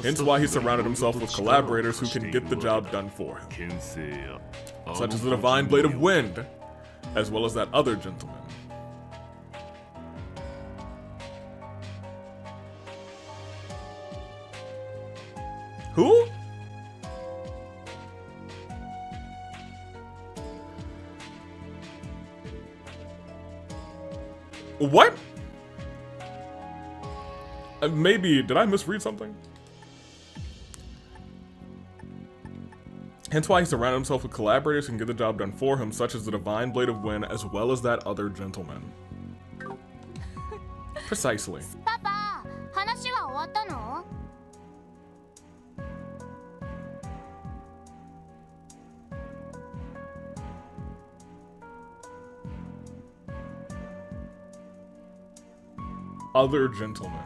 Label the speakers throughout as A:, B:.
A: Hence why he surrounded himself with collaborators who can get the job done for him, such as the Divine Blade of Wind, as well as that other gentleman. Who? What? Maybe, did I misread something? Hence why he surrounded himself with collaborators who can get the job done for him, such as the Divine Blade of Wind, as well as that other gentleman. Precisely.
B: Papa, 話は終わったの?
A: Other gentleman.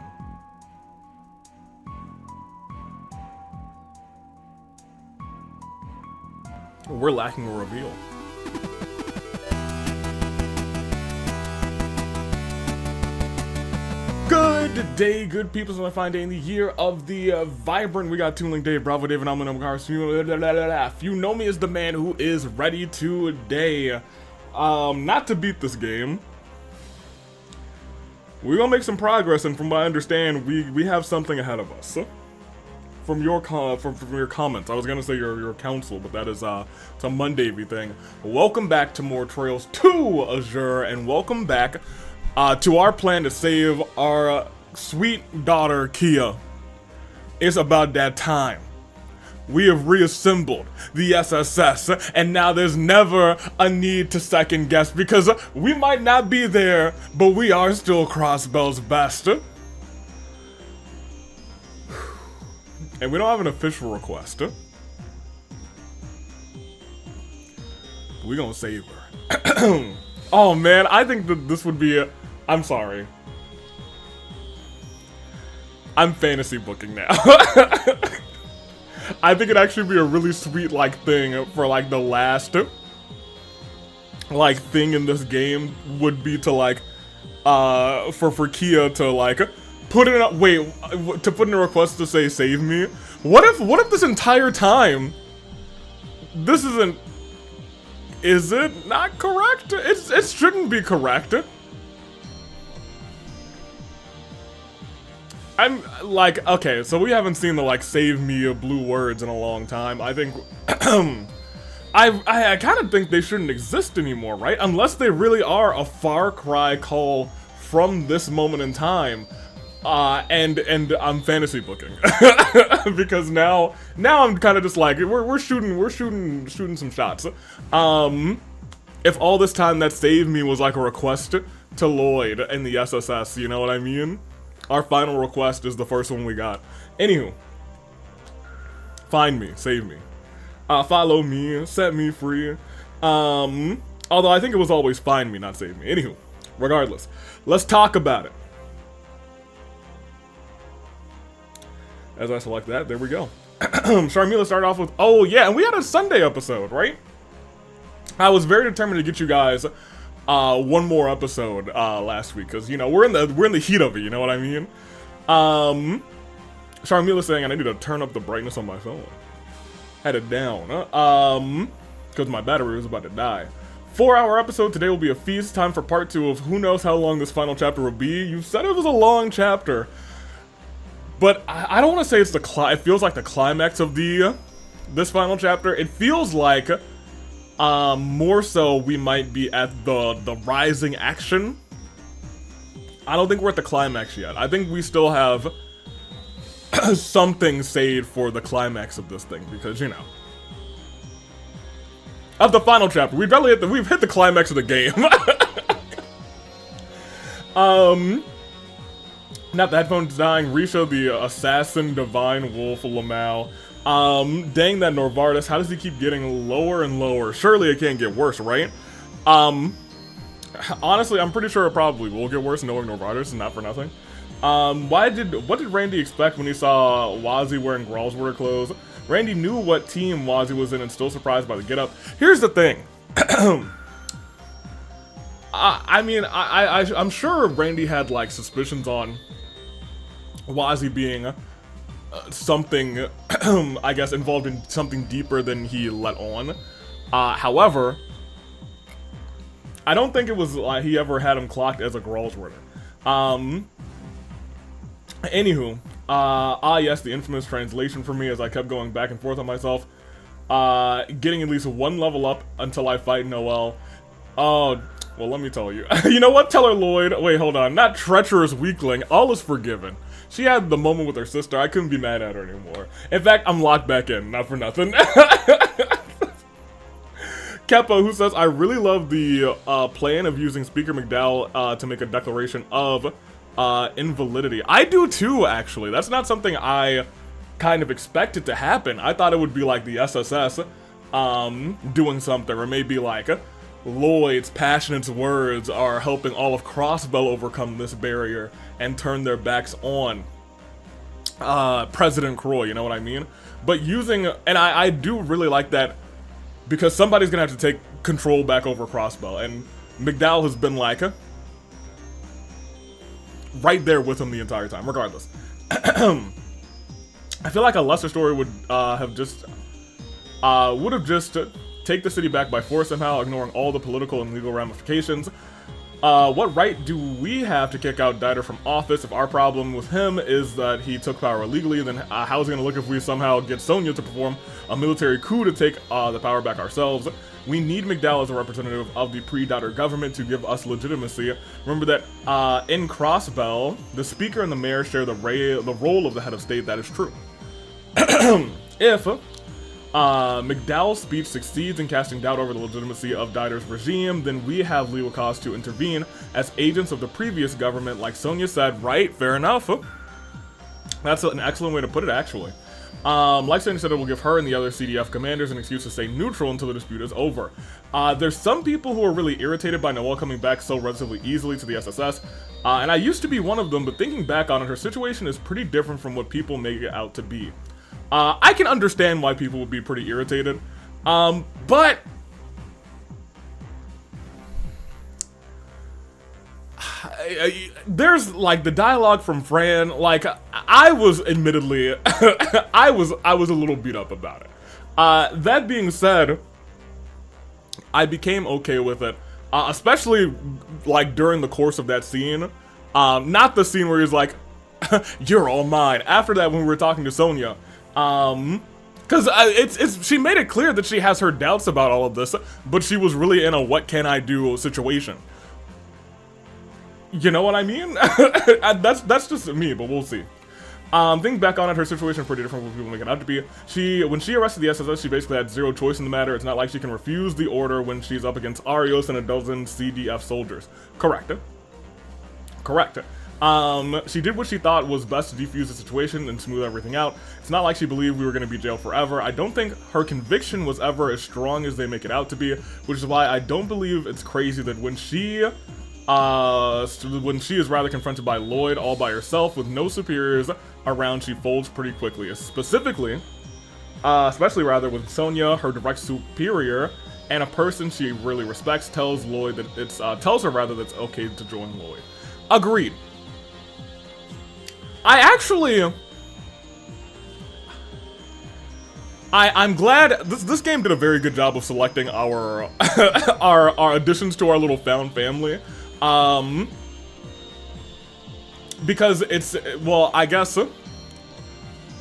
A: We're lacking a reveal. Good day, good people. It's a fine day in the year of the vibrant. We got Toon Link Dave, Bravo Dave, and I'm If you know me as the man who is ready today, not to beat this game. We're gonna make some progress, and from what I understand, we have something ahead of us. From your comments, I was gonna say your counsel, but that is it's a Monday thing. Welcome back to more Trails to Azure, and welcome back to our plan to save our sweet daughter Kia. It's about that time. We have reassembled the SSS, and now there's never a need to second guess, because we might not be there, but we are still Crossbell's best. And we don't have an official request. We're gonna save her. Oh man, I think that this would be I'm sorry. I'm fantasy booking now. I think it'd actually be a really sweet thing for the last thing in this game would be to for Kia to put in a request to say save me. What if this entire time this isn't, is it not correct? It shouldn't be correct. I'm okay, so we haven't seen the save me blue words in a long time. I think I kind of think they shouldn't exist anymore, right? Unless they really are a Far Cry call from this moment in time. And I'm fantasy booking because now I'm kind of just we're shooting some shots. If all this time that saved me was a request to Lloyd in the SSS, you know what I mean? Our final request is the first one we got. Anywho, find me, save me, follow me, set me free. Although I think it was always find me, not save me. Anywho, regardless, let's talk about it. As I select that, there we go. Sharmila started off with, oh yeah, and we had a Sunday episode, right? I was very determined to get you guys one more episode last week, because we're in the heat of it, you know what I mean? Sharmila saying I need to turn up the brightness on my phone. Had it down, because my battery was about to die. 4-hour episode today will be a feast. Time for part 2 of who knows how long this final chapter will be. You said it was a long chapter. But I don't want to say it's it feels like the climax of this final chapter. It feels like more so we might be at the rising action. I don't think we're at the climax yet. I think we still have something saved for the climax of this thing, because of the final chapter. We've hit the climax of the game. Not the headphones dying. Risha, the assassin, divine wolf, Lamau. Dang that Norvardis. How does he keep getting lower and lower? Surely it can't get worse, right? Honestly, I'm pretty sure it probably will get worse knowing Norvardis is not for nothing. What did Randy expect when he saw Wazi wearing Gralswater clothes? Randy knew what team Wazi was in and still surprised by the getup. Here's the thing. I'm sure Randy had suspicions on Wazi being something, I guess, involved in something deeper than he let on. However, I don't think it was like he ever had him clocked as a Gralsritter. Anywho, yes, the infamous translation for me as I kept going back and forth on myself. Getting at least one level up until I fight Noelle. Oh, well, let me tell you. You know what? Tell her, Lloyd. Wait, hold on. Not treacherous weakling. All is forgiven. She had the moment with her sister. I couldn't be mad at her anymore. In fact, I'm locked back in. Not for nothing. Keppa, who says, I really love the plan of using Speaker McDowell to make a declaration of invalidity. I do too, actually. That's not something I kind of expected to happen. I thought it would be like the SSS doing something, or maybe like Lloyd's passionate words are helping all of Crossbell overcome this barrier and turn their backs on President Croy, you know what I mean? But using, and I do really like that, because somebody's gonna have to take control back over Crossbell, and McDowell has been like right there with him the entire time, regardless. I feel like a lesser story would have just take the city back by force somehow, ignoring all the political and legal ramifications. What right do we have to kick out Dieter from office? If our problem with him is that he took power illegally, then how's it gonna look if we somehow get Sonya to perform a military coup to take the power back ourselves? We need McDowell as a representative of the pre-Dieter government to give us legitimacy. Remember that in Crossbell, the speaker and the mayor share the role of the head of state. That is true. If McDowell's speech succeeds in casting doubt over the legitimacy of Dieter's regime, then we have legal cause to intervene as agents of the previous government, like Sonya said. Right, fair enough. That's an excellent way to put it, actually. Like Sonya said, it will give her and the other CDF commanders an excuse to stay neutral until the dispute is over. There's some people who are really irritated by Noelle coming back so relatively easily to the SSS, and I used to be one of them, but thinking back on it, her situation is pretty different from what people make it out to be. I can understand why people would be pretty irritated, but there's like the dialogue from Fran. Like, I was admittedly, I was a little beat up about it. That being said, I became okay with it, especially like during the course of that scene. Not the scene where he's like, "You're all mine." After that, when we were talking to Sonya. Because she made it clear that she has her doubts about all of this, but she was really in a what can I do situation. You know what I mean? That's just me, but we'll see. Thinking back on it, her situation is pretty different from what people make it out to be. When she arrested the SSS, she basically had zero choice in the matter. It's not like she can refuse the order when she's up against Arios and a dozen CDF soldiers. Correct. She did what she thought was best to defuse the situation and smooth everything out. It's not like she believed we were going to be jailed forever. I don't think her conviction was ever as strong as they make it out to be, which is why I don't believe it's crazy that when she is rather confronted by Lloyd all by herself with no superiors around, she folds pretty quickly. Especially with Sonya, her direct superior, and a person she really respects tells her that it's okay to join Lloyd. Agreed. I'm glad this game did a very good job of selecting our our additions to our little found family, because I guess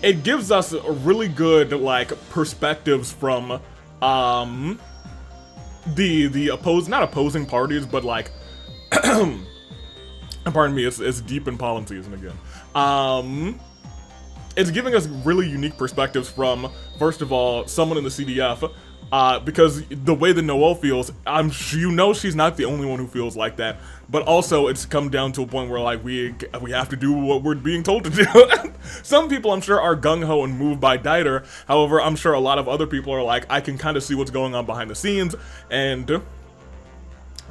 A: it gives us really good like perspectives from not opposing parties, but like pardon me, it's deep in politism again. It's giving us really unique perspectives from, first of all, someone in the CDF, because the way that Noelle feels, she's not the only one who feels like that, but also it's come down to a point where like we have to do what we're being told to do. Some people, I'm sure, are gung-ho and moved by Dieter. However, I'm sure a lot of other people are like, I can kind of see what's going on behind the scenes, and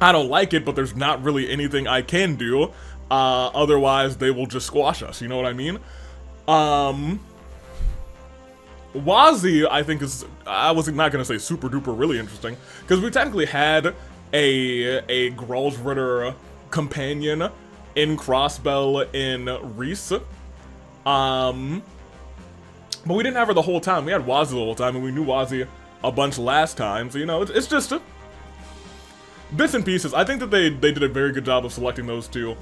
A: I don't like it, but there's not really anything I can do. Otherwise, they will just squash us, you know what I mean? Wazi, I think, I was not going to say super duper really interesting, because we technically had a Gralsritter companion in Crossbell in Reese. But we didn't have her the whole time. We had Wazi the whole time, and we knew Wazi a bunch last time. So, you know, it's just bits and pieces. I think that they did a very good job of selecting those two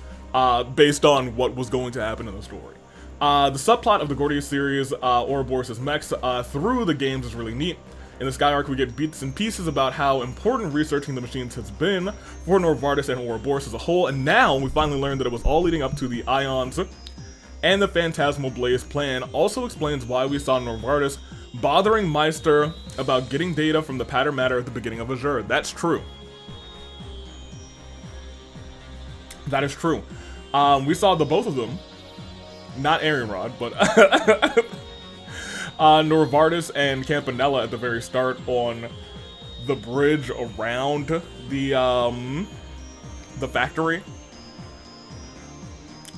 A: based on what was going to happen in the story. The subplot of the Gordius series, Ouroboros' mechs, through the games is really neat. In the Sky Arc, we get bits and pieces about how important researching the machines has been for Novartis and Ouroboros as a whole, and now we finally learned that it was all leading up to the Ions and the Phantasmal Blaze plan. Also explains why we saw Novartis bothering Meister about getting data from the pattern matter at the beginning of Azure. That's true. That is true. We saw the both of them, not Arianrod, but Novartis and Campanella at the very start on the bridge around the factory.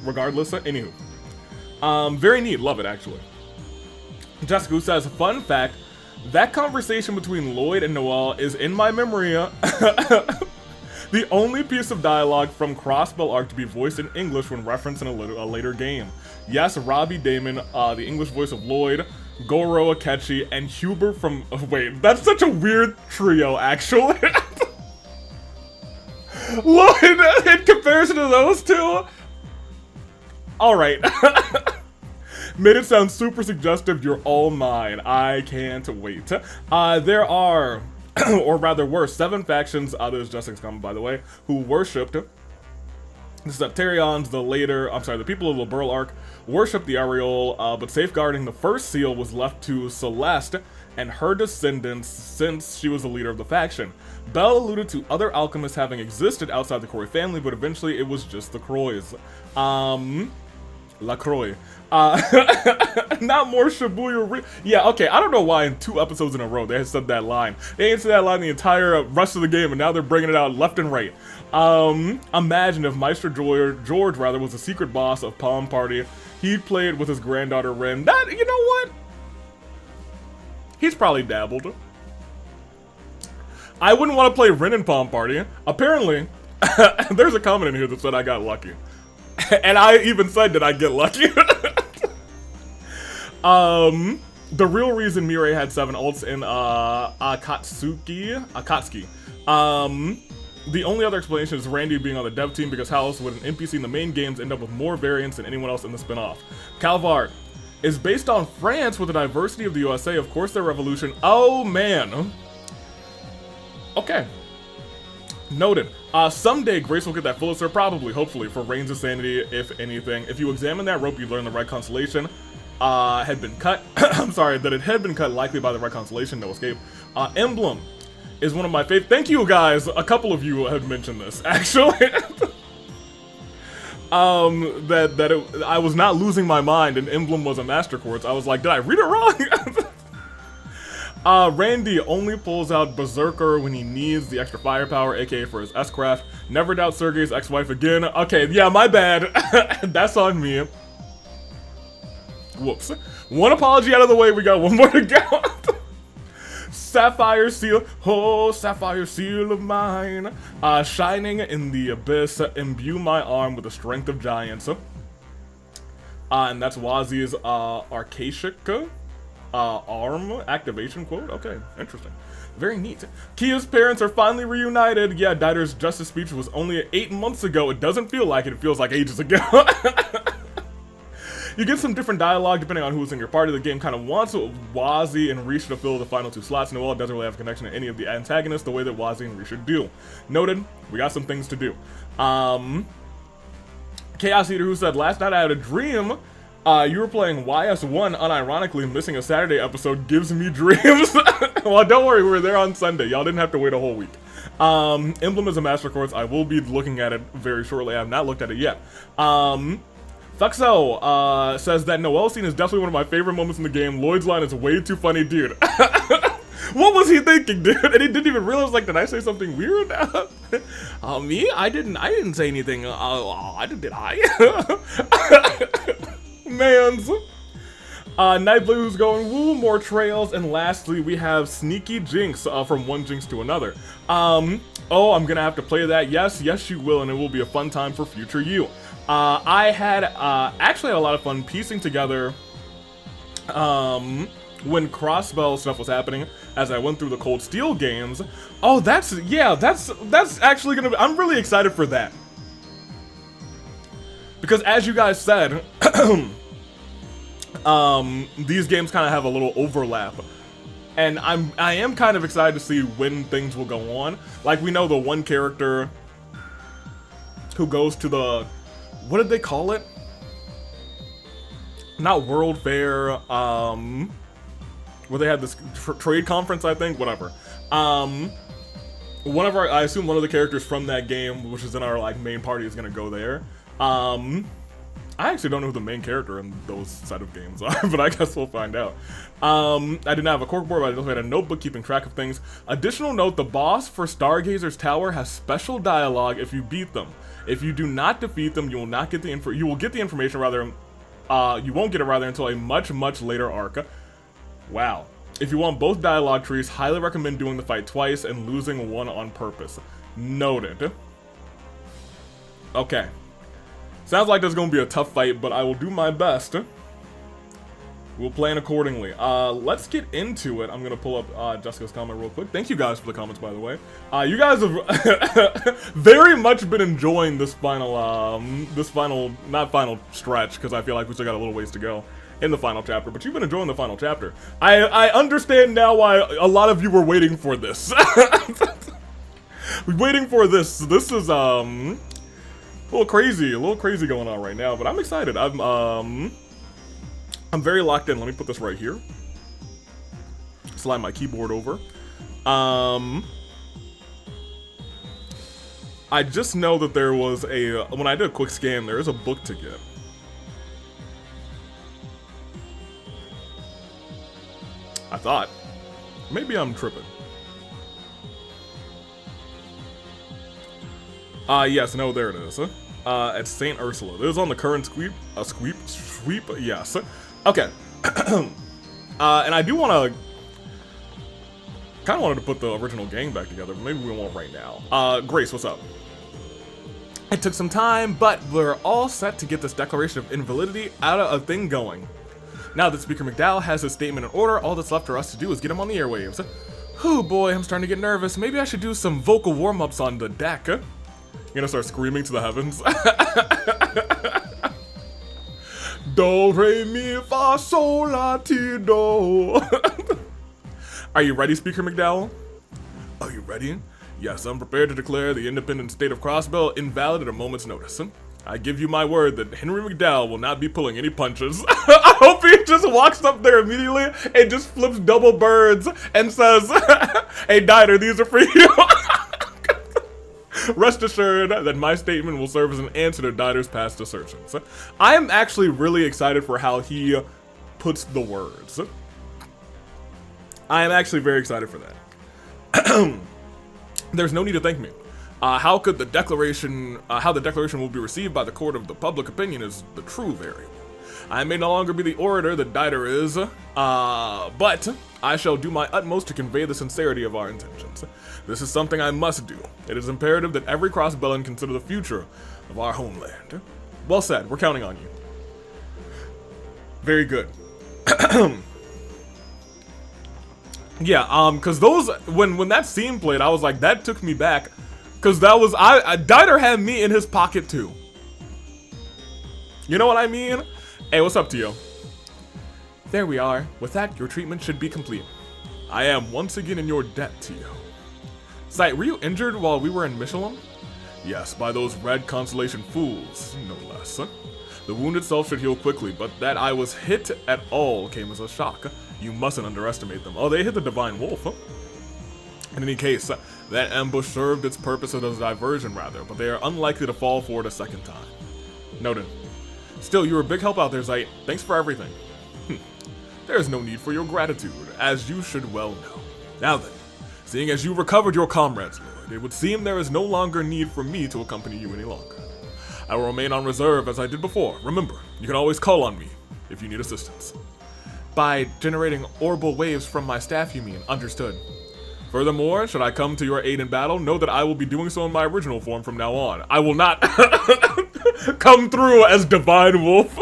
A: Regardless, anywho. Very neat, love it actually. Jessica who says, fun fact, that conversation between Lloyd and Noel is in my memory. The only piece of dialogue from Crossbell Arc to be voiced in English when referenced in a later game. Yes, Robbie Damon, the English voice of Lloyd, Goro Akechi, and Huber from... Oh, wait, that's such a weird trio, actually. Lloyd, in comparison to those two? Alright. Made it sound super suggestive, you're all mine. I can't wait. There are... or rather were 7 factions, there's Jessica's comment by the way, who worshipped the Septarions, the people of the Burl Arc worshipped the Aureole, but safeguarding the first seal was left to Celeste and her descendants since she was the leader of the faction. Bell alluded to other alchemists having existed outside the Croy family, but eventually it was just the Croys. La Croix. Not more Shibuya. Yeah, okay, I don't know why in 2 episodes in a row they had said that line. They ain't said that line the entire rest of the game, and now they're bringing it out left and right. Imagine if Meister George rather was a secret boss of Palm Party. He played with his granddaughter Ren. That, you know what? He's probably dabbled. I wouldn't want to play Ren in Palm Party. Apparently, there's a comment in here that said I got lucky. And I even said, did I get lucky? The real reason Mirai had 7 ults in Akatsuki, the only other explanation is Randy being on the dev team, because how else would an NPC in the main games end up with more variants than anyone else in the spin-off? Calvard is based on France with the diversity of the USA, of course their revolution. Oh man. Okay. Noted. Someday Grace will get that Phillister, probably, hopefully, for Reigns of Sanity, if anything. If you examine that rope, you learn the right constellation had been cut. I'm sorry, that it had been cut likely by the right constellation, no escape. Emblem is one of my favorite. Thank you guys, a couple of you have mentioned this, actually. I was not losing my mind and Emblem was a Master Quartz. I was like, did I read it wrong? Randy only pulls out Berserker when he needs the extra firepower, aka for his S-Craft. Never doubt Sergei's ex-wife again. Okay, yeah, my bad. That's on me. Whoops. One apology out of the way, we got one more to go. Sapphire Seal, oh, Sapphire Seal of mine. Shining in the abyss, imbue my arm with the strength of giants. And that's Wazi's Archaic arm activation quote. Okay, interesting. Very neat. Kia's parents are finally reunited. Yeah, Dieter's justice speech was only 8 months ago. It doesn't feel like it. It feels like ages ago. You get some different dialogue depending on who's in your party. The game kind of wants Wazi and Risha to fill the final 2 slots. Noel doesn't really have a connection to any of the antagonists the way that Wazi and Risha do. Noted. We got some things to do. Chaos Eater who said, last night I had a dream. You were playing YS1, unironically missing a Saturday episode gives me dreams. Well, don't worry, we were there on Sunday. Y'all didn't have to wait a whole week. Emblem is a Master Quartz. I will be looking at it very shortly. I have not looked at it yet. Thuxo says that Noel scene is definitely one of my favorite moments in the game. Lloyd's line is way too funny, dude. What was he thinking, dude? And he didn't even realize, like, did I say something weird? Me? I didn't say anything. Did I? Mans. Night Blue's going, woo, more trails. And lastly, we have Sneaky Jinx from one Jinx to another. Oh, I'm gonna have to play that. Yes, you will, and it will be a fun time for future you. I had actually had a lot of fun piecing together when Crossbell stuff was happening, as I went through the Cold Steel games. Oh, that's actually gonna be, I'm really excited for that. Because as you guys said, these games kind of have a little overlap. And I am kind of excited to see when things will go on. Like, we know the one character who goes to the, what did they call it? Not World Fair, where they had this trade conference, I think, whatever. I assume one of the characters from that game, which is in our, like, main party, is gonna go there. I actually don't know who the main character in those set of games are, but I guess we'll find out. I did not have a corkboard, but I just had a notebook keeping track of things. Additional note, the boss for Stargazer's Tower has special dialogue if you beat them. If you do not defeat them, you will not get the you will get the information, rather, you won't get it, rather, until a much, much later arc. Wow. If you want both dialogue trees, highly recommend doing the fight twice and losing one on purpose. Noted. Okay. Sounds like there's gonna be a tough fight, but I will do my best. We'll plan accordingly. Let's get into it. I'm gonna pull up Jessica's comment real quick. Thank you guys for the comments, by the way. You guys have very much been enjoying this final, not final stretch, because I feel like we still got a little ways to go in the final chapter, but you've been enjoying the final chapter. I understand now why a lot of you were waiting for this. Waiting for this. This is, a little crazy going on right now, but I'm excited. I'm very locked in. Let me put this right here. Slide my keyboard over. I just know that there was when I did a quick scan, there is a book to get. I thought. Maybe I'm tripping. Yes, no, there it is. At St. Ursula. It was on the current sweep, yes. Okay. And I do want to, kind of wanted to put the original gang back together, but maybe we won't right now. Grace, what's up? It took some time, but we're all set to get this declaration of invalidity out of a thing going. Now that Speaker McDowell has his statement in order, all that's left for us to do is get him on the airwaves. Oh boy, I'm starting to get nervous. Maybe I should do some vocal warm-ups on the deck. You're gonna start screaming to the heavens. Do, re, mi, fa, sol, la, ti, do. Are you ready, Speaker McDowell? Are you ready? Yes, I'm prepared to declare the independent state of Crossbell invalid at a moment's notice. I give you my word that Henry McDowell will not be pulling any punches. I hope he just walks up there immediately and just flips double birds and says, hey, Diner, these are for you. Rest assured that my statement will serve as an answer to Diner's past assertions. I am actually really excited for how he puts the words. I am actually very excited for that. There's no need to thank me. How the declaration will be received by the court of the public opinion is the true variable. I may no longer be the orator that Dieter is, but I shall do my utmost to convey the sincerity of our intentions. This is something I must do. It is imperative that every Crossbellan consider the future of our homeland. Well said, we're counting on you. Very good. Yeah, cause those, when that scene played, I was like, that took me back. Cause that was, Dieter had me in his pocket too. You know what I mean? Hey, what's up, Tio? There we are. With that, your treatment should be complete. I am once again in your debt, Tio. Sight, were you injured while we were in Michelin? Yes, by those red Constellation fools, no less. The wound itself should heal quickly, but that I was hit at all came as a shock. You mustn't underestimate them. Oh, they hit the Divine Wolf, huh? In any case, that ambush served its purpose as a diversion, rather, but they are unlikely to fall for it a second time. Noted. Still, you were a big help out there, Zeit. Thanks for everything. There is no need for your gratitude, as you should well know. Now then, seeing as you recovered your comrades, Lord, it would seem there is no longer need for me to accompany you any longer. I will remain on reserve as I did before. Remember, you can always call on me if you need assistance. By generating orbital waves from my staff, you mean? Understood. Furthermore, should I come to your aid in battle, know that I will be doing so in my original form from now on. I will not come through as Divine Wolf.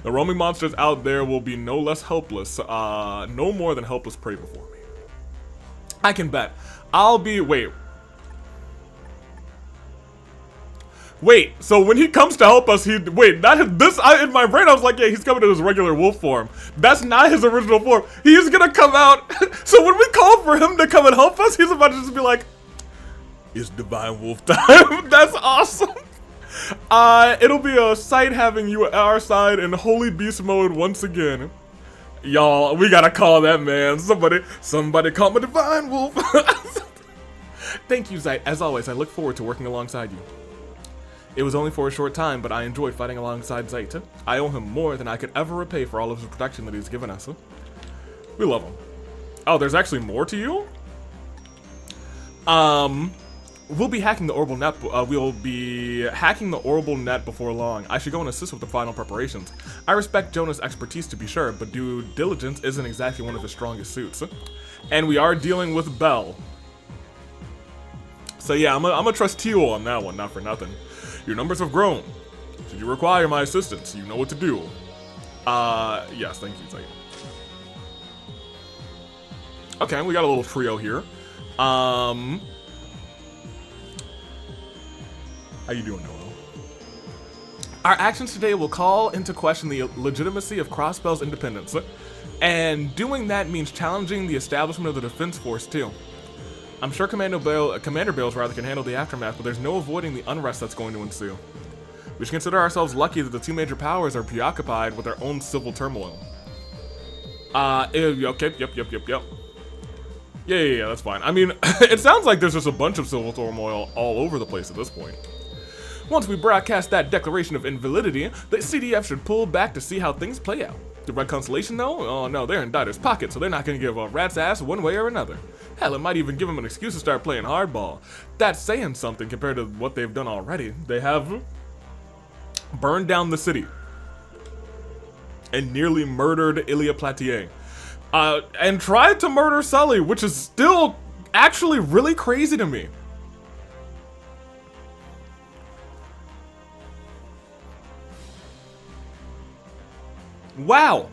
A: The roaming monsters out there will be no less helpless, no more than helpless prey before me. I can bet. I'll be, Wait, so when he comes to help us, in my brain I was like, yeah, he's coming in his regular wolf form. That's not his original form. He's gonna come out, so when we call for him to come and help us, he's about to just be like, it's Divine Wolf time. That's awesome. It'll be a sight having you at our side in Holy Beast mode once again. Y'all, we gotta call that man. Somebody call me Divine Wolf. Thank you, Zeit. As always, I look forward to working alongside you. It was only for a short time, but I enjoyed fighting alongside Zeit. I owe him more than I could ever repay for all of his protection that he's given us. We love him. Oh, there's actually more to you? We'll be hacking the orbital net before long. I should go and assist with the final preparations. I respect Jonah's expertise to be sure, but due diligence isn't exactly one of his strongest suits. And we are dealing with Bell. So yeah, I'm gonna trust Teal on that one, not for nothing. Your numbers have grown. Should you require my assistance, you know what to do. Yes, thank you, Zeit. Okay, we got a little trio here. How you doing, Noel? Our actions today will call into question the legitimacy of Crossbell's independence. And doing that means challenging the establishment of the defense force, too. I'm sure Commander Bales can handle the aftermath, but there's no avoiding the unrest that's going to ensue. We should consider ourselves lucky that the two major powers are preoccupied with their own civil turmoil. Okay, yep. Yeah, that's fine. I mean, it sounds like there's just a bunch of civil turmoil all over the place at this point. Once we broadcast that declaration of invalidity, the CDF should pull back to see how things play out. The Red Constellation, though? Oh no, they're in Diter's pocket, so they're not gonna give a rat's ass one way or another. Hell, it might even give them an excuse to start playing hardball. That's saying something compared to what they've done already. They have burned down the city and nearly murdered Ilya Platier. And tried to murder Sully, which is still actually really crazy to me. Wow.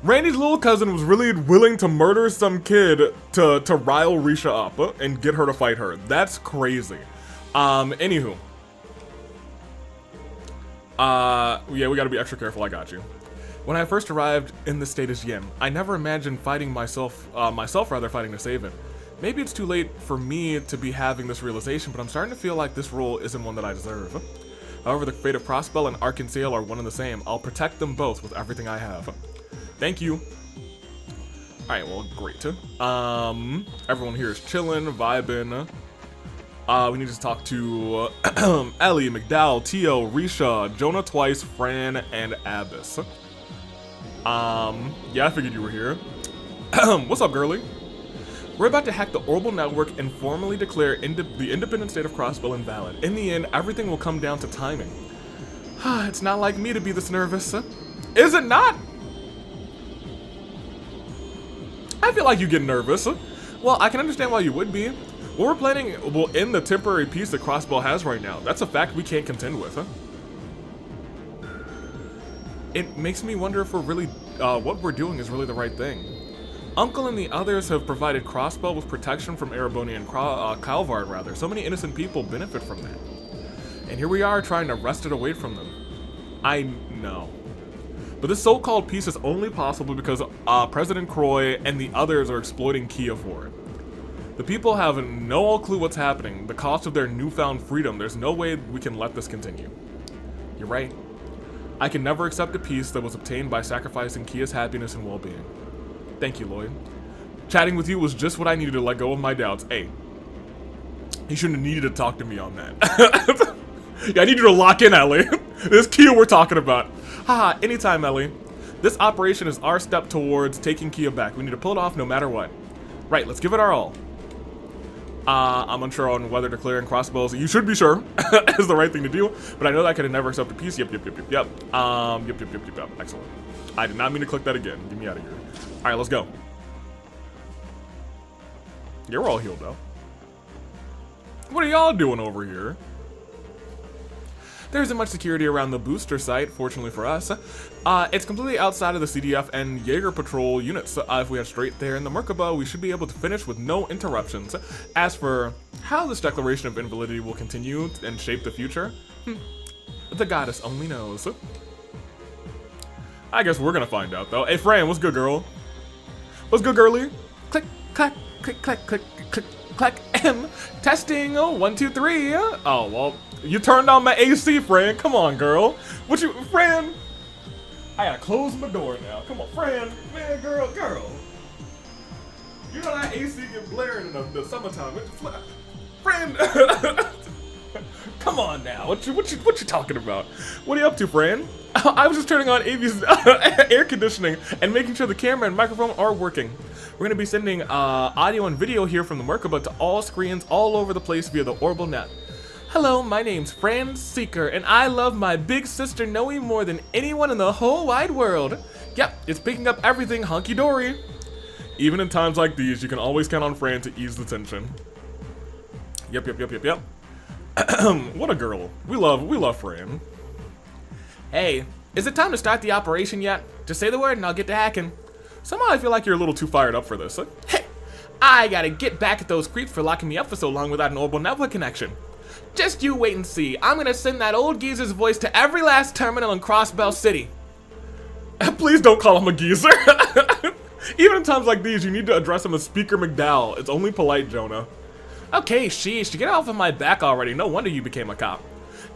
A: Randy's little cousin was really willing to murder some kid to rile Risha up and get her to fight her. That's crazy. Anywho. Yeah, we gotta be extra careful, I got you. When I first arrived in the state as Yin, I never imagined fighting myself fighting to save it. Maybe it's too late for me to be having this realization, but I'm starting to feel like this role isn't one that I deserve. However, the fate of Crossbell and Arkansas are one and the same. I'll protect them both with everything I have. Thank you. Alright, well, great. Everyone here is chilling, vibing. We need to talk to Ellie, McDowell, Tio, Risha, Jonah twice, Fran, and Abyss. Yeah, I figured you were here. What's up, girly? We're about to hack the orbital network and formally declare the independent state of Crossbell invalid. In the end, everything will come down to timing. It's not like me to be this nervous. Is it not? I feel like you get nervous. Well, I can understand why you would be. What we're planning will end the temporary peace that Crossbell has right now. That's a fact we can't contend with. It makes me wonder if we're really, what we're doing is really the right thing. Uncle and the others have provided Crossbell with protection from Ereboni and Calvard, rather. So many innocent people benefit from that. And here we are trying to wrest it away from them. I know. But this so-called peace is only possible because President Croy and the others are exploiting Kia for it. The people have no clue what's happening, the cost of their newfound freedom. There's no way we can let this continue. You're right. I can never accept a peace that was obtained by sacrificing Kia's happiness and well-being. Thank you, Lloyd. Chatting with you was just what I needed to let go of my doubts. Hey, he shouldn't have needed to talk to me on that. Yeah, I need you to lock in, Ellie. This Kia we're talking about. Haha, anytime, Ellie. This operation is our step towards taking Kia back. We need to pull it off no matter what. Right, let's give it our all. I'm unsure on whether declaring Crossbells, you should be sure, is the right thing to do, but I know that I could have never accepted peace. Yep. Yep. Excellent. I did not mean to click that again. Get me out of here. Alright, let's go. Yeah, we're all healed, though. What are y'all doing over here? There isn't much security around the booster site, fortunately for us. It's completely outside of the CDF and Jaeger patrol units. If we head straight there in the Merkaba, we should be able to finish with no interruptions. As for how this declaration of invalidity will continue and shape the future, the goddess only knows. I guess we're gonna find out though. Hey Fran, what's good, girl? What's good, girlie? Click, clack, click, clack, click, click, clack, testing, 1, 2, 3. Oh, well, you turned on my AC, Fran. Come on, girl. Fran? I gotta close my door now. Come on, Fran. Man, girl. You know that AC get blaring in the summertime. Fran. Come on now. What you talking about? What are you up to, Fran? I was just turning on AV's air conditioning and making sure the camera and microphone are working. We're gonna be sending audio and video here from the Merkaba to all screens all over the place via the Orbital Net. Hello, my name's Fran Seeker, and I love my big sister Noe more than anyone in the whole wide world. Yep, it's picking up everything hunky-dory. Even in times like these, you can always count on Fran to ease the tension. Yep. What a girl. We love Fran. Hey, is it time to start the operation yet? Just say the word and I'll get to hacking. Somehow I feel like you're a little too fired up for this. Hey, I gotta get back at those creeps for locking me up for so long without an orbital network connection. Just you wait and see. I'm gonna send that old geezer's voice to every last terminal in Crossbell City. Please don't call him a geezer. Even in times like these, you need to address him as Speaker McDowell. It's only polite, Jonah. Okay, sheesh, get off of my back already. No wonder you became a cop.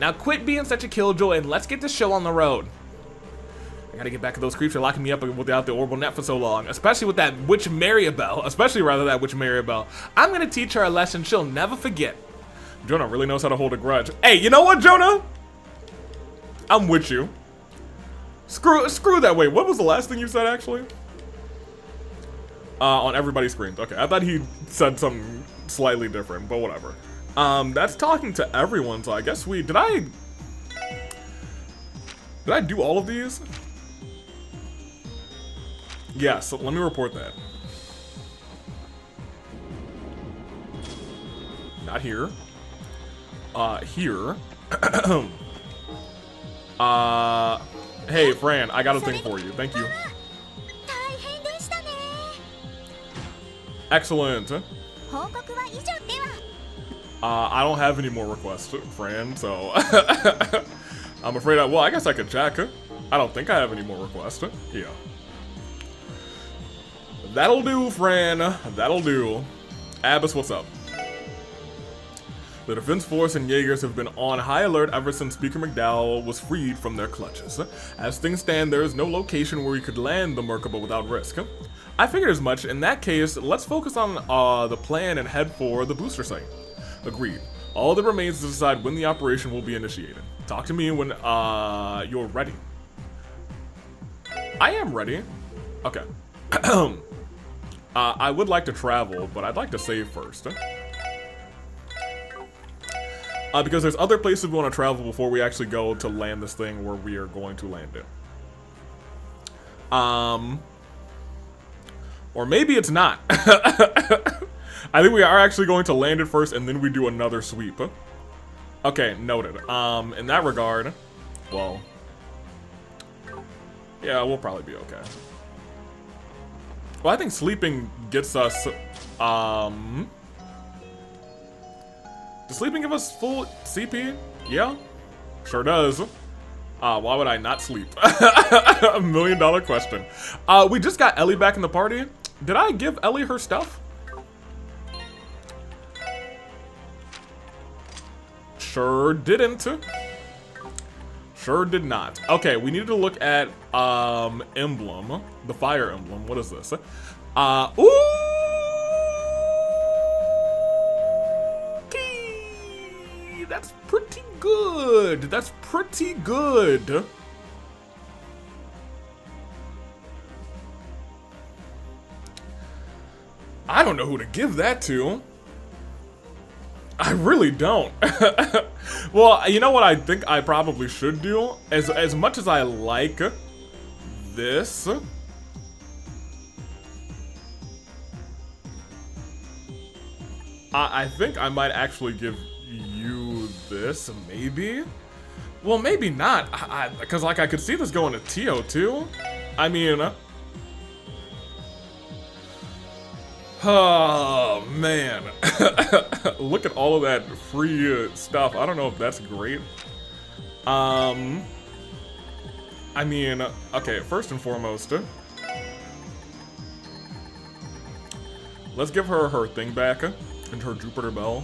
A: Now quit being such a killjoy and let's get this show on the road. I gotta get back at those creeps for locking me up without the orbital net for so long. Especially with that witch Maribel. I'm gonna teach her a lesson she'll never forget. Jonah really knows how to hold a grudge. Hey, you know what, Jonah? I'm with you. Screw that. Wait, what was the last thing you said, actually? On everybody's screens. Okay, I thought he said something slightly different, but whatever. That's talking to everyone, so I guess did I do all of these? Yeah, so let me report that. Not here. Here. Hey, Fran, I got a thing for you. Thank you. Excellent. I don't have any more requests, Fran, so I'm afraid I guess I could check. I don't think I have any more requests. Yeah. That'll do, Fran. That'll do. Abbas, what's up? The Defense Force and Jaegers have been on high alert ever since Speaker McDowell was freed from their clutches. As things stand, there is no location where we could land the Merkaba without risk. I figured as much. In that case, let's focus on the plan and head for the booster site. Agreed. All that remains is to decide when the operation will be initiated. Talk to me when you're ready. I am ready. Okay. I would like to travel, but I'd like to save first. Because there's other places we want to travel before we actually go to land this thing where we are going to land it. Or maybe it's not. I think we are actually going to land it first and then we do another sweep. Okay, noted. In that regard, well, yeah, we'll probably be okay. Well, I think sleeping gets us, does sleeping give us full CP? Yeah, sure does. Why would I not sleep? $1 million question. We just got Ellie back in the party. Did I give Ellie her stuff? Sure didn't. Sure did not. Okay, we need to look at emblem, the fire emblem. What is this? Ooh! That's pretty good. That's pretty good. I don't know who to give that to. I really don't. Well, you know what I think I probably should do? As much as I like this, I think I might actually give you this, maybe? Well, maybe not, because like I could see this going to Tio too. I mean, oh man, look at all of that free stuff. I don't know if that's great. I mean, okay, first and foremost, let's give her her thing back and her Jupiter Bell.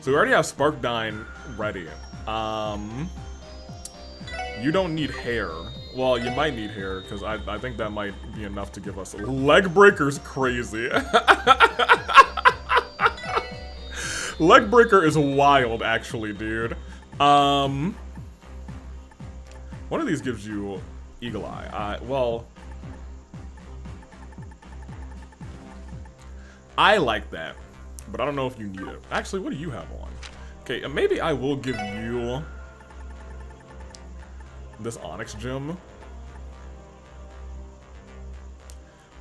A: So we already have Sparkdyne ready. You don't need hair. Well, you might need hair, because I think that might be enough to give us... Leg Breaker's crazy. Leg Breaker is wild, actually, dude. One of these gives you Eagle Eye. Well... I like that, but I don't know if you need it. Actually, what do you have on? Okay, maybe I will give you this Onyx gem.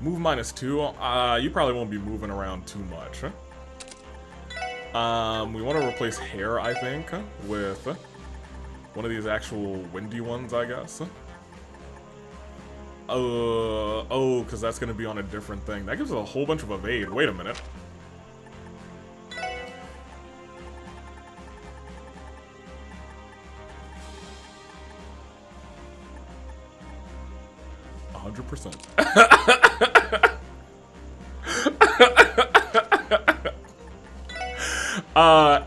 A: Move -2. You probably won't be moving around too much. We want to replace hair, I think, with one of these actual windy ones, I guess. Oh, because that's going to be on a different thing. That gives us a whole bunch of evade. Wait a minute. %.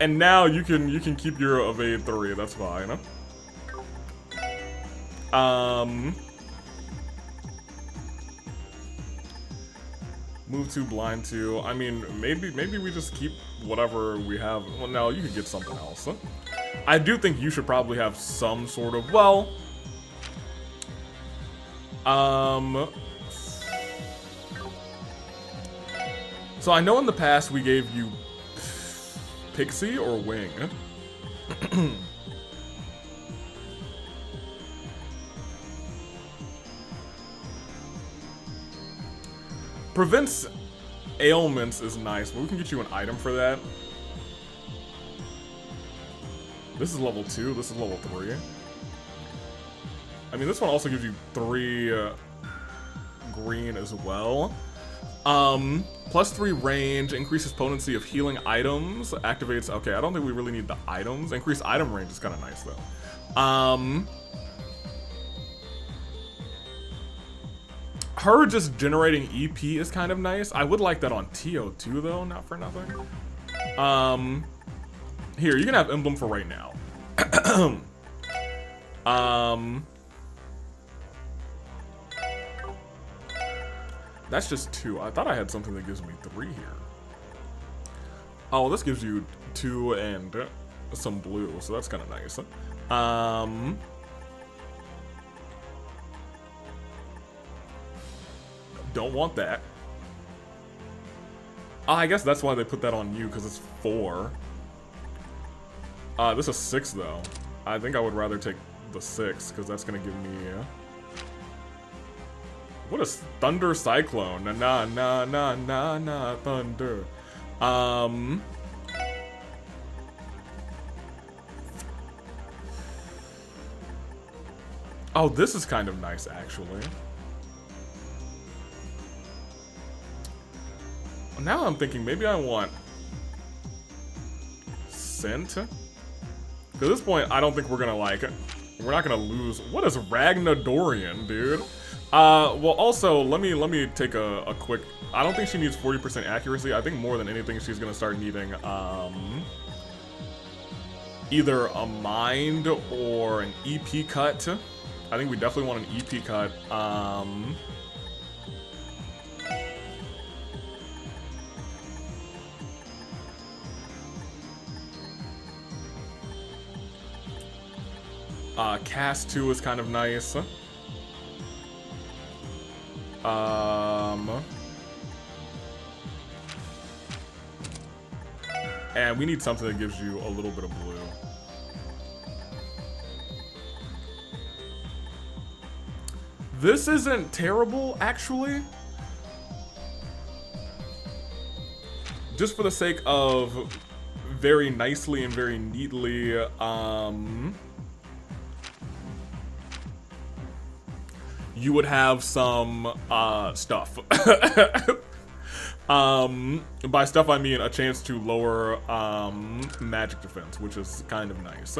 A: And now you can keep your evade 3. That's fine. Move 2, blind 2. I mean, maybe we just keep whatever we have. Well, no, you could get something else. I do think you should probably have some sort of, well, so I know in the past we gave you Pixie or Wing. Prevents ailments is nice, but we can get you an item for that. This is level 2, this is level 3. I mean, this one also gives you 3 green as well. +3 range, increases potency of healing items, activates... Okay, I don't think we really need the items. Increased item range is kind of nice, though. Her just generating EP is kind of nice. I would like that on Tio too, though, not for nothing. Here, you can have Emblem for right now. That's just 2. I thought I had something that gives me 3 here. Oh, this gives you 2 and some blue, so that's kind of nice. Don't want that. Oh, I guess that's why they put that on you, because it's 4. This is 6, though. I think I would rather take the 6, because that's going to give me... What is Thunder Cyclone? Na thunder. Oh, this is kind of nice, actually. Now I'm thinking maybe I want Scent. At this point, I don't think we're gonna like it. We're not gonna lose. What is Ragnadorian, dude? Well, also, let me take a quick... I don't think she needs 40% accuracy. I think more than anything, she's gonna start needing, either a Mind or an EP cut. I think we definitely want an EP cut. Cast 2 is kind of nice. And we need something that gives you a little bit of blue. This isn't terrible, actually. Just for the sake of very nicely and very neatly, you would have some stuff. By stuff I mean a chance to lower magic defense, which is kind of nice.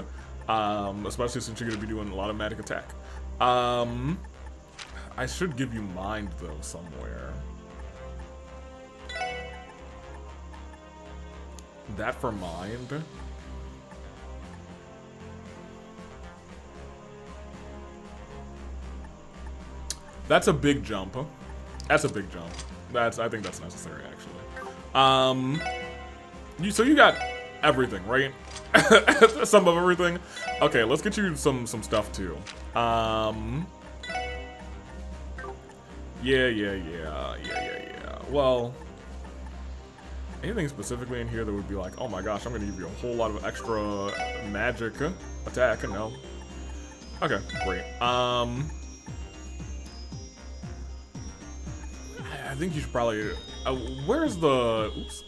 A: Especially since you're gonna be doing a lot of magic attack. I should give you mind though somewhere. That for mind. That's a big jump. That's a big jump. I think that's necessary actually. So you got everything, right? Some of everything. Okay, let's get you some stuff too. Yeah. Well, anything specifically in here that would be like, oh my gosh, I'm gonna give you a whole lot of extra magic attack? No. Okay, great. I think you should probably. Where's the? Oops.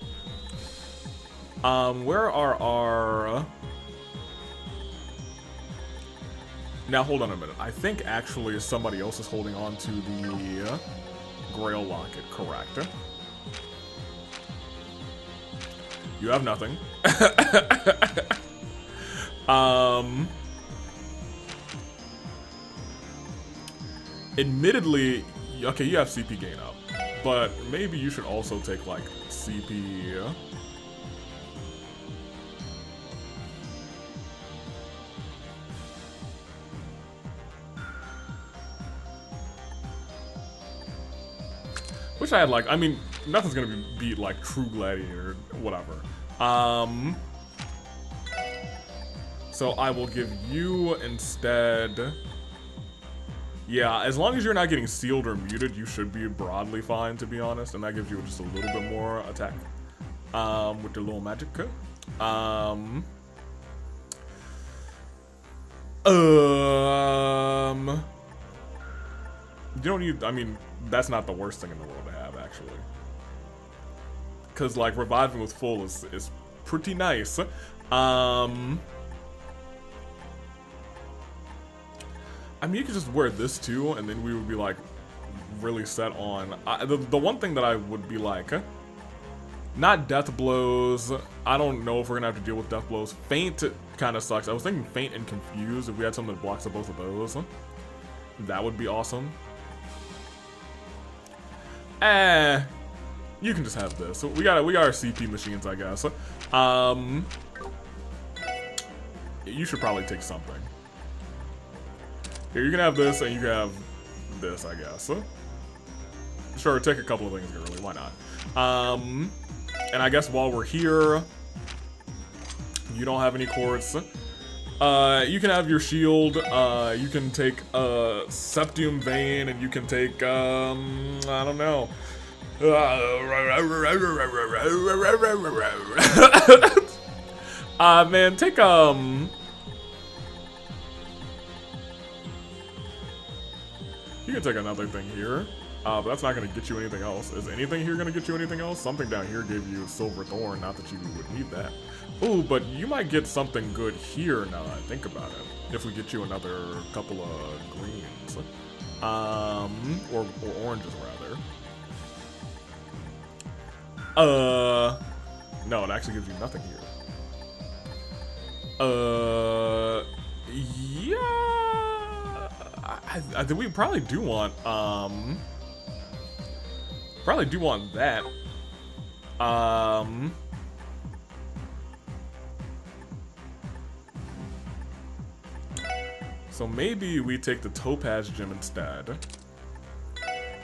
A: Where are our? Now hold on a minute. I think actually somebody else is holding on to the Grail locket. Correct. You have nothing. Admittedly, okay, you have CP gain up, but maybe you should also take like CP. Wish I had like, I mean, nothing's gonna beat like True Gladiator, whatever. So I will give you instead. Yeah, as long as you're not getting sealed or muted, you should be broadly fine, to be honest, and that gives you just a little bit more attack with your little magic. You don't need. I mean, that's not the worst thing in the world to have, actually. Because, like, reviving with full is pretty nice. I mean, you could just wear this too, and then we would be, like, really set on. The one thing that I would be like, not death blows. I don't know if we're gonna have to deal with death blows. Faint kind of sucks. I was thinking faint and confused. If we had something that blocks both of those, that would be awesome. You can just have this. So we got our CP machines, I guess. You should probably take something. Here, you can have this, and you can have this, I guess. Sure, take a couple of things, girly. Why not? And I guess while we're here, you don't have any quartz. You can have your shield. You can take Septium Vein, and you can take I don't know. Man, take you can take another thing here, but that's not gonna get you anything else. Is anything here gonna get you anything else? Something down here gave you Silver Thorn, not that you would need that. Ooh, but you might get something good here now that I think about it. If we get you another couple of greens. Or oranges, rather. No, it actually gives you nothing here. Yeah. I think we probably do want, that. So maybe we take the Topaz Gem instead.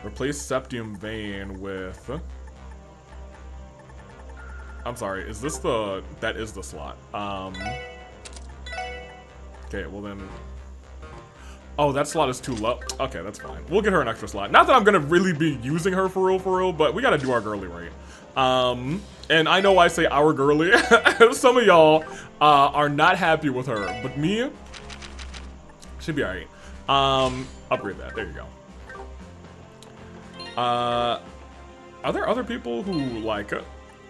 A: Replace Septium Vein with... I'm sorry, is this the... That is the slot. Okay, well then... Oh, that slot is too low. Okay, that's fine. We'll get her an extra slot. Not that I'm gonna really be using her for real, but we gotta do our girly right. And I know I say our girly. Some of y'all are not happy with her, but me... Should be alright. Upgrade that. There you go. Are there other people who, like,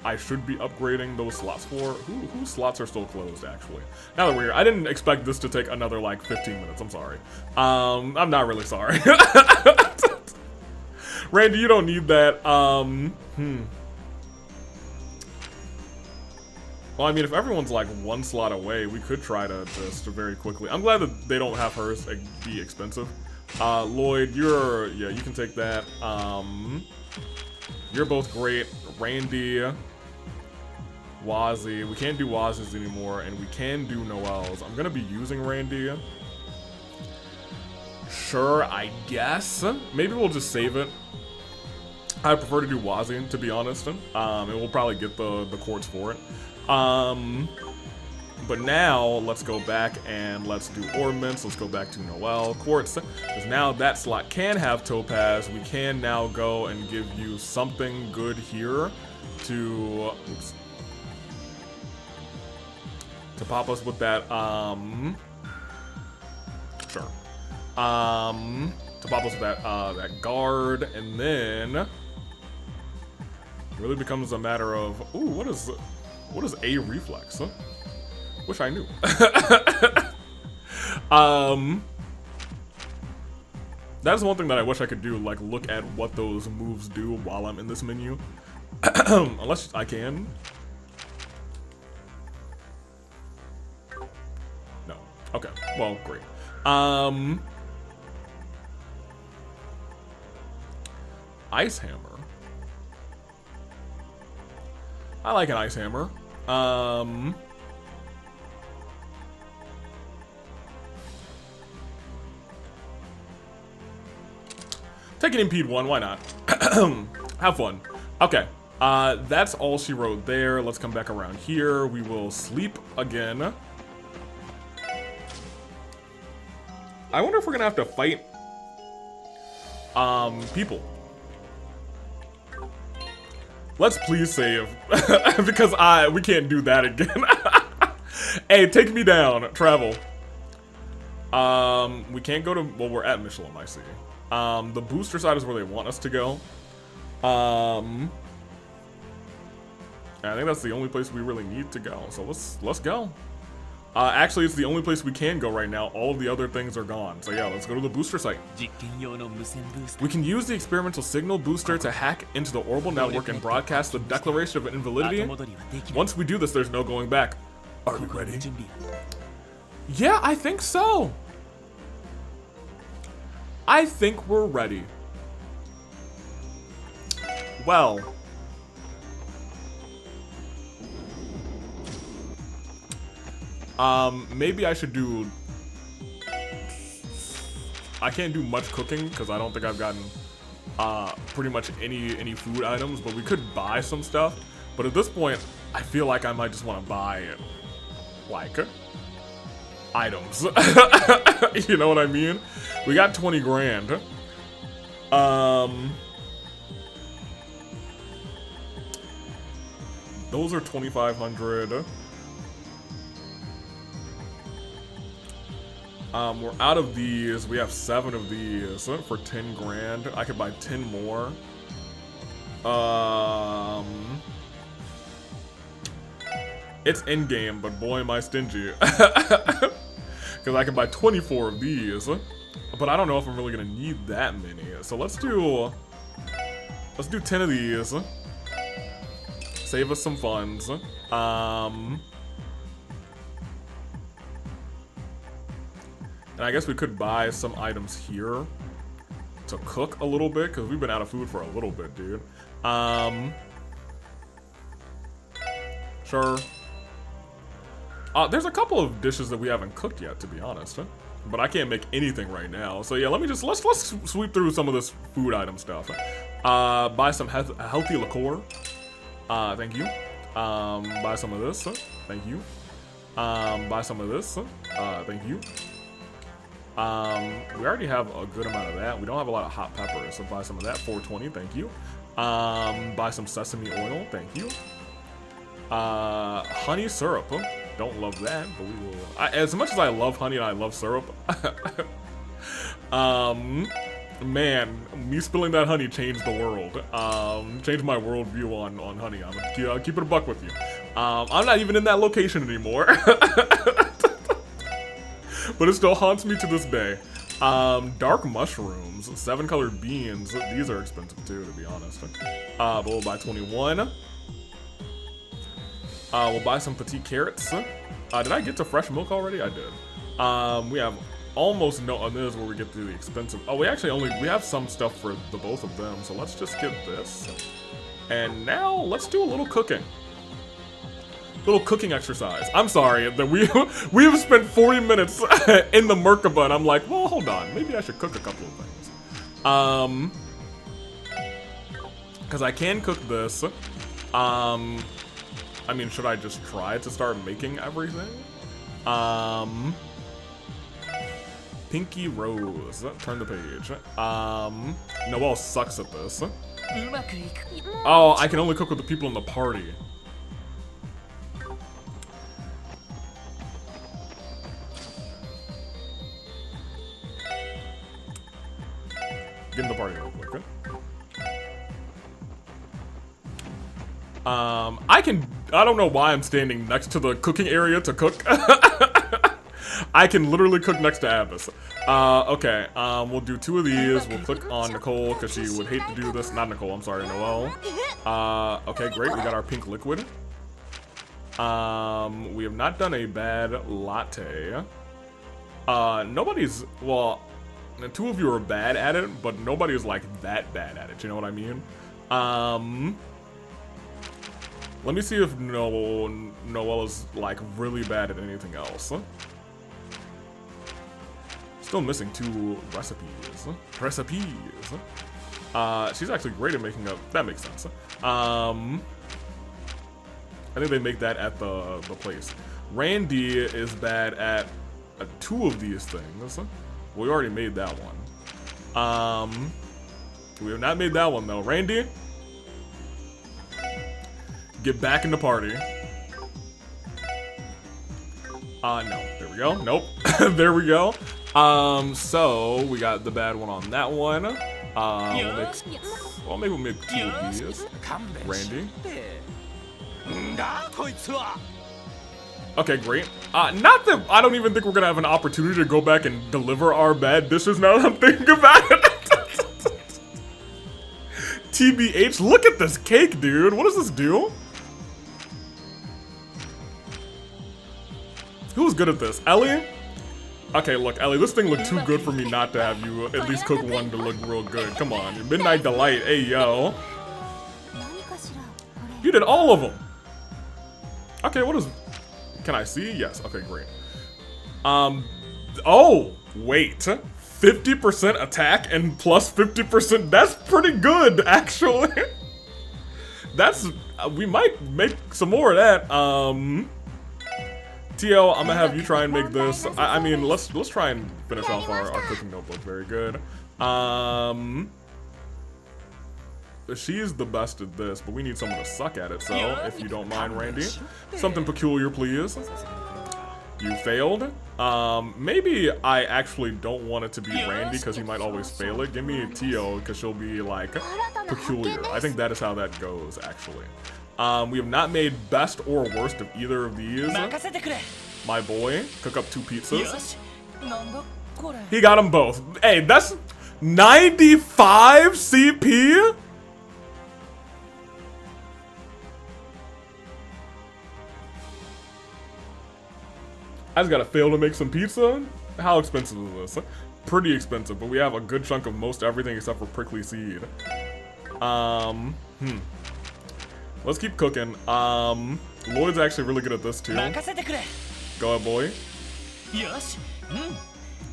A: I should be upgrading those slots for? Whose slots are still closed, actually? Now that we're here, I didn't expect this to take another, like, 15 minutes. I'm sorry. I'm not really sorry. Randy, you don't need that. Well, I mean, if everyone's like one slot away, we could try to just very quickly. I'm glad that they don't have hers be expensive. Lloyd, yeah, you can take that. You're both great. Randy, Wazzy. We can't do Wazzy's anymore, and we can do Noel's. I'm gonna be using Randy. Sure, I guess. Maybe we'll just save it. I prefer to do Wazzy, to be honest. And we'll probably get the quartz for it. But now, let's go back and let's do ornaments. Let's go back to Noel. Quartz, because now that slot can have topaz. We can now go and give you something good here to... Oops. To pop us with that, Sure. To pop us with that guard, and then... It really becomes a matter of... Ooh, what is A reflex? Huh? Wish I knew. That's one thing that I wish I could do, like look at what those moves do while I'm in this menu. Unless I can. No. Okay. Well, great. Ice hammer. I like an ice hammer. Take an impede one, why not? Have fun. Okay, that's all she wrote there. Let's come back around here. We will sleep again. I wonder if we're gonna have to fight people. Let's please save, because we can't do that again. Hey, take me down, travel. We can't go to, well, we're at Michelin, I see. The booster side is where they want us to go. I think that's the only place we really need to go, so let's go. Actually, it's the only place we can go right now. All of the other things are gone. So yeah, let's go to the booster site. We can use the experimental signal booster to hack into the orbital network and broadcast the declaration of invalidity. Once we do this, there's no going back. Are we ready? Yeah, I think so. I think we're ready. Well. Maybe I should do... I can't do much cooking because I don't think I've gotten pretty much any food items, but we could buy some stuff. But at this point, I feel like I might just want to buy, like, items. You know what I mean? We got 20 grand. Those are 2,500. We're out of these. We have 7 of these for 10 grand. I could buy 10 more. It's in-game, but boy am I stingy. Because I can buy 24 of these. But I don't know if I'm really gonna need that many. So let's do 10 of these. Save us some funds. And I guess we could buy some items here to cook a little bit, because we've been out of food for a little bit, dude. Sure. There's a couple of dishes that we haven't cooked yet, to be honest. But I can't make anything right now. So yeah, let's sweep through some of this food item stuff. Buy some healthy liqueur. Thank you. Buy some of this. Thank you. Buy some of this. Thank you. We already have a good amount of that. We don't have a lot of hot peppers, so buy some of that. 420, thank you. Buy some sesame oil, thank you. Honey syrup. Don't love that, but we will. As much as I love honey and I love syrup, Man, me spilling that honey changed the world. Changed my worldview on honey. I'm gonna keep it a buck with you. I'm not even in that location anymore. But it still haunts me to this day. Dark mushrooms, 7 colored beans. These are expensive too, to be honest. But we'll buy 21. We'll buy some petite carrots. Did I get to fresh milk already? I did. We have almost no. Oh, this is where we get to the expensive. Oh, we have some stuff for the both of them. So let's just get this. And now let's do a little cooking. Little cooking exercise. I'm sorry that we have spent 40 minutes in the Merkaba, and I'm like, well, hold on, maybe I should cook a couple of things. Because I can cook this. I mean, should I just try to start making everything? Pinky Rose. Turn the page. Noelle sucks at this. Oh, I can only cook with the people in the party. Get in the party real quick. I don't know why I'm standing next to the cooking area to cook. I can literally cook next to Abyss. Okay, we'll do 2 of these. We'll click on Nicole, because she would hate to do this. Not Nicole, I'm sorry, Noelle. Okay, great, we got our pink liquid. We have not done a bad latte. Nobody's, well, 2 of you are bad at it, but nobody is like that bad at it, you know what I mean? Let me see if Noelle is like really bad at anything else. Still missing 2 recipes. She's actually great at making up. That makes sense. I think they make that at the place. Randy is bad at 2 of these things. We already made that one. We have not made that one though. Randy, get back in the party. No. There we go. Nope. There we go. So we got the bad one on that one. We'll make 2 of these. Randy. Okay, great. Not that I don't even think we're gonna have an opportunity to go back and deliver our bad dishes now that I'm thinking about it. TBH, look at this cake, dude. What does this do? Who's good at this? Ellie? Okay, look, Ellie, this thing looked too good for me not to have you at least cook one to look real good. Come on, Midnight Delight, hey yo. You did all of them. Okay, what is... Can I see? Yes, okay, great. Oh, wait. 50% attack and plus 50%, that's pretty good, actually. That's, we might make some more of that. TL, I'm gonna have you try and make this. I mean, let's try and finish off our cooking notebook. Very good. She is the best at this, but we need someone to suck at it. So, if you don't mind, Randy, something peculiar, please. You failed. Maybe I actually don't want it to be Randy because he might always fail it. Give me Tio because she'll be like peculiar. I think that is how that goes, actually. We have not made best or worst of either of these. My boy, cook up 2 pizzas. He got them both. Hey, that's 95 CP? I just gotta fail to make some pizza? How expensive is this? Pretty expensive, but we have a good chunk of most everything except for prickly seed. Let's keep cooking. Lloyd's actually really good at this too. Go ahead, boy.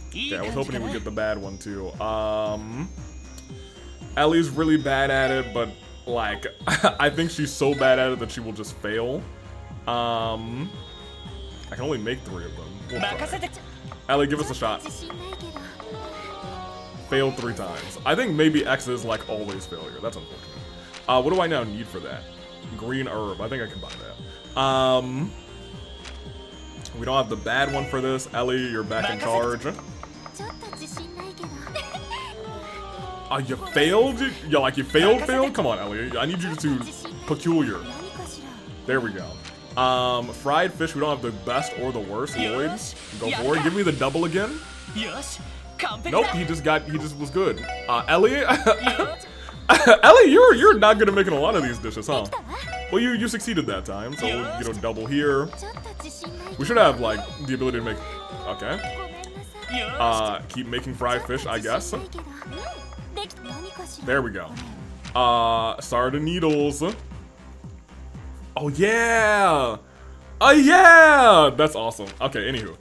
A: Okay, I was hoping he would get the bad one too. Ellie's really bad at it, but like, I think she's so bad at it that she will just fail. I can only make 3 of them. We'll try. Ellie, give us a shot. Failed 3 times. I think maybe X is like always failure. That's unfortunate. What do I now need for that? Green herb. I think I can buy that. We don't have the bad one for this. Ellie, you're back in charge. You failed? You failed? Come on, Ellie. I need you to peculiar. There we go. Fried fish, we don't have the best or the worst. Lloyd, go for it. Give me the double again. Nope, he just was good. Ellie? Ellie, you're not good at making a lot of these dishes, huh? Well, you succeeded that time, so, you know, double here. We should have, like, the ability to make... Okay. Keep making fried fish, I guess. There we go. Sardinitos. Oh, yeah! Oh, yeah! That's awesome. Okay, anywho.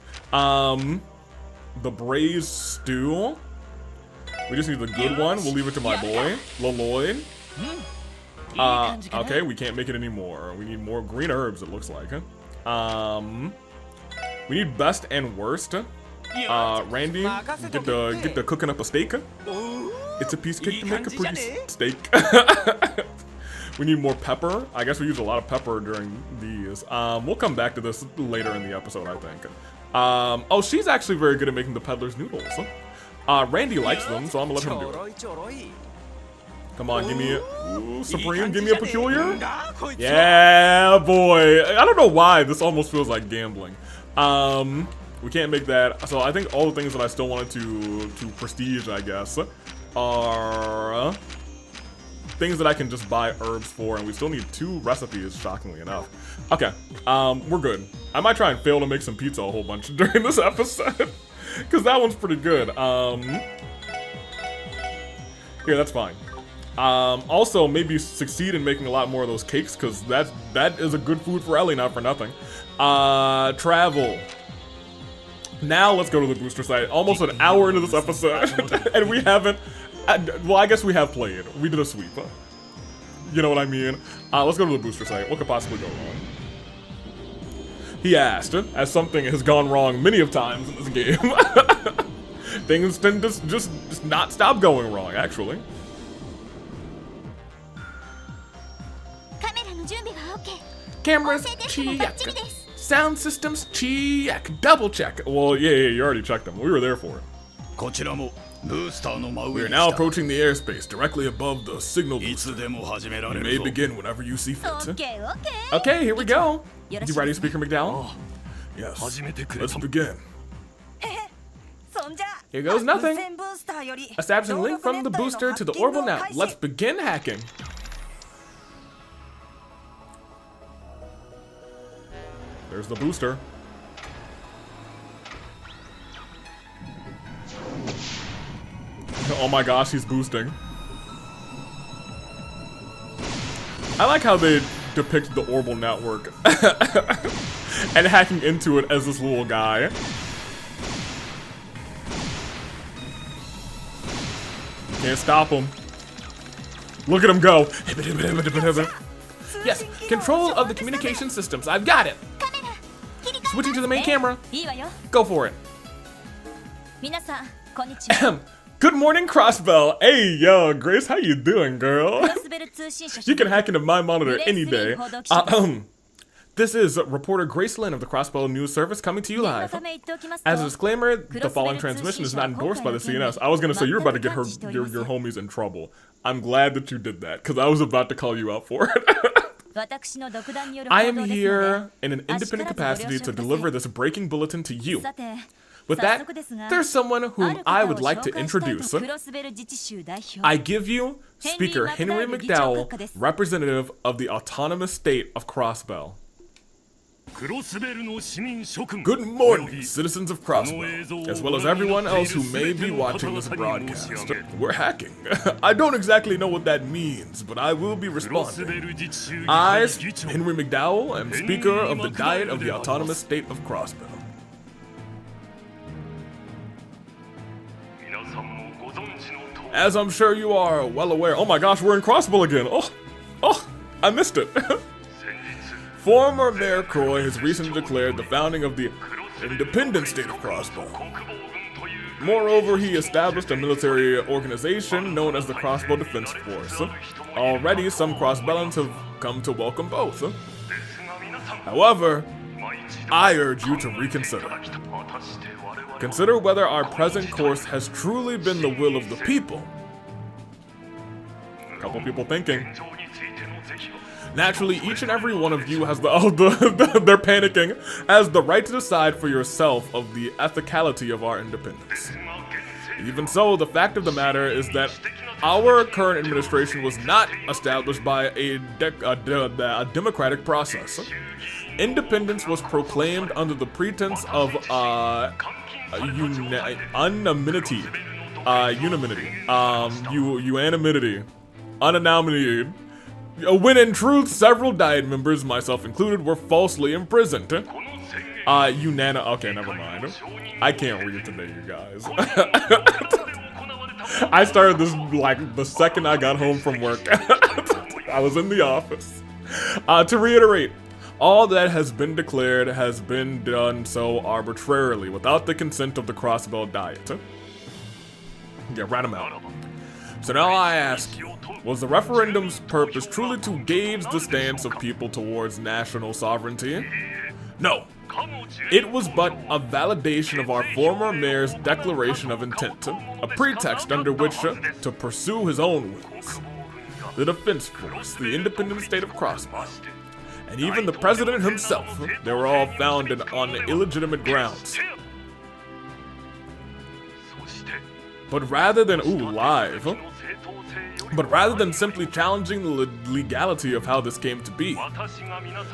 A: The braised stew. We just need the good one. We'll leave it to my boy, Lloyd. Okay, we can't make it anymore. We need more green herbs, it looks like. We need best and worst. Randy, get the cooking up a steak. It's a piece of cake to make a pretty steak. We need more pepper. I guess we used a lot of pepper during these. We'll come back to this later in the episode, I think. Oh, she's actually very good at making the peddler's noodles. Randy likes them, so I'm gonna let him do it. Come on, give me a... Ooh, Supreme, give me a peculiar. Yeah, boy. I don't know why this almost feels like gambling. We can't make that. So I think all the things that I still wanted to prestige, I guess, are things that I can just buy herbs for, and we still need 2 recipes, shockingly enough. Okay, we're good. I might try and fail to make some pizza a whole bunch during this episode, because that one's pretty good. Here, that's fine. Also, maybe succeed in making a lot more of those cakes, because that is a good food for Ellie, not for nothing. Travel. Now let's go to the booster site. Almost an hour into this episode, and we haven't... well, I guess we have played. We did a sweep. You know what I mean? Let's go to the booster site. What could possibly go wrong? He asked, as something has gone wrong many of times in this game. Things tend to just not stop going wrong, actually. Cameras, check. Sound systems, check. Double check. Well, yeah, you already checked them. We were there for it. We are now approaching the airspace directly above the signal booster. You may begin whenever you see fit. Okay, here we go. You ready, Speaker McDowell? Yes. Let's begin. Here goes nothing. Establishing link from the booster to the orbital now. Let's begin hacking. There's the booster. Oh my gosh, he's boosting. I like how they depict the orbital network and hacking into it as this little guy. Can't stop him. Look at him go. Yes, control of the communication systems. I've got it. Switching to the main camera. Go for it. Good morning, Crossbell. Hey, yo, Grace, how you doing, girl? You can hack into my monitor any day. This is reporter Grace Lynn of the Crossbell News Service coming to you live. As a disclaimer, the following transmission is not endorsed by the CNS. I was gonna say you're about to get your homies in trouble. I'm glad that you did that, because I was about to call you out for it. I am here in an independent capacity to deliver this breaking bulletin to you. With that, there's someone whom I would like to introduce. I give you Speaker Henry McDowell, representative of the autonomous state of Crossbell. Good morning, citizens of Crossbell, as well as everyone else who may be watching this broadcast. We're hacking. I don't exactly know what that means, but I will be responding. I, Henry McDowell, am Speaker of the Diet of the Autonomous State of Crossbell. As I'm sure you are well aware. Oh my gosh, we're in Crossbell again. Oh, I missed it. Former Mayor Croy has recently declared the founding of the independent state of Crossbell. Moreover, he established a military organization known as the Crossbell Defense Force. Already, some Crossbellans have come to welcome both. However, I urge you to reconsider. Consider whether our present course has truly been the will of the people, couple people thinking. Naturally, each and every one of you has they're panicking, has the right to decide for yourself of the ethicality of our independence. Even so, the fact of the matter is that our current administration was not established by a democratic process. Independence was proclaimed under the pretense of unanimity, unanimity, when in truth several Diet members, myself included, were falsely imprisoned. Okay, never mind. I can't read today, you guys. I started this like the second I got home from work. I was in the office. To reiterate, all that has been declared has been done so arbitrarily, without the consent of the Crossbell Diet. Yeah, rat him out. So now I ask you, was the referendum's purpose truly to gauge the stance of people towards national sovereignty? No. It was but a validation of our former mayor's declaration of intent, a pretext under which to pursue his own wills. The Defense Force, the independent state of Crossbell, and even the president himself, they were all founded on illegitimate grounds. But rather than simply challenging the legality of how this came to be,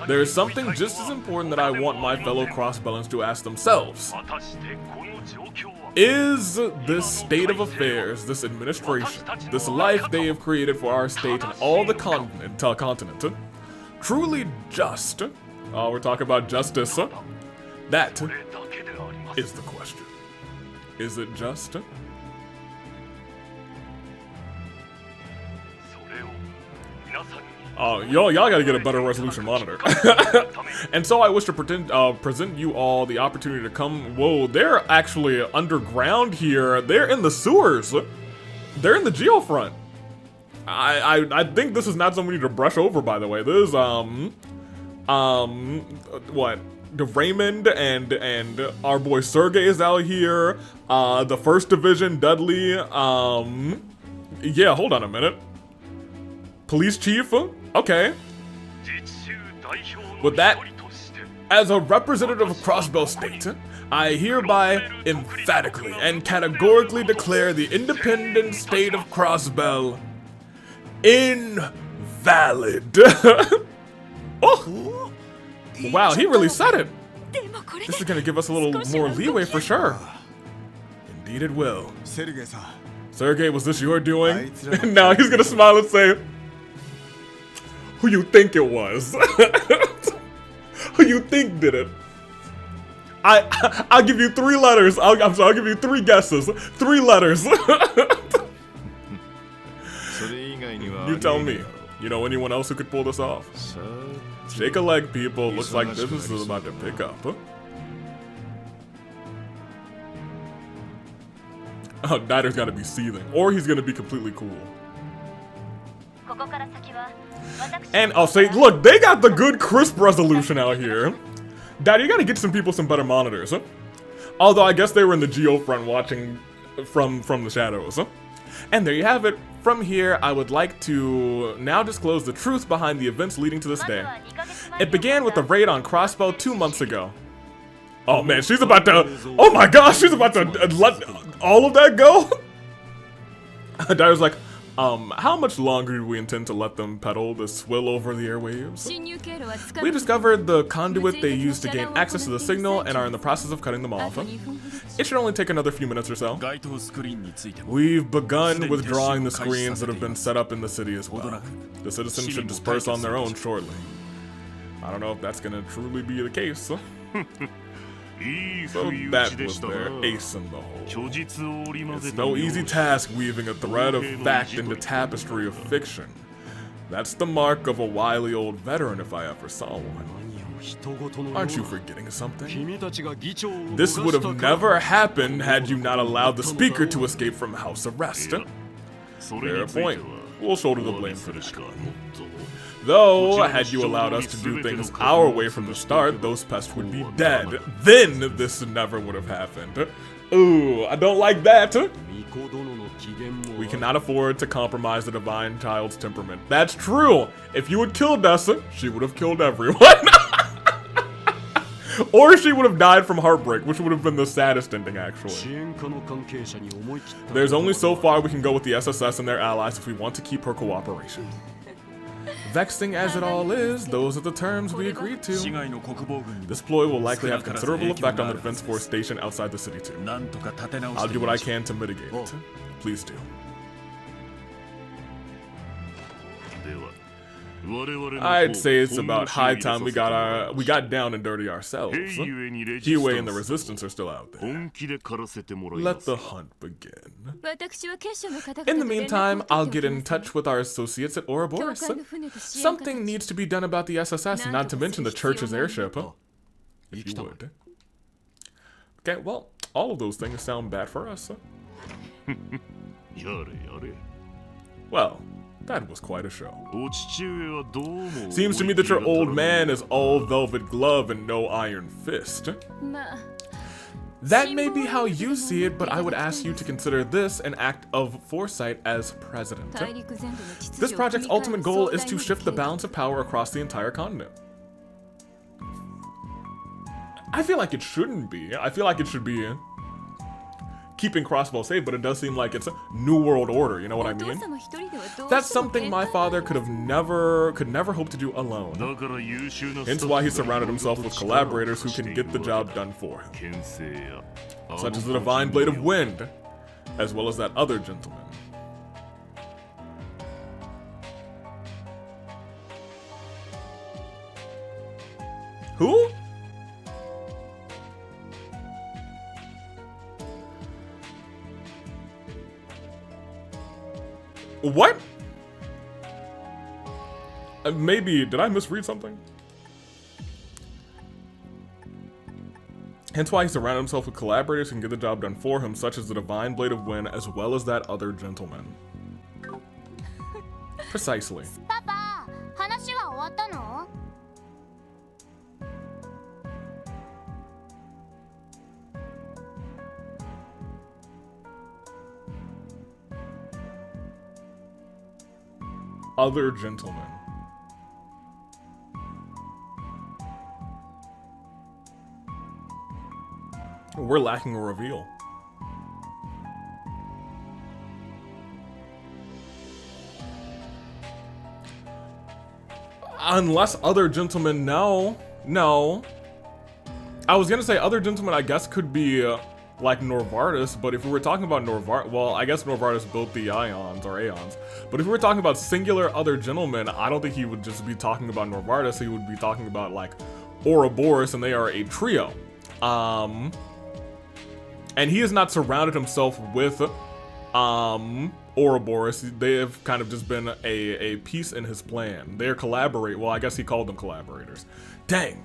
A: there is something just as important that I want my fellow Crossbellans to ask themselves. Is this state of affairs, this administration, this life they have created for our state and all the continent, truly just? Oh, we're talking about justice. That is the question. Is it just? Oh, y'all gotta get a better resolution monitor. And so I wish to present you all the opportunity to come. Whoa, they're actually underground here. They're in the sewers. They're in the geofront. I think this is not something we need to brush over, by the way. This is, what? The Raymond and our boy Sergey is out here. The 1st Division, Dudley. Yeah, hold on a minute. Police chief? Okay. With that, as a representative of Crossbell State, I hereby emphatically and categorically declare the independent state of Crossbell invalid. Oh! Wow, he really said it. This is gonna give us a little more leeway for sure. Indeed it will. Sergey, was this your doing? Now he's gonna smile and say, who you think it was? Who you think did it? I'll give you 3 letters. I'll give you 3 guesses. 3 letters. You tell me. You know anyone else who could pull this off? Shake a leg, people. Looks like business is about to pick up. Oh, Nider's gotta be seething. Or he's gonna be completely cool. And I'll say, look, they got the good crisp resolution out here. Dad, you gotta get some people some better monitors, huh? Although I guess they were in the geofront watching from the shadows, huh? And there you have it. From here, I would like to now disclose the truth behind the events leading to this day. It began with the raid on Crossbell 2 months ago. Oh man, she's about to, oh my gosh, she's about to let all of that go? Dyer's like, how much longer do we intend to let them peddle the swill over the airwaves? We discovered the conduit they used to gain access to the signal and are in the process of cutting them off. It should only take another few minutes or so. We've begun withdrawing the screens that have been set up in the city as well. The citizens should disperse on their own shortly. I don't know if that's gonna truly be the case. So that was their ace in the hole. It's no easy task weaving a thread of fact into tapestry of fiction. That's the mark of a wily old veteran if I ever saw one. Aren't you forgetting something? This would have never happened had you not allowed the speaker to escape from house arrest. Fair point. We'll shoulder the blame for this one. Though, had you allowed us to do things our way from the start, those pests would be dead. Then this never would have happened. Ooh, I don't like that. We cannot afford to compromise the divine child's temperament. That's true! If you had killed Nessa, she would have killed everyone. Or she would have died from heartbreak, which would have been the saddest ending, actually. There's only so far we can go with the SSS and their allies if we want to keep her cooperation. Vexing as it all is, those are the terms we agreed to. This ploy will likely have considerable effect on the defense force stationed outside the city too. I'll do what I can to mitigate it. Please do. I'd say it's about high time we got down and dirty ourselves. Hiwei and the Resistance are still out there. Let the hunt begin. In the meantime, I'll get in touch with our associates at Ouroboros. Something needs to be done about the SSS, not to mention the church's airship. If you would. Okay, well, all of those things sound bad for us. Well, that was quite a show. Seems to me that your old man is all velvet glove and no iron fist. That may be how you see it, but I would ask you to consider this an act of foresight as president. This project's ultimate goal is to shift the balance of power across the entire continent. I feel like it shouldn't be. I feel like it should be keeping Crossbow safe, but it does seem like it's a new world order, you know what I mean? That's something my father could never hope to do alone. Hence why he surrounded himself with collaborators who can get the job done for him. Such as the Divine Blade of Wind, as well as that other gentleman. Who? What? Maybe, did I misread something? Hence why he surrounded himself with collaborators who can get the job done for him, such as the Divine Blade of Wind, as well as that other gentleman. Precisely.
B: Papa, 話は終わったの?
A: Other gentleman. We're lacking a reveal. Unless other gentlemen, no. I was gonna say other gentlemen, I guess, could be like Norvardis, but if we were talking about well, I guess Norvardis built the Ions or Aeons. But if we were talking about singular other gentlemen, I don't think he would just be talking about Norvardis. He would be talking about like Ouroboros, and they are a trio. And he has not surrounded himself with Ouroboros. They have kind of just been a piece in his plan. They're well, I guess he called them collaborators. Dang.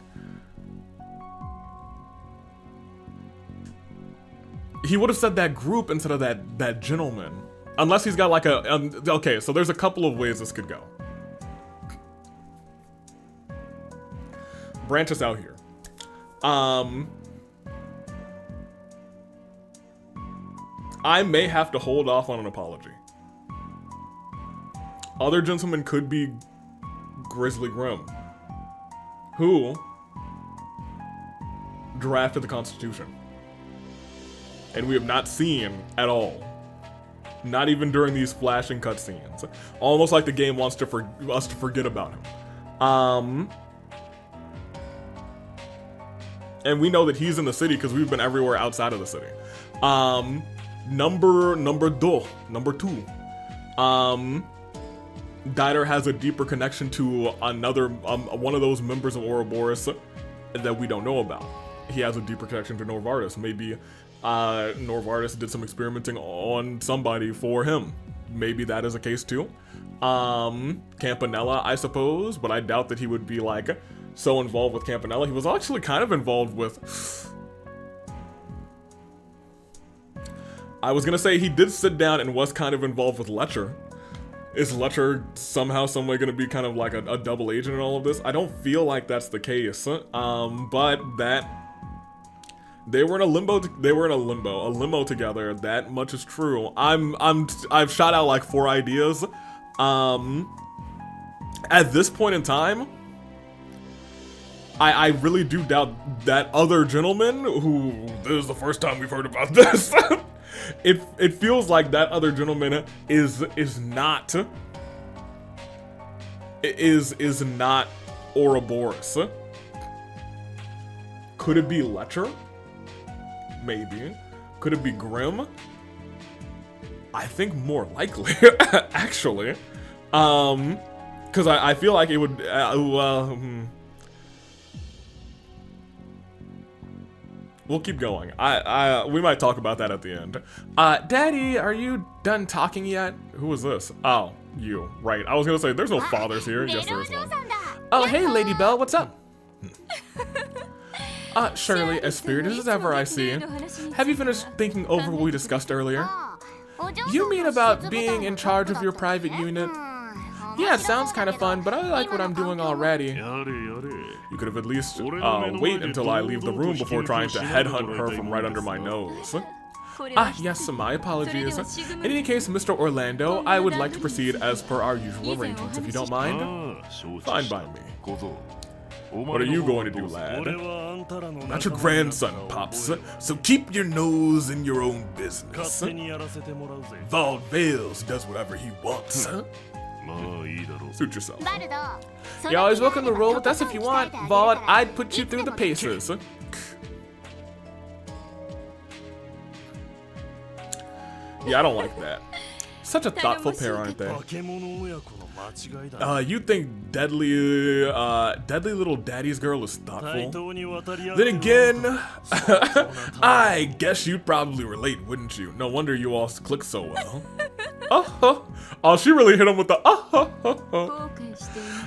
A: He would have said that group instead of that gentleman. Unless he's got like a... okay, so there's a couple of ways this could go. Branch us out here. I may have to hold off on an apology. Other gentlemen could be Grizzly Grim, who drafted the Constitution. And we have not seen at all. Not even during these flashing cutscenes. Almost like the game wants us to forget about him. And we know that he's in the city because we've been everywhere outside of the city. Number two. Dieter has a deeper connection to another, one of those members of Ouroboros that we don't know about. He has a deeper connection to Norvardis. Maybe Norvardis did some experimenting on somebody for him. Maybe that is a case too. Campanella, I suppose, but I doubt that he would be like so involved with Campanella. He was actually kind of involved with... I was gonna say he did sit down and was kind of involved with Letcher. Is Letcher somehow, someway gonna be kind of like a double agent in all of this? I don't feel like that's the case, but They were in a limbo. A limo together. That much is true. I've shot out like 4 ideas. At this point in time, I really do doubt that other gentleman who, this is the first time we've heard about this. It feels like that other gentleman is not Ouroboros. Could it be Letcher? Maybe. Could it be Grimm? I think more likely, actually. Because I feel like it would. We'll keep going. We might talk about that at the end. Daddy, are you done talking yet? Who was this? Oh, you. Right. I was gonna say there's no fathers here. Yes, there is one. Oh, hey, Lady Belle. What's up? Shirley, as spirited as ever, I see. Have you finished thinking over what we discussed earlier? You mean about being in charge of your private unit? Yeah, it sounds kind of fun, but I like what I'm doing already. You could have at least wait until I leave the room before trying to headhunt her from right under my nose. Yes, my apologies. In any case, Mr. Orlando, I would like to proceed as per our usual arrangements, if you don't mind. Fine by me. What are you going to do, lad? Not your grandson, Pops, so keep your nose in your own business. Vald Vales does whatever he wants. Suit yourself. You're always welcome to roll with us if you want. Vald, I'd put you through the paces. Yeah, I don't like that. Such a thoughtful pair, aren't they? You think deadly little daddy's girl is thoughtful? Then again, I guess you'd probably relate, wouldn't you? No wonder you all click so well. Oh, she really hit him with the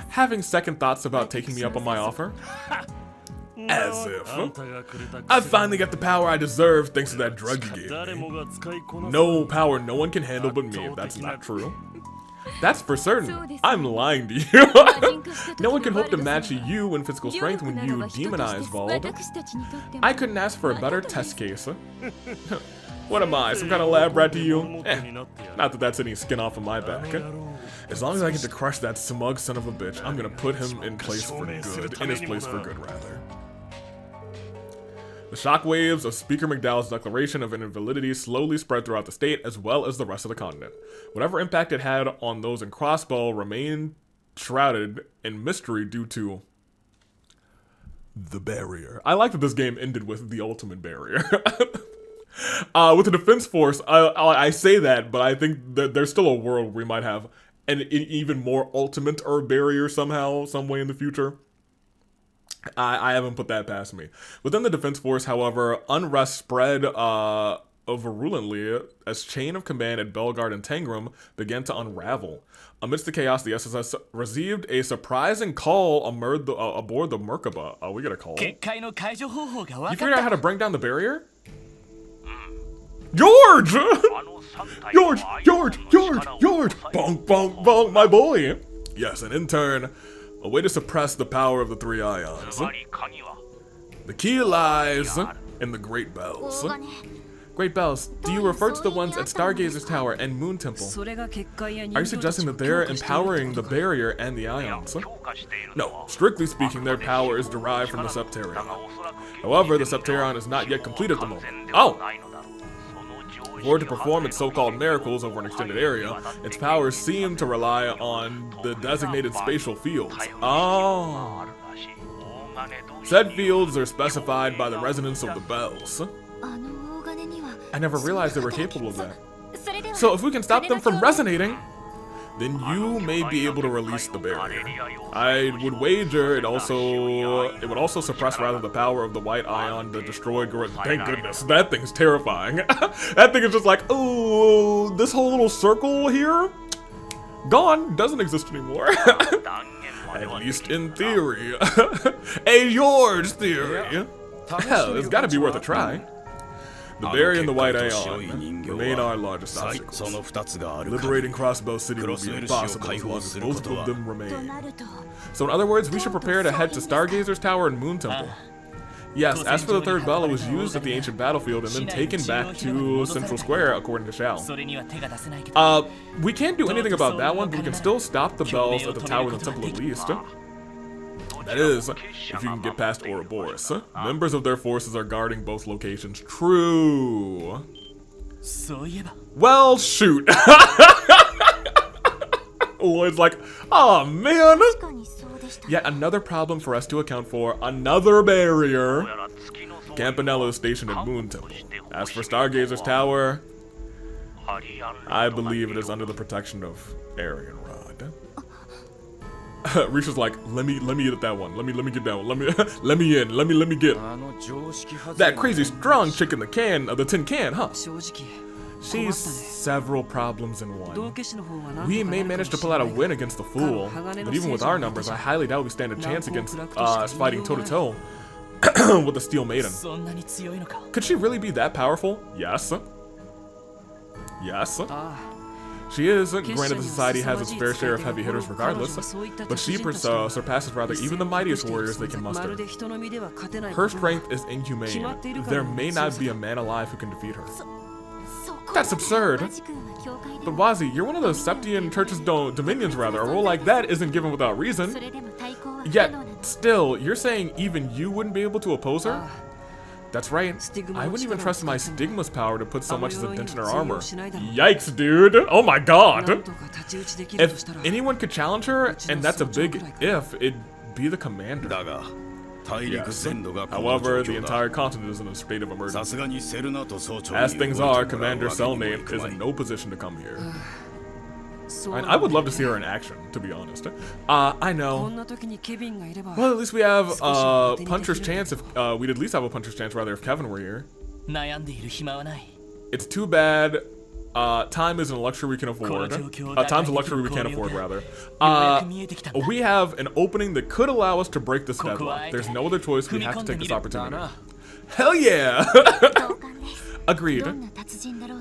A: Having second thoughts about taking me up on my offer? As if. I finally got the power I deserve thanks to that drug you gave me. No power no one can handle but me, if that's not true. That's for certain. I'm lying to you. No one can hope to match you in physical strength when you demonize Vald. I couldn't ask for a better test case. What am I, some kind of lab rat to you? Not that that's any skin off of my back. As long as I get to crush that smug son of a bitch, I'm gonna put him in place for good. In his place for good, rather. The shockwaves of Speaker McDowell's declaration of invalidity slowly spread throughout the state as well as the rest of the continent. Whatever impact it had on those in Crossbow remained shrouded in mystery due to the barrier. I like that this game ended with the ultimate barrier. With the defense force, I say that, but I think that there's still a world where we might have an even more ultimate barrier somehow, some way in the future. I haven't put that past me. Within the defense force, however, unrest spread virulently as chain of command at Bellegarde and Tangram began to unravel. Amidst the chaos, the SSS received a surprising call aboard the Merkaba. We get a call. You figured out how to bring down the barrier? George! George! Bonk, bonk, bonk, my boy! Yes, and in turn, a way to suppress the power of the 3 ions. The key lies in the Great Bells. Great Bells, do you refer to the ones at Stargazer's Tower and Moon Temple? Are you suggesting that they're empowering the barrier and the ions? No, strictly speaking, their power is derived from the Septarion. However, the Septarion is not yet complete at the moment. Oh! In order to perform its so-called miracles over an extended area, its powers seem to rely on the designated spatial fields. Oh. Said fields are specified by the resonance of the bells. I never realized they were capable of that. So if we can stop them from resonating, then you may be able to release the barrier. I would wager it would also suppress rather the power of the white ion that destroyed Gorilla. Thank goodness, that thing's terrifying. That thing is just like, ooh, this whole little circle here, gone, doesn't exist anymore. At least in theory. A George theory. Hell, it's gotta be worth a try. The barrier and the white ion remain our largest obstacles. Liberating Crossbow City will be impossible as long as both of them remain. So in other words, we should prepare to head to Stargazer's Tower and Moon Temple. Yes, as for the third bell, it was used at the ancient battlefield and then taken back to Central Square, according to Shao. We can't do anything about that one, but we can still stop the bells at the Tower of the Temple at least. That is, if you can get past Ouroboros. Members of their forces are guarding both locations. True. Well, shoot. Lloyd's like, oh man. Yet another problem for us to account for. Another barrier. Campanello is stationed at Moon Temple. As for Stargazer's Tower, I believe it is under the protection of Arian Rod. Risha's like, let me get that one. Let me get that one. Let me get that crazy strong chick in the can, the tin can, huh? She's several problems in one. We may manage to pull out a win against the Fool, but even with our numbers, I highly doubt we stand a chance against us fighting toe-to-toe with the Steel Maiden. Could she really be that powerful? Yes. Yes. She is. Granted, the society has its fair share of heavy hitters regardless, but she surpasses rather even the mightiest warriors they can muster. Her strength is inhumane. There may not be a man alive who can defeat her. That's absurd. But Wazi, you're one of the Septian Church's dominions, rather. A role like that isn't given without reason. Yet, still, you're saying even you wouldn't be able to oppose her? That's right. I wouldn't even trust my Stigma's power to put so much as a dent in her armor. Yikes, dude. Oh my god. If anyone could challenge her, and that's a big if, it'd be the commander. Yes. However, the entire continent is in a state of emergency. As things are, Commander Cellmate is in no position to come here. And I would love to see her in action, to be honest. I know. Well, at least we have a puncher's chance if we'd at least have a puncher's chance rather if Kevin were here. It's too bad. Time isn't a luxury we can afford. Time's a luxury we can't afford, rather. We have an opening that could allow us to break this deadlock. There's no other choice. We have to take this opportunity. Hell yeah! Agreed.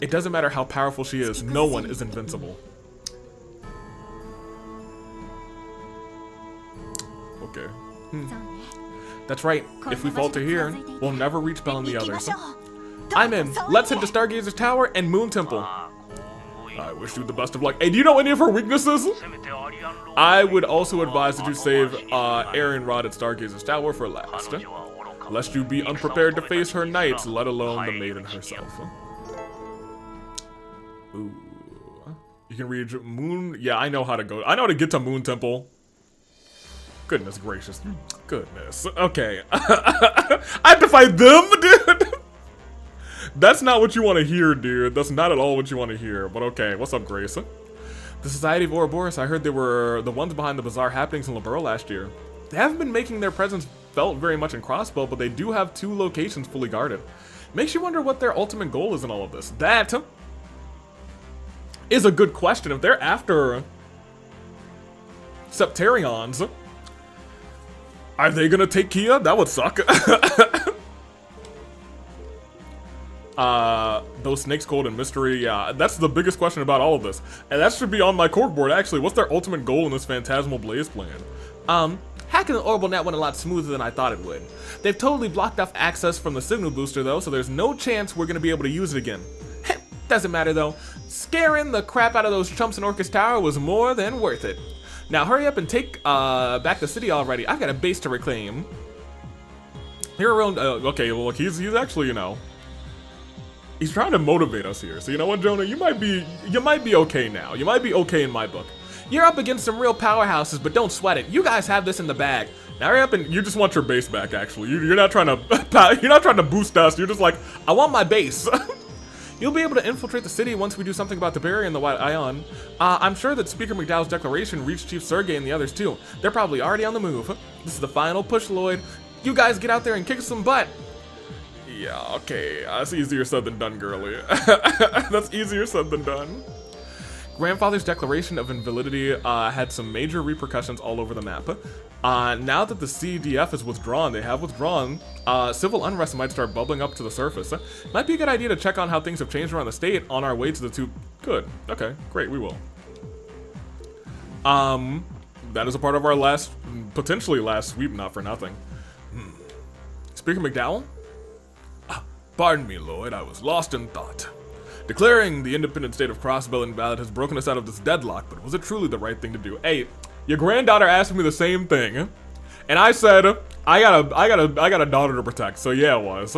A: It doesn't matter how powerful she is. No one is invincible. Okay. That's right. If we falter here, we'll never reach Bell and the others. I'm in. Let's head to Stargazer's Tower and Moon Temple. I wish you the best of luck. Hey, do you know any of her weaknesses? I would also advise that you save Arian Rod at Stargazer's Tower for last. Lest you be unprepared to face her knights, let alone the maiden herself. Ooh. You can read Moon... Yeah, I know how to go. I know how to get to Moon Temple. Goodness gracious. Goodness. Okay. I have to fight them, dude! That's not what you want to hear, dude. That's not at all what you want to hear. But okay, what's up, Grace? The Society of Ouroboros, I heard they were the ones behind the bizarre happenings in Liberl last year. They haven't been making their presence felt very much in Crossbow, but they do have 2 locations fully guarded. Makes you wonder what their ultimate goal is in all of this. That is a good question. If they're after Septarions, are they gonna take Kia? That would suck. Those snakes, cold, and mystery, yeah, that's the biggest question about all of this. And that should be on my corkboard, actually. What's their ultimate goal in this Phantasmal Blaze plan? Hacking the orbital net went a lot smoother than I thought it would. They've totally blocked off access from the signal booster, though, so there's no chance we're gonna be able to use it again. Doesn't matter, though. Scaring the crap out of those chumps in Orcus Tower was more than worth it. Now, hurry up and take, back the city already. I've got a base to reclaim. Here around, okay, well, look, he's actually, you know... He's trying to motivate us here. So you know what, Jonah? You might be okay now. You might be okay in my book. You're up against some real powerhouses, but don't sweat it. You guys have this in the bag. Now hurry up and you just want your base back. Actually, you're not trying to boost us. You're just like, I want my base. You'll be able to infiltrate the city once we do something about the barrier and the White Ion. I'm sure that Speaker McDowell's declaration reached Chief Sergey and the others too. They're probably already on the move. This is the final push, Lloyd. You guys get out there and kick some butt. Yeah, okay, that's easier said than done, girly. That's easier said than done. Grandfather's declaration of invalidity had some major repercussions all over the map. Now that the CDF is withdrawn, they have withdrawn, civil unrest might start bubbling up to the surface. Might be a good idea to check on how things have changed around the state on our way to the 2... Good, okay, great, we will. That is a part of our potentially last sweep, not for nothing. Speaker McDowell? Pardon me, Lloyd, I was lost in thought. Declaring the independent state of Crossbell invalid has broken us out of this deadlock, but was it truly the right thing to do? Hey, your granddaughter asked me the same thing, and I said, I got a daughter to protect, so yeah, it was.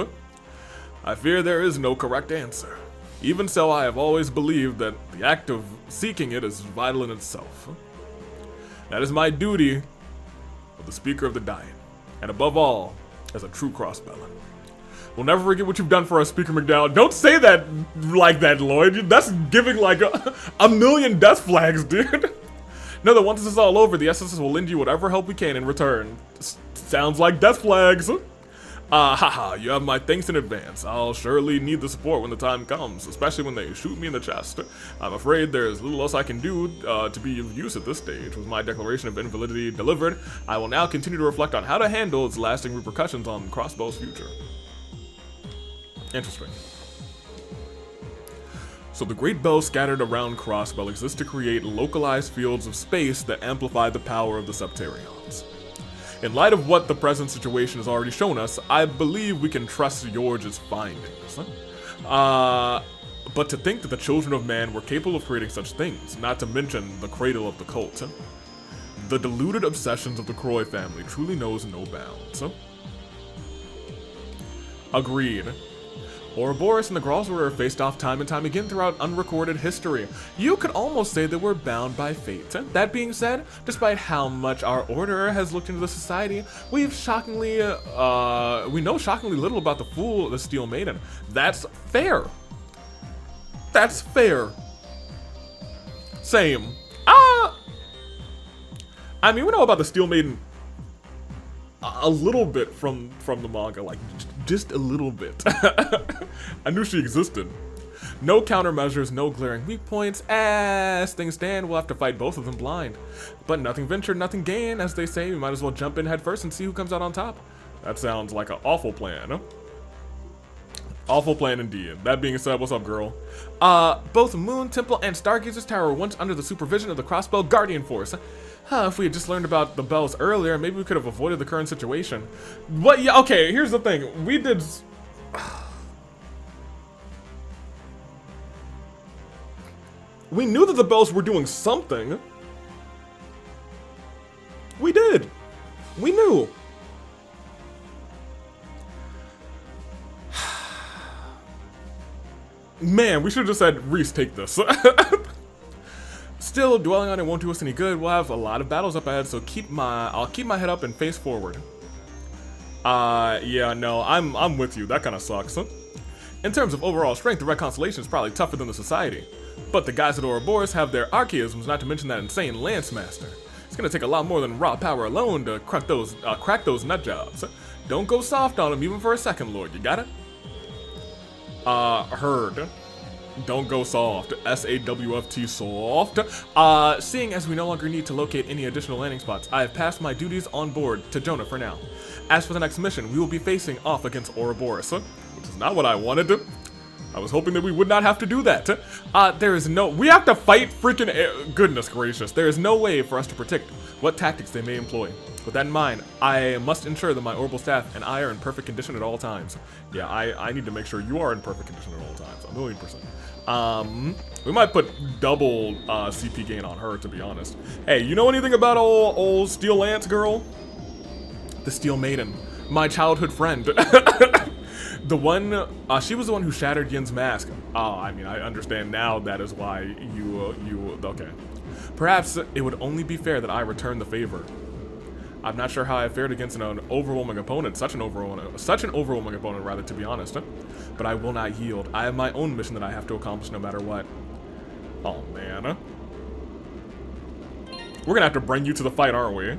A: I fear there is no correct answer. Even so, I have always believed that the act of seeking it is vital in itself. That is my duty of the Speaker of the Dying, and above all, as a true Crossbellan. We'll never forget what you've done for us, Speaker McDowell. Don't say that like that, Lloyd. That's giving like a million death flags, dude. Know that once this is all over, the SSS will lend you whatever help we can in return. Sounds like death flags. Haha, you have my thanks in advance. I'll surely need the support when the time comes, especially when they shoot me in the chest. I'm afraid there's little else I can do to be of use at this stage. With my declaration of invalidity delivered, I will now continue to reflect on how to handle its lasting repercussions on Crossbell's future. Interesting. So the Great Bell scattered around Crossbell exists to create localized fields of space that amplify the power of the Septarions. In light of what the present situation has already shown us, I believe we can trust George's findings. But to think that the children of man were capable of creating such things, not to mention the cradle of the cult, the deluded obsessions of the Croy family truly knows no bounds. Agreed. Ouroboros and the Gralls Order have faced off time and time again throughout unrecorded history. You could almost say that we're bound by fate. That being said, despite how much our order has looked into the society, we know shockingly little about the Steel Maiden. That's fair. That's fair. Same. I mean, we know about the Steel Maiden a little bit from the manga, like just a little bit. I knew she existed. No countermeasures, no glaring weak points. As things stand, we'll have to fight both of them blind. But nothing ventured, nothing gained, as they say. We might as well jump in head first and see who comes out on top. That sounds like an awful plan, huh? Awful plan indeed. That being said, what's up, girl? Both Moon Temple and Stargazer's Tower were once under the supervision of the Crossbell Guardian Force. If we had just learned about the bells earlier, maybe we could have avoided the current situation. What? Yeah, okay, here's the thing. We did... We knew that the bells were doing something. We did. We knew. Man, we should have just said, Reese, take this. Still, dwelling on it won't do us any good. We'll have a lot of battles up ahead, so I'll keep my head up and face forward. Yeah, no, I'm with you. That kind of sucks. In terms of overall strength, the Red Constellation is probably tougher than the Society. But the guys at Ouroboros have their archaisms, not to mention that insane Lance Master. It's gonna take a lot more than raw power alone to crack those nut jobs. Don't go soft on them even for a second, Lord. You got it? Heard. Don't go soft. S-A-W-F-T, soft. Seeing as we no longer need to locate any additional landing spots, I have passed my duties on board to Jonah for now. As for the next mission, we will be facing off against Ouroboros, which is not what I wanted. I was hoping that we would not have to do that. We have to fight freaking, goodness gracious. There is no way for us to predict what tactics they may employ. With that in mind, I must ensure that my orbital staff and I are in perfect condition at all times. Yeah, I need to make sure you are in perfect condition at all times, 1,000,000%. We might put double CP gain on her, to be honest. Hey, you know anything about old Steel Lance girl? The Steel Maiden, my childhood friend. The one, she was the one who shattered Yin's mask. I mean, I understand now that is why you, okay. Perhaps it would only be fair that I return the favor. I'm not sure how I fared against an overwhelming opponent, such an overwhelming opponent, rather, to be honest. But I will not yield. I have my own mission that I have to accomplish no matter what. Oh, man. We're gonna have to bring you to the fight, aren't we?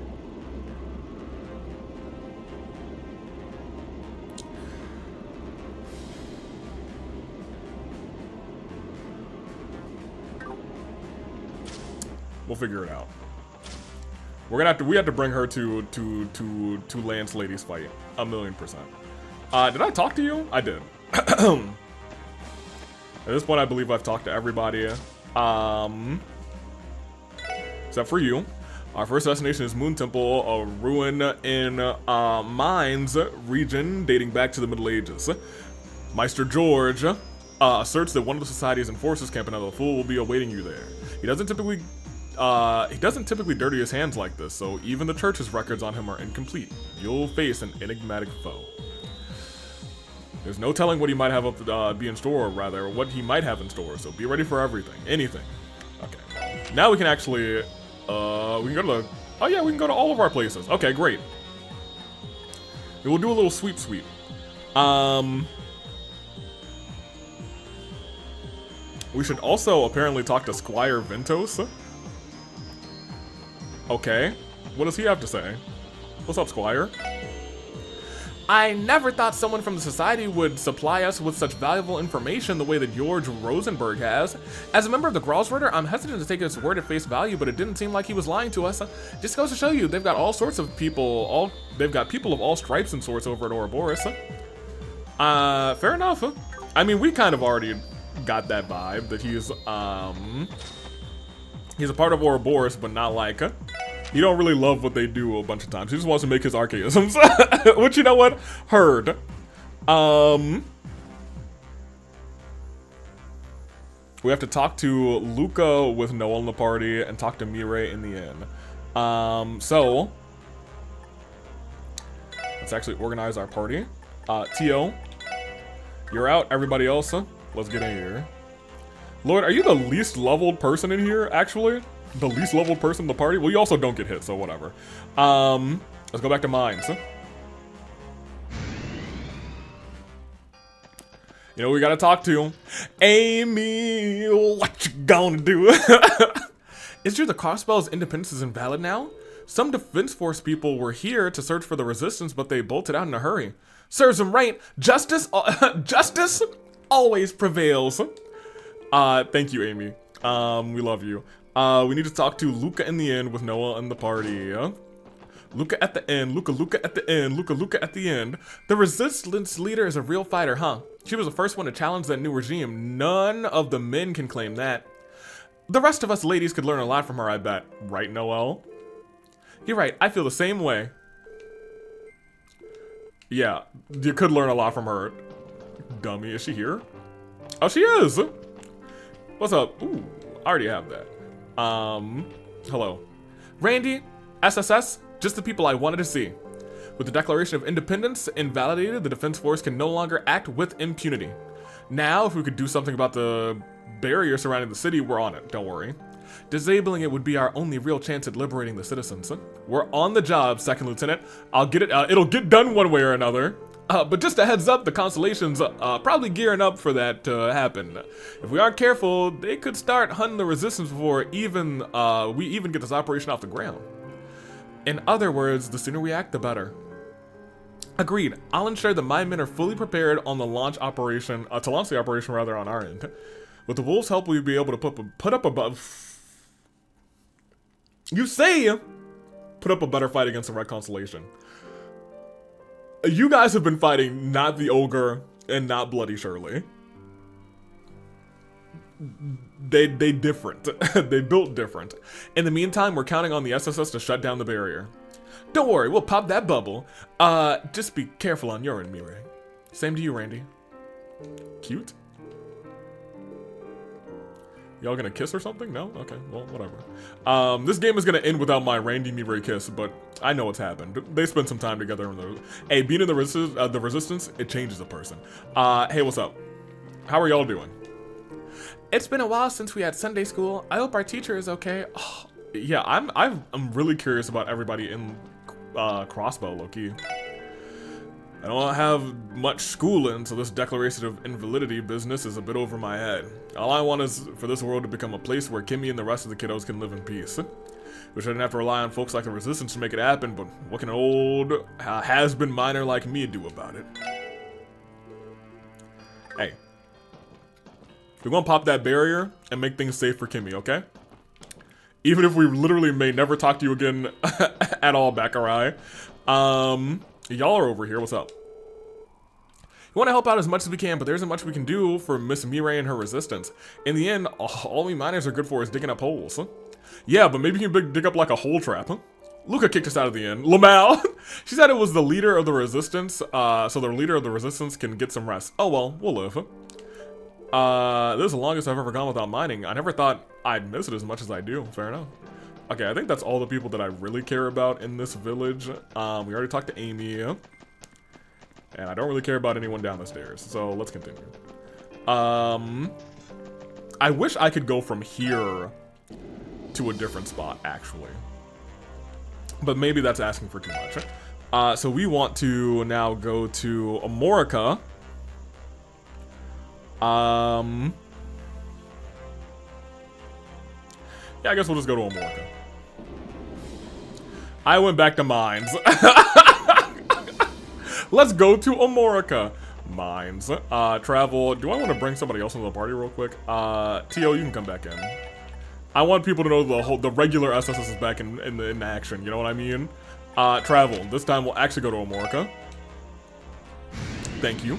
A: We'll figure it out. We have to bring her to Lance Lady's fight. 1,000,000%. Did I talk to you? I did. At this point, I believe I've talked to everybody. Except for you. Our first destination is Moon Temple, a ruin in Mines region dating back to the Middle Ages. Meister George asserts that one of the society's enforcers camping out of the Fool will be awaiting you there. He doesn't typically dirty his hands like this, so even the church's records on him are incomplete. You'll face an enigmatic foe. There's no telling what he might have be in store, or rather, what he might have in store, so be ready for everything. Anything. Okay. Now we can actually, we can go to the, oh yeah, we can go to all of our places. Okay, great. We'll do a little sweep. We should also apparently talk to Squire Ventos. Okay. What does he have to say? What's up, Squire? I never thought someone from the society would supply us with such valuable information the way that George Rosenberg has. As a member of the Gralsritter, I'm hesitant to take his word at face value, but it didn't seem like he was lying to us. Just goes to show you, they've got all sorts of people, they've got people of all stripes and sorts over at Ouroboros. Fair enough. I mean, we kind of already got that vibe that he's a part of Ouroboros, but not like, you don't really love what they do a bunch of times. He just wants to make his archaisms. Which, you know what? Heard. We have to talk to Luca with Noel in the party and talk to Mireille in the inn. So let's actually organize our party. Tio, you're out. Everybody else, let's get in here. Lloyd, are you the least leveled person in here, actually? The least leveled person in the party? Well, you also don't get hit, so whatever. Let's go back to mines. You know, we gotta talk to Amy. What you gonna do? Is true the Crossbell's independence is invalid now? Some Defense Force people were here to search for the resistance, but they bolted out in a hurry. Serves them right. Justice always prevails. Thank you, Amy. We love you. We need to talk to Luca in the inn with Noah and the party. Luca at the end, Luca at the end, Luca at the end. The resistance leader is a real fighter, huh? She was the first one to challenge that new regime. None of the men can claim that. The rest of us ladies could learn a lot from her, I bet. Right, Noelle? You're right, I feel the same way. Yeah, you could learn a lot from her. Dummy, is she here? Oh, she is! What's up? Ooh, I already have that. Hello. Randy, SSS, just the people I wanted to see. With the Declaration of Independence invalidated, the Defense Force can no longer act with impunity. Now, if we could do something about the barrier surrounding the city, we're on it, don't worry. Disabling it would be our only real chance at liberating the citizens. We're on the job, Second Lieutenant. I'll get it, it'll get done one way or another. But just a heads up, the Constellation's probably gearing up for that to happen. If we aren't careful, they could start hunting the resistance before we even get this operation off the ground. In other words, the sooner we act, the better. Agreed. I'll ensure that my men are fully prepared on the launch operation, to launch the operation rather on our end. With the Wolves' help, we'll be able to put up a better fight against the Red Constellation. You guys have been fighting not the Ogre and not Bloody Shirley. They different. They built different. In the meantime, we're counting on the SSS to shut down the barrier. Don't worry, we'll pop that bubble. Just be careful on your end, Mireille. Same to you, Randy. Cute? Y'all gonna kiss or something? No? Okay, well, whatever. This game is gonna end without my Randy Mireille kiss, but I know what's happened. They spent some time together. Hey, being in the resistance, it changes a person. Hey, what's up? How are y'all doing? It's been a while since we had Sunday school. I hope our teacher is okay. Oh, yeah, I'm really curious about everybody in Crossbow, low-key. I don't have much schooling, so this Declaration of Invalidity business is a bit over my head. All I want is for this world to become a place where Kimmy and the rest of the kiddos can live in peace. We shouldn't have to rely on folks like the Resistance to make it happen, but what can an old, has-been miner like me do about it? Hey. We're gonna pop that barrier and make things safe for Kimmy, okay? Even if we literally may never talk to you again at all, Baccarai. Y'all are over here. What's up? We want to help out as much as we can, but there isn't much we can do for Miss Mireille and her resistance. In the end, all we miners are good for is digging up holes. Yeah, but maybe you can dig up like a hole trap, huh? Luca kicked us out of the inn. Lamal! She said it was the leader of the resistance, so the leader of the resistance can get some rest. Oh well, we'll live. This is the longest I've ever gone without mining. I never thought I'd miss it as much as I do. Fair enough. Okay, I think that's all the people that I really care about in this village. We already talked to Amy. And I don't really care about anyone down the stairs, so let's continue. I wish I could go from here to a different spot, actually. But maybe that's asking for too much. So we want to now go to Amorica. Yeah, I guess we'll just go to Amorica. I went back to mines. Let's go to Amorica. Mines. Travel. Do I want to bring somebody else into the party real quick? T.O., you can come back in. I want people to know the regular SSS is back in action, you know what I mean? Travel. This time we'll actually go to Amorica. Thank you.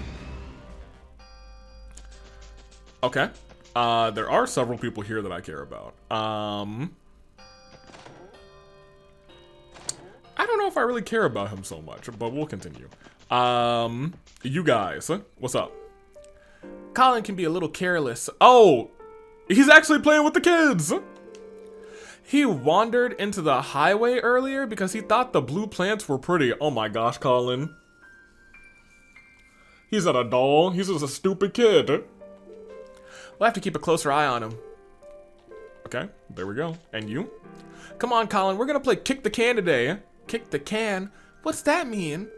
A: Okay. There are several people here that I care about. I don't know if I really care about him so much, but we'll continue. You guys, what's up? Colin can be a little careless. Oh, he's actually playing with the kids. He wandered into the highway earlier because he thought the blue plants were pretty. Oh my gosh, Colin. He's not a doll. He's just a stupid kid. We'll have to keep a closer eye on him. Okay, there we go. And you? Come on, Colin. We're gonna play Kick the Can today. Kick the can? What's that mean?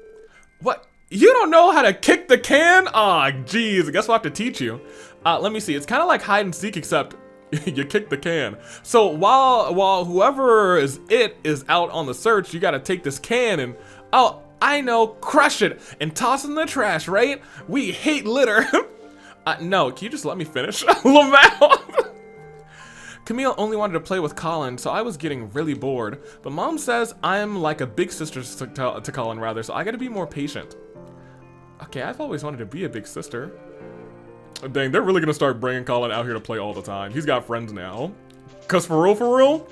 A: What? You don't know how to kick the can? Aw, geez. I guess we'll have to teach you. Let me see. It's kind of like hide and seek, except you kick the can. So while whoever is out on the search, you gotta take this can and, oh, I know, crush it and toss it in the trash, right? We hate litter. No, can you just let me finish? Lamau. Camille only wanted to play with Colin, so I was getting really bored. But Mom says I'm like a big sister to Colin, rather, so I gotta be more patient. Okay, I've always wanted to be a big sister. Dang, they're really gonna start bringing Colin out here to play all the time. He's got friends now. Cause for real,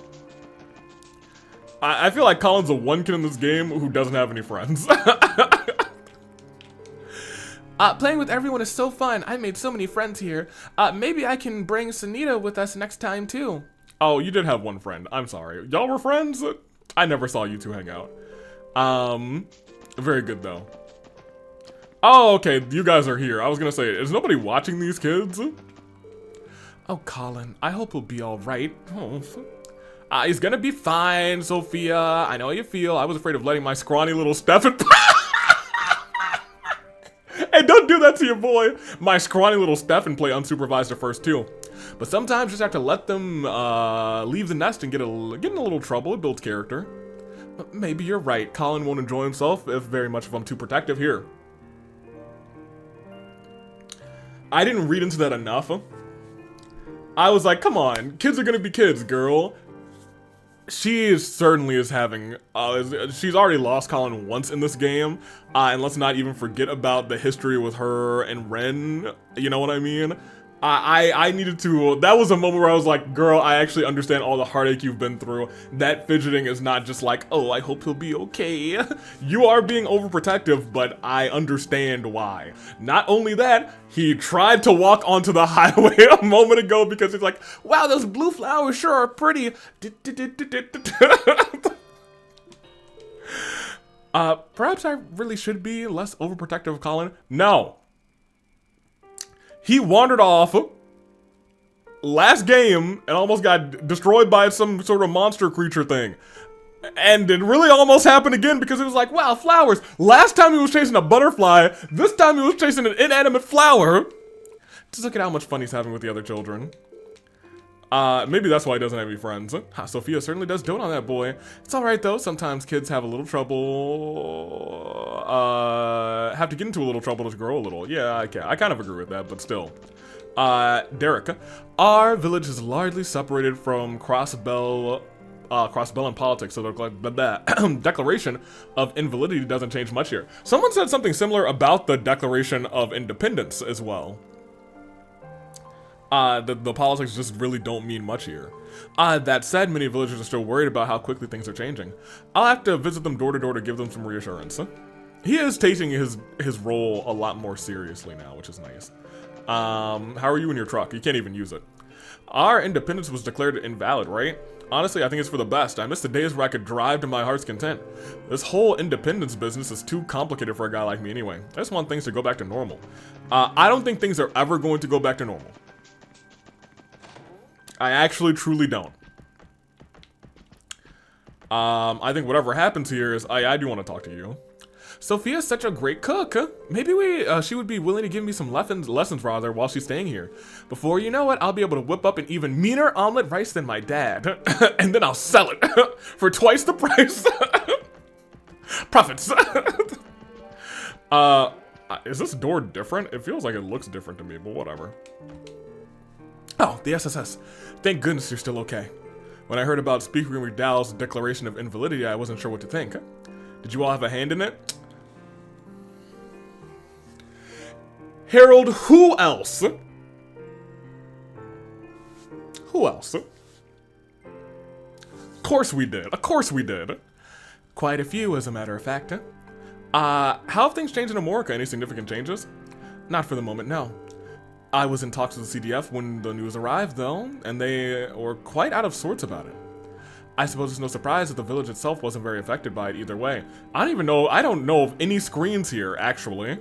A: I feel like Colin's the one kid in this game who doesn't have any friends. Playing with everyone is so fun. I made so many friends here. Maybe I can bring Sunita with us next time too. Oh, you did have one friend. I'm sorry. Y'all were friends? I never saw you two hang out. Very good though. Oh, okay, you guys are here. I was gonna say, is nobody watching these kids? Oh, Colin, I hope he'll be alright. Oh. He's gonna be fine, Sophia. I know how you feel. I was afraid of letting my scrawny little Stefan... Hey, don't do that to your boy. My scrawny little Stefan play unsupervised at first, too. But sometimes you just have to let them leave the nest and get in a little trouble. It builds character. But maybe you're right. Colin won't enjoy himself if very much if I'm too protective here. I didn't read into that enough. I was like, come on, kids are gonna be kids, girl. She certainly is having, she's already lost Colin once in this game, and let's not even forget about the history with her and Ren, you know what I mean? I needed to, that was a moment where I was like, girl, I actually understand all the heartache you've been through. That fidgeting is not just like, oh, I hope he'll be okay. You are being overprotective, but I understand why. Not only that, he tried to walk onto the highway a moment ago because he's like, wow, those blue flowers sure are pretty. Perhaps I really should be less overprotective of Colin. No. He wandered off last game and almost got destroyed by some sort of monster creature thing. And it really almost happened again because it was like, wow, flowers. Last time he was chasing a butterfly, this time he was chasing an inanimate flower. Just look at how much fun he's having with the other children. Maybe that's why he doesn't have any friends. Sophia certainly does dote on that boy. It's alright though, sometimes kids have a little trouble, have to get into a little trouble to grow a little. Yeah, I kind of agree with that, but still. Derek, our village is largely separated from Crossbell and politics, so the Declaration of Invalidity doesn't change much here. Someone said something similar about the Declaration of Independence as well. The politics just really don't mean much here. That said, many villagers are still worried about how quickly things are changing. I'll have to visit them door to door to give them some reassurance. He is taking his role a lot more seriously now, which is nice. How are you in your truck? You can't even use it. Our independence was declared invalid, right? Honestly, I think it's for the best. I miss the days where I could drive to my heart's content. This whole independence business is too complicated for a guy like me anyway. I just want things to go back to normal. I don't think things are ever going to go back to normal. I actually truly don't. I think whatever happens here is I do want to talk to you. Sophia's such a great cook. Maybe she would be willing to give me some lessons rather while she's staying here. Before you know it, I'll be able to whip up an even meaner omelet rice than my dad. And then I'll sell it for twice the price. Profits. Is this door different? It feels like it looks different to me, but whatever. Oh, the SSS. Thank goodness you're still okay. When I heard about Speaker McDowell's declaration of invalidity, I wasn't sure what to think. Did you all have a hand in it? Harold, who else? Who else? Of course we did. Of course we did. Quite a few, as a matter of fact. How have things changed in Amorica? Any significant changes? Not for the moment, no. I was in talks with the CDF when the news arrived, though, and they were quite out of sorts about it. I suppose it's no surprise that the village itself wasn't very affected by it either way. I don't know of any screens here, actually.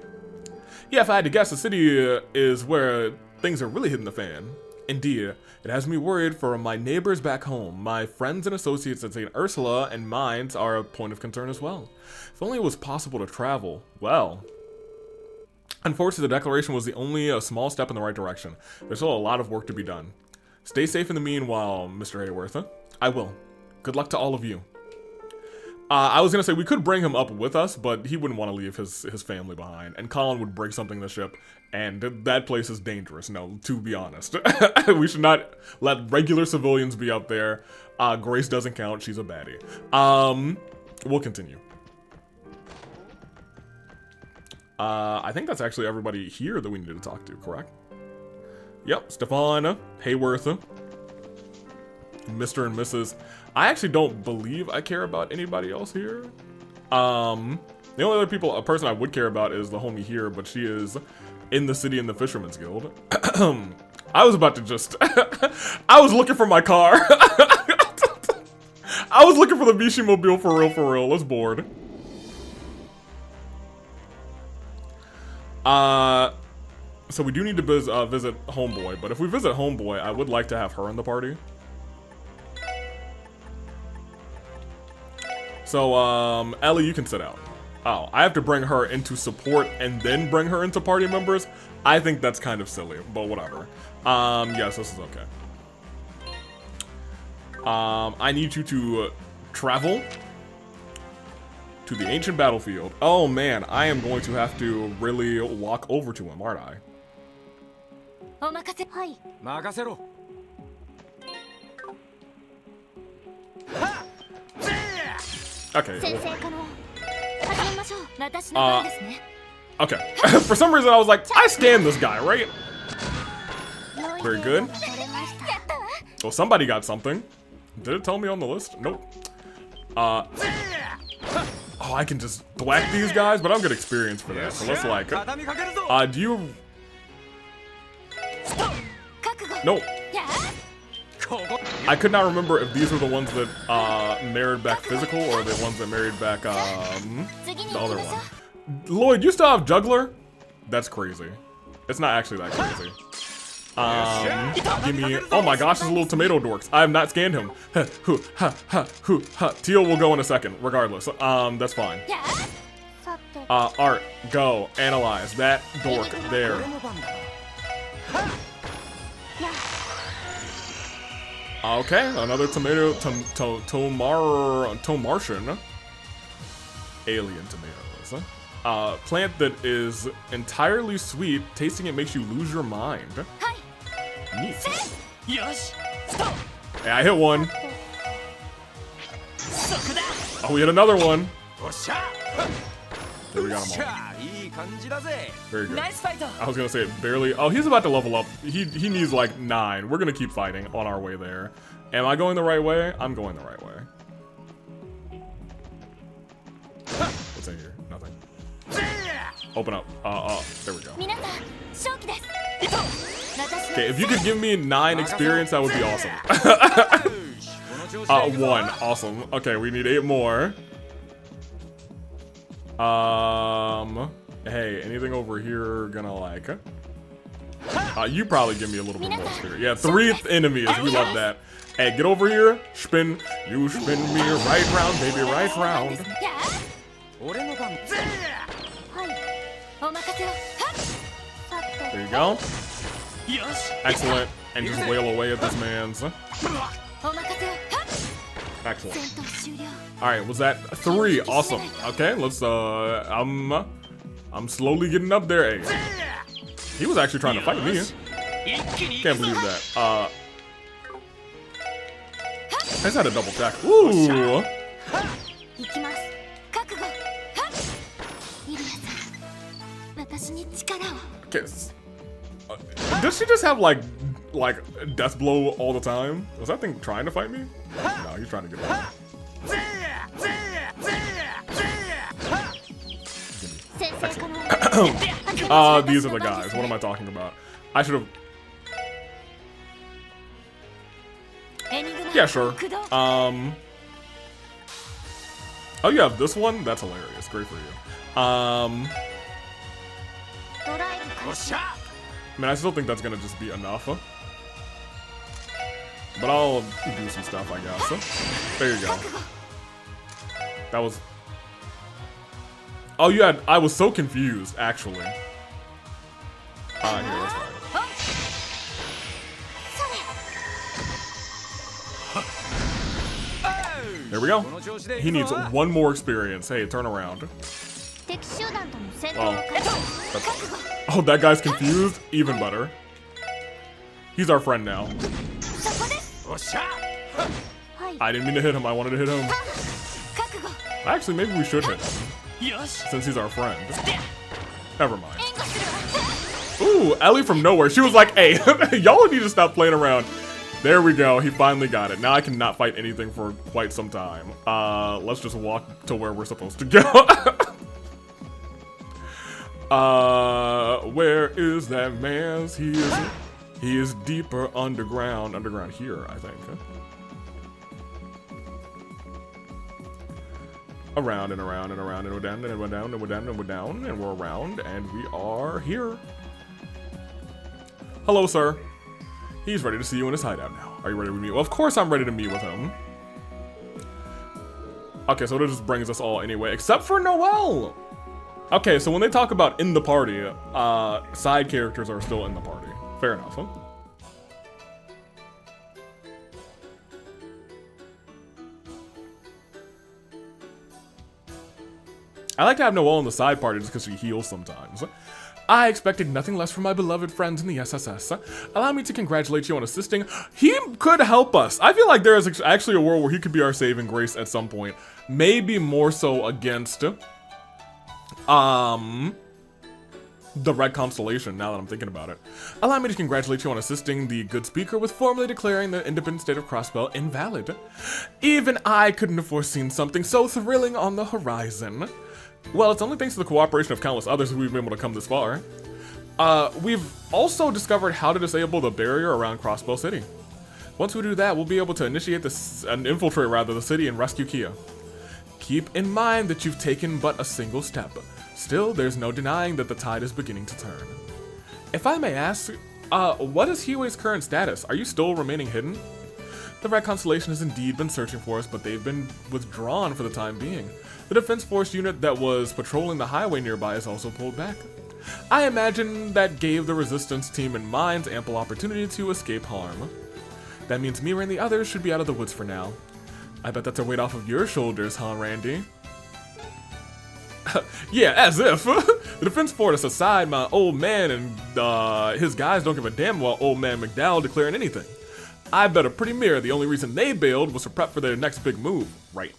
A: Yeah, if I had to guess, the city is where things are really hitting the fan. Indeed, it has me worried for my neighbors back home. My friends and associates at St. Ursula and mines are a point of concern as well. If only it was possible to travel. Well, unfortunately, the declaration was only a small step in the right direction. There's still a lot of work to be done. Stay safe in the meanwhile, Mr. Hayworth. I will. Good luck to all of you. I was gonna say we could bring him up with us, but he wouldn't want to leave his family behind, and Colin would break something in the ship, and that place is dangerous. No, to be honest, we should not let regular civilians be up there. Grace doesn't count; she's a baddie. We'll continue. I think that's actually everybody here that we needed to talk to. Correct? Yep, Stefan, Hayworth, Mr. and Mrs. I actually don't believe I care about anybody else here. The only other person I would care about is the homie here, but she is in the city in the Fisherman's Guild. I was about to just... I was looking for my car. I was looking for the Vichy Mobile for real. Let's board. So we do need to visit Homeboy, but if we visit Homeboy, I would like to have her in the party. So, Ellie, you can sit out. Oh, I have to bring her into support and then bring her into party members? I think that's kind of silly, but whatever. Yes, this is okay. I need you to travel to the ancient battlefield. Oh man, I am going to have to really walk over to him, aren't I? Okay. Okay. For some reason, I was like, I scanned this guy, right? Very good. Well, somebody got something. Did it tell me on the list? Nope. Oh, I can just thwack these guys, but I'm good experience for that. So let's like, do you? Nope. I could not remember if these were the ones that married back physical or the ones that married back the other one. Lloyd, you still have juggler? That's crazy. It's not actually that crazy. Give me. Oh my gosh, there's little tomato dorks. I have not scanned him. Teal will go in a second, regardless. That's fine. Art, go analyze that dork there. Okay, another tomato, Tomartian. Alien tomatoes. Plant that is entirely sweet. Tasting it makes you lose your mind. Neat. Hey, I hit one. Oh, we hit another one. There, we got them all.
C: いい感じだぜ
A: Very good.
D: ナイスファイト
A: I was gonna say it barely. Oh, he's about to level up. He needs like 9. We're gonna keep fighting on our way there. Am I going the right way? I'm going the right way. What's in here? Nothing. Open up. There we go.
B: 皆さん正気です。私の
A: Okay, if you could give me 9 experience, that would be awesome. 1. Awesome. Okay, we need 8 more. Hey, anything over here gonna like? You probably give me a little bit more experience. Yeah, 3 enemies. We love that. Hey, get over here. Spin. You spin me right round, baby, right round.
B: いや
C: 俺の番
B: はいお任せをはっさて
A: There you go.
D: よし
A: Excellent. And just wail away at this man's.
B: お任せをはっ
A: Excellent.
B: 戦闘終了
A: All right, was that 3? Awesome. Okay, let's I'm slowly getting up there. Hey, he was actually trying to fight me.
D: 一気に
A: Can't believe that. I just had a double check. Ooh.
B: 行きます覚悟はっイリアさん私に力を
A: Okay. Does she just have like death blow all the time? Was that thing trying to fight me? No, he's trying to get away.
B: 先生この
A: These are the guys. What am I talking about? I should have.
B: エニグマ
A: Yeah, sure.
B: 駆動
A: Oh, you have this one? That's hilarious. Great for you.
B: ドライブ開始
A: I mean, I still think that's gonna just be enough. But I'll do some stuff, I guess. There you go. That was. Oh, you had. I was so confused, actually. Here, that's fine.
B: それ
A: There we go.
C: この調子で
A: He
C: いく
A: needs
C: ぞ
A: one more experience. Hey, turn around.
B: 敵集団との戦闘
A: Oh.
B: を開始
A: That's- Oh, that guy's confused? Even better. He's our friend now.
B: そこです
C: おっしゃ
B: はい
A: I didn't mean to hit him. I wanted to hit him.
B: 覚悟
A: Actually, maybe we should hit him
D: よし
A: since he's our friend. Never mind.
B: 援護するわ
A: Ooh, Ellie from nowhere. She was like, hey, y'all need to stop playing around. There we go. He finally got it. Now I cannot fight anything for quite some time. Let's just walk to where we're supposed to go. Where is that man's? He is deeper underground. Underground here, I think. Around and around and around and we're down and we're down and we're down and we're down and we're around and we are here. Hello, sir. He's ready to see you in his hideout now. Are you ready to meet? Well, of course I'm ready to meet with him. Okay, so that just brings us all anyway, except for Noelle. Okay, so when they talk about in the party, side characters are still in the party. Fair enough, huh? I like to have Noelle in the side party just because she heals sometimes. I expected nothing less from my beloved friends in the SSS. Allow me to congratulate you on assisting. He could help us. I feel like there is actually a world where he could be our saving grace at some point. Maybe more so against the Red Constellation, now that I'm thinking about it. Allow me to congratulate you on assisting the good speaker with formally declaring the independent state of Crossbell invalid. Even I couldn't have foreseen something so thrilling on the horizon. Well, it's only thanks to the cooperation of countless others who we've been able to come this far. We've also discovered how to disable the barrier around Crossbell City. Once we do that, we'll be able to initiate infiltrate the city and rescue Kia. Keep in mind that you've taken but a single step. Still, there's no denying that the tide is beginning to turn. If I may ask, what is Hiwei's current status? Are you still remaining hidden? The Red Constellation has indeed been searching for us, but they've been withdrawn for the time being. The Defense Force unit that was patrolling the highway nearby is also pulled back. I imagine that gave the Resistance team in Mines ample opportunity to escape harm. That means Mira and the others should be out of the woods for now. I bet that's a weight off of your shoulders, huh, Randy? Yeah, as if. The Defense Force aside, my old man and his guys don't give a damn about old man McDowell declaring anything. I bet a pretty mirror the only reason they bailed was to prep for their next big move, right?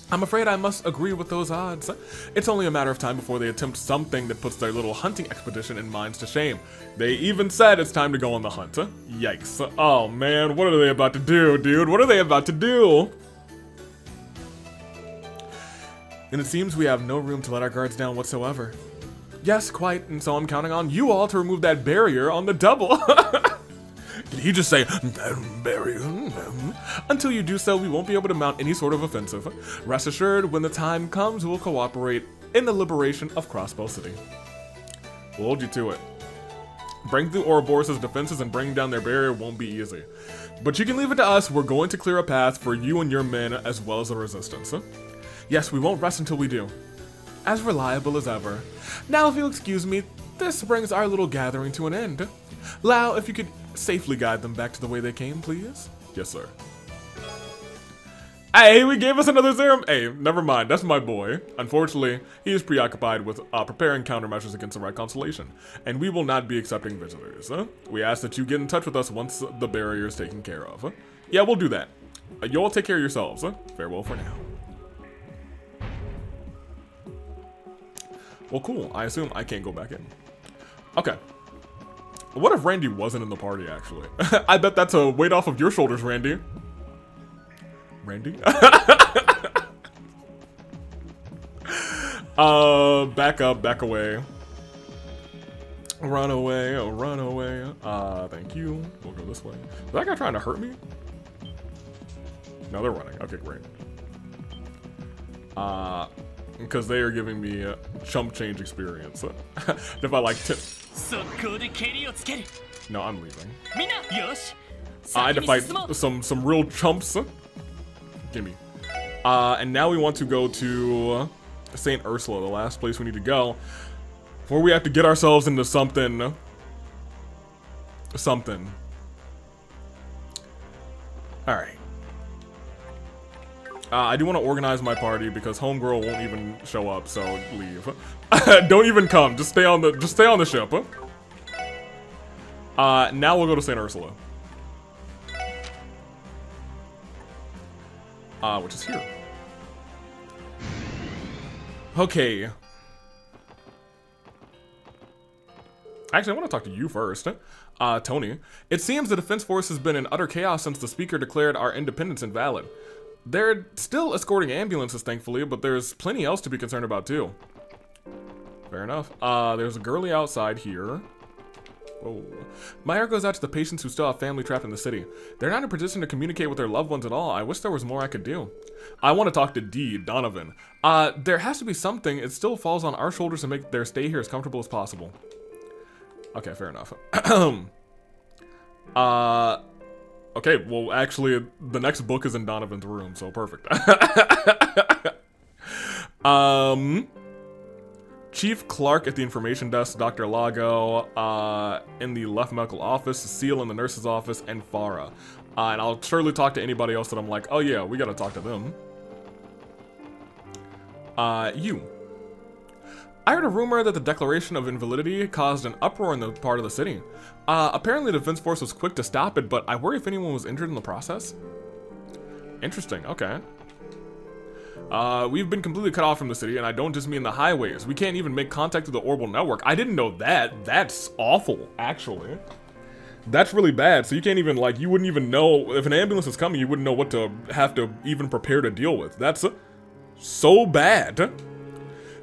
A: I'm afraid I must agree with those odds. It's only a matter of time before they attempt something that puts their little hunting expedition in minds to shame. They even said it's time to go on the hunt. Yikes. Oh man, what are they about to do, dude? What are they about to do? And it seems we have no room to let our guards down whatsoever. Yes, quite, and so I'm counting on you all to remove that barrier on the double. Did he just say, barrier? Until you do so, we won't be able to mount any sort of offensive. Rest assured, when the time comes, we'll cooperate in the liberation of Crossbow City. We'll hold you to it. Breaking through Ouroboros' defenses and bringing down their barrier won't be easy. But you can leave it to us. We're going to clear a path for you and your men, as well as the resistance. Yes, we won't rest until we do. As reliable as ever. Now, if you'll excuse me, this brings our little gathering to an end. Lau, if you could safely guide them back to the way they came, please. Yes, sir. Hey, we gave us another serum. Hey, never mind. That's my boy. Unfortunately, he is preoccupied with preparing countermeasures against the Red Constellation, and we will not be accepting visitors. We ask that you get in touch with us once the barrier is taken care of. Yeah, we'll do that. You all take care of yourselves. Farewell for now. Well, cool. I assume I can't go back in. Okay. What if Randy wasn't in the party, actually? I bet that's a weight off of your shoulders, Randy. Randy? Back up, back away. Run away, oh, run away. Thank you. We'll go this way. Is that guy trying to hurt me? No, they're running. Okay, great. Because they are giving me a chump change experience. If I like tip. No, I'm leaving. I had to fight some real chumps. Gimme. And now we want to go to St. Ursula, the last place we need to go. Before we have to get ourselves into something. Alright. I do want to organize my party because Homegirl won't even show up, so leave. Don't even come. Just stay on the ship. Now we'll go to St. Ursula. Which is here. Okay. Actually, I want to talk to you first. Tony. It seems the Defense Force has been in utter chaos since the Speaker declared our independence invalid. They're still escorting ambulances, thankfully, but there's plenty else to be concerned about, too. Fair enough. There's a girlie outside here. Whoa. My heart goes out to the patients who still have family trapped in the city. They're not in a position to communicate with their loved ones at all. I wish there was more I could do. I want to talk to Donovan. There has to be something. It still falls on our shoulders to make their stay here as comfortable as possible. Okay, fair enough. Okay, well, actually, the next book is in Donovan's room, so perfect. Chief Clark at the information desk, Dr. Lago, in the left medical office, Cecile in the nurse's office, and Farah. And I'll surely talk to anybody else that I'm like, oh yeah, we gotta talk to them. You. I heard a rumor that the declaration of invalidity caused an uproar in the part of the city. Apparently the Defense Force was quick to stop it, but I worry if anyone was injured in the process. Interesting, okay. We've been completely cut off from the city, and I don't just mean the highways. We can't even make contact with the orbital network. I didn't know that. That's awful, actually. That's really bad. So you can't even, like, you wouldn't even know, if an ambulance is coming, you wouldn't know what to have to even prepare to deal with. That's so bad.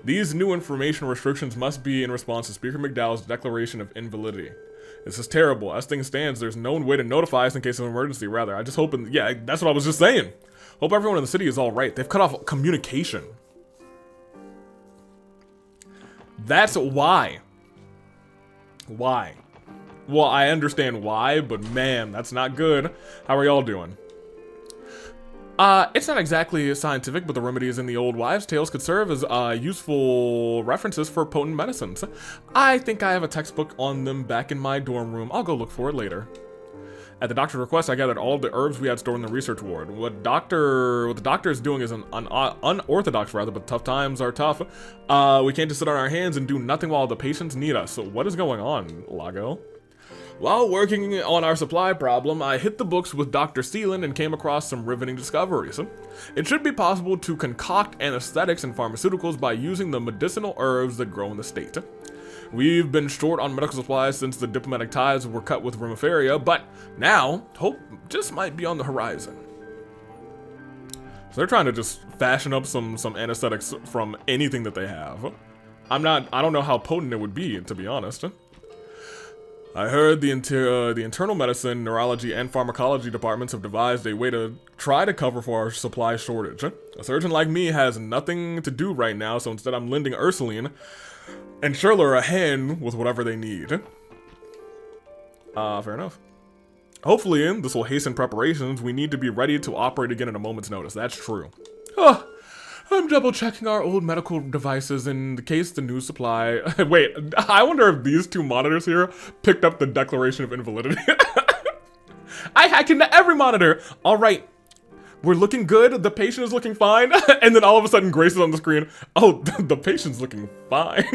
A: These new information restrictions must be in response to Speaker McDowell's declaration of invalidity. This is terrible. As things stands, there's no way to notify us in case of an emergency, rather. I just hope, yeah, that's what I was just saying. Hope everyone in the city is all right. They've cut off communication. That's why. Why? Well, I understand why, but man, that's not good. How are y'all doing? It's not exactly scientific, but the remedies in the old wives' tales could serve as useful references for potent medicines. I think I have a textbook on them back in my dorm room. I'll go look for it later. At the doctor's request, I gathered all of the herbs we had stored in the research ward. What the doctor is doing is unorthodox, rather, but tough times are tough. We can't just sit on our hands and do nothing while the patients need us. So what is going on, Lago? While working on our supply problem, I hit the books with Dr. Seelan and came across some riveting discoveries. It should be possible to concoct anesthetics and pharmaceuticals by using the medicinal herbs that grow in the state. We've been short on medical supplies since the diplomatic ties were cut with Rumiferia, but now hope just might be on the horizon. So they're trying to just fashion up some anesthetics from anything that they have. I don't know how potent it would be, to be honest. I heard the internal medicine, neurology, and pharmacology departments have devised a way to try to cover for our supply shortage. A surgeon like me has nothing to do right now, so instead I'm lending Ursuline and Shirler a hand with whatever they need. Fair enough. Hopefully, this will hasten preparations. We need to be ready to operate again at a moment's notice. That's true. I'm double checking our old medical devices in the case the new supply. Wait, I wonder if these two monitors here picked up the declaration of invalidity. I hack into every monitor. All right, we're looking good. The patient is looking fine. And then all of a sudden, Grace is on the screen. Oh, the patient's looking fine.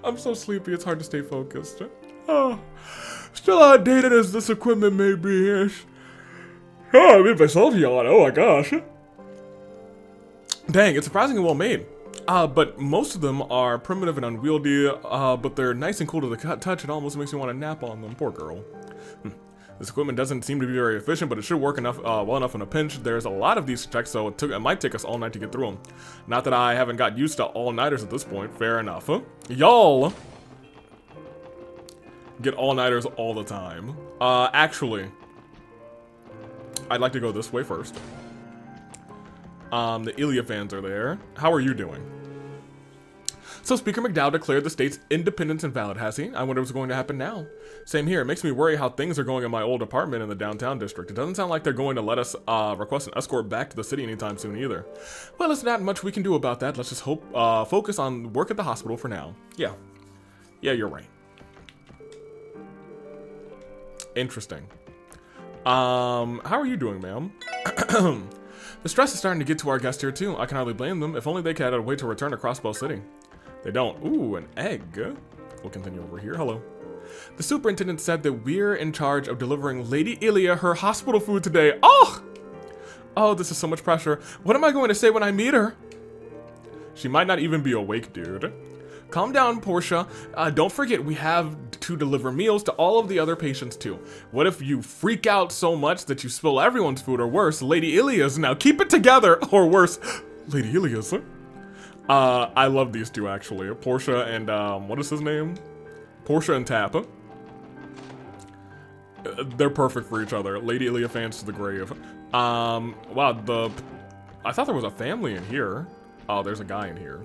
A: I'm so sleepy. It's hard to stay focused. Oh, still outdated as this equipment may be. Oh, I made myself yawn. Oh my gosh. Dang, it's surprisingly well made. But most of them are primitive and unwieldy, but they're nice and cool to the touch. It almost makes me want to nap on them. Poor girl. This equipment doesn't seem to be very efficient, but it should work enough, well enough in a pinch. There's a lot of these checks, so it might take us all night to get through them. Not that I haven't got used to all-nighters at this point. Fair enough. Huh? Y'all get all-nighters all the time. Actually, I'd like to go this way first. The Ilya fans are there. How are you doing? So Speaker McDowell declared the state's independence invalid, has he? I wonder what's going to happen now. Same here. It makes me worry how things are going in my old apartment in the downtown district. It doesn't sound like they're going to let us request an escort back to the city anytime soon either. Well, there's not much we can do about that. Let's just focus on work at the hospital for now. Yeah, you're right. Interesting. How are you doing, ma'am? The stress is starting to get to our guests here too. I can hardly blame them. If only they could have a way to return to Crossbow City. They don't. Ooh, an egg. We'll continue over here. Hello. The superintendent said that we're in charge of delivering Lady Ilya her hospital food today. Oh, this is so much pressure. What am I going to say when I meet her? She might not even be awake, dude. Calm down, Portia. Don't forget, we have to deliver meals to all of the other patients too. What if you freak out so much that you spill everyone's food, or worse, Lady Ilya's? Now keep it together, or worse, Lady Ilya's. I love these two actually. Portia and what is his name? Portia and Tap. They're perfect for each other. Lady Ilya fans to the grave. Wow, I thought there was a family in here. Oh, there's a guy in here.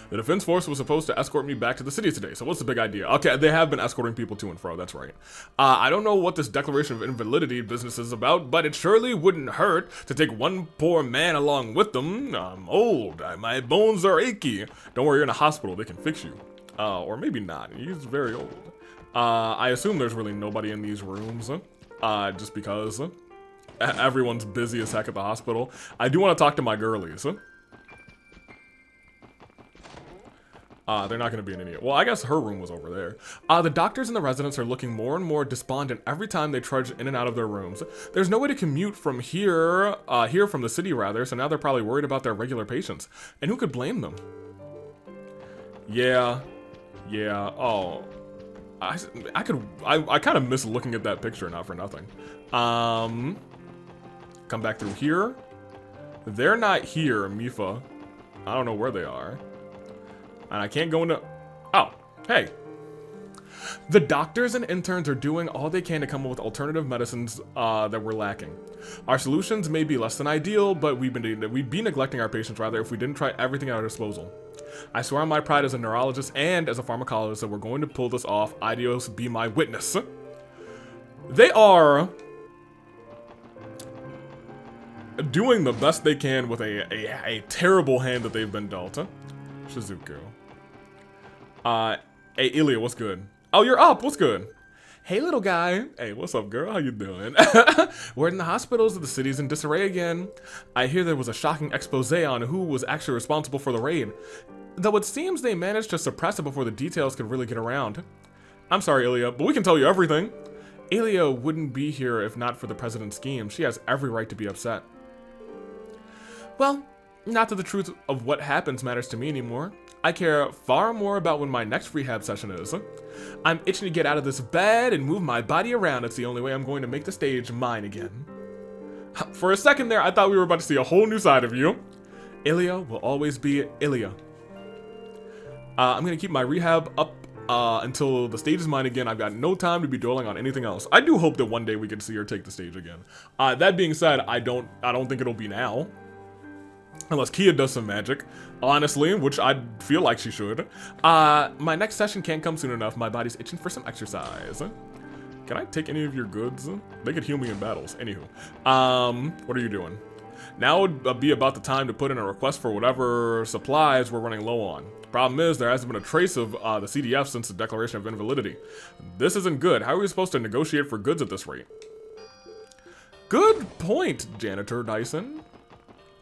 A: The defense force was supposed to escort me back to the city today, so what's the big idea? Okay, they have been escorting people to and fro, that's right. I don't know what this declaration of invalidity business is about, but it surely wouldn't hurt to take one poor man along with them. I'm old, my bones are achy. Don't worry, you're in a hospital, they can fix you. Or maybe not, he's very old. I assume there's really nobody in these rooms, just because everyone's busy as heck at the hospital. I do want to talk to my girlies. They're not going to be an idiot. Well, I guess her room was over there. The doctors and the residents are looking more and more despondent every time they trudge in and out of their rooms. There's no way to commute from here from the city rather, so now they're probably worried about their regular patients. And who could blame them? Yeah. Oh, I kind of miss looking at that picture, not for nothing. Come back through here. They're not here, Mifa. I don't know where they are. And I can't go into... Oh, hey. The doctors and interns are doing all they can to come up with alternative medicines that we're lacking. Our solutions may be less than ideal, but we'd be neglecting our patients rather if we didn't try everything at our disposal. I swear on my pride as a neurologist and as a pharmacologist that we're going to pull this off. Idios, be my witness. They are doing the best they can with a terrible hand that they've been dealt. Shizuku. Hey, Ilya, what's good? Oh, you're up. What's good? Hey, little guy. Hey, what's up, girl? How you doing? We're in the hospitals of the cities in disarray again. I hear there was a shocking expose on who was actually responsible for the raid. Though it seems they managed to suppress it before the details could really get around. I'm sorry, Ilya, but we can tell you everything. Ilya wouldn't be here if not for the president's scheme. She has every right to be upset. Well, not that the truth of what happens matters to me anymore. I care far more about when my next rehab session is. I'm itching to get out of this bed and move my body around. It's the only way I'm going to make the stage mine again. For a second there, I thought we were about to see a whole new side of you. Ilya will always be Ilya. I'm going to keep my rehab up until the stage is mine again. I've got no time to be dwelling on anything else. I do hope that one day we can see her take the stage again. That being said, I don't think it'll be now. Unless Kia does some magic, honestly, which I feel like she should. My next session can't come soon enough. My body's itching for some exercise. Can I take any of your goods? They could heal me in battles. Anywho, what are you doing? Now would be about the time to put in a request for whatever supplies we're running low on. Problem is, there hasn't been a trace of the CDF since the Declaration of Invalidity. This isn't good. How are we supposed to negotiate for goods at this rate? Good point, Janitor Dyson.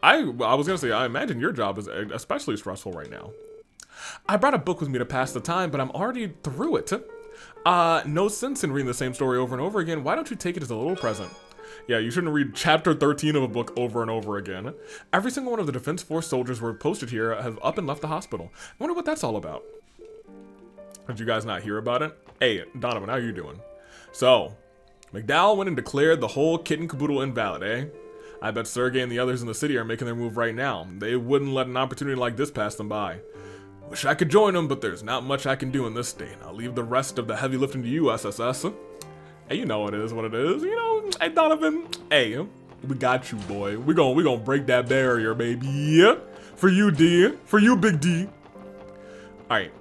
A: I was gonna say, I imagine your job is especially stressful right now. I brought a book with me to pass the time, but I'm already through it. No sense in reading the same story over and over again. Why don't you take it as a little present? Yeah, you shouldn't read chapter 13 of a book over and over again. Every single one of the Defense Force soldiers were posted here have up and left the hospital. I wonder what that's all about. Did you guys not hear about it? Hey, Donovan, how you doing? So, McDowell went and declared the whole kit and caboodle invalid, eh? I bet Sergey and the others in the city are making their move right now. They wouldn't let an opportunity like this pass them by. Wish I could join them, but there's not much I can do in this state. I'll leave the rest of the heavy lifting to you, SSS. Hey, you know what it is. You know, hey, Donovan. Hey, we got you, boy. We gonna break that barrier, baby. Yeah. For you, D. For you, Big D. All right.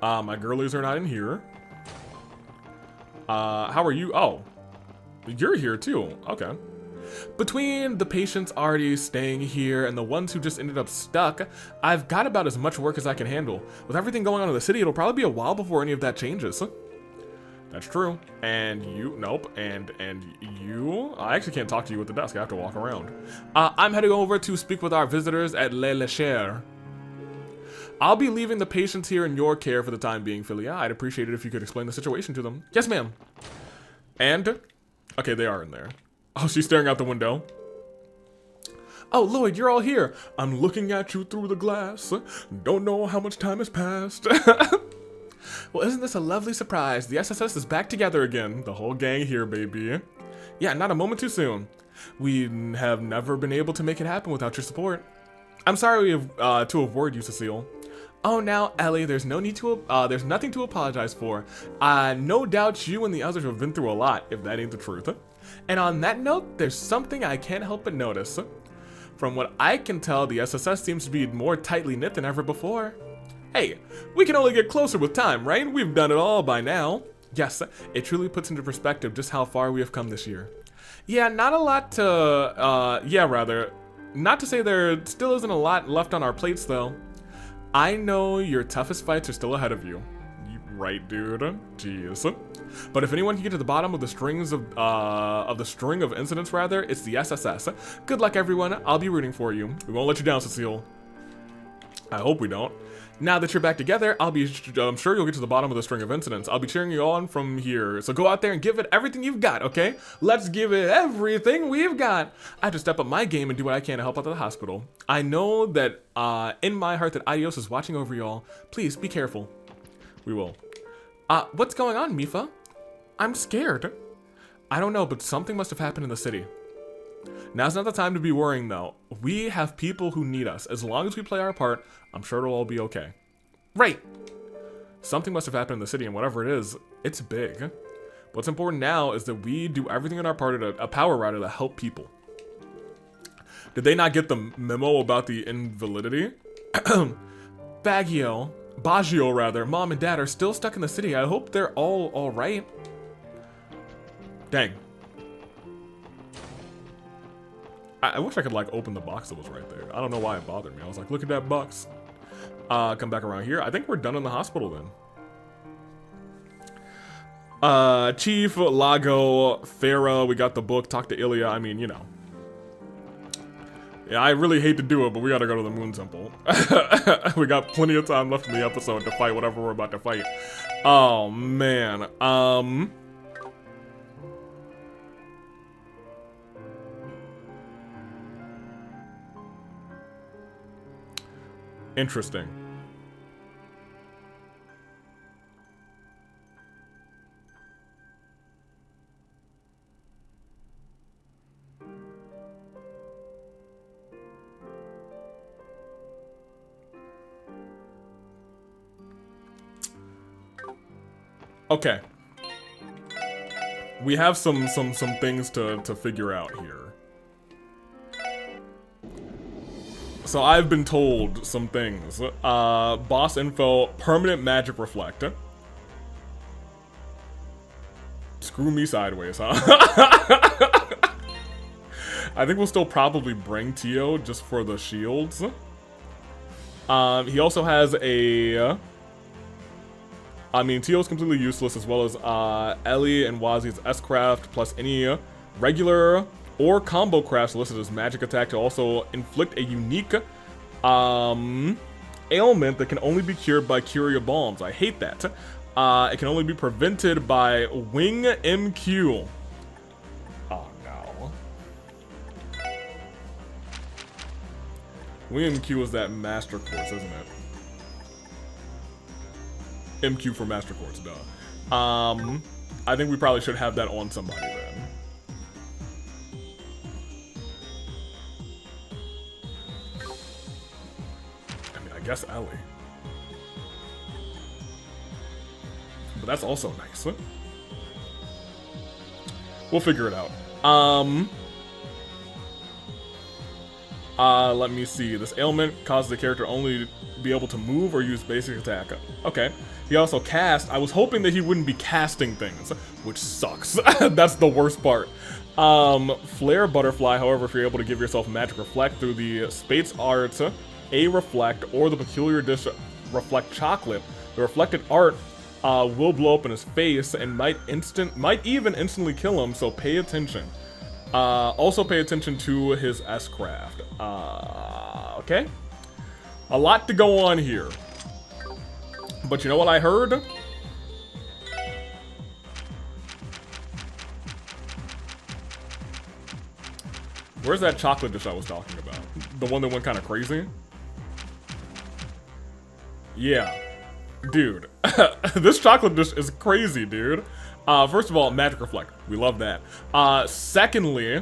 A: My girlies are not in here. How are you? Oh. You're here too. Okay. Between the patients already staying here and the ones who just ended up stuck, I've got about as much work as I can handle. With everything going on in the city, it'll probably be a while before any of that changes. That's true. And you, nope. And you, I actually can't talk to you at the desk. I have to walk around. I'm heading over to speak with our visitors at Le Lecher. I'll be leaving the patients here in your care for the time being, Philia. I'd appreciate it if you could explain the situation to them. Yes, ma'am. And, okay, they are in there. Oh, she's staring out the window. Oh, Lloyd, you're all here. I'm looking at you through the glass. Don't know how much time has passed. Well, isn't this a lovely surprise? The SSS is back together again. The whole gang here, baby. Yeah, not a moment too soon. We have never been able to make it happen without your support. I'm sorry to have worried you, Cecile. Oh, now, Ellie, there's no need to, there's nothing to apologize for. No doubt you and the others have been through a lot, if that ain't the truth. And on that note, there's something I can't help but notice. From what I can tell, the SSS seems to be more tightly knit than ever before. Hey, we can only get closer with time, right? We've done it all by now. Yes, it truly puts into perspective just how far we have come this year. Yeah, not a lot to, not to say there still isn't a lot left on our plates, though. I know your toughest fights are still ahead of you. Right, dude? Jeez. But if anyone can get to the bottom of the string of incidents, rather, it's the SSS. Good luck, everyone. I'll be rooting for you. We won't let you down, Cecile. I hope we don't. Now that you're back together, I'm sure you'll get to the bottom of the string of incidents. I'll be cheering you on from here. So go out there and give it everything you've got, okay? Let's give it everything we've got. I have to step up my game and do what I can to help out the hospital. I know that in my heart that Adios is watching over y'all. Please be careful. We will. What's going on, Mifa? I'm scared. I don't know, but something must have happened in the city. Now's not the time to be worrying, though. We have people who need us. As long as we play our part, I'm sure it'll all be okay. Right. Something must have happened in the city, and whatever it is, it's big. What's important now is that we do everything in our part a power rider to help people. Did they not get the memo about the invalidity? Baggio, rather. Mom and Dad are still stuck in the city. I hope they're all right. Dang. I wish I could, like, open the box that was right there. I don't know why it bothered me. I was like, look at that box. Come back around here. I think we're done in the hospital then. Chief, Lago, Farah, we got the book, talk to Ilya. I mean, you know. Yeah, I really hate to do it, but we gotta go to the Moon Temple. We got plenty of time left in the episode to fight whatever we're about to fight. Oh, man. Interesting. Okay. We have some things to figure out here. So I've been told some things. Boss info, permanent magic reflector. Screw me sideways, huh? I think we'll still probably bring Tio just for the shields. He also has a... I mean, Tio's completely useless, as well as Ellie and Wazi's S-Craft, plus any regular or combo crafts listed as magic attack to also inflict a unique ailment that can only be cured by Curia Bombs. I hate that. It can only be prevented by Wing MQ. Oh, no. Wing MQ is that Master Course, isn't it? MQ for Master Quartz, duh. I think we probably should have that on somebody then. I mean, I guess Ellie. But that's also nice. We'll figure it out. Let me see. This ailment causes the character only to be able to move or use basic attack. Okay. He also cast. I was hoping that he wouldn't be casting things, which sucks. That's the worst part. Flare Butterfly, however, if you're able to give yourself Magic Reflect through the Space Art, A Reflect, or the Peculiar Dish Reflect Chocolate, the reflected art will blow up in his face and might even instantly kill him, so pay attention. Also pay attention to his S-Craft. Okay? A lot to go on here. But you know what I heard? Where's that chocolate dish I was talking about? The one that went kind of crazy? Yeah. Dude. This chocolate dish is crazy, dude. First of all, Magic Reflect. We love that. Secondly,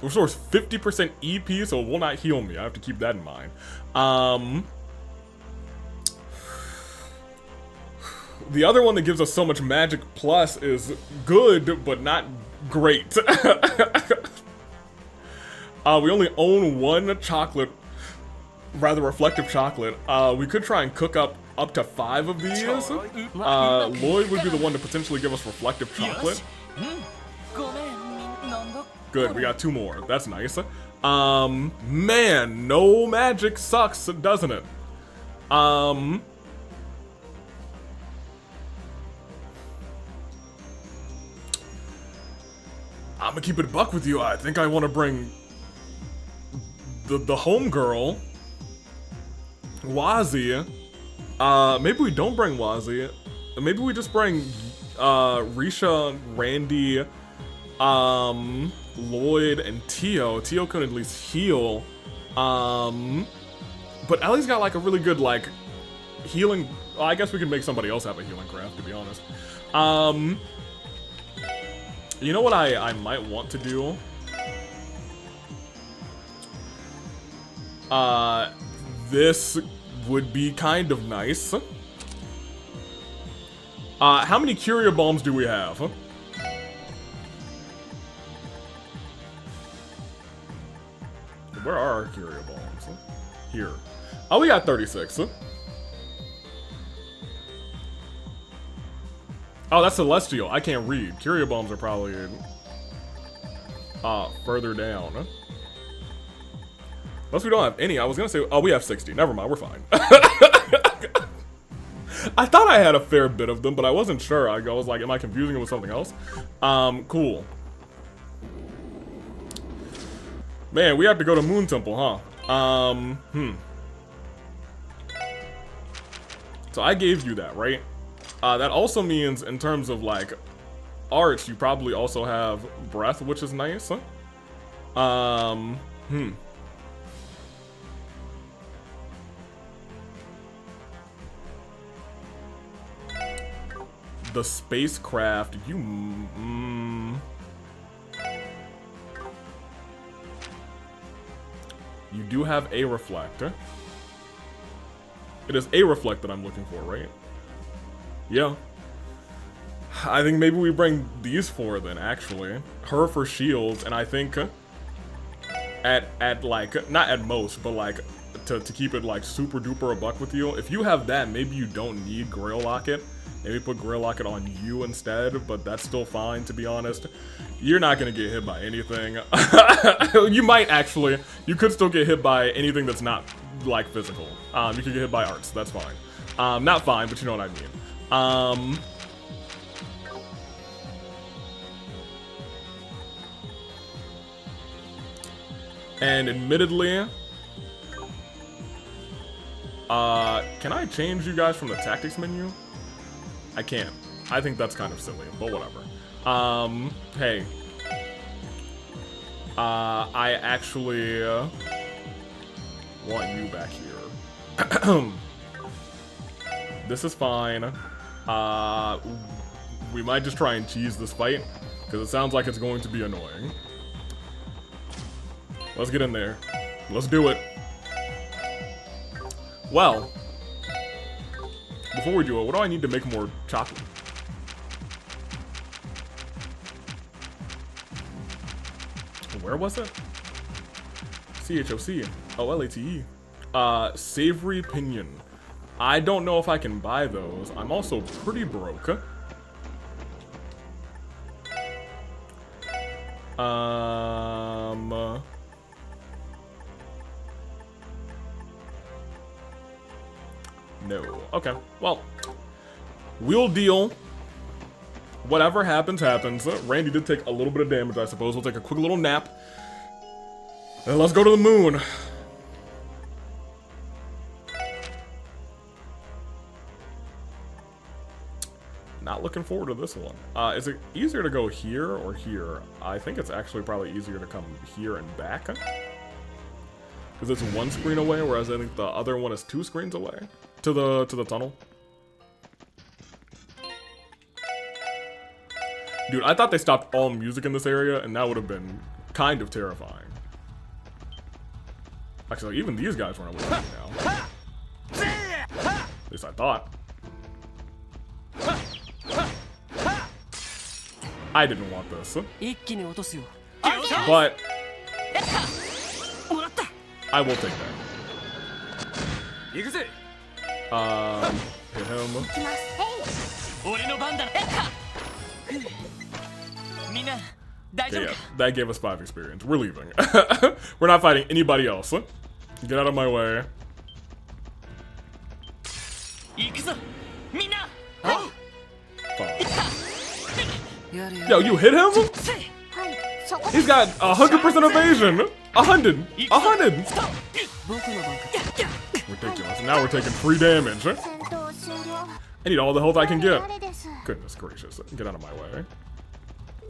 A: restores 50% EP, so it will not heal me. I have to keep that in mind. The other one that gives us so much magic plus is good, but not great. We only own one chocolate, rather reflective chocolate. We could try and cook up to 5 of these. Lloyd would be the one to potentially give us reflective chocolate. Good, we got 2 more. That's nice. Man, no magic sucks, doesn't it? I'm gonna keep it a buck with you. I think I want to bring the homegirl, Wazi. Maybe we don't bring Wazi. Maybe we just bring Risha, Randy, Lloyd, and Tio. Tio could at least heal. But Ellie's got like a really good like healing. Well, I guess we could make somebody else have a healing craft, to be honest. You know what I might want to do? This would be kind of nice. How many Curia Bombs do we have? Where are our Curia Bombs? Here. Oh, we got 36. Oh, that's Celestial. I can't read. Curia Bombs are probably further down. Unless we don't have any. I was gonna say, oh, we have 60. Never mind, we're fine. I thought I had a fair bit of them, but I wasn't sure. I was like, am I confusing it with something else? Cool. Man, we have to go to Moon Temple, huh? So I gave you that, right? That also means in terms of like arts, you probably also have breath, which is nice. The spacecraft, you you do have a reflector. It is a reflect that I'm looking for, right? Yeah. I think maybe we bring these four then, actually. Her for shields, and I think at like, not at most, but like to keep it like super duper a buck with you. If you have that, maybe you don't need Grail Locket. Maybe put Grail Locket on you instead, but that's still fine, to be honest. You're not gonna get hit by anything. You might actually. You could still get hit by anything that's not like physical. You could get hit by arts, that's fine. Not fine, but you know what I mean. And admittedly, can I change you guys from the tactics menu? I can't. I think that's kind of silly, but whatever. Hey. I actually want you back here. This is fine. We might just try and cheese this fight, because it sounds like it's going to be annoying. Let's get in there. Let's do it. Well, before we do it, what do I need to make more chocolate? Where was it? CHOC. OLATE. Savory Pinion. I don't know if I can buy those. I'm also pretty broke. No. Okay. Well, we'll deal. Whatever happens, happens. Randy did take a little bit of damage, I suppose. We'll take a quick little nap. And let's go to the moon. Not looking forward to this one. Is it easier to go here or here? I think it's actually probably easier to come here and back. Because it's one screen away, whereas I think the other one is 2 screens away. To the tunnel. Dude, I thought they stopped all music in this area, and that would have been kind of terrifying. Actually, even these guys weren't away from me now. At least I thought. I didn't want this. But I will take that. Hit him. Okay, yeah, that gave us 5 experience. We're leaving. We're not fighting anybody else. Get out of my way. Fine. Yo, you hit him? He's got 100% evasion. 100. Ridiculous. Now we're taking free damage. I need all the health I can get. Goodness gracious. Get out of my way.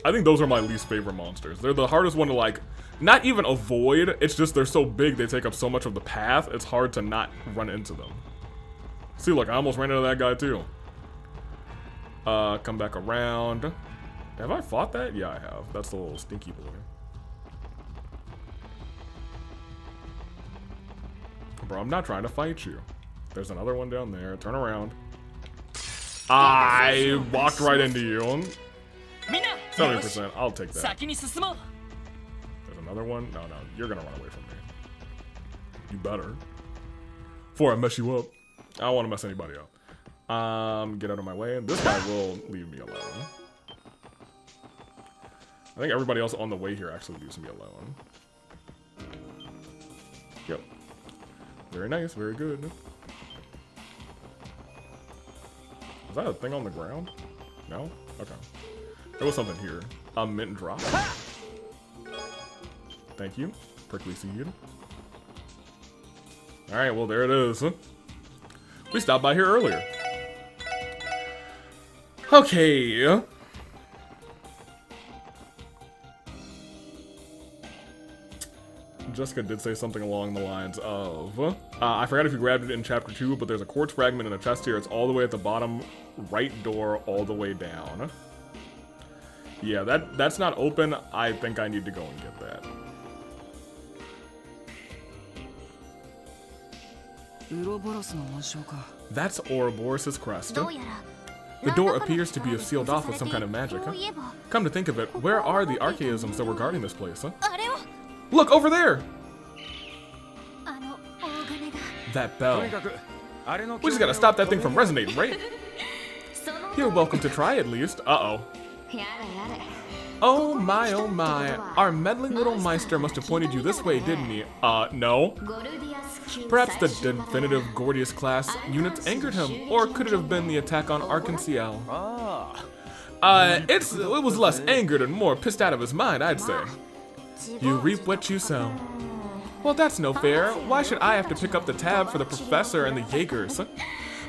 A: I think those are my least favorite monsters. They're the hardest one to, like, not even avoid. It's just they're so big, they take up so much of the path, it's hard to not run into them. See, look, I almost ran into that guy, too. Come back around. Have I fought that? Yeah, I have. That's the little stinky boy. Bro, I'm not trying to fight you. There's another one down there. Turn around. I walked right into you. 70%. I'll take that. There's another one. No, you're gonna run away from me. You better. Before I mess you up. I don't want to mess anybody up. Get out of my way. This guy will leave me alone. I think everybody else on the way here actually leaves me alone. Yep. Very nice. Very good. Is that a thing on the ground? No? Okay. There was something here. A mint drop. Thank you. prickly seed. Alright, well, there it is. We stopped by here earlier. Okay. Jessica did say something along the lines of, I forgot if you grabbed it in chapter 2, but there's a quartz fragment in a chest here. It's all the way at the bottom right door, all the way down. Yeah, that's not open. I think I need to go and get that. That's Ouroboros' crest.
B: どうやら
A: The door appears to be sealed off with some kind of magic, huh? Come to think of it, where are the archaisms that were guarding this place, huh?
B: あれを
A: Look, over there!
B: あの大金が
A: That
C: と
A: bell.
C: にかくあれの
A: We just gotta stop that thing from resonating, right?
B: その
A: You're welcome to try at least. Uh-oh.
B: やれやれ
A: Oh my, our meddling little Meister must have pointed you this way, didn't he? No.
B: ゴルディアス級
A: Perhaps the
B: 最終版
A: definitive Gordius class units angered him, or could it have been the attack on Arkansas?
C: ああ
A: It was less angered and more pissed out of his mind, I'd say. You reap what you sow. Well, that's no fair. Why should I have to pick up the tab for the professor and the Jaegers?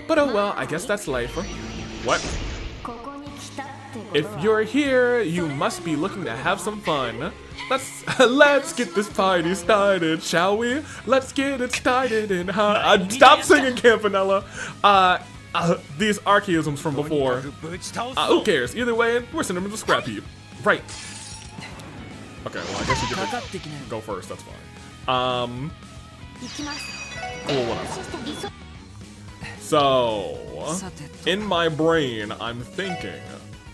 A: But oh well, I guess that's life. What?
B: ここに来たってこと
A: If
B: は
A: you're here, you must be looking to have some fun. Let's get this party started, shall we? Let's get it started and stop singing, Campanella. These archaisms from
C: とにか
A: before.
C: くぶち倒す
A: Who
C: ぞ
A: cares? Either way, we're sending them to the scrap heap. Right. Okay, well, I guess you
C: か
A: get
C: かってきなよ
A: to go first. That's fine.
B: 行きます
A: Cool, whatever.
B: そして急
A: So,
C: さてと
A: in my brain, I'm thinking,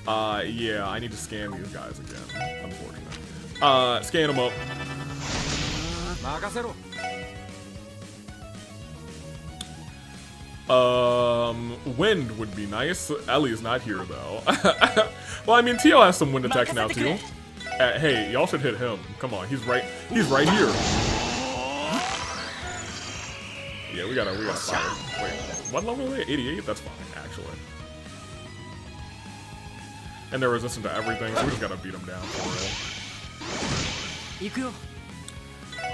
A: yeah, I need to scan these guys again. Unfortunately. Scan them up.
C: 任せろ
A: Wind would be nice. Ellie's not here though. Well, I mean, Tio has some wind attacks now too. Hey, y'all should hit him. Come on, he's right here. Yeah, we gotta fire. Wait, what level are they? 88? That's fine, actually. And they're resistant to everything, so we just gotta beat them down for real.
C: 行くよ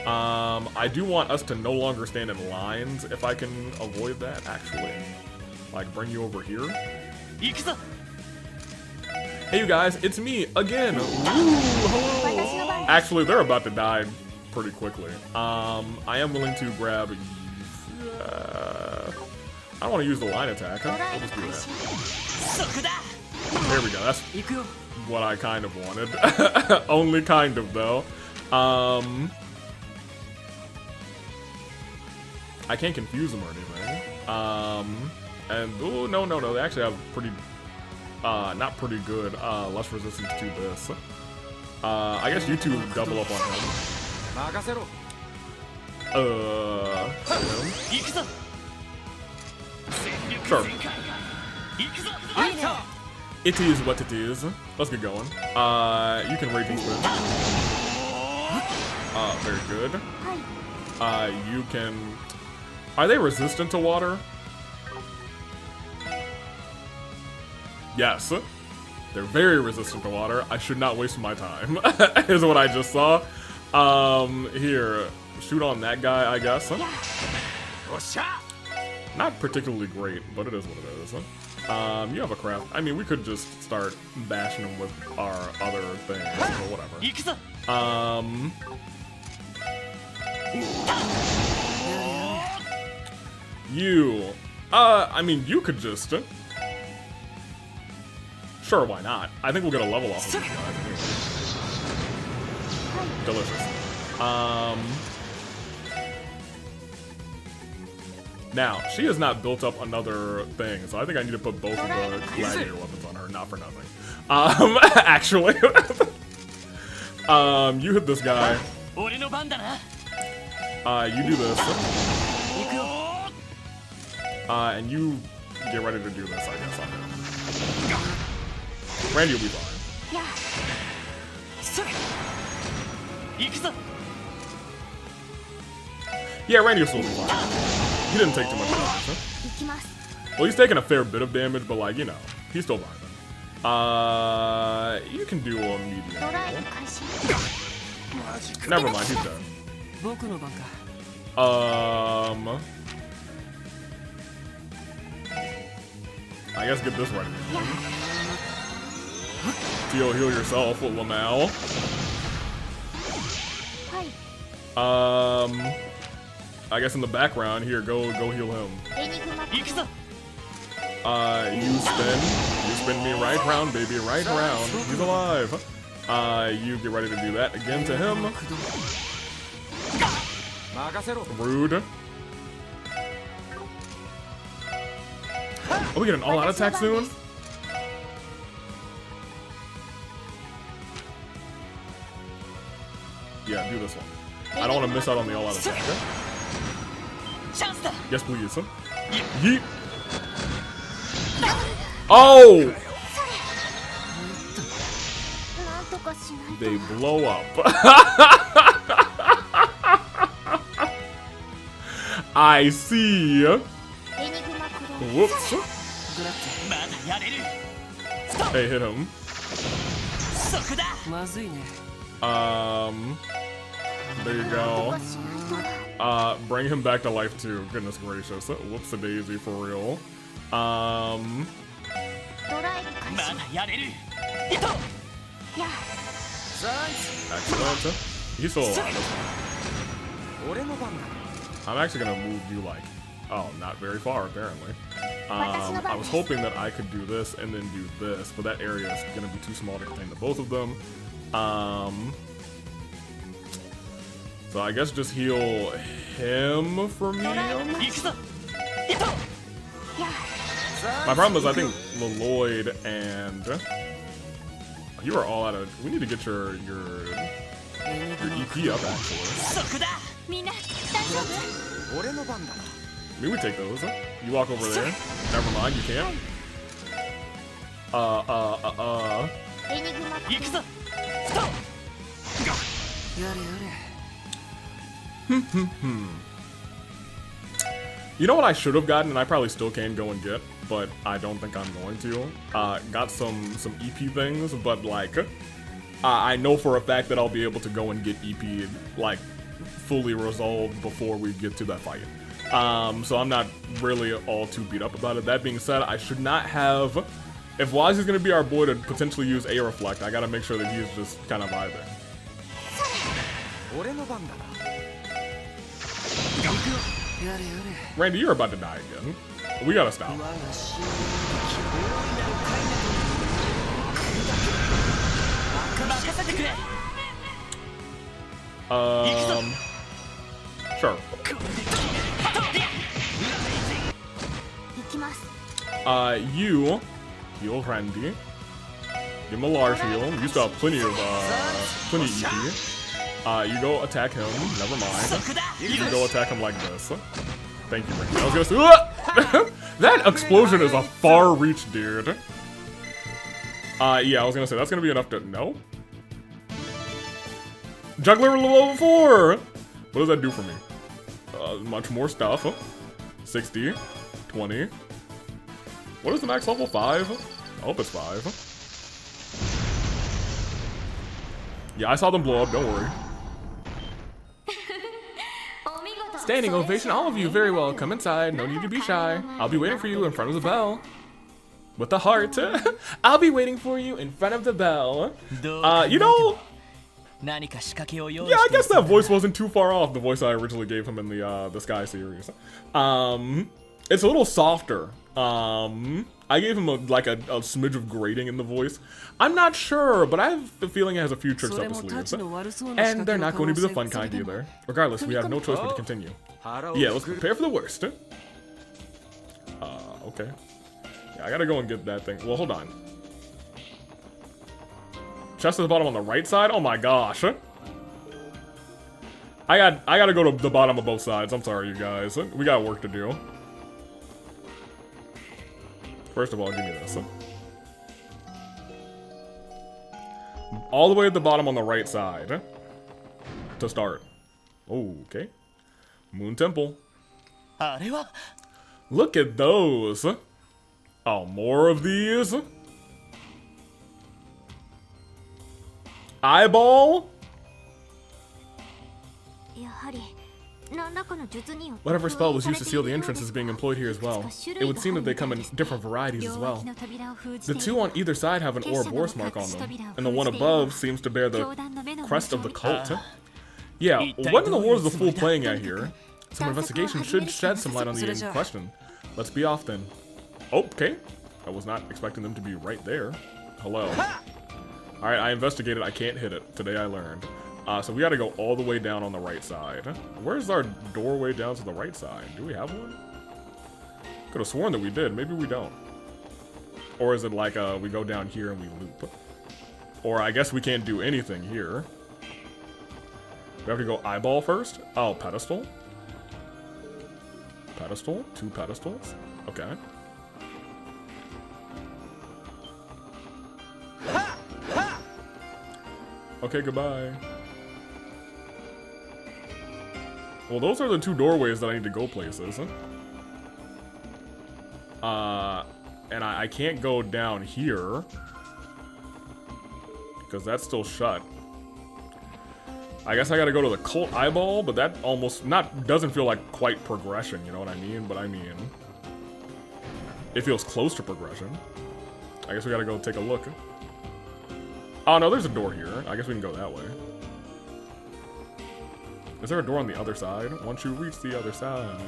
A: I do want us to no longer stand in lines if I can avoid that, actually. Like, bring you over here.
D: 行くぞ
A: Hey, you guys, it's me again. Woo, hello. Actually, they're about to die pretty quickly. I am willing to grab. I don't want to use the line attack. Huh? We'll just do that.
D: そこだ
A: There we go. That's
C: 行くよ
A: what I kind of wanted. Only kind of, though. I can't confuse them or anything. And oh no, they actually have pretty, not pretty good, less resistance to this. I guess you two double up on him.
C: 任せろ
A: Him.
D: 行くぞ全力
A: Sure.
D: 全開行くぞ
A: It is what it is. Let's get going. You can raging spin. Very good. You can. Are they resistant to water? Yes. They're very resistant to water. I should not waste my time. Is what I just saw. Here. Shoot on that guy, I guess.
C: よっしゃ
A: Not particularly great, but it is what it is. You have a craft. I mean, we could just start bashing them with our other things, but whatever.
D: 行くぞ
A: You. I mean, you could just. Sure, why not? I think we'll get a level off of these guys. Delicious. Now, she has not built up another thing, so I think I need to put both of the gladiator weapons on her, not for nothing. Actually. You hit this guy.
D: 俺の番だな
A: You do this.
C: 行くよ
A: And you get ready to do this, I guess, on him. Randy will be fine.
D: それ行くぞ
A: Yeah, Randy will still be fine. He didn't take too much damage, huh?
B: 行きます
A: Well, he's taking a fair bit of damage, but like, you know, he's still fine. You can do a medium.
B: ドライブ開始
A: Never mind, he's dead.
D: 僕の番か。
A: I guess get this right. Heal yourself, Lamau.
B: はい
A: I guess in the background here, go heal him.
B: エニグマ
D: 行くぞ。
A: You spin me right round, baby, right round. He's alive. You get ready to do that again to him.
C: 任せろ
A: Rude. Oh, we get an all-out attack soon? Yeah, do this one. I don't want to miss out on the all-out attack.
D: チャンスだ。
A: Yes, please. Yeet. Oh!
B: なんとかしないと
A: They blow up. I see.
B: エニグマクロ
A: Whoops.
D: グラッツ。まだやれる。ストップ。
A: Hey, hit him.
D: そこだ。まずいね。
A: There you
B: なんと
A: go.
B: かしないと
A: Bring him back to life too. Goodness gracious. Whoops a daisy for real.
B: ドライブ開
D: ま
B: 始
D: だやれる。いと。
B: や
A: Excellent. He's still alive.
C: 俺の番だ
A: I'm actually gonna move you like, oh, not very far apparently. I was hoping that I could do this and then do this, but that area is gonna be too small to contain the both of them. So I guess just heal him for me.
D: 行くぞ。いと。
A: My problem is I think Lloyd and you are all out of. We need to get your EP up actually.
D: そこだ。
B: みんな大丈夫
C: 俺の番だ
A: Maybe we take those. You walk over there. Never mind, you can't.
B: エニグマクロ
D: 行くぞ。ストップ。やれやれ。
A: You know what I should have gotten, and I probably still can go and get, but I don't think I'm going to. Got some EP things, but like, I know for a fact that I'll be able to go and get EP like fully resolved before we get to that fight. So I'm not really all too beat up about it. That being said, I should not have. If Waz is going to be our boy to potentially use A Reflect, I got to make sure that he's just kind of vibing.
C: 俺の番だ
A: Randy, you're about to die again. We gotta stop.
D: 我が使命の希望になる快楽に任せてくれ。
A: Sure.
B: 行きます
A: You heal Randy. Give him a large heal. You still have plenty EP. You go attack him. Never mind. You can go attack him like this. Thank you, Randy. I was gonna say that explosion is a far reach, dude. Yeah, I was gonna say that's gonna be enough to no. Juggler level 4. What does that do for me? Much more stuff. 60, 20. What is the max level? 5? I hope it's 5. Yeah, I saw them blow up. Don't worry. Standing ovation, all of you, very well. Come inside, no need to be shy. I'll be waiting for you in front of the bell. With the heart. I'll be waiting for you in front of the bell. You know, yeah, I guess that voice wasn't too far off the voice I originally gave him in the Sky series. It's a little softer. I gave him a smidge of grating in the voice. I'm not sure, but I have the feeling it has a few tricks up his sleeves. And they're not going to be the fun kind either. Regardless, we have no choice but to continue. Yeah, let's prepare for the worst. Okay. Yeah, I gotta go and get that thing. Well, hold on. Chest at the bottom on the right side? Oh my gosh. I gotta go to the bottom of both sides. I'm sorry, you guys. We got work to do. First of all, give me this. All the way at the bottom on the right side. To start. Okay. Moon Temple. Look at those. Oh, more of these? Eyeball?
B: やはり何らかの術によって
A: Whatever spell was used to seal the entrance is being employed here as well. It would seem that they come in different varieties as well. The two on either side have an Ouroboros mark on them, and the one above seems to bear the crest of the cult. Yeah, what in the world is the fool playing at here? Some investigation should shed some light on the in question. Let's be off then. Okay. I was not expecting them to be right there. Hello. Alright, I investigated. I can't hit it. Today I learned. So we gotta go all the way down on the right side. Where's our doorway down to the right side? Do we have one? Could have sworn that we did. Maybe we don't. Or is it like we go down here and we loop? Or I guess we can't do anything here. We have to go eyeball first? Oh, pedestal? Pedestal? 2 pedestals? Okay. Okay, goodbye. Well, those are the 2 doorways that I need to go places. And I can't go down here because that's still shut. I guess I gotta go to the cult eyeball, but that almost doesn't feel like quite progression, you know what I mean? But I mean, it feels close to progression. I guess we gotta go take a look. Oh no, there's a door here. I guess we can go that way. Is there a door on the other side? Once you reach the other side.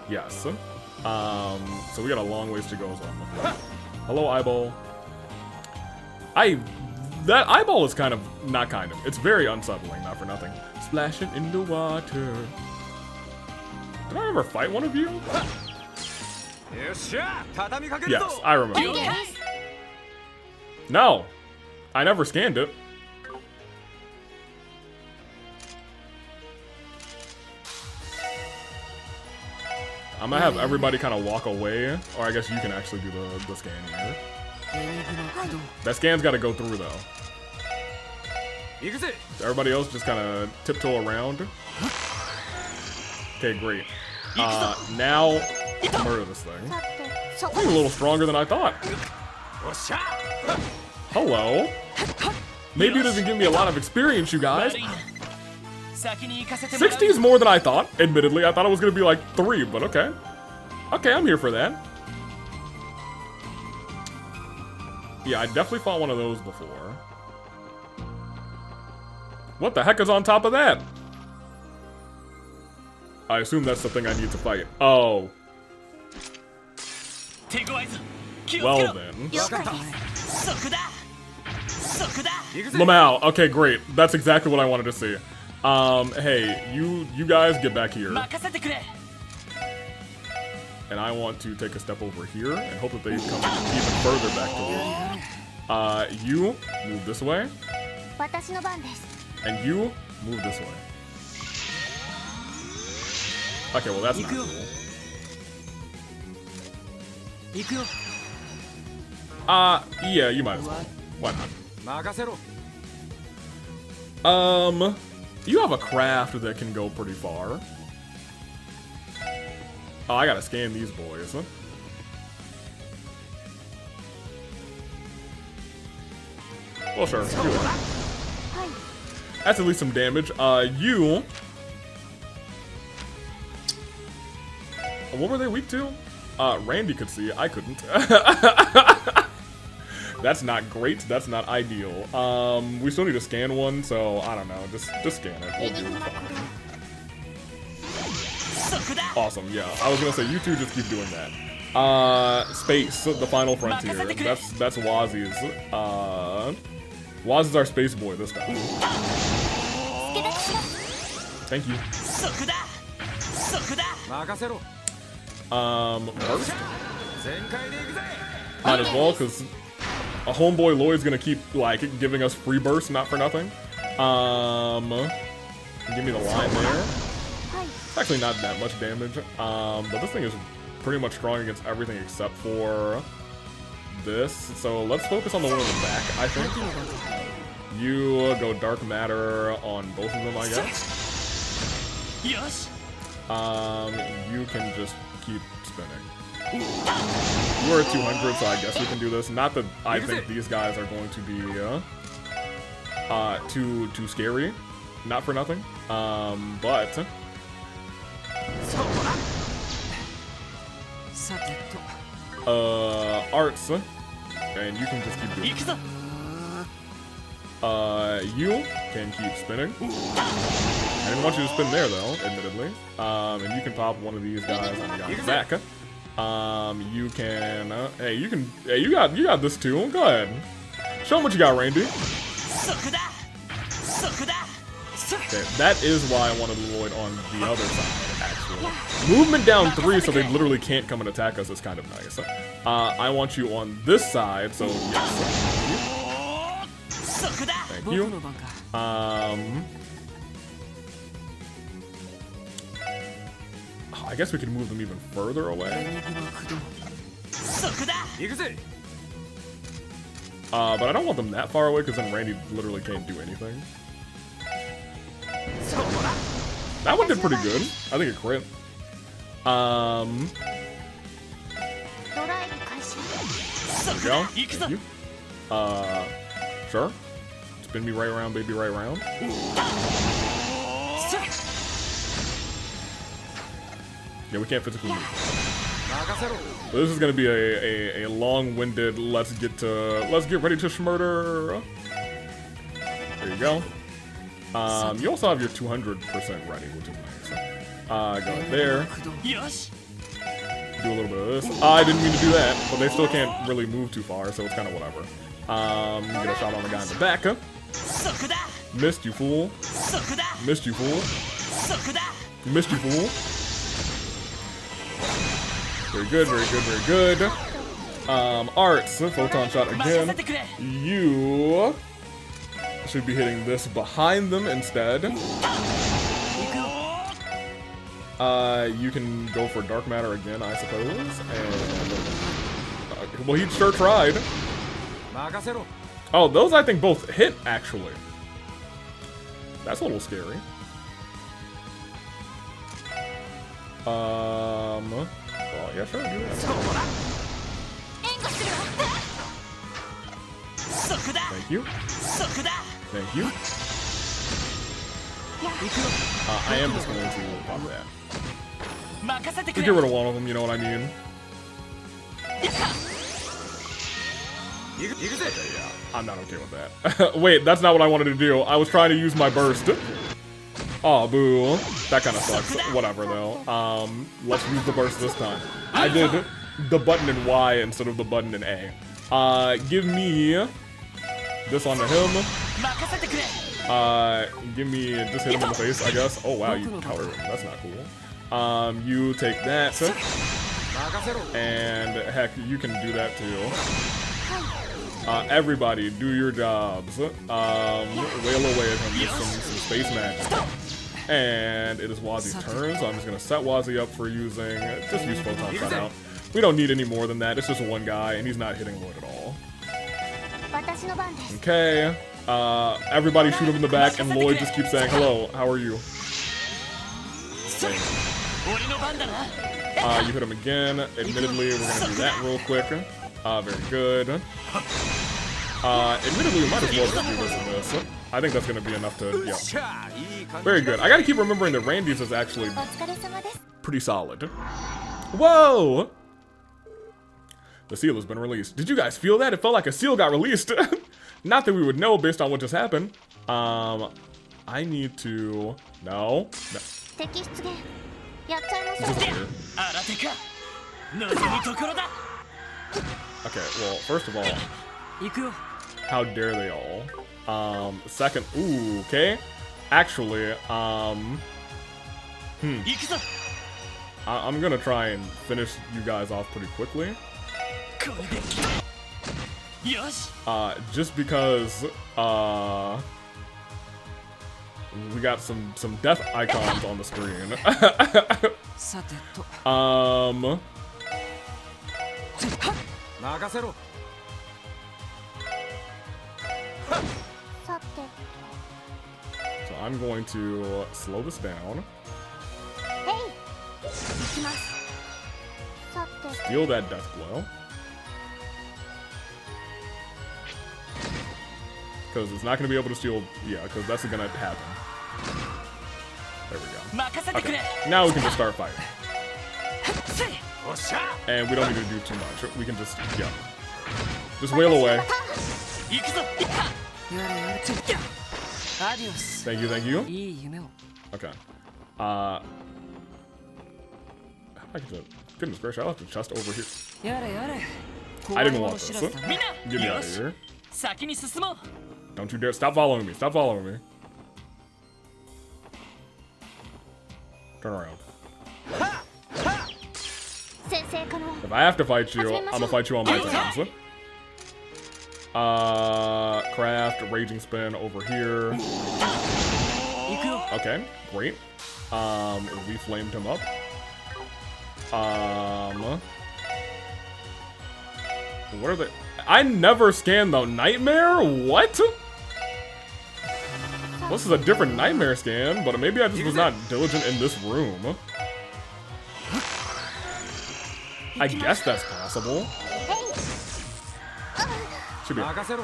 A: Yes. So we got a long ways to go as well. Hello, eyeball. That eyeball is kind of, not kind of, it's very unsettling, not for nothing. Splashing in the water. Did I ever fight one of you? Yes, I remember. No, I never scanned it. I'm gonna have everybody kind of walk away, or I guess you can actually do the scanning here. That scan's got to go through though. So everybody else just kind of tiptoe around. Okay, great. Now murder this thing. It's a little stronger than I thought. Hello. Maybe it doesn't give me a lot of experience, you guys. 60 is more than I thought, admittedly. I thought it was going to be like 3, but okay. Okay, I'm here for that. Yeah, I definitely fought one of those before. What the heck is on top of that? I assume that's the thing I need to fight. Oh. Well then. Lamau. Okay, great. That's exactly what I wanted to see. Hey, you guys get back here. And I want to take a step over here and hope that they come even further back to me. You move this way. And you move this way. Okay, well that's not cool. Yeah, you might as well. Why not? You have a craft that can go pretty far. Oh, I gotta scan these boys. Huh? Well, sure. That's at least some damage. You... What were they weak to? Randy could see. I couldn't. That's not great. That's not ideal. We still need to scan one, so I don't know. Just scan it. We'll do fine. Awesome, yeah. I was gonna say, you two just keep doing that. Space, the final frontier. That's Wazzy's. Waz is our space boy this time. Thank you. Burst? Might as well, because a homeboy Lloyd's gonna keep, like, giving us free bursts, not for nothing. Give me the line there. It's actually not that much damage, but this thing is pretty much strong against everything except for this. So let's focus on the one in the back, I think. You go Dark Matter on both of them, I guess. You can just keep spinning. We're at 200, so I guess we can do this. Not that I think these guys are going to be too scary. not for nothing. But
D: そうださてと
A: arts, and you can just keep doing
D: 行くぞ
A: you can keep spinning. I didn't want you to spin there though, admittedly. And you can pop one of these guys on the guy's back. You can, hey, you got this too. Go ahead. Show them what you got, Randy.
D: そこだそこだ
A: Okay, that is why I wanted Lloyd on the other side, actually. Movement down 3 so they literally can't come and attack us is kind of nice. I want you on this side, so yes.
D: そこだ
A: Thank
D: 僕
A: you.
D: の番か
A: I guess we can move them even further away.
D: そこだ
C: 行くぜ
A: But I don't want them that far away because then Randy literally can't do anything.
D: そこだ
A: That one did pretty good. I think it crit.
B: ドライブ開始。
D: そ
A: There
D: こ
A: we
D: だ
A: go.
D: 行くぞ
A: Thank you. Sure. Spin me right around, baby, right around. Yeah, we can't physically move.
C: 任せろ
A: So this is gonna be a long-winded. Let's get ready to schmurder. There you go. You also have your 200% ready, which is nice. Go there.
D: よし
A: Do a little bit of this. I didn't mean to do that, but they still can't really move too far, so it's kind of whatever. Get a shot on the guy in the back.
D: そこだ
A: Missed you, fool.
D: そこだ
A: Missed you, fool.
D: そこだ
A: Missed you, fool. Very good, very good, very good. Arts, photon shot
D: 任
A: again.
D: せてくれ
A: You should be hitting this behind them instead.
D: 行くよ
A: You can go for dark matter again, I suppose. And well, he sure tried.
C: 任せろ
A: Oh, those I think both hit actually. That's a little scary. Well, yeah, sure, do that.
D: そこだ
B: 援護するわ。
D: そこだ
A: Thank you.
D: そこだ
A: Thank you.
D: 行くよ
A: I am just going to pop that.
D: 任せてく
A: To
D: れ
A: get rid of one of them, you know what I mean?
C: 行くぜ
A: I'm not okay with that. Wait, that's not what I wanted to do. I was trying to use my burst. Oh, boo. That kind of sucks. Whatever, though. Let's use the burst this time. I did the button in Y instead of the button in A. Give me this onto him.
D: 任せてくれ
A: Give me, just hit him in the face, I guess. Oh, wow, you countered him. That's not cool. You take that.
C: 任せろ
A: And heck, you can do that too. Everybody, do your jobs. Wail away at him with some space magic. And it is Wazi's turn, so I'm just gonna set Wazi up for using, just use Photon Shot out. We don't need any more than that, it's just one guy, and he's not hitting Lloyd at all.
B: 私の番です。
A: Okay, everybody shoot him in the back, and Lloyd just keeps saying, hello, how are you?
D: 俺の番だな
A: You hit him again. Admittedly, we're gonna do that real quick. Very good. Admittedly, we might as well just do this and this. I think that's gonna be enough to, yeah.
C: しゃあいい感じ
A: Very good. I gotta keep remembering that Randy's is actually
B: お疲れ様です。
A: pretty solid. Whoa! The seal has been released. Did you guys feel that? It felt like a seal got released. Not that we would know based on what just happened. I need to... No.
B: 敵出現。やっちゃいましょ
A: This
B: う。
A: is weird.
D: 新手か望むところだ
A: Okay, well, first of all,
D: 行くよ
A: how dare they all? Second, ooh, okay. Actually,
D: 行くぞ
A: I'm gonna try and finish you guys off pretty quickly.
D: これで来たよし
A: Just because, we got some death icons on the screen.
D: さてと
C: 任せろ
B: さて、
A: So I'm going to slow this down,
B: へい。行きます。さて、
A: steal that death blow. Because it's not going to be able to steal, yeah, because that's going to happen. There we go.
D: 任せてくれ
A: Now we can just start fighting.
D: せい
C: おっしゃ
A: And we don't need to do too much. We can just, yeah. Just wail away.
D: 行くぞやれやれアディオス
A: Thank you, thank you.
D: いい夢を
A: Okay. How do I get the... Goodness gracious, I left the chest over here.
D: やれやれ
A: I didn't want this.
D: みんな
A: Get me out
D: よ
A: of
D: し
A: here.
D: 先に進もう
A: Don't you dare. Stop following me. Stop following me. Turn around.
B: 先生かな
A: If I have to fight you, I'm gonna fight you on my terms. Craft, Raging Spin over here.
D: 行くよ
A: Okay, great. We flamed him up. What are they? I never scanned the Nightmare? What? Well, this is a different Nightmare scan, but maybe I just was not diligent in this room. I guess that's possible. Should be.
C: 任せろ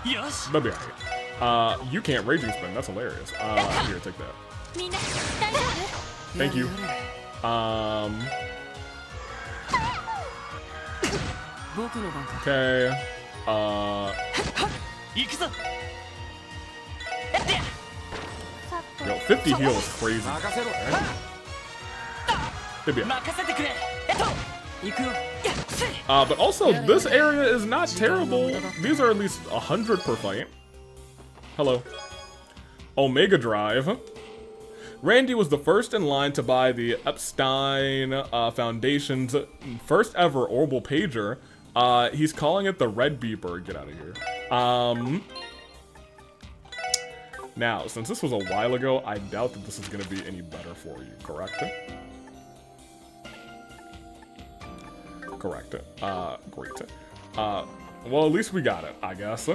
D: よし
A: That'll be alright. You can't Raging Spin. That's hilarious. Here, take that.
B: みんな大丈夫
A: Thank you.
D: 僕の番か
A: Okay.
D: 行くぞ
B: さっと
A: Yo, 50 heal is crazy.
C: 任せろ
A: It'd be alright.
D: 任せてくれ行くよせい
A: But also, this area is not terrible. These are at least 100 per fight. Hello. Omega Drive. Randy was the first in line to buy the Epstein Foundation's first ever orbital pager. He's calling it the Red Beeper. Get out of here. Now, since this was a while ago, I doubt that this is going to be any better for you, correct? Correct. Great. Well, at least we got it, I guess.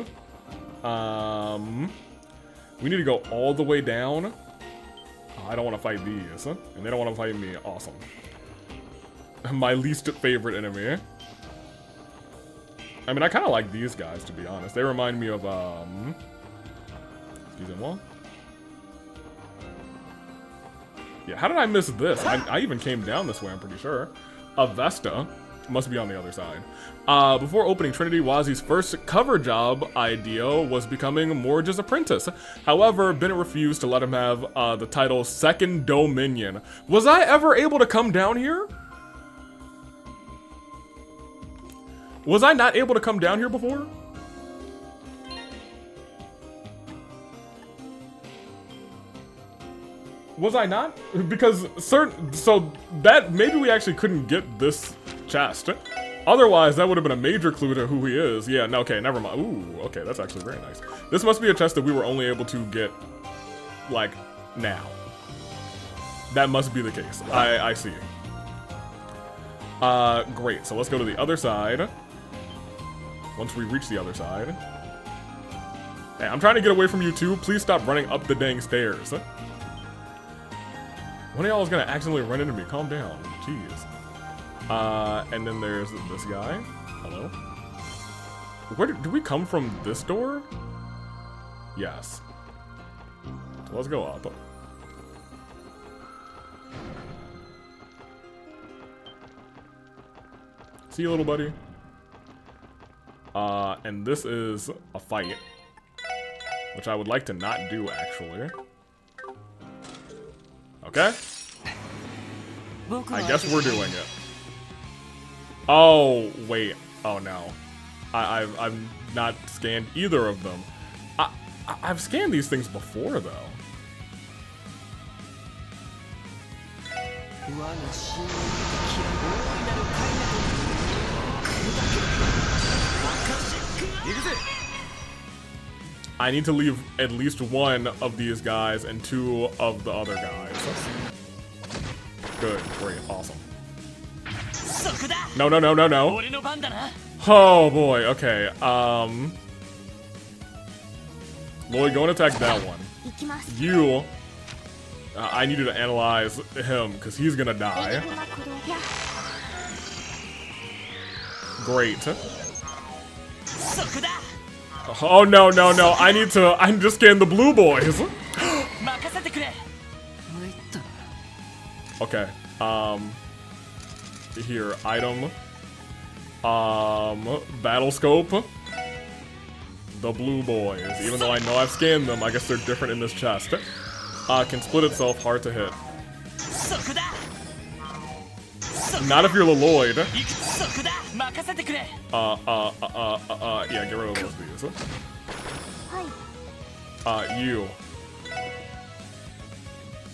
A: We need to go all the way down. I don't want to fight these, and they don't want to fight me. Awesome. My least favorite enemy. I mean, I kind of like these guys, to be honest. They remind me of, Excusez-moi. Yeah, how did I miss this? I even came down this way, I'm pretty sure. Avesta. Must be on the other side. Before opening Trinity, Wazi's first cover job idea was becoming Morge's apprentice. However, Bennett refused to let him have the title Second Dominion. Was I ever able to come down here? Was I not able to come down here before? Was I not? Because so that maybe we actually couldn't get this chest. Otherwise, that would have been a major clue to who he is. Yeah, no, okay, never mind. Ooh, okay, that's actually very nice. This must be a chest that we were only able to get, like, now. That must be the case. I see. Great, so let's go to the other side. Once we reach the other side. Hey, I'm trying to get away from you too. Please stop running up the dang stairs. One of y'all is gonna accidentally run into me. Calm down. Jeez. And then there's this guy. Hello? Where do we come from this door? Yes. So let's go up. See you, little buddy. And this is a fight. Which I would like to not do, actually. Okay. I guess we're doing it. Oh, wait. Oh, no. I've not scanned either of them. I've scanned these things before, though. I need to leave at least one of these guys and two of the other guys. Good, great, awesome. No, no, no, no, no. Oh boy, okay. Lloyd, go and attack that one. You, I need you to analyze him, because he's gonna die. Great. Oh no, no, no. I just scan the blue boys.
D: 任せてくれ。参ったな。
A: Okay. Here, item. Battle scope. The blue boys. Even though I know I've scanned them, I guess they're different in this chest. Can split itself, hard to hit.
D: そこだ。
A: Not if you're Leloid.
D: そこだ。任せてくれ。
A: Yeah, get rid of those bees.
B: はい
A: You.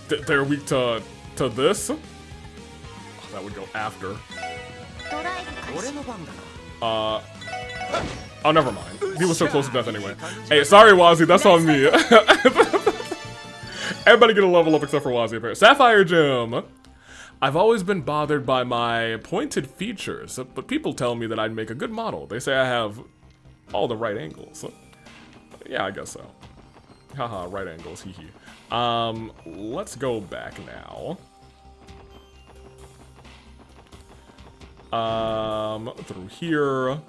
A: They're weak to this? Oh, that would go after.
B: ドライブ開始
C: 俺の番だな
A: Oh, never mind. He was so close to death anyway. Hey, sorry, Wazzy, that's on me. Everybody get a level up except for Wazzy. Sapphire Gem. I've always been bothered by my pointed features, but people tell me that I'd make a good model. They say I have all the right angles. Yeah, I guess so. Haha, right angles, hee hee. Let's go back now. Through here.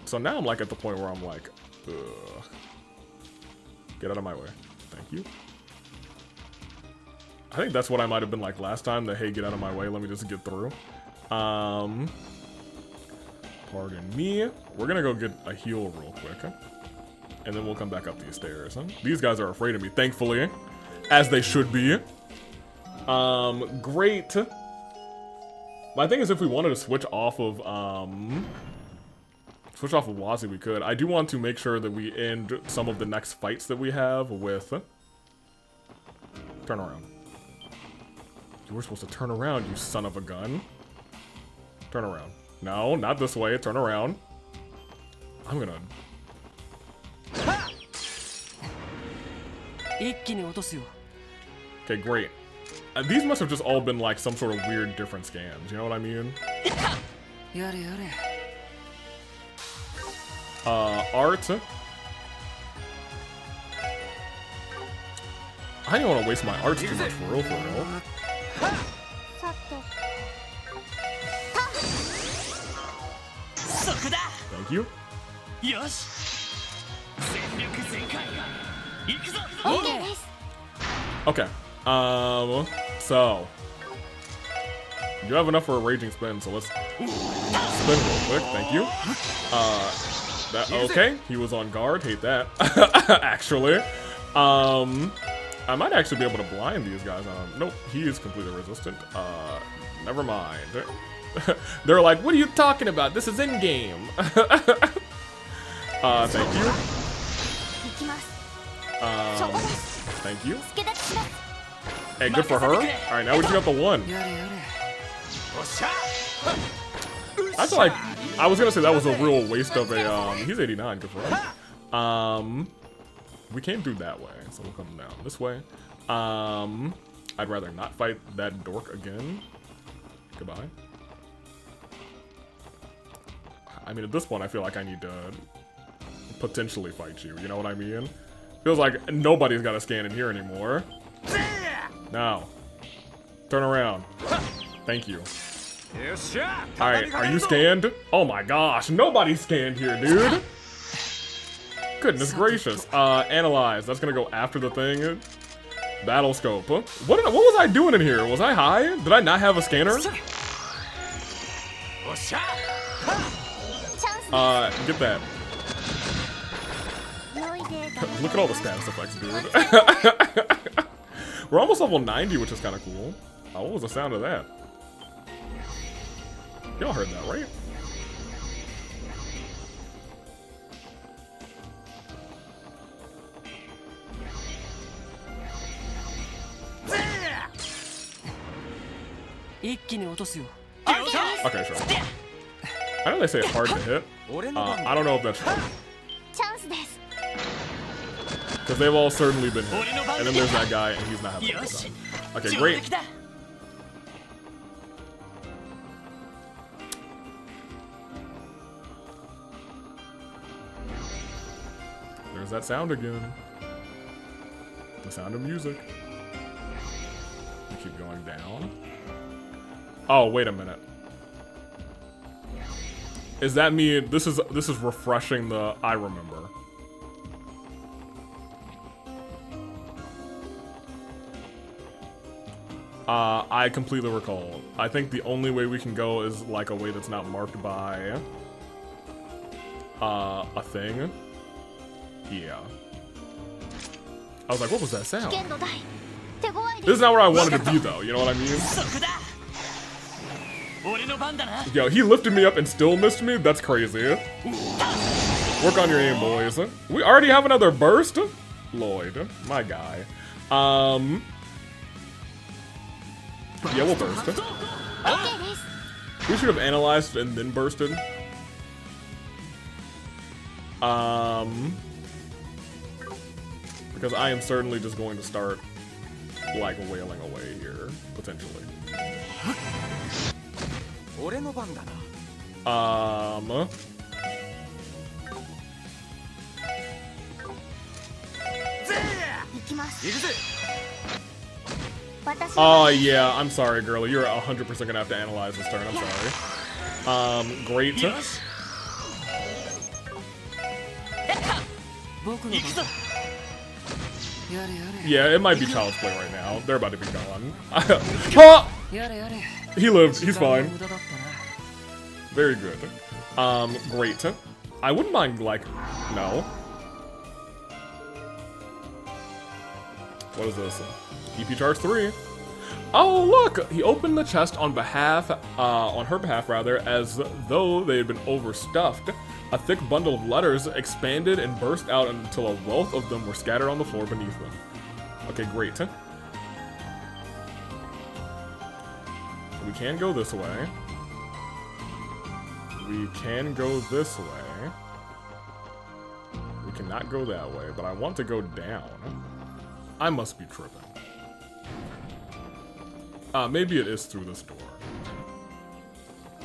A: So now I'm like at the point where I'm like, ugh. Get out of my way. Thank you. I think that's what I might have been like last time, the hey, get out of my way, let me just get through. Pardon me. We're gonna go get a heal real quick. And then we'll come back up these stairs. These guys are afraid of me, thankfully. As they should be. Great. My thing is if we wanted to switch off of Wazzy, we could. I do want to make sure that we end some of the next fights that we have with... Turn around. You were supposed to turn around, you son of a gun. Turn around. No, not this way. Turn around. I'm gonna...
D: 一気に落とすよ。
A: Okay, great. These must have just all been like some sort of weird different scans. You know what I mean?
D: やれやれ。
A: Art. I don't want to waste my arts too much for real, for real.
B: さて
D: そこだ。
A: Thank you.
D: よし。全力全開。行くぞ。
B: OK です
A: Okay. So you have enough for a raging spin, so let's spin real quick. Thank you. That okay? He was on guard. Hate that. Actually, I might actually be able to blind these guys. Nope, he is completely resistant. Never mind. They're like, what are you talking about? This is in game. Thank you.
B: 行きますそこです
A: Thank you.
B: 助立ちします
A: Hey, good for her. All right, now we just got the one.
D: やれやれ。
A: I feel like I was gonna say that was a real waste of a. He's 89. Good for him. We came through that way, so we'll come down this way. I'd rather not fight that dork again. Goodbye. I mean, at this point, I feel like I need to potentially fight you. You know what I mean? Feels like nobody's got a scan in here anymore. Now, turn around. Thank you. Alright, are you scanned? Oh my gosh, nobody's scanned here, dude. Goodness gracious. Analyze. That's gonna go after the thing. Battle scope. What was I doing in here? Was I high? Did I not have a scanner?
B: チャンス
A: Get that.
B: 良いデータ
A: Look at all the status effects, dude. We're almost level 90, which is kind of cool. What was the sound of that? Y'all heard that, right? Okay, sure. I know they say it's hard to hit. I don't know if that's true.
B: チャンスです
A: Because they've all certainly been hit. And then there's that guy, and he's not having a good time. Okay, great. There's that sound again. The sound of music. We keep going down. Oh, wait a minute. Is that me? This is refreshing the I remember. I completely recall. I think the only way we can go is like a way that's not marked by a thing. Yeah. I was like, what was that sound?
B: 危険度大手強い
A: This
B: で
A: is not where I wanted to be though, you know what I mean?
D: そこだ俺の番だな
A: Yo, he lifted me up and still missed me? That's crazy. Work on your aim, boys. We already have another burst? Lloyd, my guy. Yeah, we'll burst.
B: OK です
A: We should have analyzed and then bursted. Because I am certainly just going to start, like, wailing away here, potentially.
C: 俺の番だな
B: 行きます
C: 行くぜ
B: 私
A: Oh, yeah, I'm sorry, girlie. You're 100% gonna have to analyze this turn. I'm sorry. Great.
D: 僕の番だやれやれ
A: Yeah, it might be child's play right now. They're about to be gone. Huh!
D: やれやれ
A: He lived. He's
D: 時間
A: fine.
D: の無駄だったな
A: Very good. Great. I wouldn't mind, like, no. What is this? EP charge 3. Oh, look! He opened the chest on her behalf, rather, as though they had been overstuffed. A thick bundle of letters expanded and burst out until a wealth of them were scattered on the floor beneath them. Okay, great. We can go this way. We can go this way. We cannot go that way, but I want to go down. I must be tripping. Maybe it is through this door.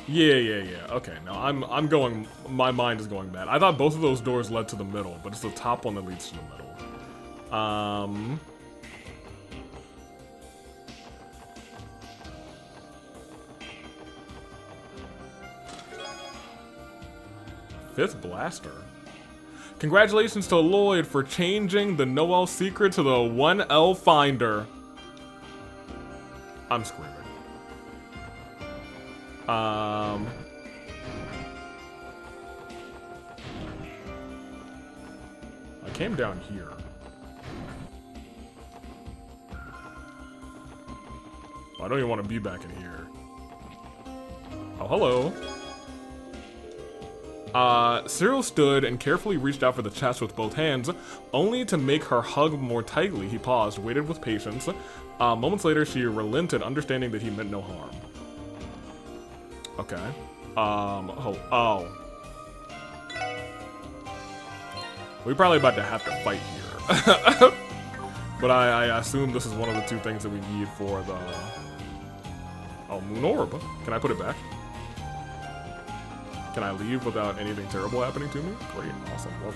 A: Yeah. Okay, no, I'm going. My mind is going mad. I thought both of those doors led to the middle, but it's the top one that leads to the middle. Fifth blaster. Congratulations to Lloyd for changing the Noel secret to the 1L Finder. I'm screaming. I came down here. I don't even want to be back in here. Oh, hello. Cyril stood and carefully reached out for the chest with both hands, only to make her hug more tightly. He paused, waited with patience. Moments later, she relented, understanding that he meant no harm. Okay. Oh. We're probably about to have to fight here. But I assume this is one of the two things that we need for the... Oh, Moon Orb. Can I put it back? Can I leave without anything terrible happening to me? Great, awesome, love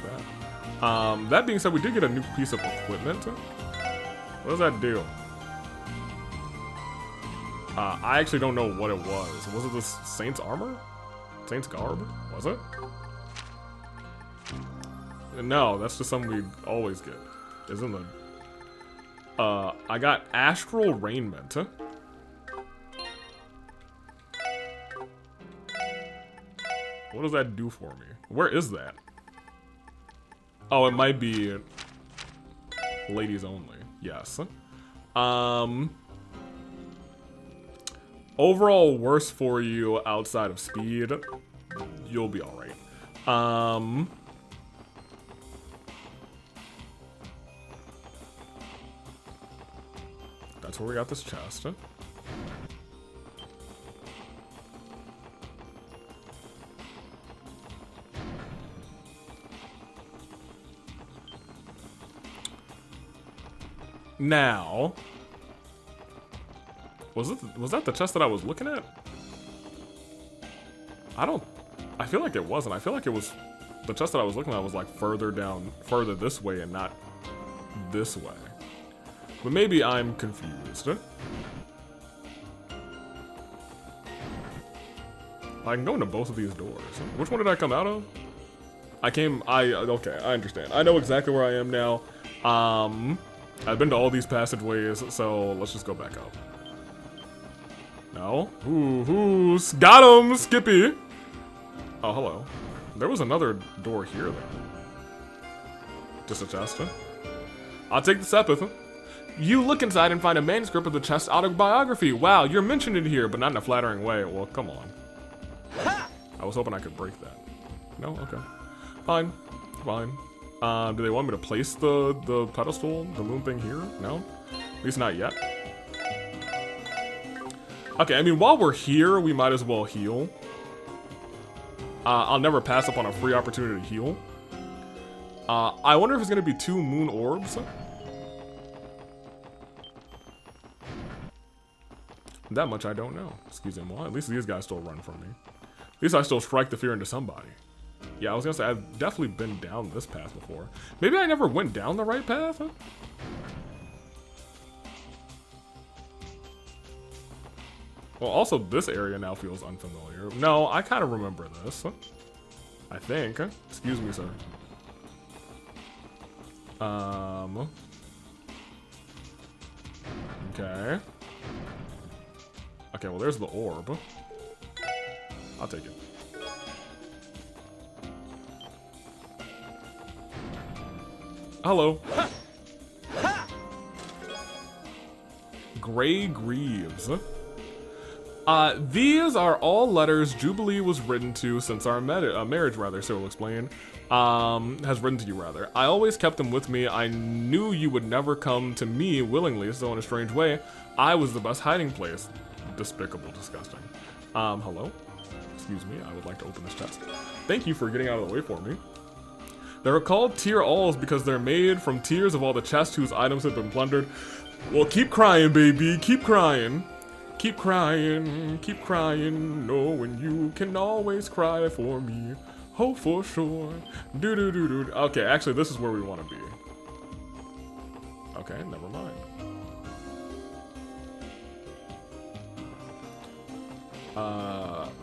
A: that. That being said, we did get a new piece of equipment. What does that do? I actually don't know what it was. Was it the Saint's armor? Saint's garb? Was it? No, that's just something we always get. Isn't it? I got Astral Raiment. What does that do for me? Where is that? Oh, it might be ladies only. Yes. Overall, worse for you outside of speed. You'll be alright. That's where we got this chest. Now, was that the chest that I was looking at? I feel like it wasn't. I feel like it was the chest that I was looking at was like further this way and not this way. But maybe I'm confused. I can go into both of these doors. Which one did I come out of? Okay, I understand. I know exactly where I am now. I've been to all these passageways, so let's just go back up. No? Ooh, got him, Skippy! Oh, hello. There was another door here, though. Just a chest, huh? I'll take the sepith. You look inside and find a manuscript of the chest autobiography. Wow, you're mentioned in here, but not in a flattering way. Well, come on. I was hoping I could break that. No? Okay. Fine. Fine. Do they want me to place the pedestal, the moon thing here? No? At least not yet. Okay, I mean, while we're here, we might as well heal. I'll never pass up on a free opportunity to heal. I wonder if it's going to be 2 moon orbs. That much I don't know. Excuse me. Well, at least these guys still run from me. At least I still strike the fear into somebody. Yeah, I was gonna say, I've definitely been down this path before. Maybe I never went down the right path? Well, also this area now feels unfamiliar. No, I kind of remember this. I think. Excuse me, sir. Okay. Okay, well, there's the orb. I'll take it. Hello. Gray Greaves. These are all letters Jubilee was written to since our marriage, rather, so we'll explain. Has written to you, rather. I always kept them with me. I knew you would never come to me willingly, so in a strange way, I was the best hiding place. Despicable, disgusting. Hello? Excuse me, I would like to open this chest. Thank you for getting out of the way for me. They were called Tear Alls because they're made from tears of all the chests whose items have been plundered. Well, keep crying, baby, keep crying. Keep crying, knowing you can always cry for me. Oh, for sure. Do-do-do-do. Okay, actually, this is where we want to be. Okay, never mind.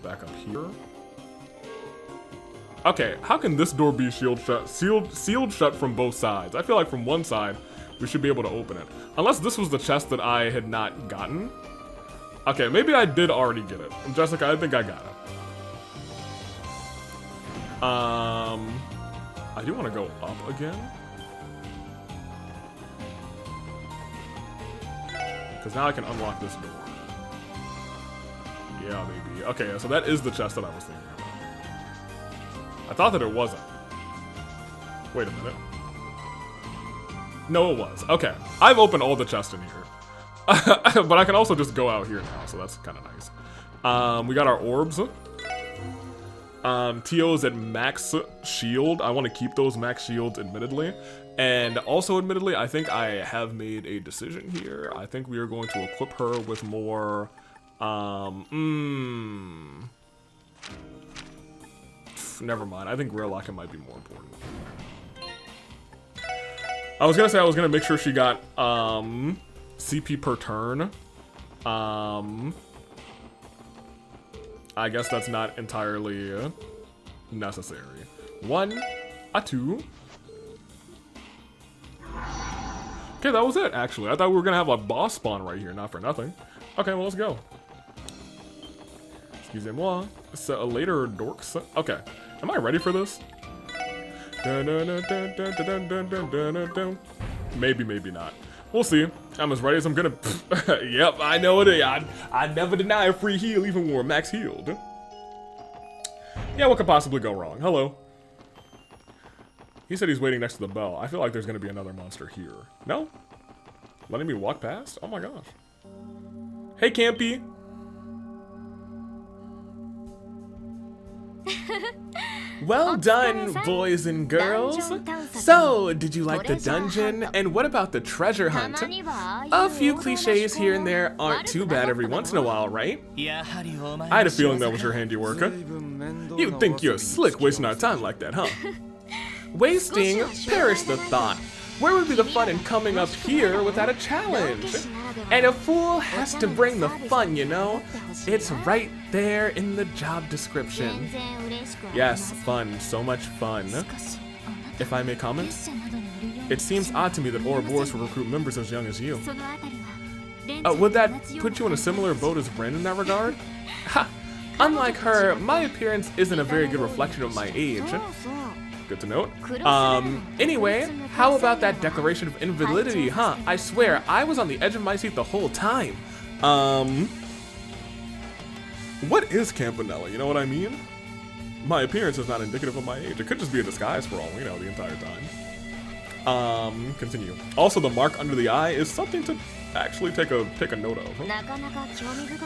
A: Back up here. Okay, how can this door be sealed shut from both sides? I feel like from one side, we should be able to open it. Unless this was the chest that I had not gotten. Okay, maybe I did already get it. Jessica, I think I got it. I do want to go up again. Because now I can unlock this door. Yeah, baby. Okay, so that is the chest that I was thinking about. I thought that it wasn't. Wait a minute. No, it was. Okay, I've opened all the chests in here. But I can also just go out here now, so that's kind of nice. We got our orbs. Tio's at max shield. I want to keep those max shields, admittedly. And also, admittedly, I think I have made a decision here. I think we are going to equip her with more... Never mind. I think Rare Locking might be more important. I was gonna say I was gonna make sure she got, CP per turn. I guess that's not entirely necessary. 1, a 2. Okay, that was it, actually. I thought we were gonna have a boss spawn right here, not for nothing. Okay, well, let's go. Excusez-moi. So, later, dorks. Okay, am I ready for this? Maybe, maybe not. We'll see. I'm as ready as I'm gonna. Yep, I know it. I never deny a free heal, even when we're max healed. Yeah, what could possibly go wrong? Hello. He said he's waiting next to the bell. I feel like there's gonna be another monster here. No? Letting me walk past? Oh my gosh. Hey, Campy. Well done, boys and girls. So, did you like the dungeon? And what about the treasure hunt? A few cliches here and there aren't too bad every once in a while, right? I had a feeling that was your handiwork. You'd think you're slick wasting our time like that, huh? Wasting? Perish the thought. Where would be the fun in coming up here without a challenge? And a fool has to bring the fun, you know? It's right there in the job description. Yes, fun, so much fun. If I may comment, it seems odd to me that Ouroboros will recruit members as young as you. Would that put you in a similar boat as Ren in that regard? Ha! Unlike her, my appearance isn't a very good reflection of my age. Good to note. Anyway, how about that declaration of invalidity, huh? I swear, I was on the edge of my seat the whole time. What is Campanella, you know what I mean? My appearance is not indicative of my age. It could just be a disguise for all we know the entire time. Continue. Also, the mark under the eye is something to actually take a note of.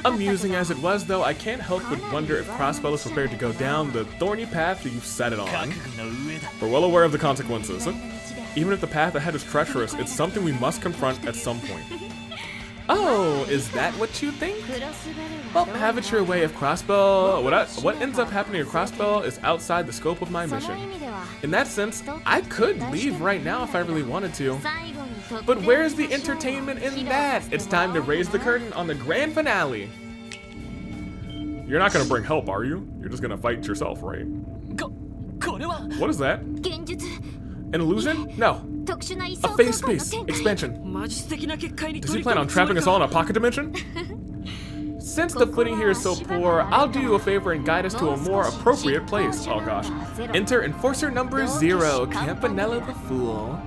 A: Amusing as it was, though, I can't help but wonder if Crossbell is prepared to go down the thorny path that you've set it on. We're well aware of the consequences. Even if the path ahead is treacherous, it's something we must confront at some point. Oh, is that what you think? Well, have it your way. If Crossbell, what ends up happening to Crossbell is outside the scope of my mission. In that sense, I could leave right now if I really wanted to. But where's the entertainment in that? It's time to raise the curtain on the grand finale. You're not gonna bring help, are you? You're just gonna fight yourself, right? What is that? An illusion? No. A phase space expansion. Does he plan on trapping us all in a pocket dimension? Since the footing here is so poor, I'll do you a favor and guide us to a more appropriate place. Oh gosh. Enter Enforcer number 0, Campanella the Fool.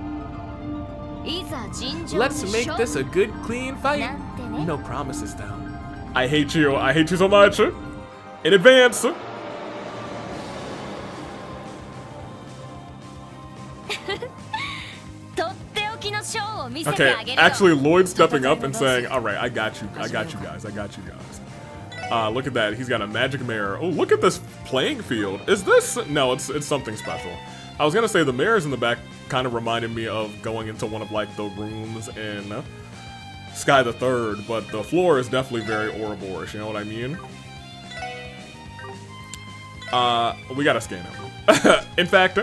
A: Let's make this a good, clean fight. No promises, though. I hate you. I hate you so much. In advance. Okay, actually Lloyd stepping up and saying, alright, I got you guys. Look at that, he's got a magic mirror. Oh, look at this playing field. Is this? No, it's something special. I was gonna say the mirrors in the back kind of reminded me of going into one of like the rooms in Sky the Third, but the floor is definitely very Ouroboros, you know what I mean? We gotta scan him. In fact,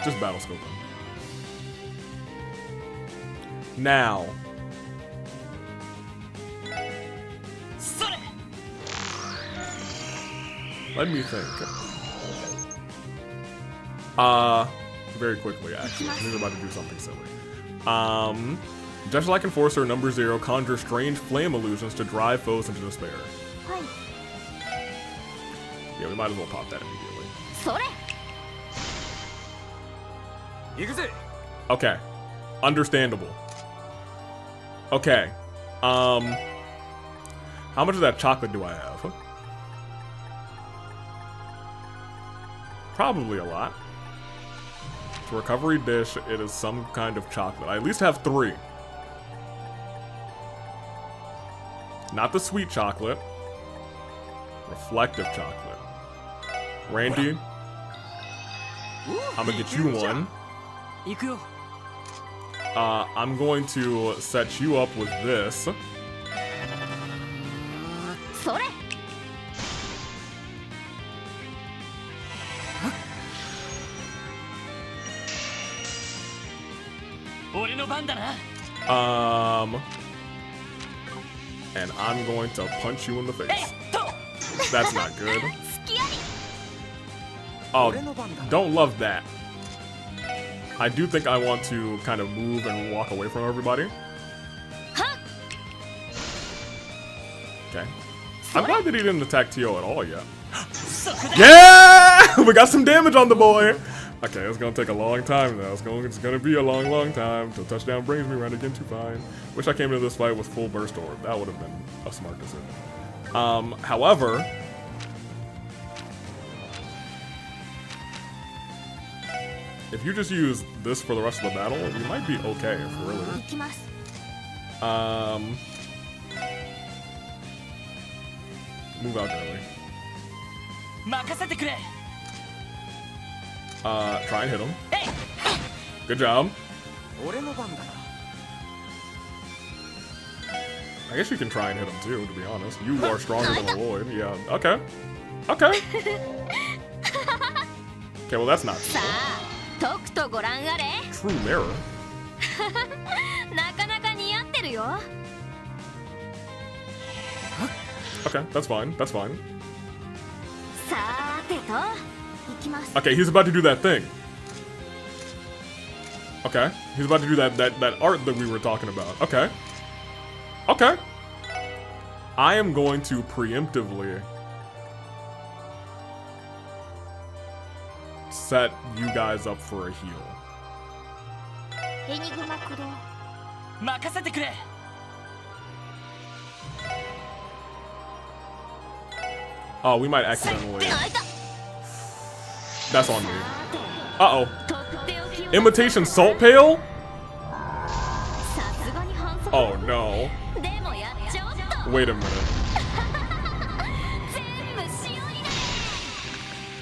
A: just battle scope him. Now. Let me think. Very quickly, actually. He's about to do something silly. Just like Enforcer number 0, conjure strange flame illusions to drive foes into despair. Yeah, we might as well pop that immediately. Okay. Understandable. Okay. How much of that chocolate do I have? Probably a lot. To recovery dish, it is some kind of chocolate. I at least have 3. Not the sweet chocolate. Reflective chocolate. Randy, I'm gonna get you one. I'm going to set you up with this. And I'm going to punch you in the face. That's not good. Oh, don't love that. I do think I want to kind of move and walk away from everybody. Okay. I'm glad that he didn't attack Tio at all yet. Yeah! We got some damage on the boy! Okay, it's gonna take a long time now. It's gonna be a long, long time till touchdown brings me around again to fine. Wish I came into this fight with full burst orb. That would have been a smart decision. However, if you just use this for the rest of the battle, you might be okay if really. Move out early. Try and hit him. Good job. I guess you can try and hit him too, to be honest. You are stronger than Lloyd. Yeah, okay. Okay. Okay, well that's not
B: さあとくとご覧あれ
A: true mirror.
B: なかなか似合ってるよ
A: Okay, that's fine. That's fine.
B: さーてといきます
A: Okay, he's about to do that thing. Okay, he's about to do that art that we were talking about. Okay. Okay. I am going to preemptively set you guys up for a heal.
B: エニグマ駆動
D: 任せてくれ
A: Oh, we might accidentally.
B: あいた
A: That's on me. Uh-oh.
B: とっておきを
A: Imitation salt pail?
B: さすがに反則
A: Oh no.
B: でもやっちゃおっと
A: Wait a minute.
B: 全部塩になれ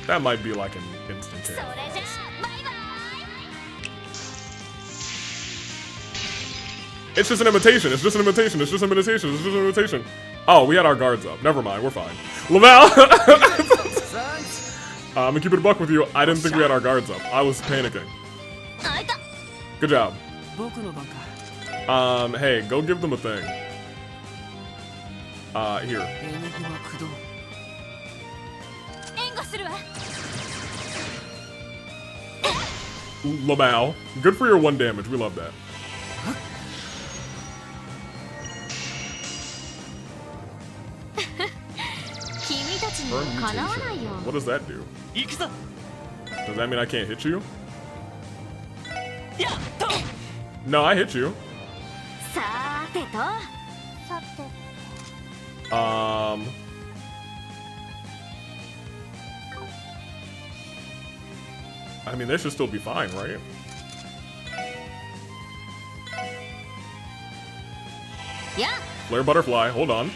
A: That might be like an instant
B: そ
A: kill.
B: れじゃあバイバイ
A: It's just an imitation. It's just an imitation. It's just an imitation. It's just an imitation. Oh, we had our guards up. Never mind. We're fine. Laval! I'm gonna keep it a buck with you. I didn't think we had our guards up. I was panicking.
B: あいた
A: Good job.
D: 僕の番か
A: Hey, go give them a thing. Here.
D: エニグマ駆動
B: 援護するわ
A: Laval. Good for your 1 damage. We love that. Burn mutation. What does that do?
D: 行くぞ
A: Does that mean I can't hit you?
D: やっと
A: No, I hit you.
B: さーてとさて
A: I mean, they should still be fine, right?
B: Yeah.
A: Flare butterfly, hold on.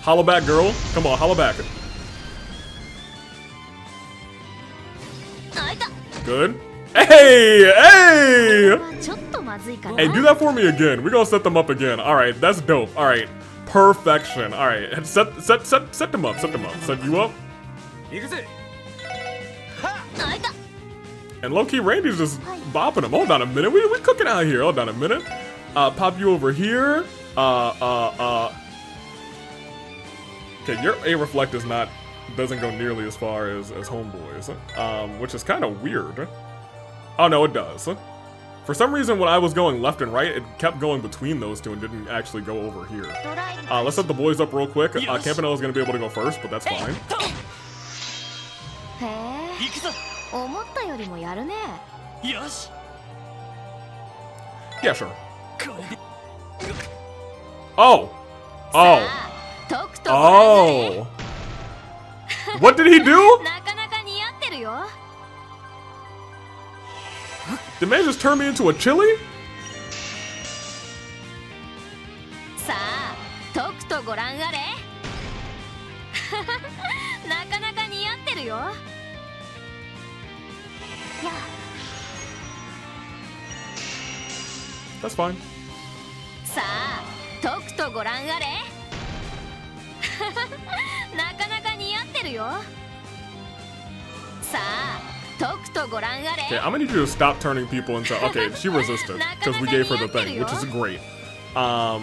A: Hollow back, girl. Come on, hollow back.
B: あいた
A: Good. Hey, hey!
B: ちょっとまずいかな
A: Hey, do that for me again. We're gonna set them up again. Alright, that's dope. Alright. Perfection. Alright. Set them up. Set them up. Set you up.
C: 行くぜ
B: あいた
A: And low-key Randy's just bopping him. Hold on a minute. We cooking out here. Hold on a minute. Pop you over here. Okay, your A reflect doesn't go nearly as far as Homeboy's. Which is kind of weird. Oh no, it does. For some reason, when I was going left and right, it kept going between those two and didn't actually go over here.
B: ドライブ
A: Let's set the boys up real quick.
D: Yes.
A: Campanella's gonna be able to go first, but that's fine.
B: へえ
D: 行くぞ
B: 思ったよりもやるね
D: よし
A: Yeah, sure.
D: これで
A: Oh!
B: さ
A: Oh!
B: あとくとご覧あれ
A: Oh! What did he do?
B: なかなか似合ってるよ
A: Did man just turn me into a chili?
B: さあとくとご覧あれなかなか似合ってるよや
A: That's fine.
B: さあとくとご覧あれなかなか似合ってるよさあとくとご覧あ
A: Okay,
B: れ
A: I'm gonna need you to stop turning people into. Okay, she resisted because we gave her the thing, which is great. Oh,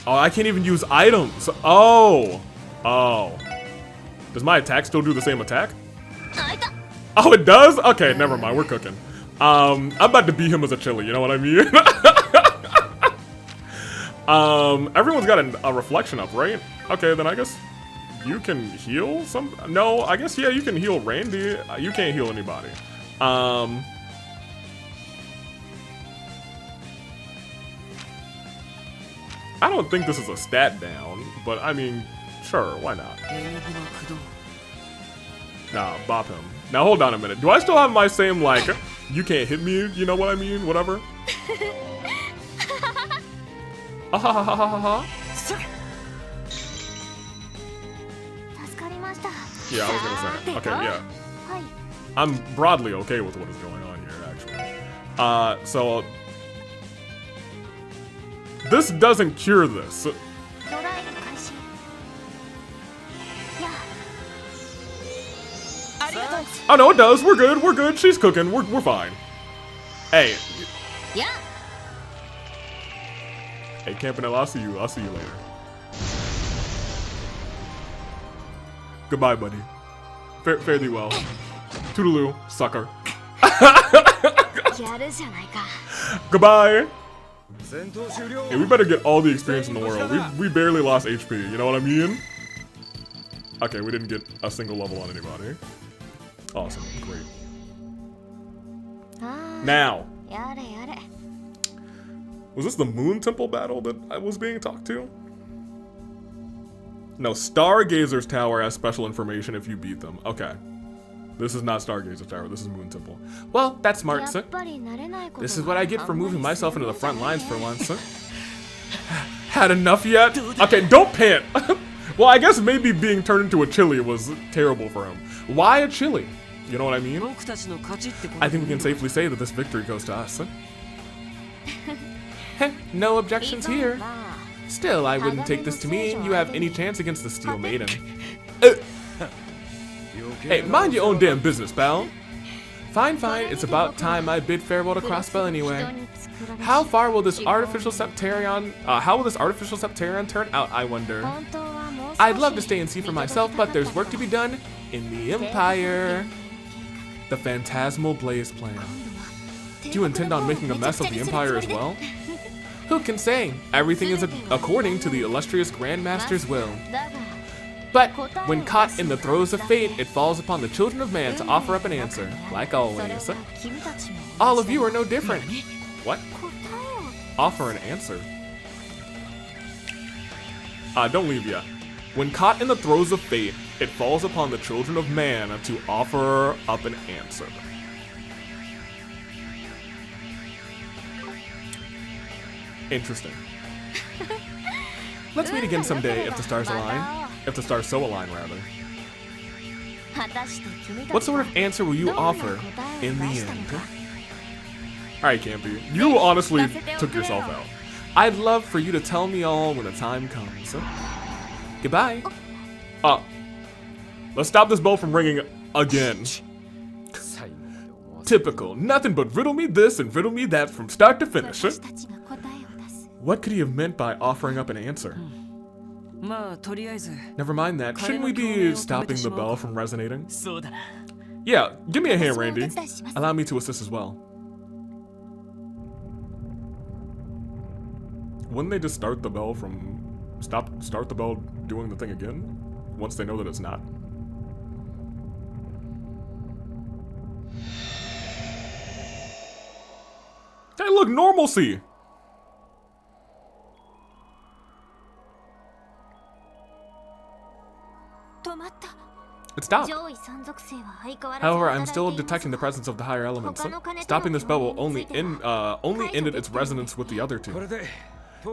A: I can't even use items. Oh. Oh. Does my attack still do the same attack?
B: あいた
A: Oh, it does? Okay, never mind. We're cooking. I'm about to beat him as a chili. You know what I mean? Everyone's got a reflection up, right? Okay, then I guess you can heal some. No, I guess yeah, you can heal Randy. You can't heal anybody. I don't think this is a stat down, but I mean, sure, why not?
D: エニグマ駆動
A: Nah, bop him. Now hold on a minute. Do I still have my same like, you can't hit me? You know what I mean? Whatever. Ahahahaha.
D: それ
B: 助かりました
A: Yeah, I was gonna say.
B: さてと
A: Okay, yeah.
B: はい
A: I'm broadly okay with what is going on here, actually. So This doesn't cure this.
B: ドライブ開始やあ
D: ありがとう
A: Oh no, it does. We're good. We're good. She's cooking. We're fine. Hey,
B: や
A: hey, Campanella. I'll see you later. Goodbye, buddy. Fare thee well. Toodaloo, sucker.
B: やるじゃないか
A: Goodbye.
C: 戦闘終了
A: Hey, we better get all the experience in the world. We barely lost HP. You know what I mean? Okay, we didn't get a single level on anybody. Awesome. Great.
B: あ
A: Now,
B: ーやれやれ
A: was this the Moon Temple battle that I was being talked to? No, Stargazer's Tower has special information if you beat them. Okay. This is not Stargazer's Tower, this is Moon Temple. Well, that's smart,
B: や
A: sir.
B: っぱり慣れないこと
A: This is what I get for moving myself into the front lines for
B: ン
A: once, sir. Had enough yet? Okay, don't pant. Well, I guess maybe being turned into a chili was terrible for him. Why a chili? You know what I mean?
D: 僕たちの勝ちってこと
A: I think we can safely say that this victory goes to us. Heh, no objections here. Still, I wouldn't take this to mean you have any chance against the Steel Maiden. Hey, mind your own damn business, pal. Fine, fine, it's about time I bid farewell to Crossbell anyway. How far will this artificial Septarion, turn out, I wonder? I'd love to stay and see for myself, but there's work to be done in the Empire. The Phantasmal Blaze Plan. Do you intend on making a mess of the Empire as well? Who can say? Everything is according to the illustrious Grandmaster's will. But when caught in the throes of fate, it falls upon the children of man to offer up an answer, like always. All of you are no different. What? Offer an answer? Don't leave yet. When caught in the throes of fate, it falls upon the children of man to offer up an answer. Interesting. Let's meet again someday if the stars align. If the stars so align, rather. What sort of answer will you offer in the end? Alright, Campy. You honestly took yourself out. I'd love for you to tell me all when the time comes. Goodbye. Let's stop this bell from ringing again. Typical. Nothing but riddle me this and riddle me that from start to finish.
B: 私たちが答えを出す
A: What could he have meant by offering up an answer?
D: まあとりあえず
A: Never mind that. Shouldn't we be stopping the bell from resonating?
D: そうだな
A: Yeah, give me a hand,
B: 私もお
A: Randy.
B: 手伝いします
A: Allow me to assist as well. Wouldn't they just start the bell from... Start the bell doing the thing again? Once they know that it's not? Hey, look, normalcy! It stopped. However, I'm still detecting the presence of the higher elements. Stopping this bell will only ended its resonance with the other two.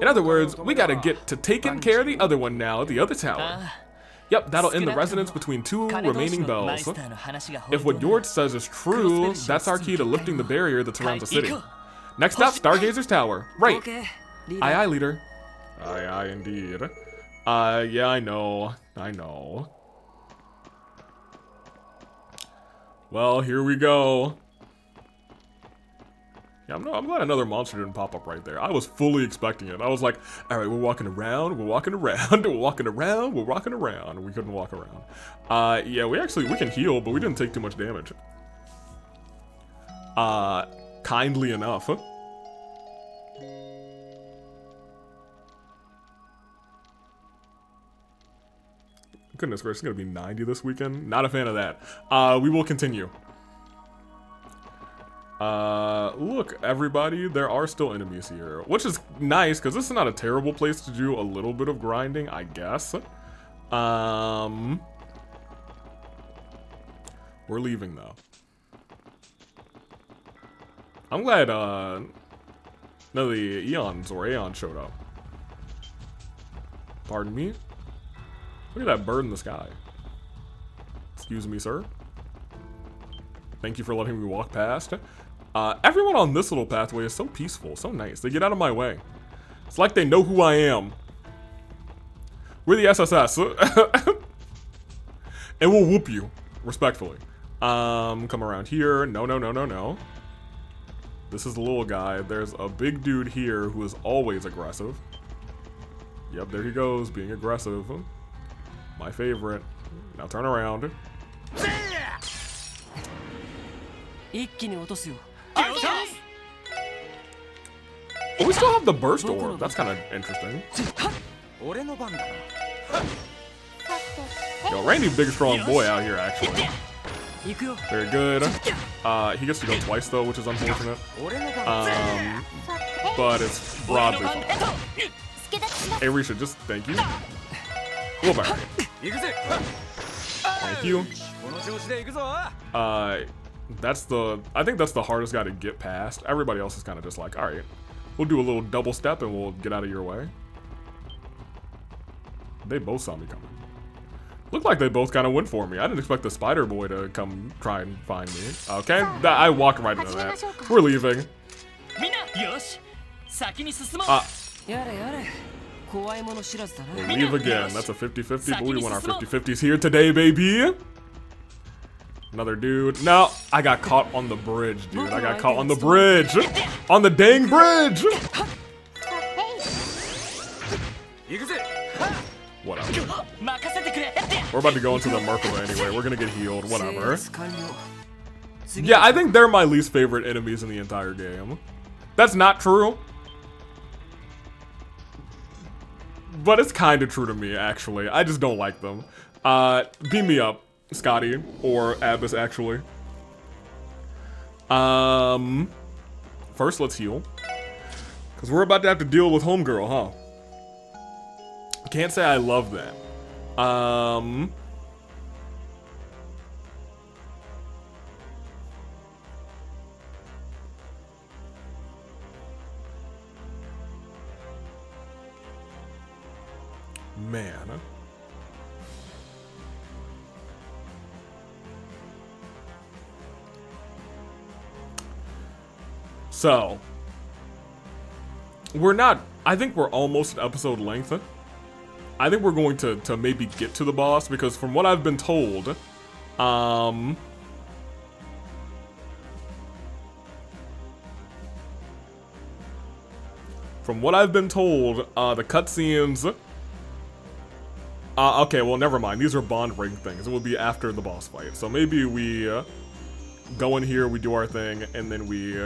A: In other words, we gotta get to taking care of the other one now, the other tower. Yep, that'll end the resonance between two remaining bells. If what Yord says is true, that's our key to lifting the barrier that surrounds the city. Next up, Stargazer's Tower. Right. Aye, aye, leader. Aye, aye, indeed. Yeah, I know. Well, here we go. Yeah, I'm glad another monster didn't pop up right there. I was fully expecting it. I was like, all right, we're walking around, we're walking around, we're walking around, we're walking around. We couldn't walk around. Yeah, we can heal, but we didn't take too much damage. Kindly enough. Goodness gracious, it's gonna be 90 this weekend. Not a fan of that. We will continue. Look, everybody, there are still enemies here, which is nice, because this is not a terrible place to do a little bit of grinding, I guess. We're leaving, though. I'm glad, none of the Eons or Aeon showed up. Pardon me? Look at that bird in the sky. Excuse me, sir. Thank you for letting me walk past. Everyone on this little pathway is so peaceful, so nice. They get out of my way. It's like they know who I am. We're the SSS. And we'll whoop you, respectfully. Come around here. No, no, no, no, no. This is the little guy. There's a big dude here who is always aggressive. Yep, there he goes, being aggressive. My favorite. Now turn around. Oh, we still have the burst orb. That's kind of interesting. Yo, Randy, big strong boy out here, actually. Very good. He gets to go twice though, which is unfortunate. But it's broadly fine. Hey, Risha, just thank you. Whoop, thank you. I think that's the hardest guy to get past. Everybody else is kind of just like, all right, we'll do a little double step and we'll get out of your way. They both saw me coming. Looked like they both kind of went for me. I didn't expect the spider boy to come try and find me. Okay, I walked right into that. We're leaving. We'll leave again. That's a 50-50, but we want our 50-50s here today, baby. Another dude. No, I got caught on the bridge, dude. I got caught on the bridge. On the dang bridge. Whatever. We're about to go into the Merkaba anyway. We're gonna get healed. Whatever. Yeah, I think they're my least favorite enemies in the entire game. That's not true. But it's kind of true to me, actually. I just don't like them. Beam me up, Scotty. Or Abyss, actually. First, let's heal. Because we're about to have to deal with Homegirl, huh? Can't say I love that. Man. So, we're not, I think we're almost at episode length. I think we're going to maybe get to the boss, because from what I've been told, the cutscenes, okay, well, never mind. These are bond ring things. It will be after the boss fight. So maybe we go in here, we do our thing, and then we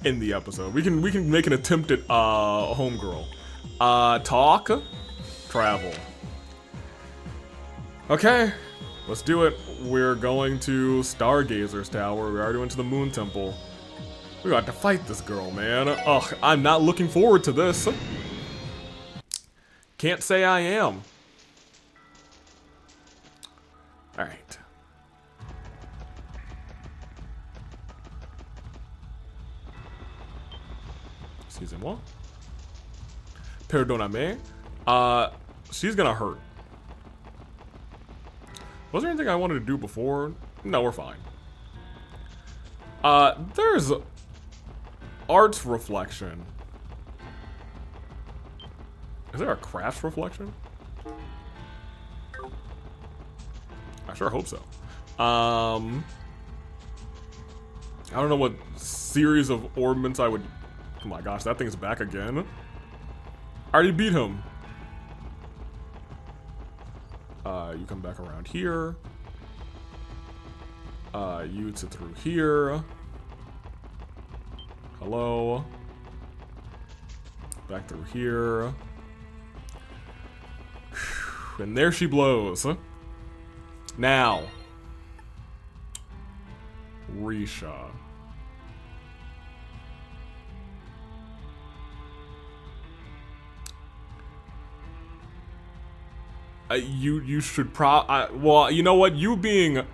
A: end the episode. We can make an attempt at Homegirl. Talk. Travel. Okay, let's do it. We're going to Stargazer's Tower. We already went to the Moon Temple. We got to fight this girl, man. Ugh, I'm not looking forward to this. Can't say I am. Alright. Excusez-moi. Perdóname. She's gonna hurt. Was there anything I wanted to do before? No, we're fine. There's arts reflection. Is there a crafts reflection? I sure hope so. I don't know what series of ornaments I would... Oh my gosh, that thing's back again. I already beat him. You come back around here. You to through here. Hello. Back through here. And there she blows. Now. Risha. You should well, you know what? You being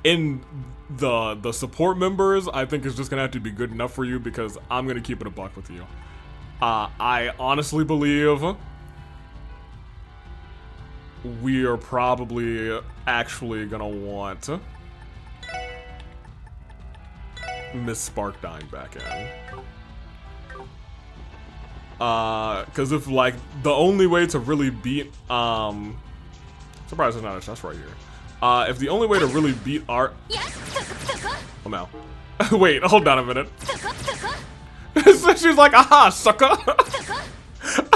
A: in the support members, I think is just gonna have to be good enough for you, because I'm gonna keep it a buck with you. I honestly believe we are probably actually gonna want Miss Sparkdyne back in. Because if, like, the only way to really beat, surprised there's not a chest right here. If the only way to really beat our... Oh, no. Wait, hold on a minute. She's like, aha, sucker!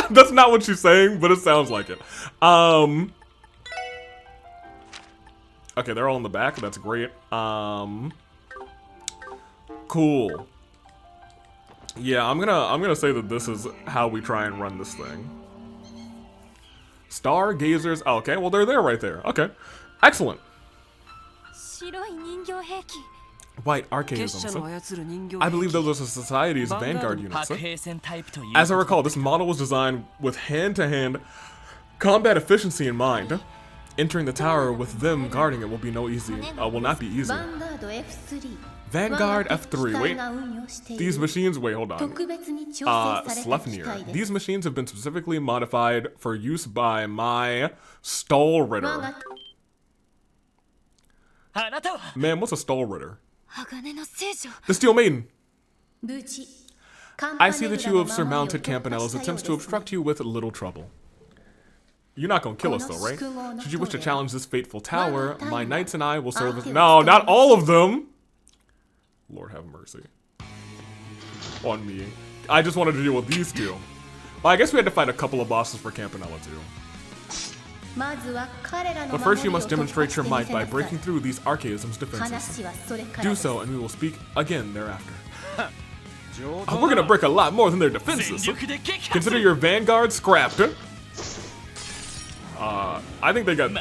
A: That's not what she's saying, but it sounds like it. Okay, they're all in the back. That's great. Cool. Yeah, I'm gonna say that this is how we try and run this thing. Stargazers. Oh, okay, well they're there right there. Okay, excellent. White archaisms. I believe those are society's vanguard units. As I recall, this model was designed with hand-to-hand combat efficiency in mind. Entering the tower with them guarding it will not be easy. Vanguard F3. Wait, these machines. Wait, hold on. Sleipnir. These machines have been specifically modified for use by my Stall Ritter. Man, what's a Stall Ritter? The Steel Maiden. I see that you have surmounted Campanella's attempts to obstruct you with little trouble. You're not gonna kill us though, right? Should you wish to challenge this fateful tower, my knights and I will serve as— No, not all of them! Lord have mercy. On me. I just wanted to deal with these two. Well, I guess we had to fight a couple of bosses for Campanella too. But first you must demonstrate your might by breaking through these archaisms' defenses. Do so and we will speak again thereafter. We're gonna break a lot more than their defenses. Consider your vanguard scrapped. I think they got...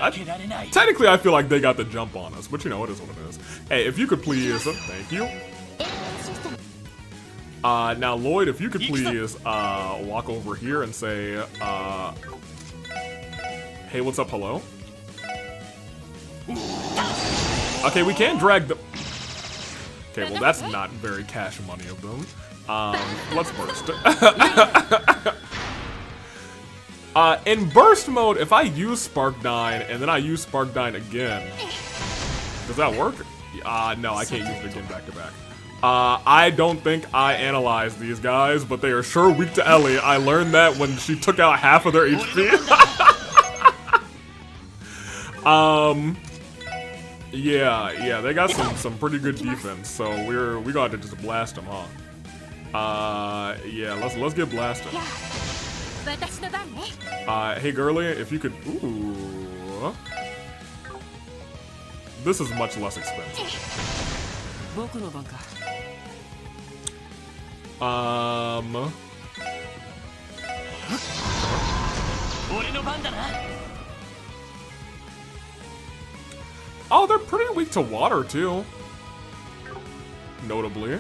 A: technically, I feel like they got the jump on us, but you know, it is what it is. Hey, if you could please... Thank you. Now, Lloyd, if you could please walk over here and say, hey, what's up, hello? Okay, we can drag the... Okay, well, that's not very cash money of them. Let's burst. In burst mode, if I use Spark 9 and then I use Spark 9 again, does that work? No, I can't use it again back to back. I don't think I analyzed these guys, but they are sure weak to Ellie. I learned that when she took out half of their HP. Yeah, they got some pretty good defense, so we got to just blast them, huh? Yeah, let's get blasted. Hey girlie, if you could... Ooh. This is much less expensive. Oh, they're pretty weak to water too. Notably.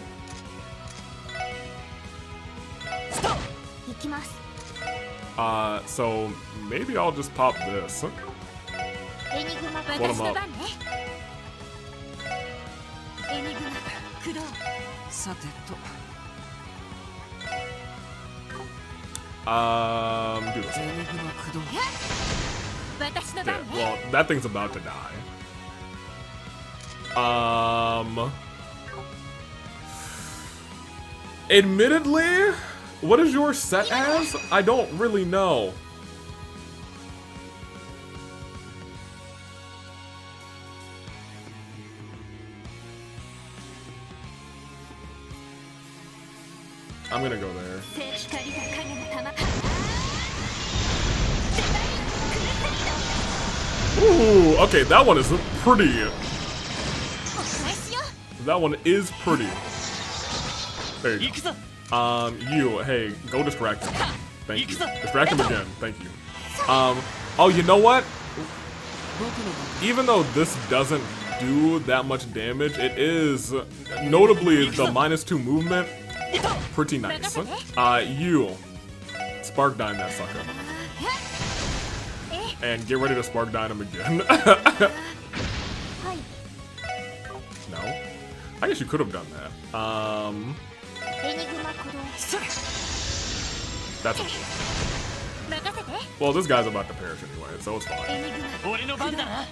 A: So maybe I'll just pop this. Float him up. Do this one. Yeah, well, that thing's about to die. Admittedly, what is yours set as? I don't really know. I'm gonna go there. Ooh, okay, that one is pretty. That one is pretty. There you go. Hey, go distract him. Thank you. Distract him again. Thank you. Oh, you know what? Even though this doesn't do that much damage, it is, notably, the -2 movement, pretty nice. You Spark Dine that sucker. And get ready to Spark Dine him again. No? I guess you could have done that. That's okay. Well, this guy's about to perish anyway, so it's fine.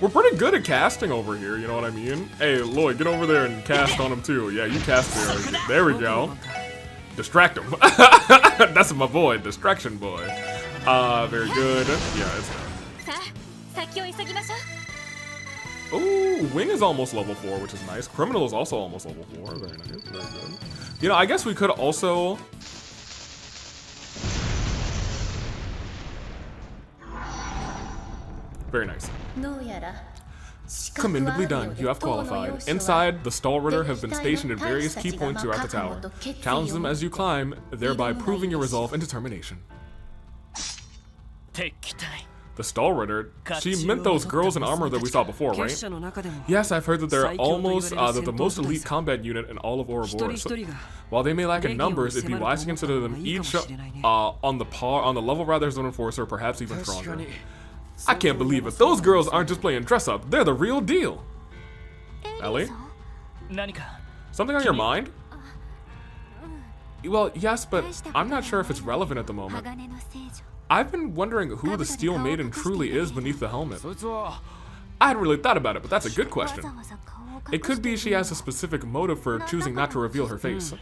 A: We're pretty good at casting over here, you know what I mean? Hey, Lloyd, get over there and cast on him too. Yeah, you cast there. There we go. Distract him. That's my boy, distraction boy. Very good. Yeah, it's done.
B: さあ先を急ぎましょう
A: Ooh, Wing is almost level 4, which is nice. Criminal is also almost level 4. Very nice. Very good. You know, I guess we could also... Very nice.
B: どうやら
A: Commendably done. You have qualified. Inside, the stall ritter have been stationed at various key points throughout the tower. Challenge them as you climb, thereby proving your resolve and determination.
D: 敵対
A: The stall ritter, she meant those girls in armor that we saw before,
D: 結
A: right?
D: 社の中でも
A: Yes, I've heard that they're almost the most elite combat unit in all of
D: 一人
A: Ouroboros.
D: 一人が
A: While they may lack in numbers, it'd be wise to consider them each on the level rather as an enforcer, perhaps even
D: 確か
A: stronger.
D: に
A: I can't believe it. Those girls aren't just playing dress up; they're the real deal. Ellie,
D: 何か
A: something on your mind? Well, yes, but I'm not sure if it's relevant at the moment.
B: 鋼の聖女
A: I've been wondering who the Steel Maiden truly is beneath the helmet.
C: そいつは
A: I hadn't really thought about it, but that's a good
B: わ
A: question.
B: ざわざ顔を
A: It
B: 隠
A: could be
B: して
A: she has a specific motive for choosing not to reveal her face.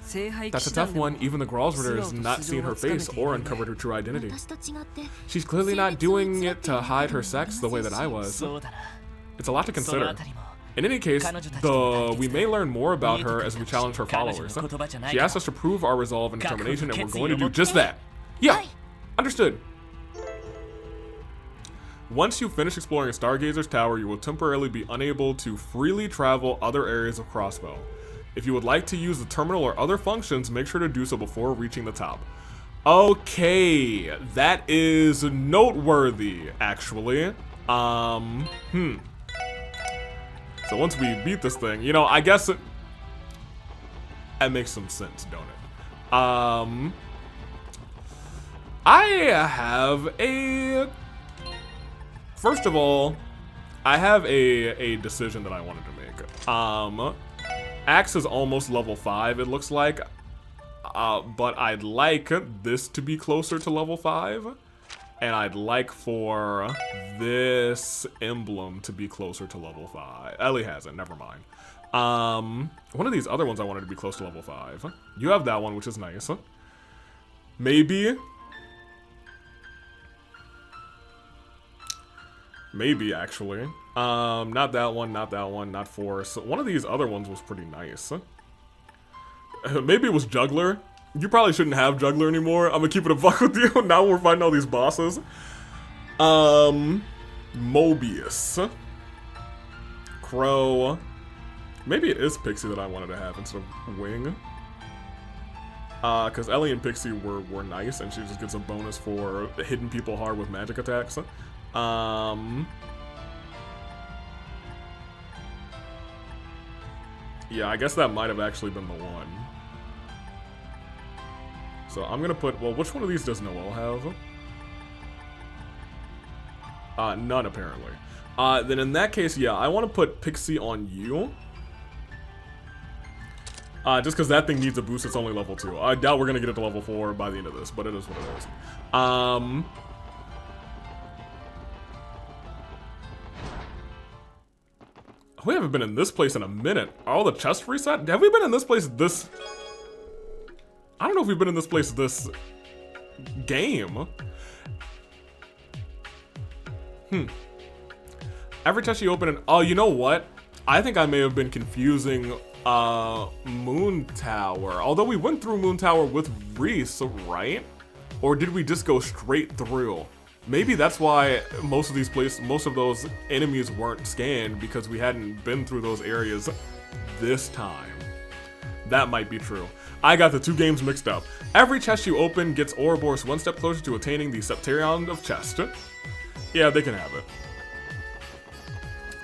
D: 聖杯
A: That's
D: 騎
A: a
D: 士団
A: tough
D: でも
A: one. Even the Gralls Ritter has not seen her face or uncovered her true identity.
B: 私と違って
A: She's clearly not doing it to hide her sex the way that I was.
D: そうだな
A: It's a lot to
D: その
A: consider.
D: あたりも
A: In any case, we may learn more about her as we challenge her followers. She asked us to prove our resolve and determination, and we're going to do just that. Yeah, understood. Once you finish exploring Stargazer's Tower, you will temporarily be unable to freely travel other areas of Crossbow. If you would like to use the terminal or other functions, make sure to do so before reaching the top. Okay, that is noteworthy, actually. So once we beat this thing, you know, I guess that makes some sense, don't it? I have a... First of all, I have a decision that I wanted to make. Axe is almost level 5, it looks like. But I'd like this to be closer to level 5. And I'd like for this emblem to be closer to level 5. Ellie has it, never mind. One of these other ones I wanted to be close to level 5. You have that one, which is nice. Maybe, actually. Not that one, not that one, not Force. One of these other ones was pretty nice. Maybe it was Juggler. You probably shouldn't have Juggler anymore. I'm gonna keep it a buck with you. Now we're fighting all these bosses. Mobius. Crow. Maybe it is Pixie that I wanted to have instead of Wing. Because Ellie and Pixie were nice, and she just gets a bonus for hitting people hard with magic attacks. Yeah, I guess that might have actually been the one. So I'm gonna put, well, which one of these does Noelle have? None apparently. Then in that case, yeah, I want to put Pixie on you. Just because that thing needs a boost, it's only level 2. I doubt we're gonna get it to level 4 by the end of this, but it is what it is. We haven't been in this place in a minute. All the chests reset? Have we been in this place this... I don't know if we've been in this place this game. Every chest you open and... Oh, you know what? I think I may have been confusing Moon Tower. Although we went through Moon Tower with Reese, right? Or did we just go straight through? Maybe that's why most of those enemies weren't scanned, because we hadn't been through those areas this time. That might be true. I got the two games mixed up. Every chest you open gets Ouroboros one step closer to attaining the Septerion of Chest. Yeah, they can have it.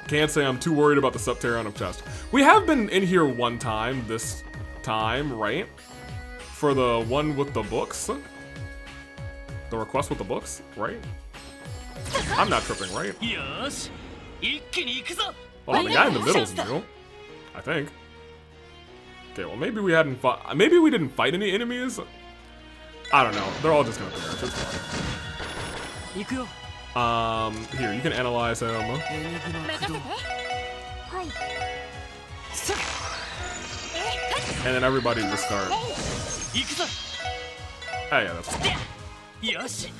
A: Can't say I'm too worried about the Septerion of Chest. We have been in here one time this time, right? For the one with the books. The request with the books, right? I'm not tripping, right? Oh, the guy in the middle's new, I think. Okay, well maybe we hadn't fought. Maybe we didn't fight any enemies. I don't know. They're all just gonna perish. It's fine. Here you can analyze him.
B: 任せてはい
A: and then everybody just start.
D: 行くぞ
A: Oh yeah, that's fine.
D: よし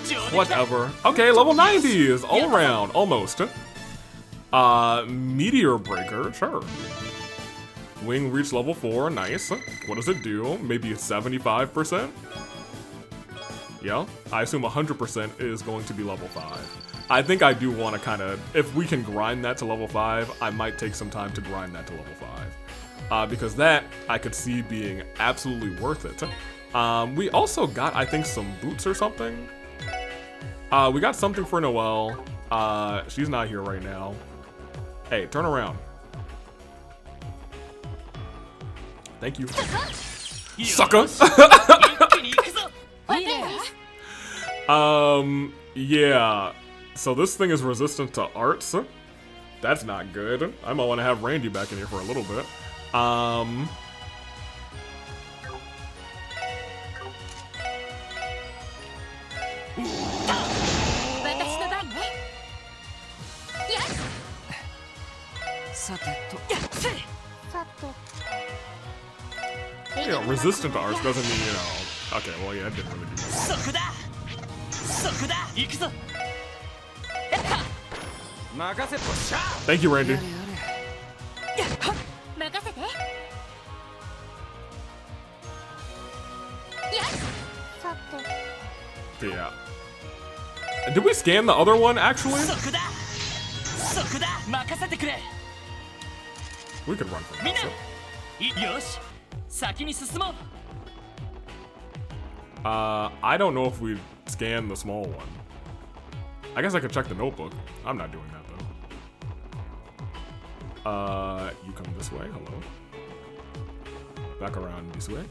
D: 上出来だ
A: Whatever. Okay, level 90s all around, almost. Meteor Breaker, sure. Wing reached level 4, nice. What does it do? Maybe 75%? Yeah, I assume 100% is going to be level 5. I think I do want to kind of, if we can grind that to level 5, I might take some time to grind that to level 5. Because that, I could see being absolutely worth it. We also got, I think, some boots or something. We got something for Noelle. She's not here right now. Hey, turn around. Thank you. Sucker!
D: 一気に行くぞ
A: Yeah. So this thing is resistant to arts. That's not good. I might want to have Randy back in here for a little bit.
B: 私の番ねよし
D: さてとやっせ
B: さて
A: You know, resistant to arts doesn't mean, you know. Okay, well, yeah, it didn't really do that.
D: そこだそこだ行くぞやった
C: 任せっぽっしゃ
A: Thank you, Randy.
D: やれ
B: 任せてよしさて
A: Yeah. Did we scan the other one, actually?
D: そこだそこだ任せてくれ
A: We could run from
D: みん
A: this.
D: なよし先に進もう
A: I don't know if we scanned the small one. I guess I could check the notebook. I'm not doing that, though. You come this way. Hello. Back around this way.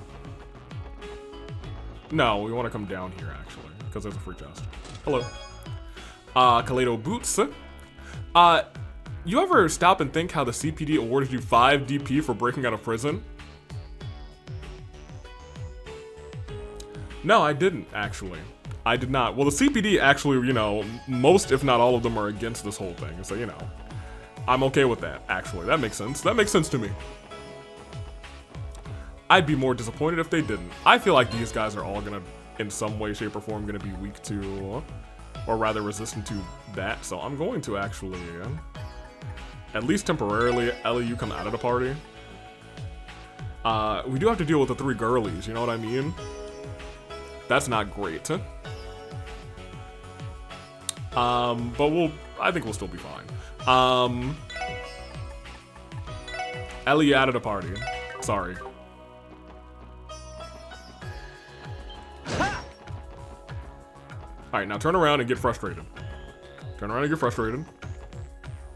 A: No, we want to come down here, actually, because there's a free chest. Hello. Kaleido Boots. You ever stop and think how the CPD awarded you 5 DP for breaking out of prison? No, I didn't, actually. I did not. Well, the CPD actually, you know, most, if not all of them are against this whole thing. So, you know, I'm okay with that, actually. That makes sense. That makes sense to me. I'd be more disappointed if they didn't. I feel like these guys are all gonna, in some way, shape, or form, gonna be weak to, or rather resistant to that. So I'm going to actually, at least temporarily, Ellie, you come out of the party. We do have to deal with the 3 girlies, you know what I mean? That's not great. But I think we'll still be fine. Ellie out of the party. Sorry. Alright, now turn around and get frustrated. Turn around and get frustrated.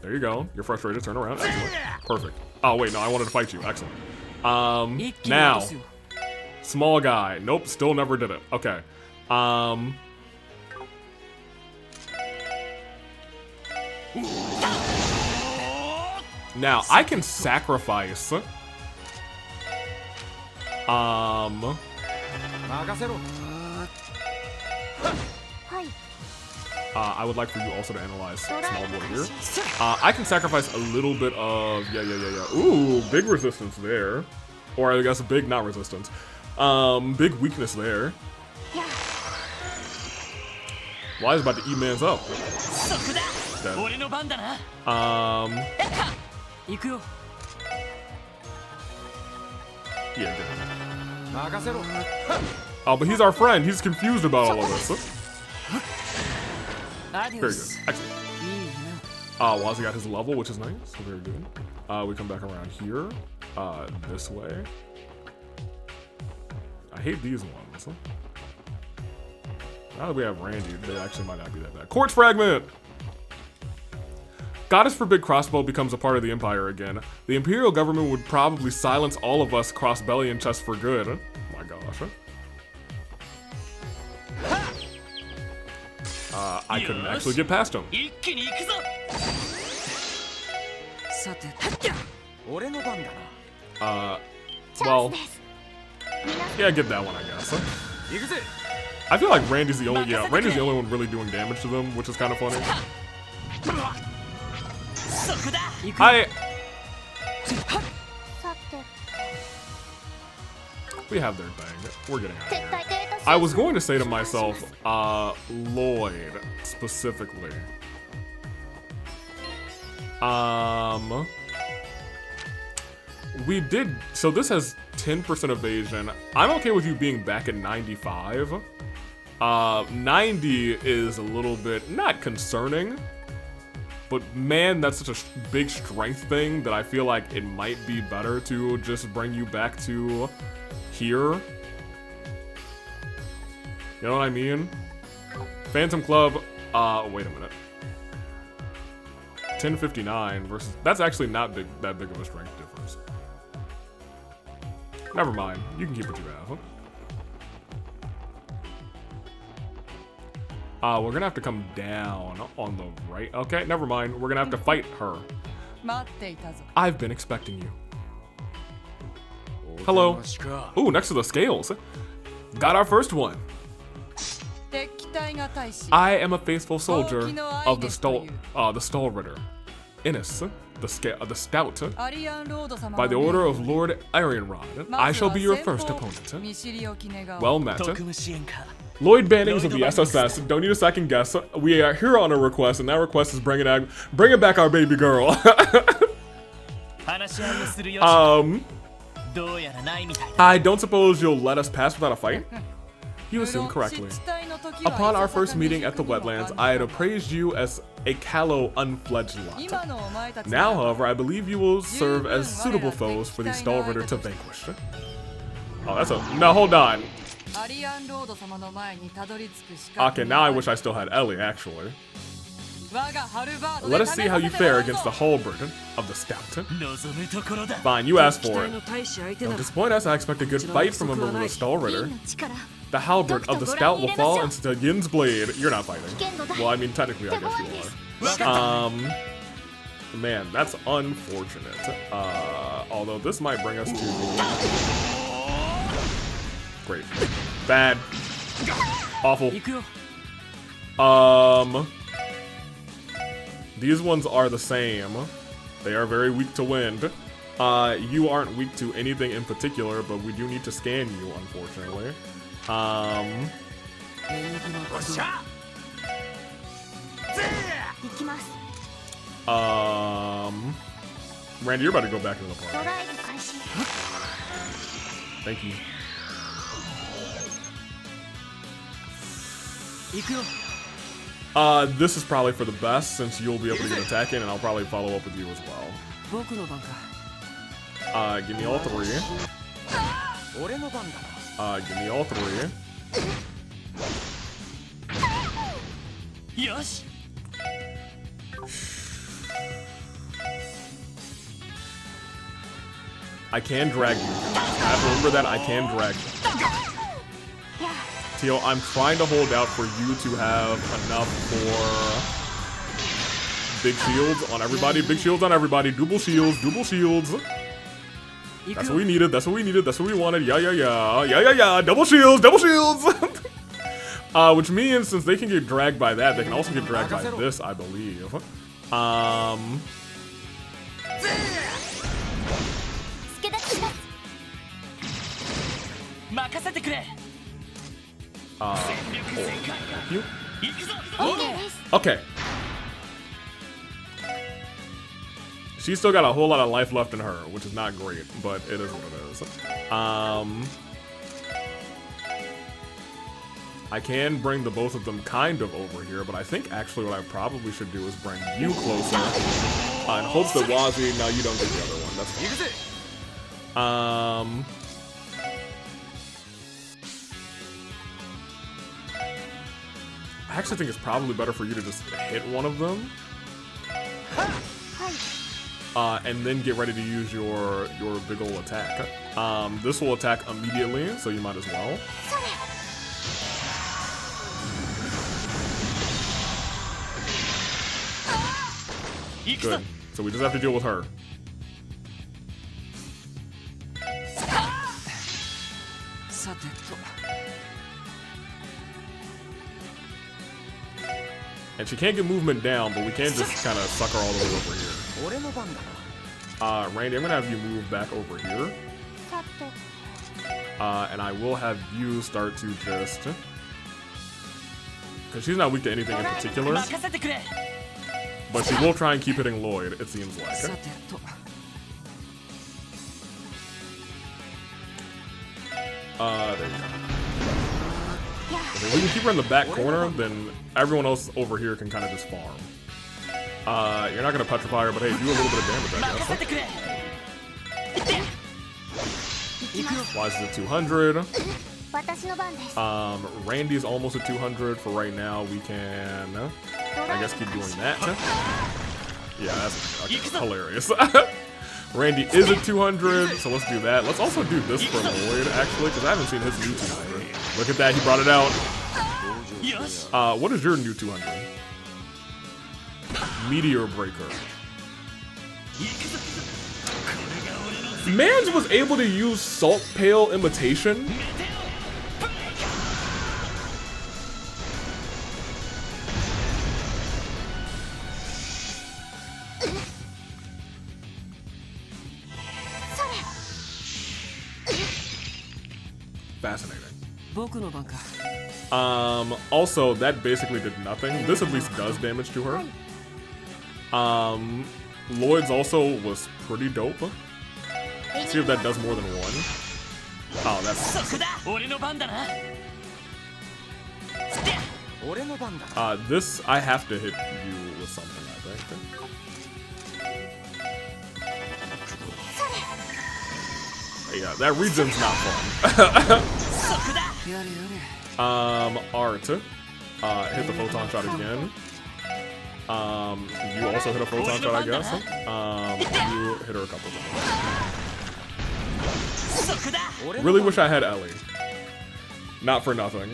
A: There you go. You're frustrated. Turn around. Excellent. Perfect. Oh, wait, no, I wanted to fight you. Excellent. Now. Small guy. Nope, still never did it. Okay. Now, I can sacrifice.
C: 任せろ
B: はい
A: I would like for you also to analyze small boy here. I can sacrifice a little bit of yeah. Ooh, big resistance there, or I guess big not resistance. Big weakness there. Why is about to eat man's up?
D: そこだ
A: Dead.
D: 俺の番だなやった行くよ
A: Yeah, dead.
C: 任せろ
A: Oh, but he's our friend. He's confused about all of this.
D: アディ
A: Very
D: オ
A: good.
D: ス
A: Excellent.
D: いいな
A: Wazzy got his level, which is nice. So very good. We come back around here. This way. I hate these ones. Now that we have Randy, they actually might not be that bad. Quartz Fragment! Goddess Forbid Crossbow becomes a part of the Empire again. The Imperial government would probably silence all of us across belly and chest for good. Oh my gosh. I couldn't actually get past him.
D: 一気に行くぞさて
C: 俺の番だな
A: Well,
B: です
A: yeah, get that one, I guess.
C: 行くぜ
A: I feel like Randy's the only one really doing damage to them, which is kind of funny.
D: そこだ行く
A: I
B: さて
A: We have their thing. We're getting out of here. I was going to say to myself, Lloyd, specifically. We did, so this has 10% evasion. I'm okay with you being back at 95. 90 is a little bit, not concerning, but man, that's such a big strength thing that I feel like it might be better to just bring you back to here. You know what I mean? Phantom Club, wait a minute. 1059 versus, that's actually not that big of a strength difference. Never mind, you can keep what you have. We're gonna have to come down on the right. Okay, never mind, we're gonna have to fight her. I've been expecting you. Hello. Ooh, next to the scales. Got our first one. I am a faithful soldier of the Stalritter. Innis, the Stout. By the order of Lord Ironrod, I shall be your first opponent. Well met. Lloyd Bannings of the SSS, don't need a second guess. We are here on a request, and that request is bringing back our baby girl. I don't suppose you'll let us pass without a fight? You assume correctly. Upon our first meeting at the wetlands, I had appraised you as a callow, unfledged lot. Now, however, I believe you will serve as suitable foes for the Stalritter to vanquish. Oh, that's a... No, hold on. Okay, now I wish I still had Ellie, actually. Let us see how you fare against the halberd of the Stout. Fine, you asked for it. Don't disappoint us, I expect a good fight from a member of the Stalritter. The halberd of the Stout will fall into Yin's blade. You're not fighting. Well, I mean, technically, I guess you are. Man, that's unfortunate. Although this might bring us to the... Great. Bad. Awful. These ones are the same. They are very weak to wind. You aren't weak to anything in particular, but we do need to scan you, unfortunately. Randy, you're about to go back into the party. Thank you. This is probably for the best since you'll be able to get attack in, and I'll probably follow up with you as well. Give me all three. Give me all three.
D: Yosh.
A: I can drag you. I have to remember that I can drag you. Tio, I'm trying to hold out for you to have enough for big shields on everybody. Big shields on everybody. Double shields. Double shields. That's what we needed. That's what we needed. That's what we wanted. Yeah, yeah, yeah. Yeah, yeah, yeah. Double shields. Double shields. Which means since they can get dragged by that, they can also get dragged by this, I believe. You? Okay. She's still got a whole lot of life left in her, which is not great, but it is what it is. I can bring the both of them kind of over here, but I think actually what I probably should do is bring you closer in hopes that Wazi, no, you don't get the other one. That's fine. I actually think it's probably better for you to just hit one of them. And then get ready to use your big ol' attack. This will attack immediately, so you might as well. Good. So we just have to deal with her. And she can't get movement down, but we can just kind of suck her all the way over here. Randy, I'm gonna have you move back over here. And I will have you start to just... Because she's not weak to anything in particular. But she will try and keep hitting Lloyd, it seems like. There you go. If we can keep her in the back corner, then everyone else over here can kind of just farm. You're not going to petrify her, but hey, do a little bit of damage, I guess. Why is it 200? Randy's almost at 200 for right now. We can, I guess, keep doing that. Yeah, that's hilarious. Randy is at 200, so let's do that. Let's also do this for Lloyd, actually, because I haven't seen his new 200. Look at that, he brought it out. What is your new 200? Meteor Breaker. Mans was able to use Salt Pail Imitation. Fascinating. Also, that basically did nothing. This at least does damage to her. Lloyd's also was pretty dope. See if that does more than one. Oh, that's... this, I have to hit you with something, I think. Yeah, that regen's not fun. Art. Hit the photon shot again. You also hit a photon shot, I guess. You hit her a couple times. Really wish I had Ellie. Not for nothing.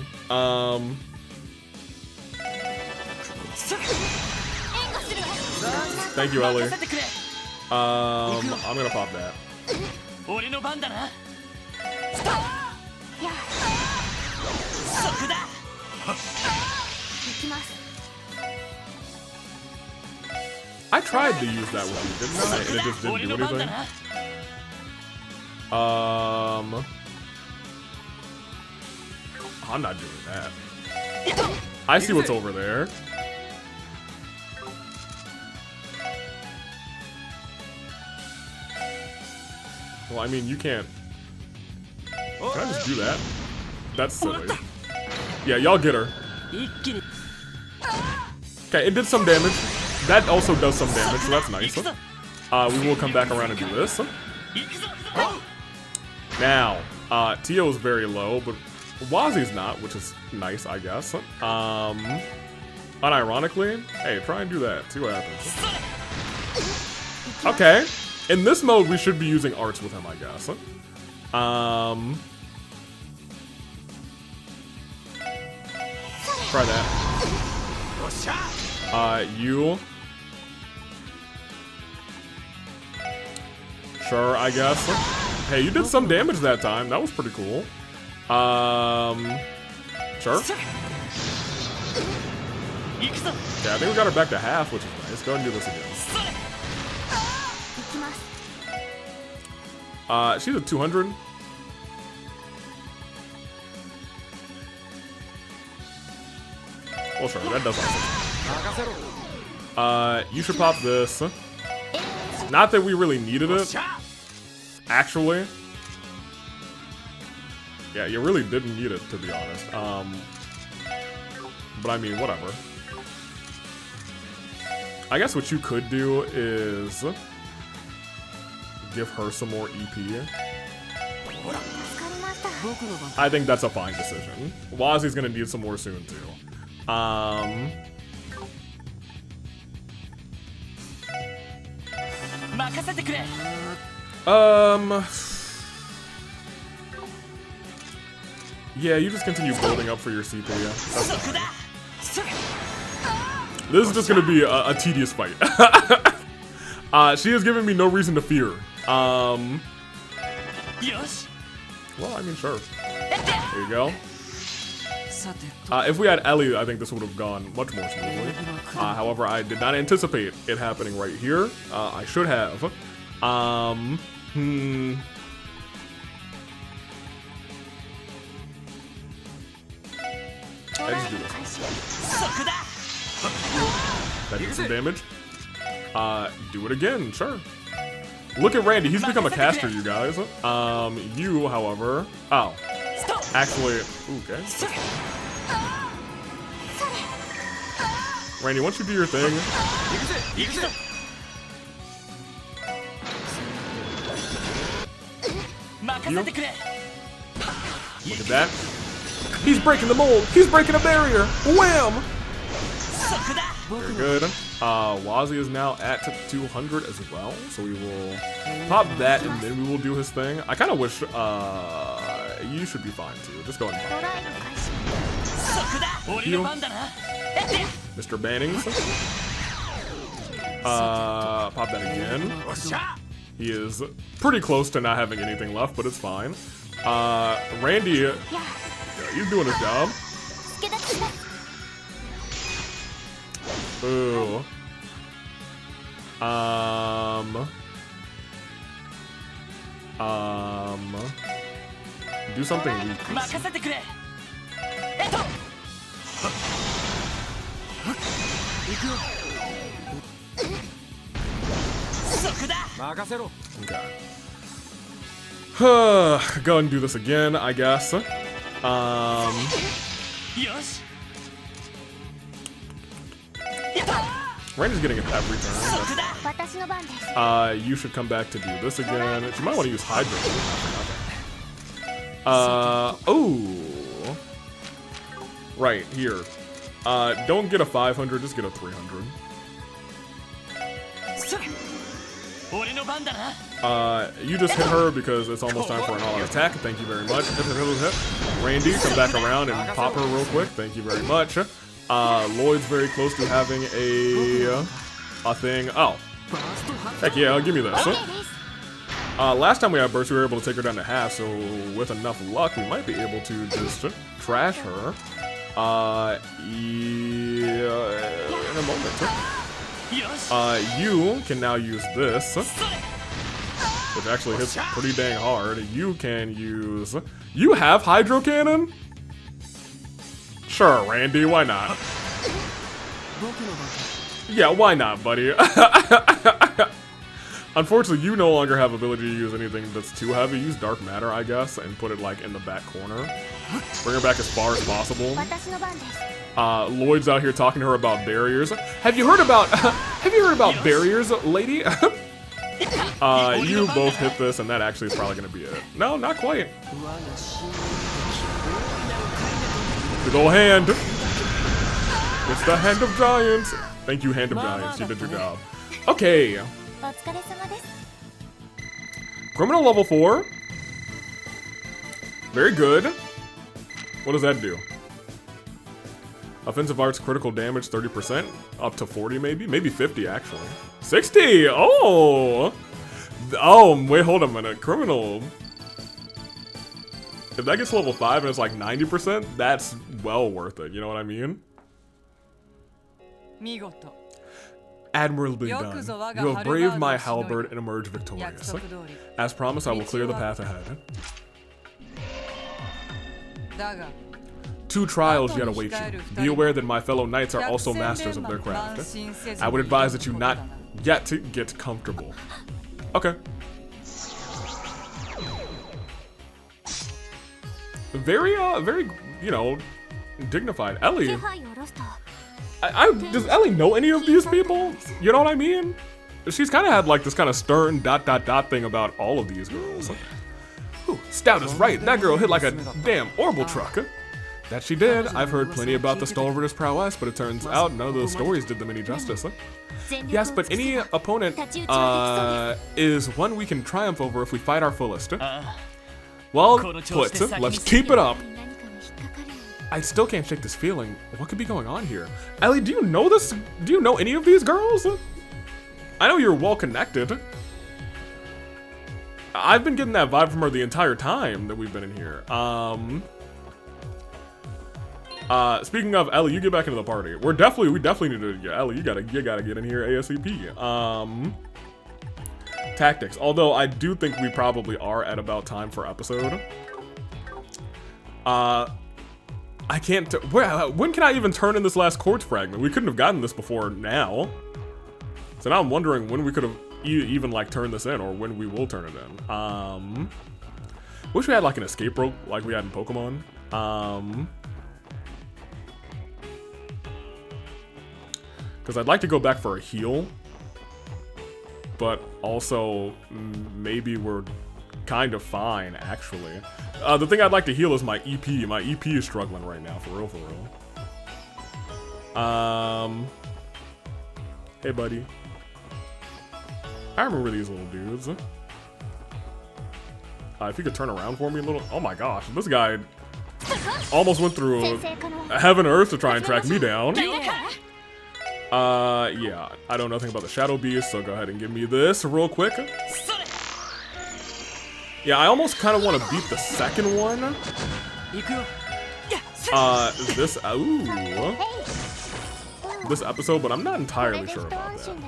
A: Thank you, Ellie. I'm gonna pop that. I tried to use that with you, didn't I? And it just didn't do anything. I'm not doing that. I see what's over there. Well, I mean, you can't. Can I just do that? That's silly. Yeah, y'all get her. Okay, it did some damage. That also does some damage, so that's nice. We will come back around and do this. Now, Tio is very low, but Wazi's not, which is nice, I guess. Unironically, hey, try and do that. See what happens. Okay. In this mode, we should be using arts with him, I guess. Try that. You. Sure, I guess. Hey, you did some damage that time. That was pretty cool. Sure. Yeah, I think we got her back to half, which is nice. Go ahead and do this again. She's at 200. Well, sure, that does awesome. You should pop this. Not that we really needed it. Actually. Yeah, you really didn't need it, to be honest. But I mean, whatever. I guess what you could do is give her some more EP. I think that's a fine decision. Wazi's gonna need some more soon, too. Yeah, you just continue building up for your CP. This is just gonna be a tedious fight. She has given me no reason to fear. Well, I mean, sure. There you go. If we had Ellie, I think this would have gone much more smoothly. However, I did not anticipate it happening right here. I should have. just do this. That did some damage. Do it again, sure. Look at Randy, he's become a caster, you guys. You, however... Oh. Actually... Okay. Randy, once you do your thing... You. Look at that. He's breaking the mold! He's breaking a barrier! Wham! Very good. Wazi is now at 200 as well, so we will pop that and then we will do his thing. I kind of wish, you should be fine too. Just go ahead and pop. Thank you. Mr. Bannings. Pop that again. He is pretty close to not having anything left, but it's fine. Randy, yeah, he's doing his job. Ooh. Do something weak. Okay. Go ahead and do this again, I guess. Randy's getting it every turn. You should come back to do this again. You might want to use Hydra. Oh. Right, here. Don't get a 500, just get a 300. You just hit her because it's almost time for an all-out attack. Thank you very much. Randy, come back around and pop her real quick. Thank you very much. Lloyd's very close to having a thing. Oh. Heck yeah, give me this. Last time we had Burst, we were able to take her down to half, so with enough luck, we might be able to just trash her. In a moment. You can now use this, which actually hits pretty dang hard. You can use... You have Hydro Cannon? Sure, Randy, why not? Yeah, why not, buddy? Unfortunately, you no longer have ability to use anything that's too heavy. Use Dark Matter, I guess, and put it like in the back corner. Bring her back as far as possible. Lloyd's out here talking to her about barriers. Have you heard about barriers, lady? You both hit this, and that actually is probably gonna be it. No, not quite. Big ol' hand. It's the Hand of Giants. Thank you, Hand of Giants. You did your job. Okay. Criminal level 4. Very good. What does that do? Offensive arts critical damage 30%. Up to 40 maybe? Maybe 50 actually. 60! Oh! Oh, wait, hold a minute. Criminal. If that gets level 5 and it's like 90%, that's well worth it. You know what I mean? Admirably done. You have braved my halberd and emerged victorious. As promised, I will clear the path ahead. 2 trials yet await you. Be aware that my fellow knights are also masters of their craft. I would advise that you not yet get comfortable. Okay. Very, you know, dignified. Ellie. Does Ellie know any of these people? You know what I mean? She's kind of had like this kind of stern ... thing about all of these girls. Ooh, Stout is right. That girl hit like a damn orbital truck. That she did. I've heard plenty about the Stalwart's prowess, but it turns out none of those stories did them any justice. Yes, but any opponent is one we can triumph over if we fight our fullest. Well put. Let's keep it up. I still can't shake this feeling. What could be going on here? Ellie, do you know this? Do you know any of these girls? I know you're well connected. I've been getting that vibe from her the entire time that we've been in here. Speaking of Ellie, you get back into the party. We definitely need to. Yeah, Ellie, you gotta get in here ASAP. Tactics. Although I do think we probably are at about time for episode. I can't. When can I even turn in this last quartz fragment? We couldn't have gotten this before now. So now I'm wondering when we could have even like turned this in, or when we will turn it in. Wish we had like an escape rope like we had in Pokemon. Because I'd like to go back for a heal, but also maybe we're kind of fine actually. The thing I'd like to heal is my EP. My EP is struggling right now, for real, for real. Hey, buddy. I remember these little dudes. If you could turn around for me a little. Oh my gosh, this guy almost went through heaven and earth to try and track me down. Yeah, I know nothing about the Shadow Beast, so go ahead and give me this real quick. Yeah, I almost kind of want to beat the second one. This episode, but I'm not entirely sure about that.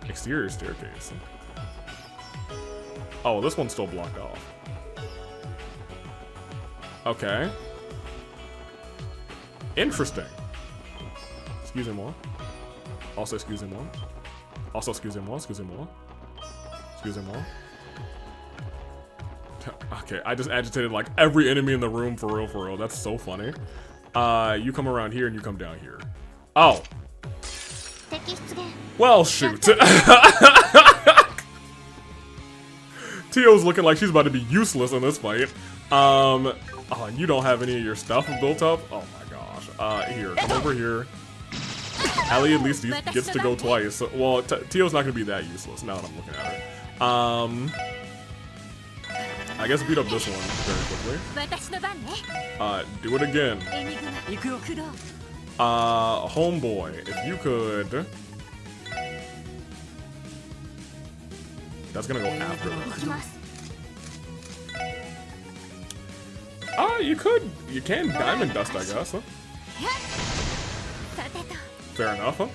A: Exterior staircase. Oh, this one's still blocked off. Okay. Interesting. Excusez-moi. Also, excusez-moi. Also, excusez-moi, excusez-moi. Excusez-moi. Okay, I just agitated like every enemy in the room, for real, for real. That's so funny. You come around here and you come down here. Oh. Well, shoot. Tio's looking like she's about to be useless in this fight. Oh, and you don't have any of your stuff built up? Oh my gosh. Here, come over here. Ellie at least gets to go twice. Well, Tio's not gonna be that useless now that I'm looking at her. I guess beat up this one very quickly. Do it again. Homeboy, if you could. That's gonna go after this. You can diamond dust, I guess. Huh? Fair enough, huh?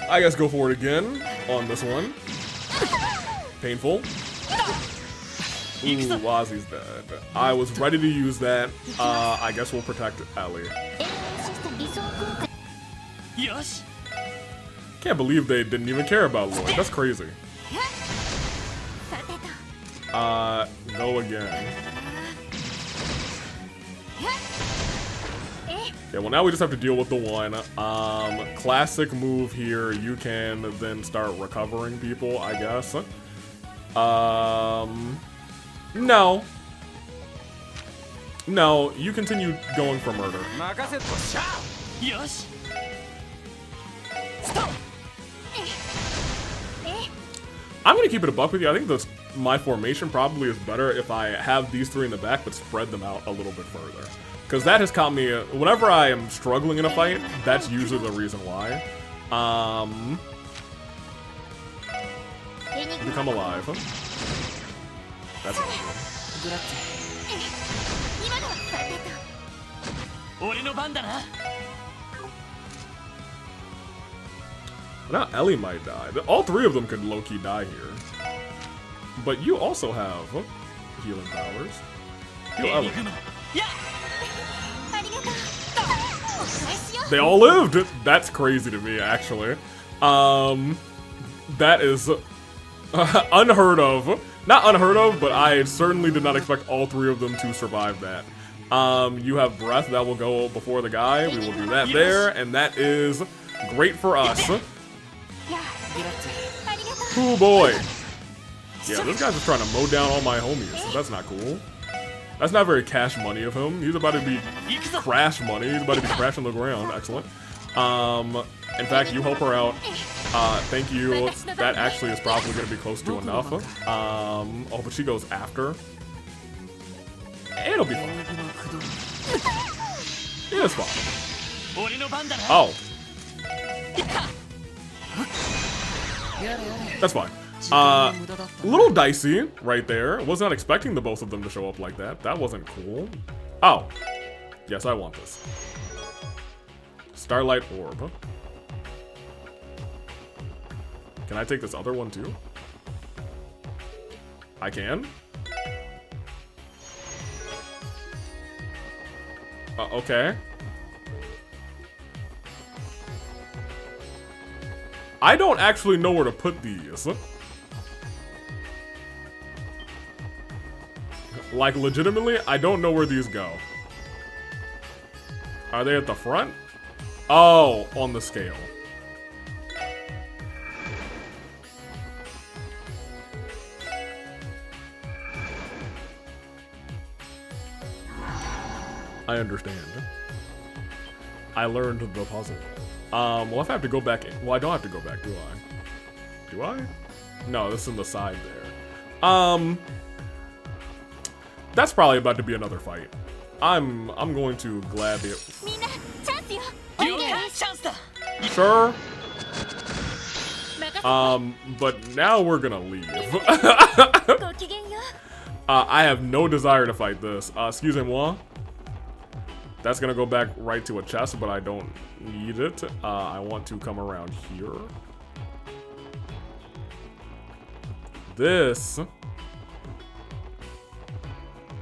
A: I guess go for it again on this one. Painful. Ooh, Wazi's dead. I was ready to use that. I guess we'll protect Ellie. Can't believe they didn't even care about Lloyd. That's crazy. Go again. Yeah, well now we just have to deal with the one. Classic move here. You can then start recovering people, I guess. No. No, you continue going for murder. I'm gonna keep it a buck with you. I think my formation probably is better if I have these three in the back, but spread them out a little bit further. Because that has caught me, whenever I am struggling in a fight, that's usually the reason why. Become alive. That's awesome. Now Ellie might die. All three of them could low-key die here. But you also have healing powers. Heal Ellie. They all lived! That's crazy to me, actually. That is unheard of. Not unheard of, but I certainly did not expect all three of them to survive that. You have breath that will go before the guy. We will do that there, and that is great for us. Oh boy. Yeah, this guy's just trying to mow down all my homies. So that's not cool. That's not very cash money of him. He's about to be crash money. He's about to be crashing the ground. Excellent. In fact, you help her out. Thank you. That actually is probably going to be close to enough. Oh, but she goes after. It'll be fine. It's fine. Oh. That's fine. Little dicey right there. Was not expecting the both of them to show up like that. That wasn't cool. Oh. Yes, I want this. Starlight Orb. Can I take this other one too? I can? Okay. I don't actually know where to put these. Like, legitimately, I don't know where these go. Are they at the front? Oh, on the scale. I understand. I learned the puzzle. Well, if I have to go back in, well, I don't have to go back, do I? Do I? No, this is in the side there. That's probably about to be another fight. I'm going to gladly. Sure. But now we're gonna leave. I have no desire to fight this. Excusez-moi. That's gonna go back right to a chest, but I don't need it. I want to come around here. This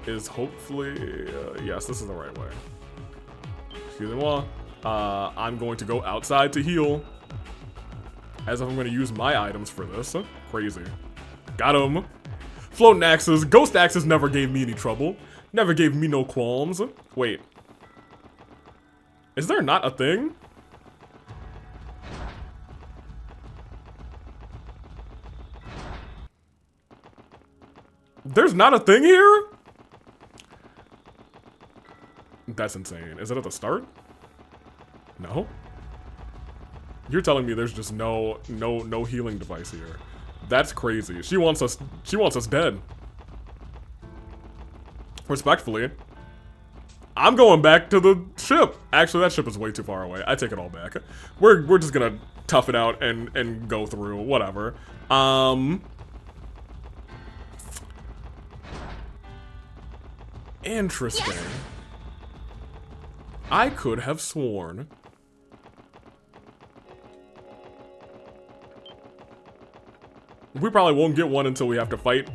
A: is hopefully, yes, this is the right way. Excusez-moi. I'm going to go outside to heal. As if I'm gonna use my items for this. Crazy. Got him. Floating axes. Ghost axes never gave me any trouble. Never gave me no qualms. Wait. Is there not a thing? There's not a thing here? That's insane. Is it at the start? No? You're telling me there's just no healing device here. That's crazy. She wants us dead. Respectfully. I'm going back to the ship. Actually, that ship is way too far away. I take it all back. We're just gonna tough it out and go through whatever. Interesting. I could have sworn we probably won't get one until we have to fight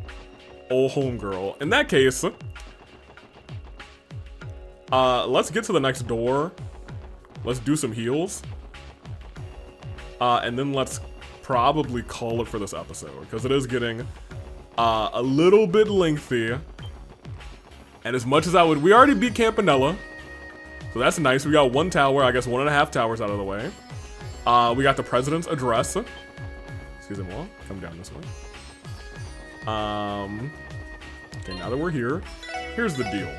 A: old homegirl. In that case, let's get to the next door. Let's do some heals. And then let's probably call it for this episode, because it is getting a little bit lengthy. And as much as I would, we already beat Campanella. So that's nice. We got one tower, I guess 1.5 towers out of the way. We got the president's address. Excuse me, well, come down this way. Okay, now that we're here, here's the deal.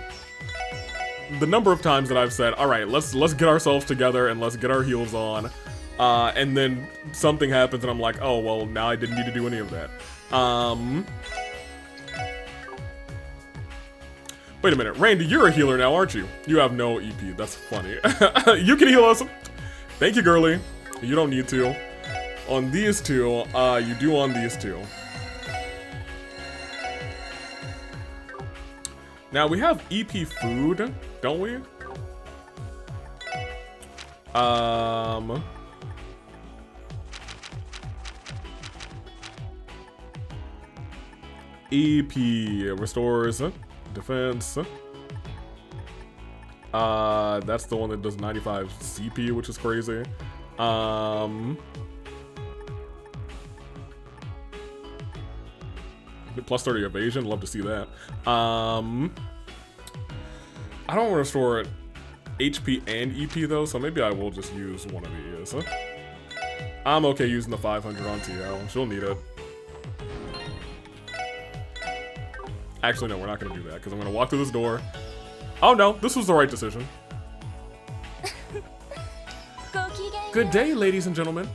A: The number of times that I've said, all right, let's get ourselves together and let's get our heels on. And then something happens and I'm like, oh, well, now I didn't need to do any of that. Wait a minute, Randy, you're a healer now, aren't you? You have no EP, that's funny. You can heal us. Thank you, girly. You don't need to. On these two, you do on these two. Now, we have EP food, don't we? EP restores defense. That's the one that does 95 CP, which is crazy. Plus 30 evasion, love to see that. I don't want to restore HP and EP though, so maybe I will just use one of these. I'm okay using the 500 on TL, she'll need it. Actually, no, we're not gonna do that, because I'm gonna walk through this door. Oh no, this was the right decision. Good day, ladies and gentlemen.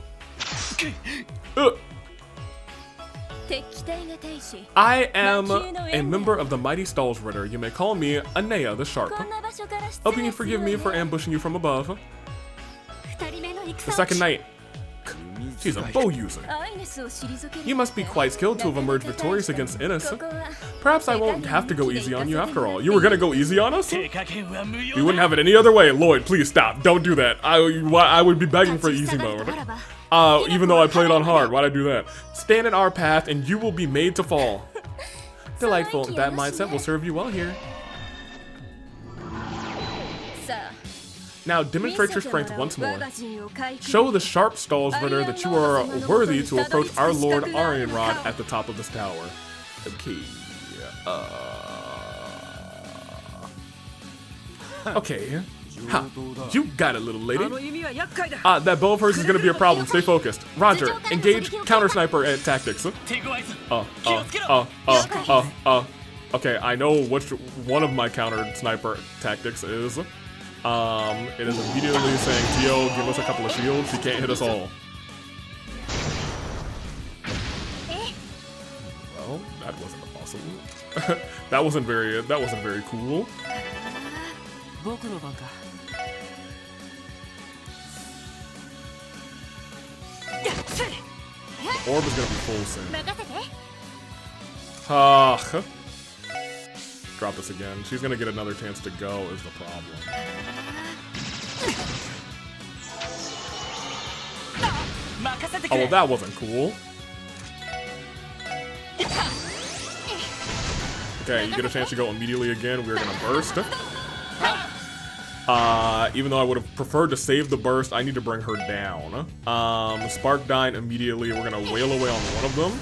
A: I am a member of the Mighty Stalls Ritter. You may call me Anea the Sharp. Hoping you forgive me for ambushing you from above. The second night. She's a bow user. You must be quite skilled to have emerged victorious against Innis. Perhaps I won't have to go easy on you after all. You were gonna go easy on us? We wouldn't have it any other way. Lloyd, please stop. Don't do that. I would be begging for easy mode. Even though I played on hard, why'd I do that? Stand in our path and you will be made to fall. Delightful. That mindset will serve you well here. Now demonstrate your strength once more. Show the sharp skulls runner that you are worthy to approach our Lord Arianrod at the top of this tower. Okay. Okay. Ha, you got it, little lady. That bow of hers is gonna be a problem. Stay focused. Roger. Engage counter sniper and tactics. Okay, I know which one of my counter sniper tactics is. It is immediately saying, Tio, give us a couple of shields. He can't hit us all. Well, that wasn't awesome. that wasn't very cool. Orb is gonna be full soon. Drop this again. She's gonna get another chance to go is the problem. Oh, well, that wasn't cool. Okay, you get a chance to go immediately again. We're gonna burst. Even though I would have preferred to save the burst, I need to bring her down. Spark Dine immediately. We're gonna wail away on one of them.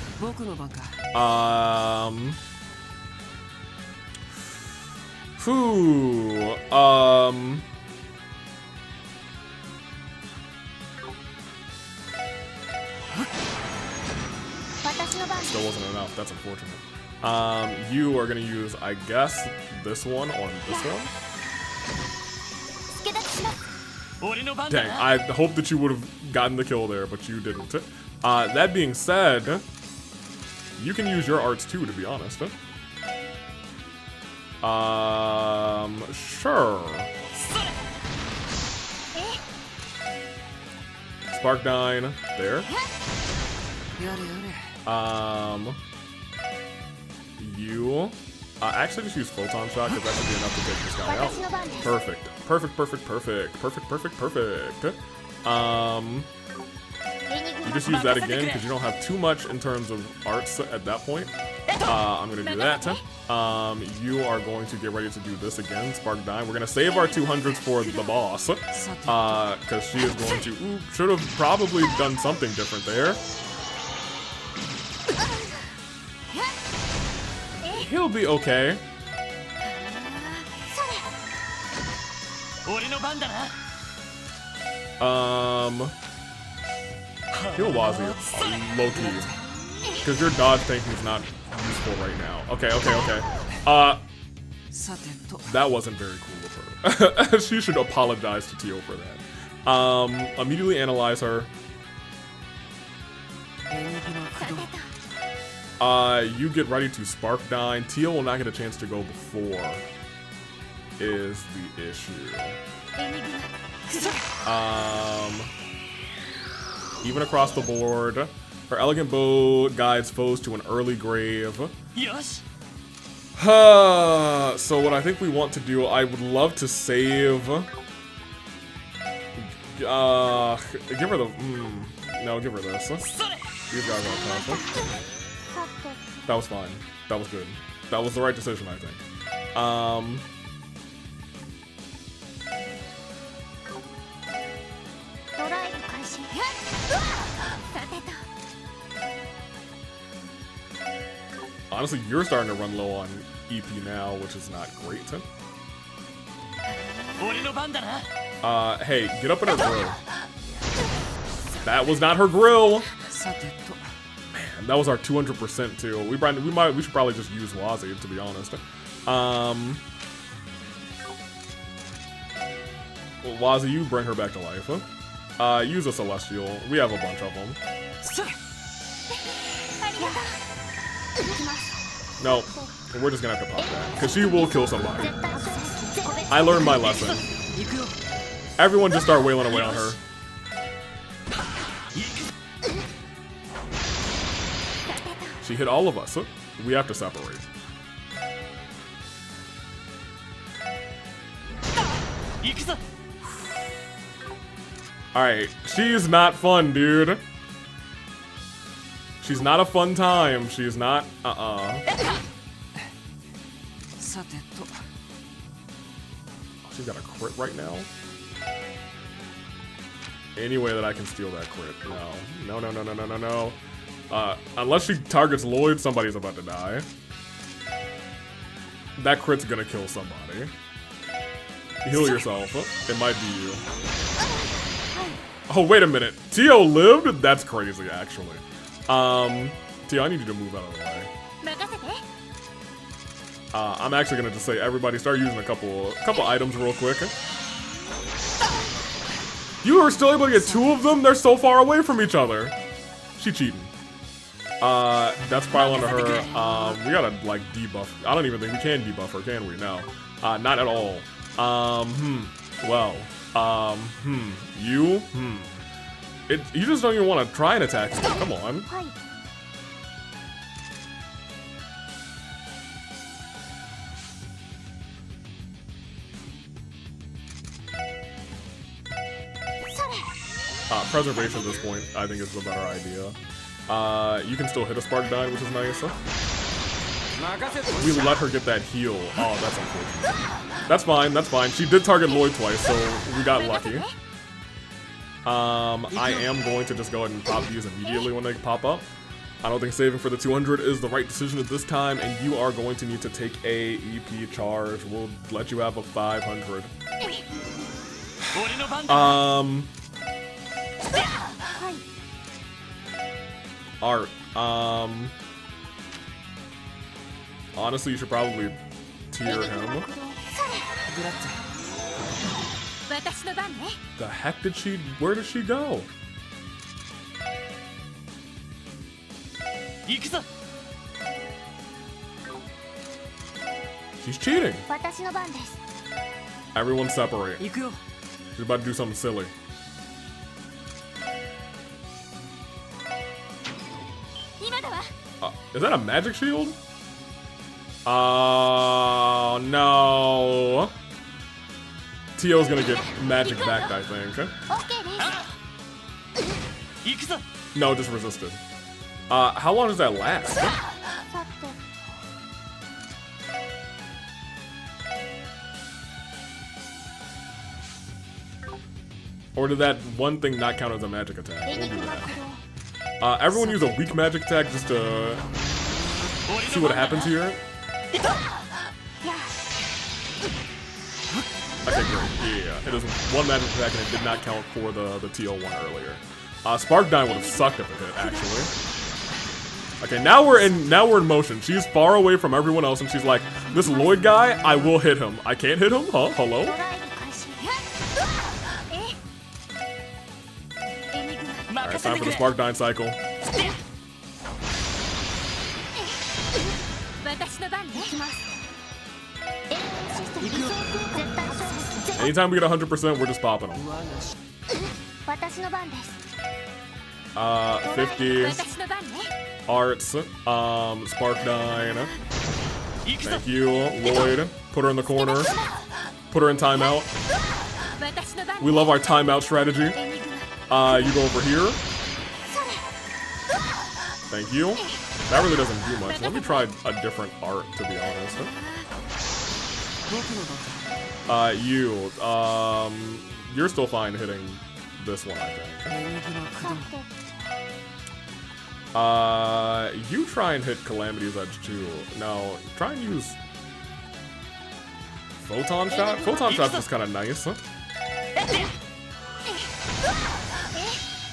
A: Still wasn't enough. That's unfortunate. You are gonna use, I guess, this one on this one. Dang, I hope that you would have gotten the kill there, but you didn't. That being said, you can use your arts too, to be honest. Sure. Spark Dine, there. You actually just use Photon Shot because that should be enough to take this guy out. Perfect. You just use that again because you don't have too much in terms of arts at that point. I'm gonna do that. You are going to get ready to do this again, Spark Dime. We're gonna save our 200s for the boss because she is going to. Should have probably done something different there. He'll be okay. He'll Wazi low-key. Because your dodge tanking is not useful right now. Okay. That wasn't very cool of her. She should apologize to Tio for that. Immediately analyze her. You get ready to Spark Dine. Tio will not get a chance to go before is the issue. Even across the board, her elegant bow guides foes to an early grave.
C: Yes.
A: So what I think we want to do, I would love to save. Give her the. No, give her this. These guys aren't powerful. That was fine. That was good. That was the right decision, I think. Honestly, you're starting to run low on EP now, which is not great. Hey, get up in her grill. That was not her grill. Man, that was our 200% too. We should probably just use Wazi, to be honest. Well, Wazi, you bring her back to life. Use a Celestial. We have a bunch of them. No, we're just gonna have to pop that. Because she will kill somebody. I learned my lesson. Everyone just start wailing away on her. She hit all of us. We have to separate. Alright, she's not fun, dude. She's not a fun time. She's not,
D: さてと
A: She's got a crit right now. Any way that I can steal that crit? No. Unless she targets Lloyd, somebody's about to die. That crit's gonna kill somebody. Heal yourself. It might be you. Oh, wait a minute. Tio lived? That's crazy, actually. Tio, I need you to move out of the way. I'm actually gonna just say everybody start using a couple items real quick. You are still able to get 2 of them? They're so far away from each other. She cheating. That's probably onto her. We gotta, like, debuff. I don't even think we can debuff her, can we? No. Not at all. You? You just don't even want to try and attack me. Come on. Preservation at this point, I think, is the better idea. You can still hit a Spark Dine, which is nice. We let her get that heal. Oh, that's unfortunate. That's fine. She did target Lloyd twice, so we got lucky. I am going to just go ahead and pop these immediately when they pop up. I don't think saving for the 200 is the right decision at this time, and you are going to need to take a EP charge. We'll let you have a 500. Art. Honestly, you should probably tier him. The heck did she? Where did she go? She's cheating. Everyone separate. She's about to do something silly. Is that a magic shield? Oh, no. Tio's gonna get magic back, I think. No, just resisted. How long does that last? Or did that one thing not count as a magic attack? We'll do that. Everyone use a weak magic attack just to see what happens here. Okay, great. Yeah. It is one magic attack and it did not count for the TL1 earlier. Spark Dine would have sucked if it hit, actually. Okay, now we're in motion. She's far away from everyone else and she's like, this Lloyd guy, I will hit him. I can't hit him? Huh? Hello? Alright, time for the Spark Dine cycle. Anytime we get 100%, we're just popping them. 50. Arts. Spark Dine. Thank you, Lloyd. Put her in the corner. Put her in timeout. We love our timeout strategy. You go over here. Thank you. That really doesn't do much. Let me try a different art, to be honest. You're still fine hitting this one, I think. You try and hit Calamity's Edge too. No, try and use Photon Shot? Photon Shot's just kind of nice.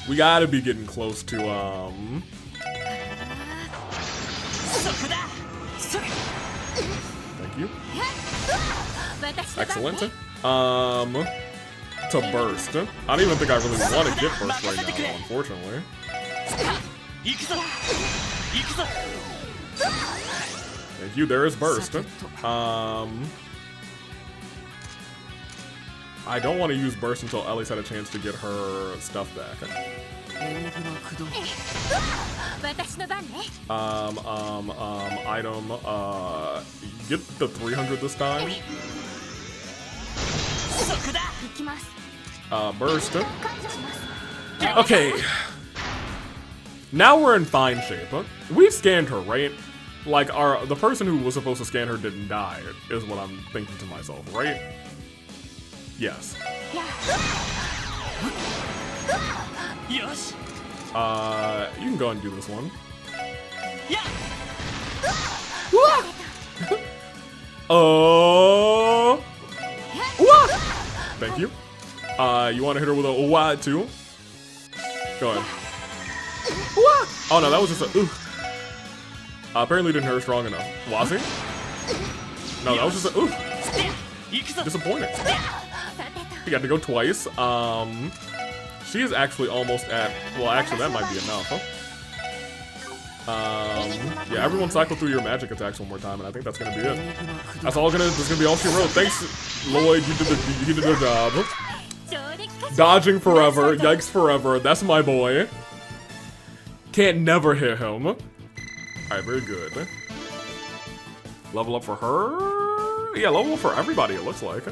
A: We gotta be getting close to, Thank you. Excellent. To burst. I don't even think I really want to get burst right now, though, unfortunately. Thank you, there is burst. I don't want to use burst until Ellie's had a chance to get her stuff back. Item, get the 300 this time. Burst. Okay. Now we're in fine shape. We scanned her, right? Like, the person who was supposed to scan her didn't die, is what I'm thinking to myself, right? Yes.
D: Yosh.
A: You can go and do this one. Oh. Thank you. You want to hit her with a wah too? Go ahead. Oh no, that was just a ooh. Apparently didn't hurt her strong enough. Was he? No, that was just a ooh. Disappointing. You got to go twice. She is actually almost at. Well, actually, that might be enough. Huh? Yeah, everyone cycle through your magic attacks one more time, and I think that's gonna be it. That's gonna be all she wrote. Thanks, Lloyd. You did the job. Dodging forever. Yikes forever. That's my boy. Can't never hit him. All right, very good. Level up for her. Yeah, level up for everybody. It looks like.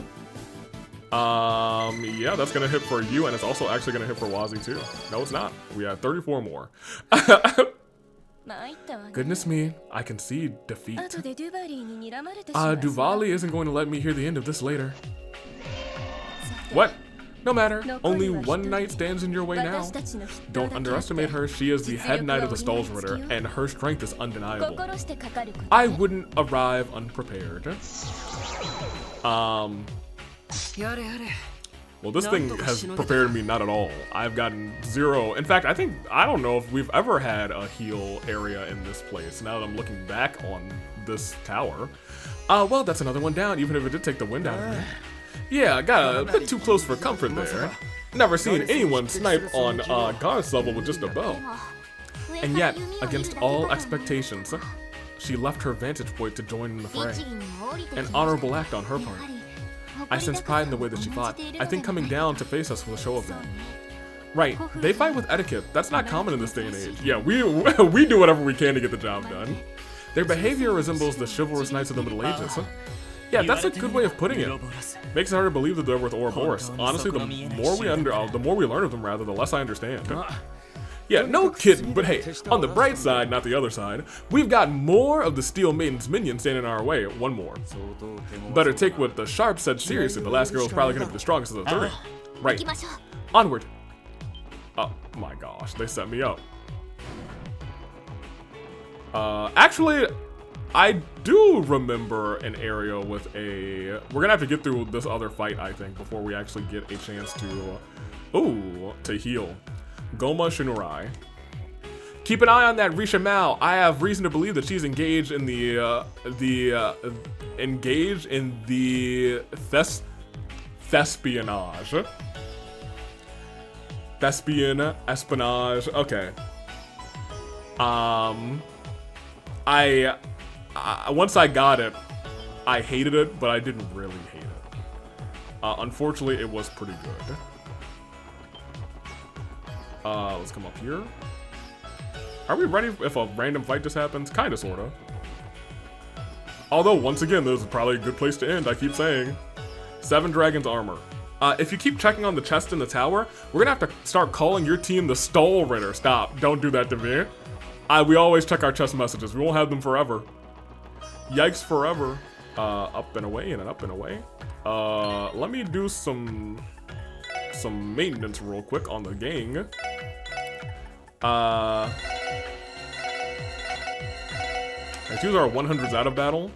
A: Yeah, that's gonna hit for you, and it's also actually gonna hit for Wazzy too. No, it's not. We have 34 more. Goodness me, I can see defeat. Duvali isn't going to let me hear the end of this later. What? No matter. Only one knight stands in your way now. Don't underestimate her. She is the head knight of the Stalls Ritter, and her strength is undeniable. I wouldn't arrive unprepared. Well, this thing has prepared me not at all. I've gotten 0. In fact, I don't know if we've ever had a heal area in this place, now that I'm looking back on this tower. Well, that's another one down, even if it did take the wind out of me. Yeah, I got a bit too close for comfort there. Never seen anyone snipe on Garth's level with just a bow. And yet, against all expectations, she left her vantage point to join in the fray. An honorable act on her part. I sense pride in the way that she fought. I think coming down to face us was a show of that. Right, they fight with etiquette. That's not common in this day and age. Yeah, we do whatever we can to get the job done. Their behavior resembles the chivalrous knights of the Middle Ages. Huh? Yeah, that's a good way of putting it. Makes it hard to believe that they're with Ouroboros. Honestly, the more we learn of them, rather, the less I understand. Yeah, no kidding, but hey, on the bright side, not the other side, we've got more of the Steel Maiden's minions standing in our way. One more. Better take what the Sharp said seriously. The last girl is probably gonna be the strongest of the 3. Right. Onward. Oh my gosh, they set me up. Actually, I do remember an area with a... We're gonna have to get through this other fight, I think, before we actually get a chance to heal. Goma Shinurai. Keep an eye on that Risha Mao. I have reason to believe that she's engaged in the thespionage. Thespian espionage. Okay. I once I got it, I hated it, but I didn't really hate it. Unfortunately, it was pretty good. Let's come up here. Are we ready if a random fight just happens? Kinda, sorta. Although, once again, this is probably a good place to end, I keep saying. 7 Dragons Armor. If you keep checking on the chest in the tower, we're gonna have to start calling your team the Stall Ritter. Stop, don't do that to me. We always check our chest messages. We won't have them forever. Yikes forever. Up and away and an up and away. Let me do some maintenance real quick on the gang. Let's use our 100s out of battle.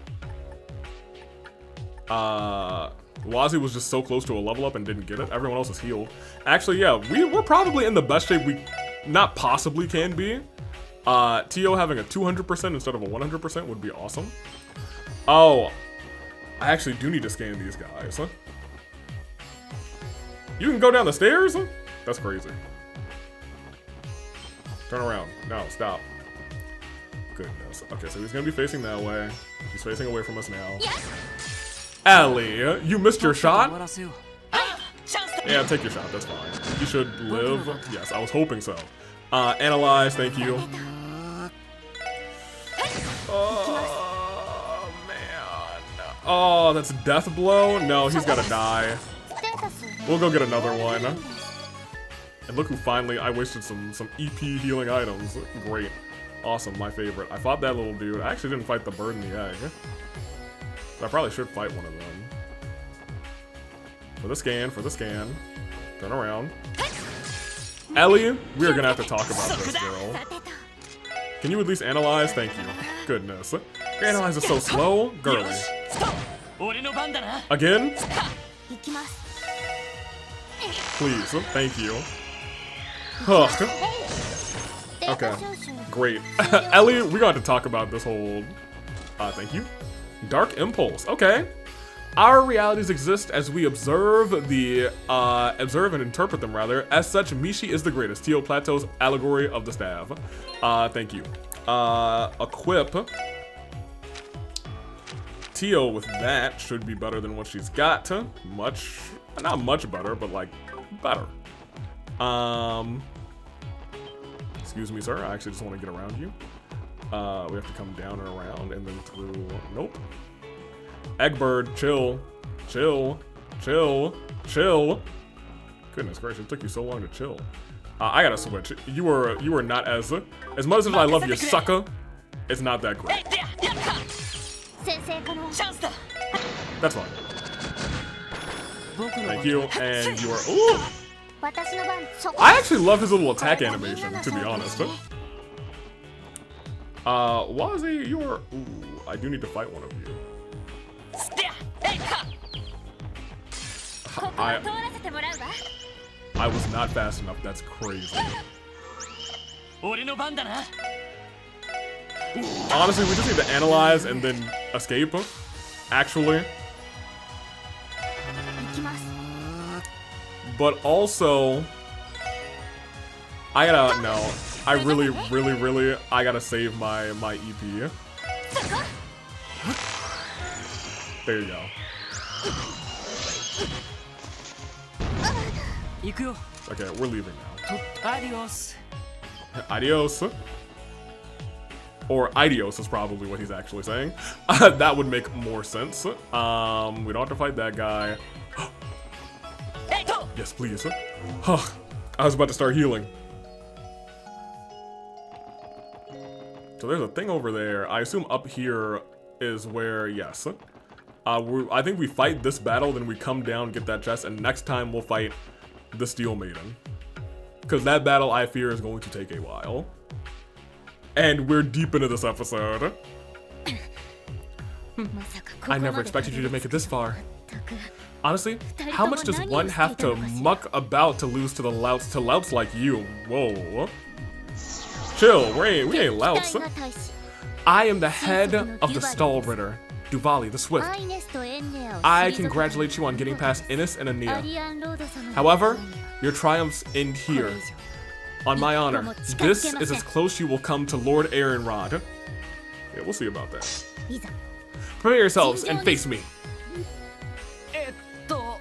A: Wazzy was just so close to a level up and didn't get it. Everyone else is healed. Actually, yeah, we're probably in the best shape we not possibly can be. Tio having a 200% instead of a 100% would be awesome. Oh, I actually do need to scan these guys, huh? You can go down the stairs? That's crazy. Turn around. No, stop. Goodness. Okay, so he's gonna be facing that way. He's facing away from us now. Ellie, you missed your shot? Yeah, take your shot, that's fine. You should live. Yes, I was hoping so. Analyze, thank you. Oh, man. Oh, that's a death blow? No, he's gotta die. We'll go get another one. And look who finally, I wasted some EP healing items. Great. Awesome, my favorite. I fought that little dude. I actually didn't fight the bird in the egg. But I probably should fight one of them. For the scan, for the scan. Turn around. Ellie, we are gonna have to talk about this, girl. Can you at least analyze? Thank you. Goodness. Your analyze is so slow. Girly. Again? Please, thank you. Huh. Okay, great. Ellie, we got to talk about this whole... thank you. Dark Impulse, okay. Our realities exist as we observe and interpret them, rather. As such, Mishi is the greatest. Teo Plato's allegory of the staff. Thank you. Equip. Teo with that should be better than what she's got. Not much better, but like, better. Excuse me, sir. I actually just want to get around you. We have to come down and around and then through. Nope. Eggbird, chill. Chill. Chill. Chill. Goodness gracious, it took you so long to chill. I gotta switch. You were not as much as I love you, sucker. It's not that great. That's fine. Thank you, and you are. Ooh! I actually love his little attack animation, to be honest. Wazi, you're. Ooh, I do need to fight one of you. I was not fast enough. That's crazy. Honestly, we just need to analyze and then escape. Actually. But also, I gotta, no, I really, I gotta save my EP. There you go. Okay, we're leaving now.
D: Adios.
A: Adios. Or idios is probably what he's actually saying. That would make more sense. We don't have to fight that guy. Yes, please. I was about to start healing. So there's a thing over there. I assume up here is where, yes. I think we fight this battle, then we come down, get that chest, and next time we'll fight the Steel Maiden. Because that battle, I fear, is going to take a while. And we're deep into this episode. I never expected you to make it this far. Honestly, how much does one have to muck about to lose to louts like you? Whoa. Chill, we ain't louts. I am the head of the Stall Ritter, Duvali the Swift. I congratulate you on getting past Innis and Ania. However, your triumphs end here. On my honor, this is as close you will come to Lord Aaronrod. Yeah, we'll see about that. Prepare yourselves and face me.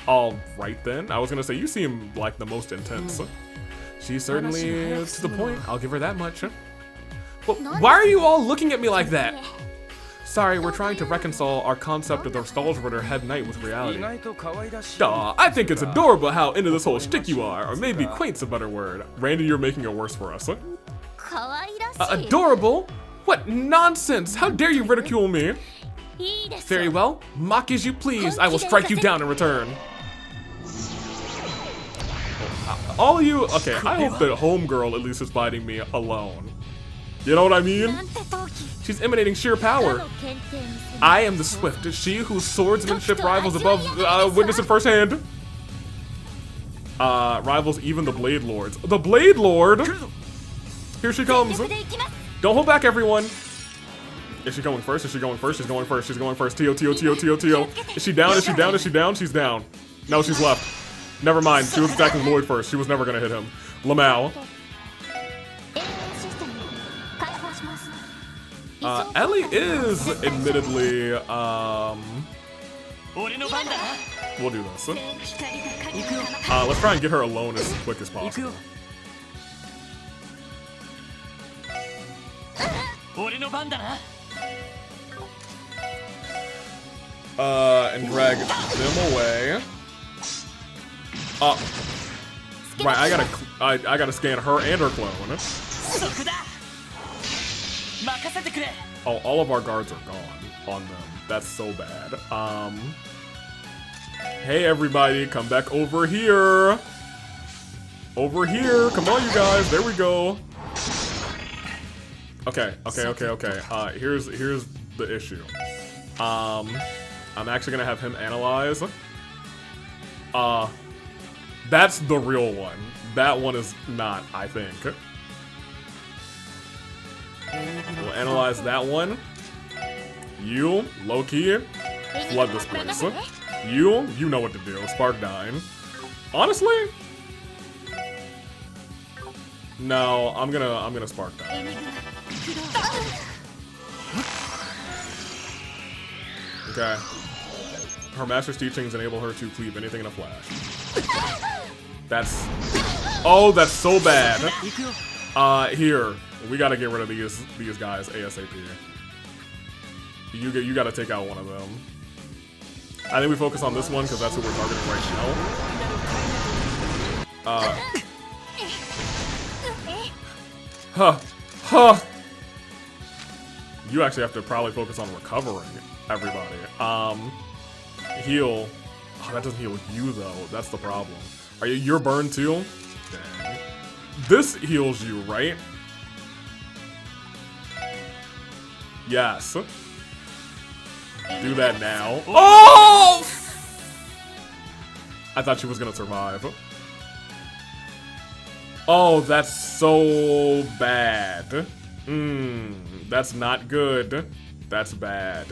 A: Alright then. I was gonna say, you seem like the most intense. She certainly is to the point, I'll give her that much. But why are you all looking at me like that? Sorry, we're trying to reconcile our concept of the Stall's Ritter head knight with reality. Duh, I think it's adorable how into this whole shtick you are, or maybe quaint's a better word. Randy, you're making it worse for us. Adorable? What nonsense! How dare you ridicule me? Very well, mock as you please, I will strike you down in return. All of you, okay, I hope the homegirl at least is fighting me alone. You know what I mean? She's emanating sheer power. I am the Swift, she whose swordsmanship rivals above, witness it firsthand. Rivals even the Blade Lords. The Blade Lord? Here she comes. Don't hold back, everyone. Is she going first? Is she going first? She's going first. She's going first. Teo. Is she down? Is she down? Is she down? She's down. No, she's left. Never mind. She was attacking Lloyd first. She was never gonna hit him. Lamau. Ellie is admittedly, we'll do this. Let's try and get her alone as quick as possible. And drag them away. Right, I gotta scan her and her clone. Oh, all of our guards are gone on them. That's so bad. Hey everybody, come back over here. Over here. Come on, you guys. There we go. Okay. Here's the issue. I'm actually gonna have him analyze. That's the real one. That one is not, I think. We'll analyze that one. You, low-key, flood this place. You know what to do. Spark 9. Honestly? No, I'm gonna Spark 9. Okay. Her master's teachings enable her to cleave anything in a flash. That's... Oh, that's so bad. Here. We gotta get rid of these guys ASAP. You gotta take out one of them. I think we focus on this one because that's who we're targeting right now. You actually have to probably focus on recovering everybody. Heal. Oh, that doesn't heal you though. That's the problem. You're burned too? Dang. This heals you, right? Yes. Do that now. Oh! I thought she was gonna survive. Oh, that's so bad. That's not good. That's bad.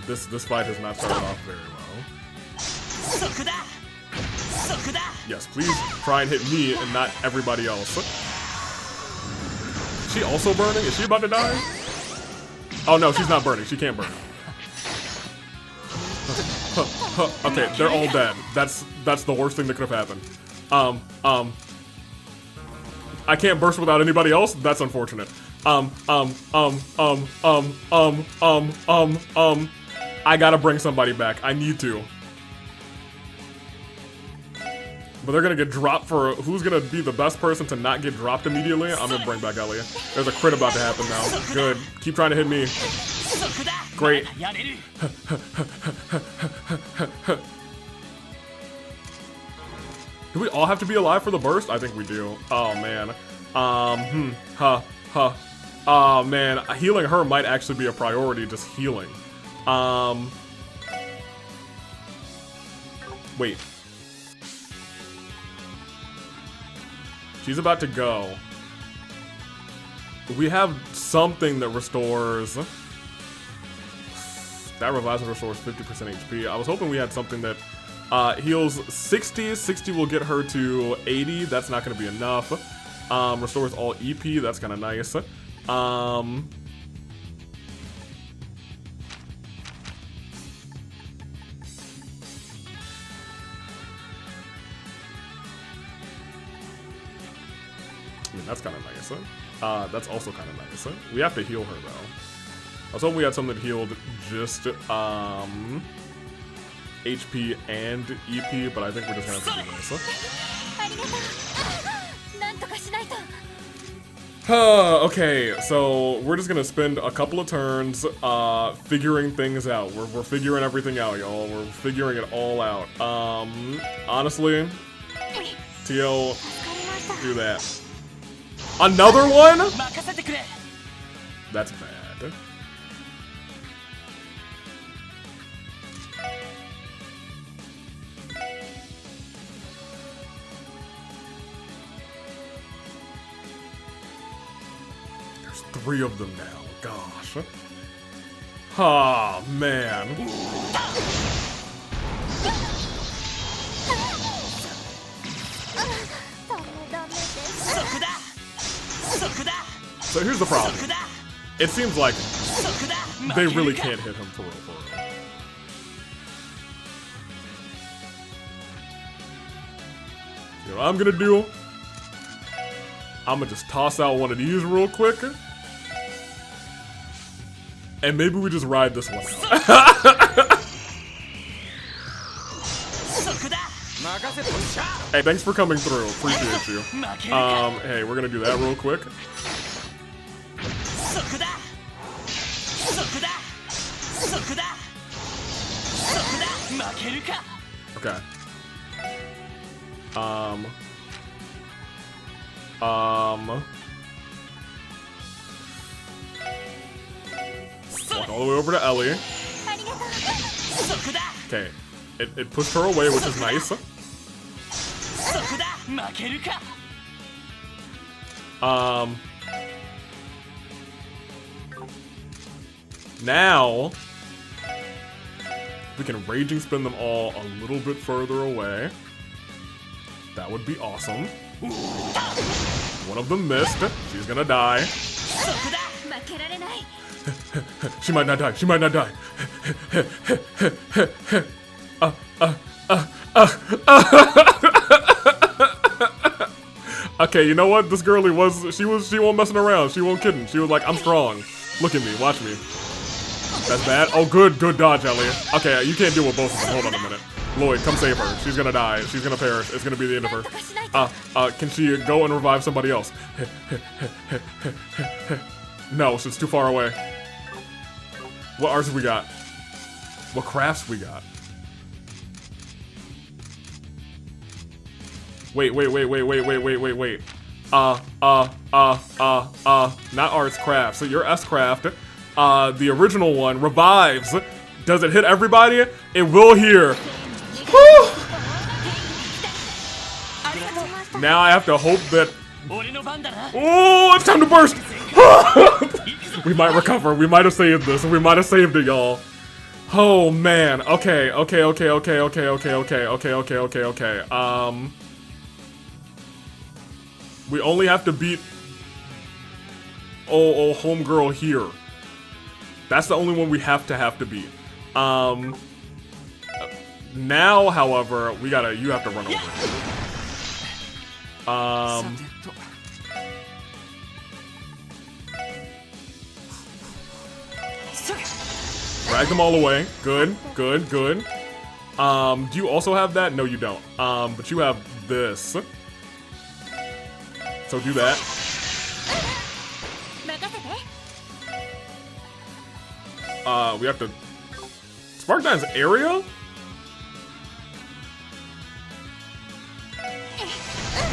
A: This fight has not started off very well. Yes, please try and hit me and not everybody else. Is she also burning? Is she about to die? Oh no, she's not burning. She can't burn. Okay, they're all dead. That's the worst thing that could have happened. I can't burst without anybody else? That's unfortunate. I gotta bring somebody back. I need to. But they're gonna get dropped for who's gonna be the best person to not get dropped immediately. I'm gonna bring back Elliot. There's a crit about to happen now. Good. Keep trying to hit me. Great. Do we all have to be alive for the burst? I think we do. Oh man. Oh man, healing her might actually be a priority, just healing. Wait. She's about to go. We have something that restores... That revives and restores 50% HP. I was hoping we had something that heals 60. 60 will get her to 80. That's not going to be enough. Restores all EP. That's kind of nice. I mean, that's kind of nice. That's also kind of nice. We have to heal her, though. I was hoping we had something that healed just HP and EP, but I think we're just going to have to do this. Okay, so we're just going to spend a couple of turns figuring things out. We're figuring everything out, y'all. We're figuring it all out. Honestly, TL, do that. Another one? That's bad. There's 3 of them now. Gosh. Ah, man. So here's the problem. It seems like they really can't hit him for real, You know what I'm gonna do? I'm gonna just toss out one of these real quick. And maybe we just ride this one out.
C: 任せとしゃ
A: Hey, thanks for coming through. Appreciate you.
C: 負けるか
A: Hey, we're gonna do that real quick.
C: そこだそこだそこだそこだ負けるか
A: Okay. Walk all the way over to Ellie.
B: ありがとう。
C: そこだ
A: Okay. It pushed her away, which is nice.
C: そこだ負けるか
A: Now we can raging spin them all a little bit further away. That would be awesome. One of them missed. She's gonna die.
C: そこだ
B: 負けられない。
A: She might not die. She might not die. Okay, you know what? This girlie she won't messing around. She won't kidding. She was like, I'm strong. Look at me. Watch me. That's bad. Oh, good dodge, Elliot. Okay, you can't deal with both of them. Hold on a minute. Lloyd, come save her. She's gonna die. She's gonna perish. It's gonna be the end of her. Can she go and revive somebody else? No, she's too far away. What arts we got? What crafts we got? Wait. Not arts, crafts. So your S craft, the original one, revives. Does it hit everybody? It will here. Whew. Now I have to hope that.
C: 俺の番だな
A: Oh, it's time to burst! We might recover. We might have saved this. We might have saved it, y'all. Oh man. Okay. We only have to beat homegirl here. That's the only one we have to beat. Now, however, you have to run over. Drag them all away. Good. Do you also have that? No, you don't. But you have this. So do that.
B: 任せて。
A: We have to Spark Nine's area?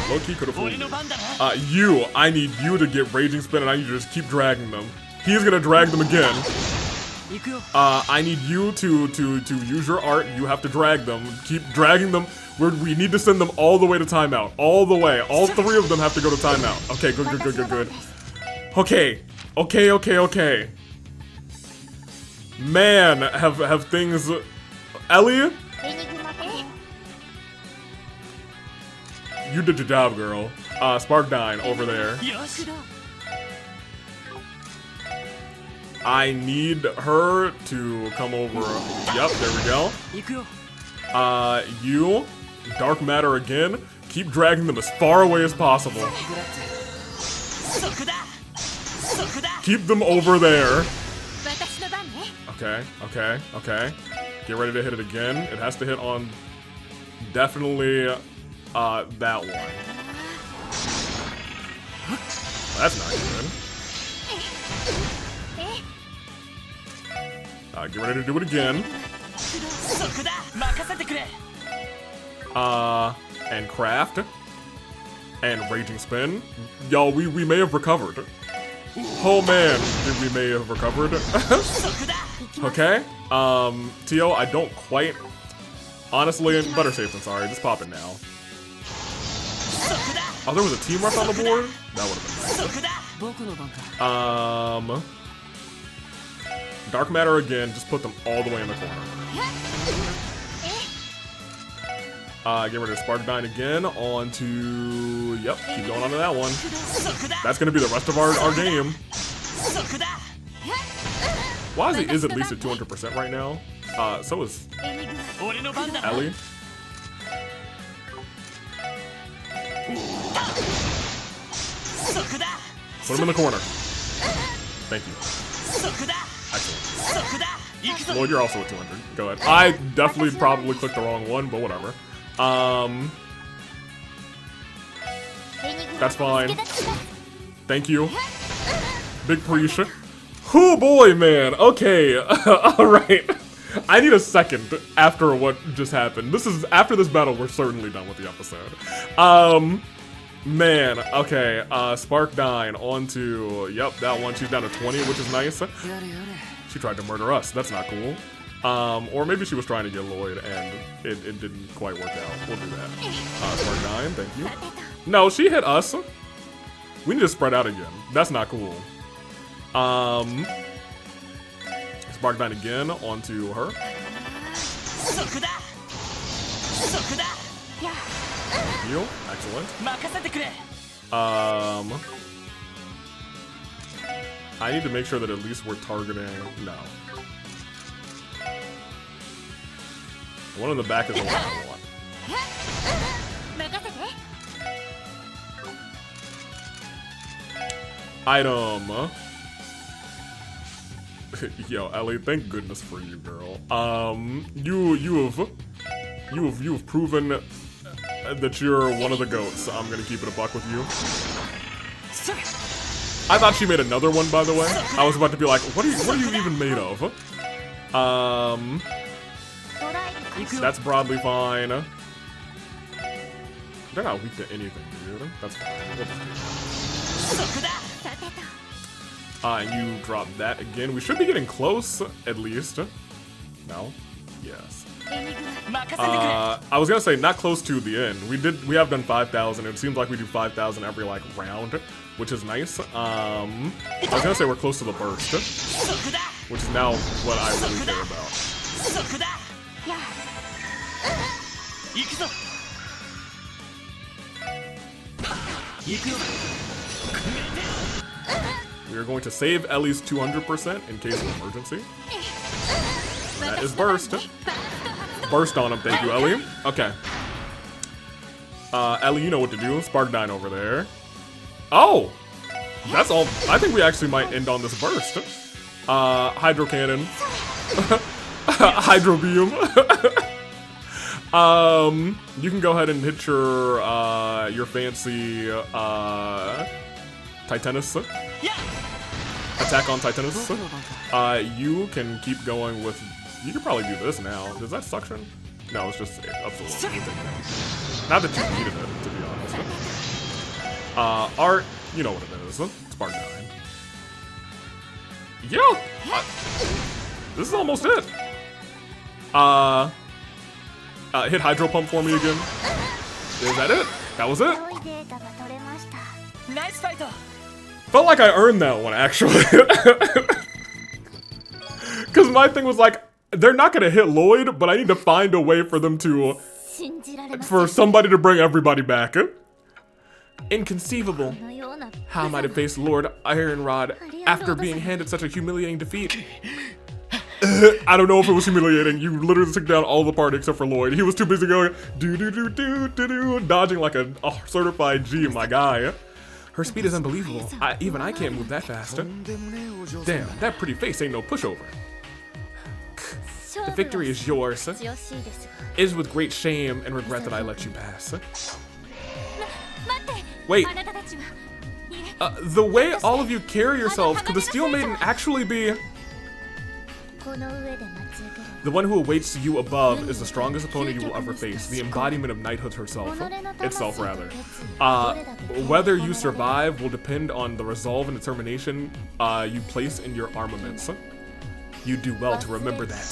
A: Low key could have fooled
C: 俺
A: me.
C: の番だな
A: I need you to get Raging Spin and I need you to just keep dragging them. He's gonna drag them again.
C: 行くよ
A: I need you to use your art. You have to drag them. Keep dragging them. We need to send them all the way to timeout. All the way. All three of them have to go to timeout. Okay, good. Okay. Man, have things... Ellie?
B: エニグマで。
A: You did your job, girl. Spark 9 over there.
C: よし
A: I need her to come over. Yep, there we go.
C: 行くよ
A: You, Dark Matter again. Keep dragging them as far away as possible.
C: そこだそこだ
A: Keep them over there.
B: 私の番ね。
A: Okay. Get ready to hit it again. It has to hit on definitely that one. That's not good. Get ready to do it again.
C: そこだ任せてくれ
A: And craft. And raging spin. Y'all, we may have recovered. Oh man, we may have recovered.
C: そこだ
A: Okay. Tio, I don't quite. Honestly, better safe than sorry. Just pop it now.
C: そこだ
A: Oh, there was a teamwork on the board? That would have been
C: そこだ
D: 僕の番か
A: nice. Dark Matter again, just put them all the way in the corner. Get rid of Spark 9 again. On to... Yep, keep going on to that one.
C: そこだ
A: That's gonna be the rest of our game.
C: そこだ
A: Wazzy is at least at 200% right now. So is
B: エニグマ。
C: 俺の番だな
A: Ellie. Put him in the corner. Thank you.
C: そこだ
A: Excellent.
C: そこだ行くぞ
A: Lloyd, you're also at 200. Go ahead. I definitely probably clicked the wrong one, but whatever. That's fine. Thank you. Big preach. Oh boy, man. Okay. Alright. I need a second after what just happened. This is after this battle, we're certainly done with the episode. Man, okay. Spark 9 on to, yep, that one. She's down to 20, which is nice. She tried to murder us. That's not cool. Or maybe she was trying to get Lloyd and it didn't quite work out. We'll do that. Spark 9, thank you. No, she hit us. We need to spread out again. That's not cool. Spark 9 again onto her. Heal, excellent. I need to make sure that at least we're targeting. No. The one in the back is the one I want. Item. Yo, Ellie, thank goodness for you, girl. You've proven that you're one of the goats. I'm gonna keep it a buck with you. I thought she made another one, by the way. I was about to be like, what are you even made of? That's broadly fine. They're not weak to anything, dude. That's fine. We'll just do that. You drop that again. We should be getting close, at least. No? Yes. I was gonna say not close to the end. We have done 5,000. It seems like we do 5,000 every like round, which is nice. I was gonna say we're close to the burst, which is now what I really care about. We are going to save Ellie's 200% in case of emergency. And that is burst. Burst on him, thank you, Ellie. Okay. Ellie, you know what to do. Spark 9 over there. Oh! That's all. I think we actually might end on this burst. Hydro Cannon. Hydro Beam. You can go ahead and hit your fancy, Titanus. Attack on Titanus. You can keep going with... You can probably do this now. Does that suction? No, it's just absolutely. Not that you needed it, to be honest. Art, you know what it is. Spark 9. Yo! This is almost it. Hit Hydro Pump for me again. Is that it? That was it?
C: Nice fight.
A: Felt like I earned that one, actually. Because my thing was like, they're not going to hit Lloyd, but I need to find a way for them to... For somebody to bring everybody back. Inconceivable. How am I to face Lord Ironrod after being handed such a humiliating defeat? I don't know if it was humiliating. You literally took down all the party except for Lloyd. He was too busy going do dodging like a certified G, my guy. Her speed is unbelievable. Even I can't move that fast. Damn, that pretty face ain't no pushover. The victory is yours. It is with great shame and regret that I let you pass. Wait. The way all of you carry yourselves, could the Steel Maiden actually be... The one who awaits you above is the strongest opponent you will ever face. The embodiment of knighthood herself. Itself, rather. Whether you survive will depend on the resolve and determination you place in your armaments. You do well to remember that.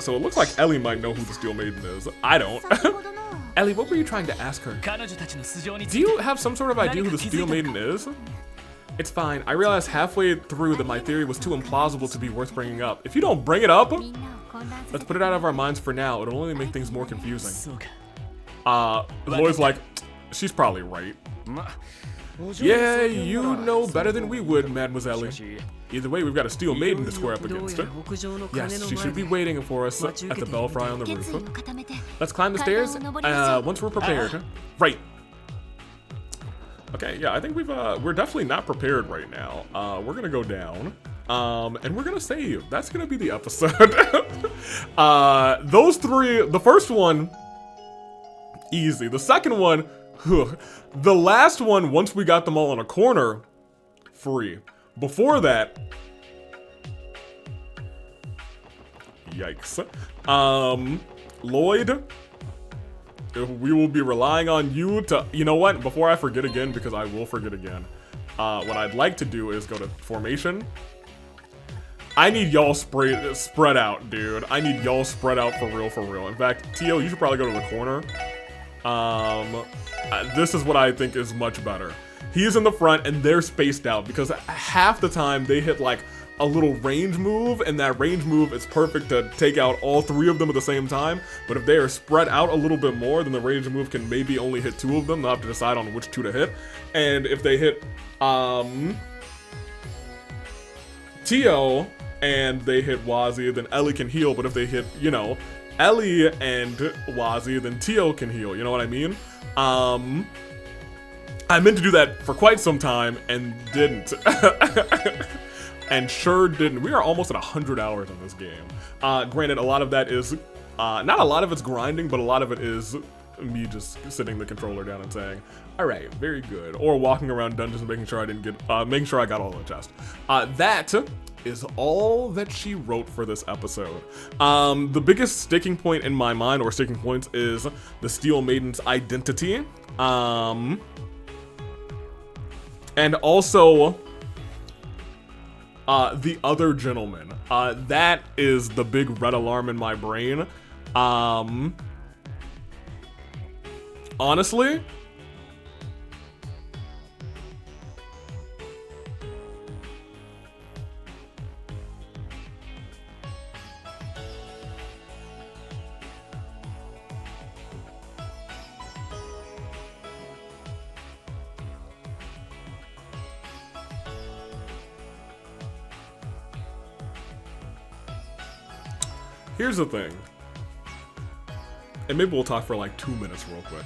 A: So it looks like Ellie might know who the Steel Maiden is. I don't. Ellie, what were you trying to ask her? Do you have some sort of idea who the Steel Maiden is? It's fine. I realized halfway through that my theory was too implausible to be worth bringing up. If you don't bring it up, let's put it out of our minds for now. It'll only make things more confusing. Lloyd's like, she's probably right. Yeah, you know better than we would, Mademoiselle. Either way, we've got a Steel Maiden to square up against her. Yes, she should be waiting for us at the belfry on the roof. Let's climb the stairs once we're prepared. Right. Okay, yeah, I think we're definitely not prepared right now. We're gonna go down. And we're gonna save. That's gonna be the episode. Those three, the first one, easy. The second one, the last one, once we got them all in a corner, free. Before that, yikes. Lloyd, we will be relying on you to, you know what, before I forget again, because I will forget again, what I'd like to do is go to formation. I need y'all spread out, dude. I need y'all spread out for real, for real. In fact, Tio, you should probably go to the corner. This is what I think is much better. He's in the front and they're spaced out because half the time they hit like a little range move, and that range move is perfect to take out all three of them at the same time. But if they are spread out a little bit more, then the range move can maybe only hit two of them. They'll have to decide on which two to hit. And if they hit Tio and they hit Wazi, then Ellie can heal. But if they hit, you know, Ellie and Wazi, then Tio can heal. You know what I mean? I meant to do that for quite some time and didn't. And sure didn't. We are almost at 100 hours in this game. Granted, a lot of that is, not a lot of it's grinding, but a lot of it is me just sitting the controller down and saying, all right, very good. Or walking around dungeons and making sure I didn't get, making sure I got all the chests. That is all that she wrote for this episode. The biggest sticking point in my mind, or sticking points, is the Steel Maiden's identity. And also, the other gentleman. That is the big red alarm in my brain. Honestly, here's the thing, and maybe we'll talk for like 2 minutes real quick.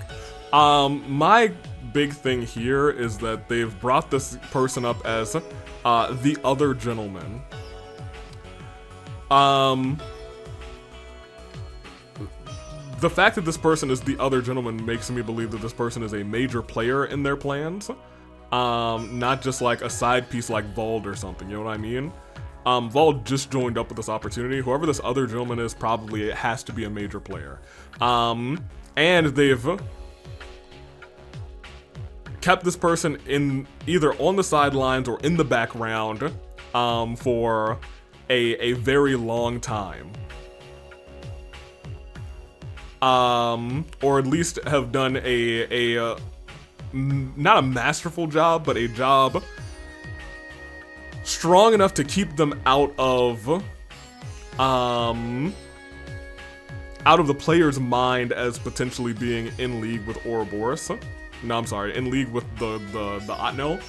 A: My big thing here is that they've brought this person up as the other gentleman. The fact that this person is the other gentleman makes me believe that this person is a major player in their plans, not just like a side piece like Vald or something, you know what I mean? Vald just joined up with this opportunity. Whoever this other gentleman is, probably it has to be a major player. And they've kept this person in either on the sidelines or in the background for a very long time. Or at least have done a not a masterful job, but a job strong enough to keep them out of the player's mind as potentially being in league with Ouroboros. No, I'm sorry, in league with the Otno.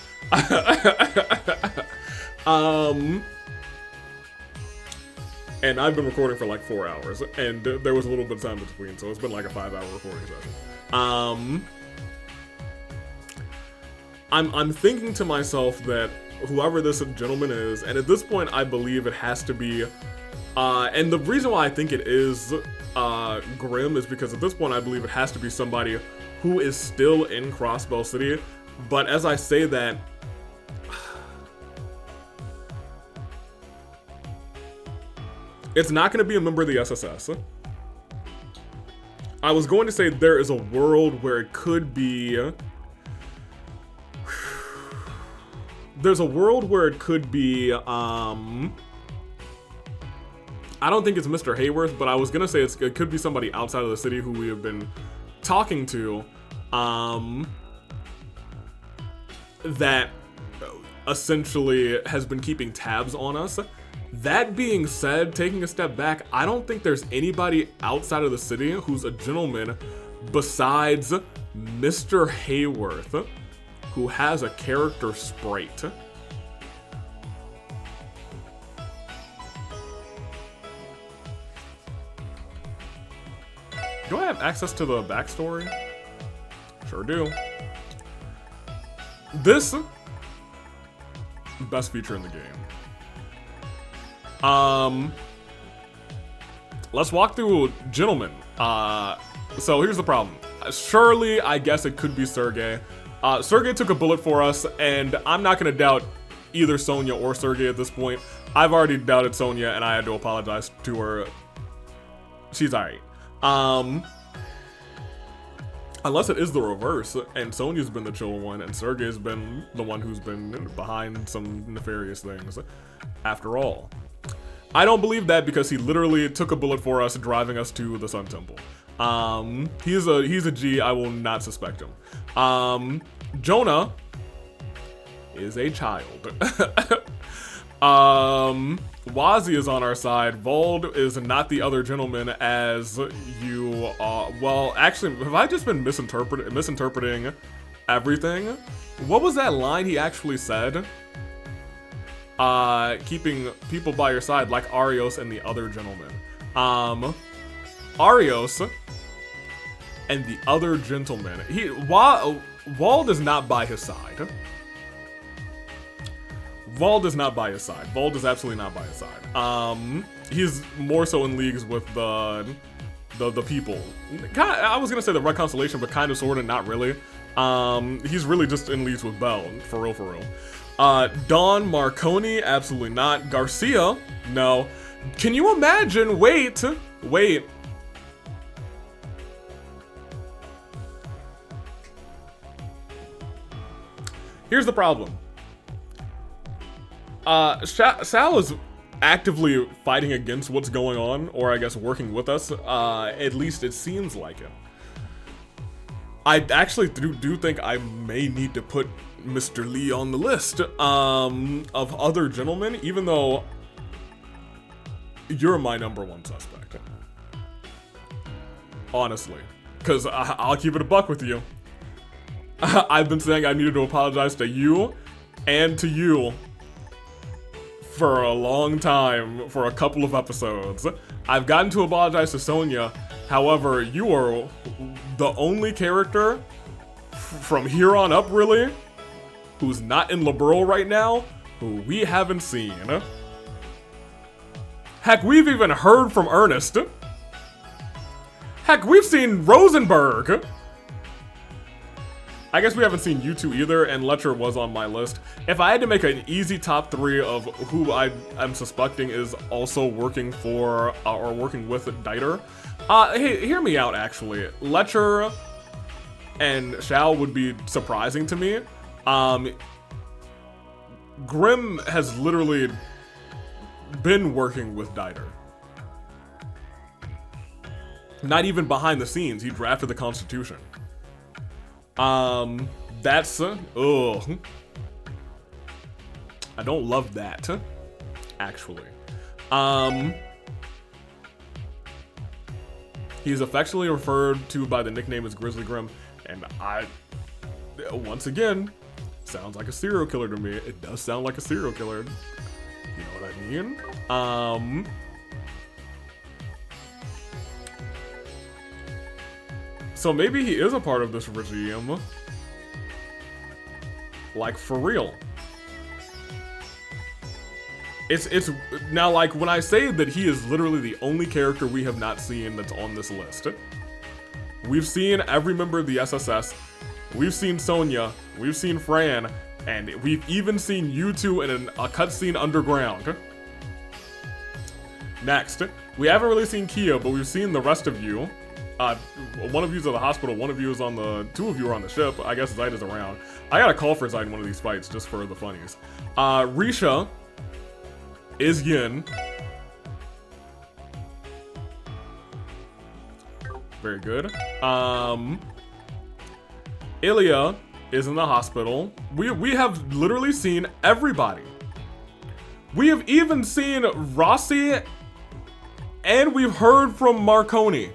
A: And I've been recording for like 4 hours, and there was a little bit of time between, so it's been like a 5-hour recording session. I'm thinking to myself that whoever this gentleman is, and at this point I believe it has to be, and the reason why I think it is Grim is because at this point I believe it has to be somebody who is still in Crossbell City. But as I say that, it's not going to be a member of the SSS. I was going to say there is a world where it could be, there's a world where it could be, I don't think it's Mr. Hayworth, but I was gonna say it could be somebody outside of the city who we have been talking to, that essentially has been keeping tabs on us. That being said, taking a step back, I don't think there's anybody outside of the city who's a gentleman besides Mr. Hayworth who has a character sprite. Do I have access to the backstory? Sure do. This, best feature in the game. Let's walk through Gentlemen. So here's the problem. Surely, I guess it could be Sergey. Sergey took a bullet for us, and I'm not gonna doubt either Sonya or Sergey at this point. I've already doubted Sonya, and I had to apologize to her. She's alright. Unless it is the reverse, and Sonya's been the chill one, and Sergey's been the one who's been behind some nefarious things. After all, I don't believe that because he literally took a bullet for us, driving us to the Sun Temple. He's a G. I will not suspect him. Jonah is a child. Wazi is on our side. Vald is not the other gentleman as you are. Well, actually, have I just been misinterpreting everything? What was that line he actually said? Keeping people by your side like Arios and the other gentleman. Arios and the other gentleman. Vald is not by his side. Vald is not by his side. Vald is absolutely not by his side. He's more so in leagues with the people. I was gonna say the Red Constellation, but kind of, sort of, not really. He's really just in leagues with Bell, for real, for real. Don Marconi, absolutely not. Garcia, no. Can you imagine? Wait. Here's the problem. Sal is actively fighting against what's going on, or I guess working with us. At least it seems like it. I actually do think I may need to put Mr. Lee on the list of other gentlemen, even though you're my #1 suspect. Honestly, because I'll keep it a buck with you. I've been saying I needed to apologize to you and to you for a long time, for a couple of episodes. I've gotten to apologize to Sonya. However, you are the only character from here on up, really, who's not in Liberal right now, who we haven't seen. Heck, we've even heard from Ernest. Heck, we've seen Rosenberg. I guess we haven't seen you two either, and Letcher was on my list. If I had to make an easy top 3 of who I'm suspecting is also working for, or working with Dieter, hey, hear me out, actually. Letcher and Shao would be surprising to me. Grimm has literally been working with Dieter. Not even behind the scenes, he drafted the Constitution. That's, I don't love that, actually. He's affectionately referred to by the nickname as Grizzly Grim, and once again, sounds like a serial killer to me. It does sound like a serial killer. You know what I mean? So maybe he is a part of this regime. Like, for real. It's now, like, when I say that he is literally the only character we have not seen that's on this list. We've seen every member of the SSS. We've seen Sonya. We've seen Fran. And we've even seen you two in a cutscene underground. Next, we haven't really seen Kia, but we've seen the rest of you. One of you's at the hospital, one of you is on two of you are on the ship. I guess Zyd is around. I gotta call for Zyd in one of these fights, just for the funnies. Risha is Yin. Very good. Ilya is in the hospital. We have literally seen everybody. We have even seen Rossi, and we've heard from Marconi.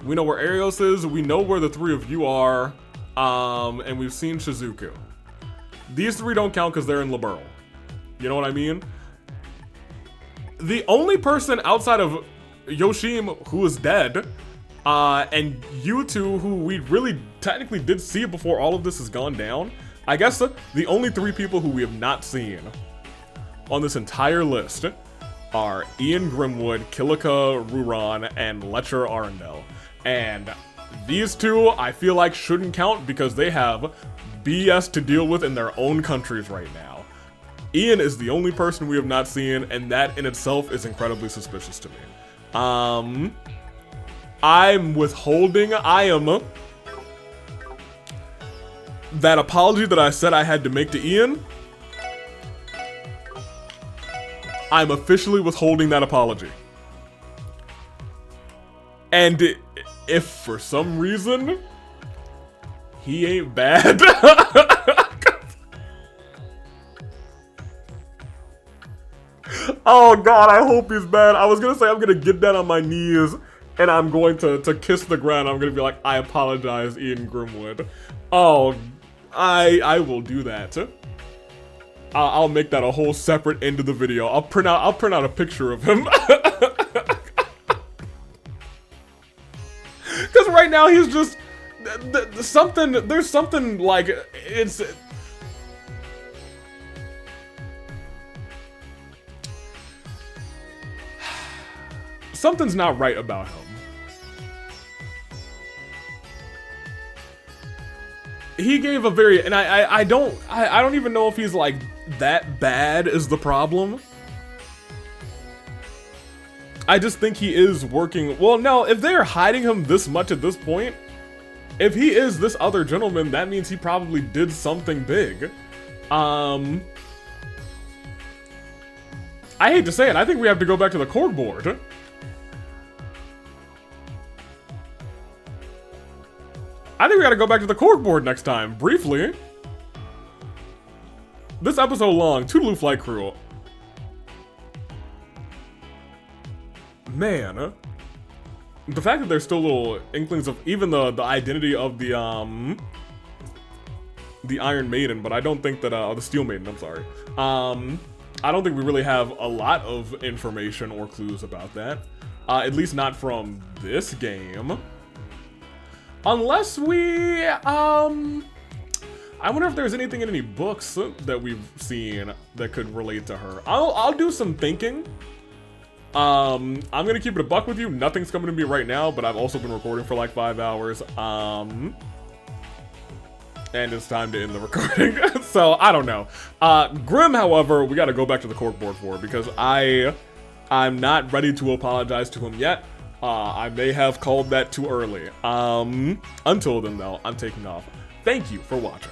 A: We know where Arios is, we know where the 3 of you are, and we've seen Shizuku. These 3 don't count because they're in Liberal. You know what I mean? The only person outside of Yoshim who is dead, and you two who we really technically did see before all of this has gone down, I guess the only 3 people who we have not seen on this entire list are Ian Grimwood, Kilika Ruran, and Letcher Arundel. And these two, I feel like, shouldn't count because they have BS to deal with in their own countries right now. Ian is the only person we have not seen, and that in itself is incredibly suspicious to me. I'm withholding, that apology that I said I had to make to Ian, I'm officially withholding that apology. And if for some reason he ain't bad, oh god, I hope he's bad. I was gonna say I'm gonna get down on my knees and I'm going to kiss the ground. I'm gonna be like, I apologize, Ian Grimwood. Oh, I will do that. I'll make that a whole separate end of the video. I'll print out a picture of him. Because right now he's just there's something like it's. Something's not right about him. He gave a very, and I don't even know if he's like that bad is the problem. I just think he is working, well no, if they're hiding him this much at this point, if he is this other gentleman, that means he probably did something big. I hate to say it, I think we have to go back to the cork board. I think we gotta go back to the cork board next time, briefly. This episode long, Toodaloo Flight Crew. Man, the fact that there's still little inklings of even the identity of the Iron Maiden, but I don't think that the Steel Maiden, I'm sorry. I don't think we really have a lot of information or clues about that. At least not from this game. Unless we, I wonder if there's anything in any books that we've seen that could relate to her. I'll do some thinking. I'm gonna keep it a buck with you. Nothing's coming to me right now, but I've also been recording for like 5 hours. And it's time to end the recording. So I don't know. Grim, however, we gotta go back to the corkboard for because I'm not ready to apologize to him yet. I may have called that too early. Until then though, I'm taking off. Thank you for watching.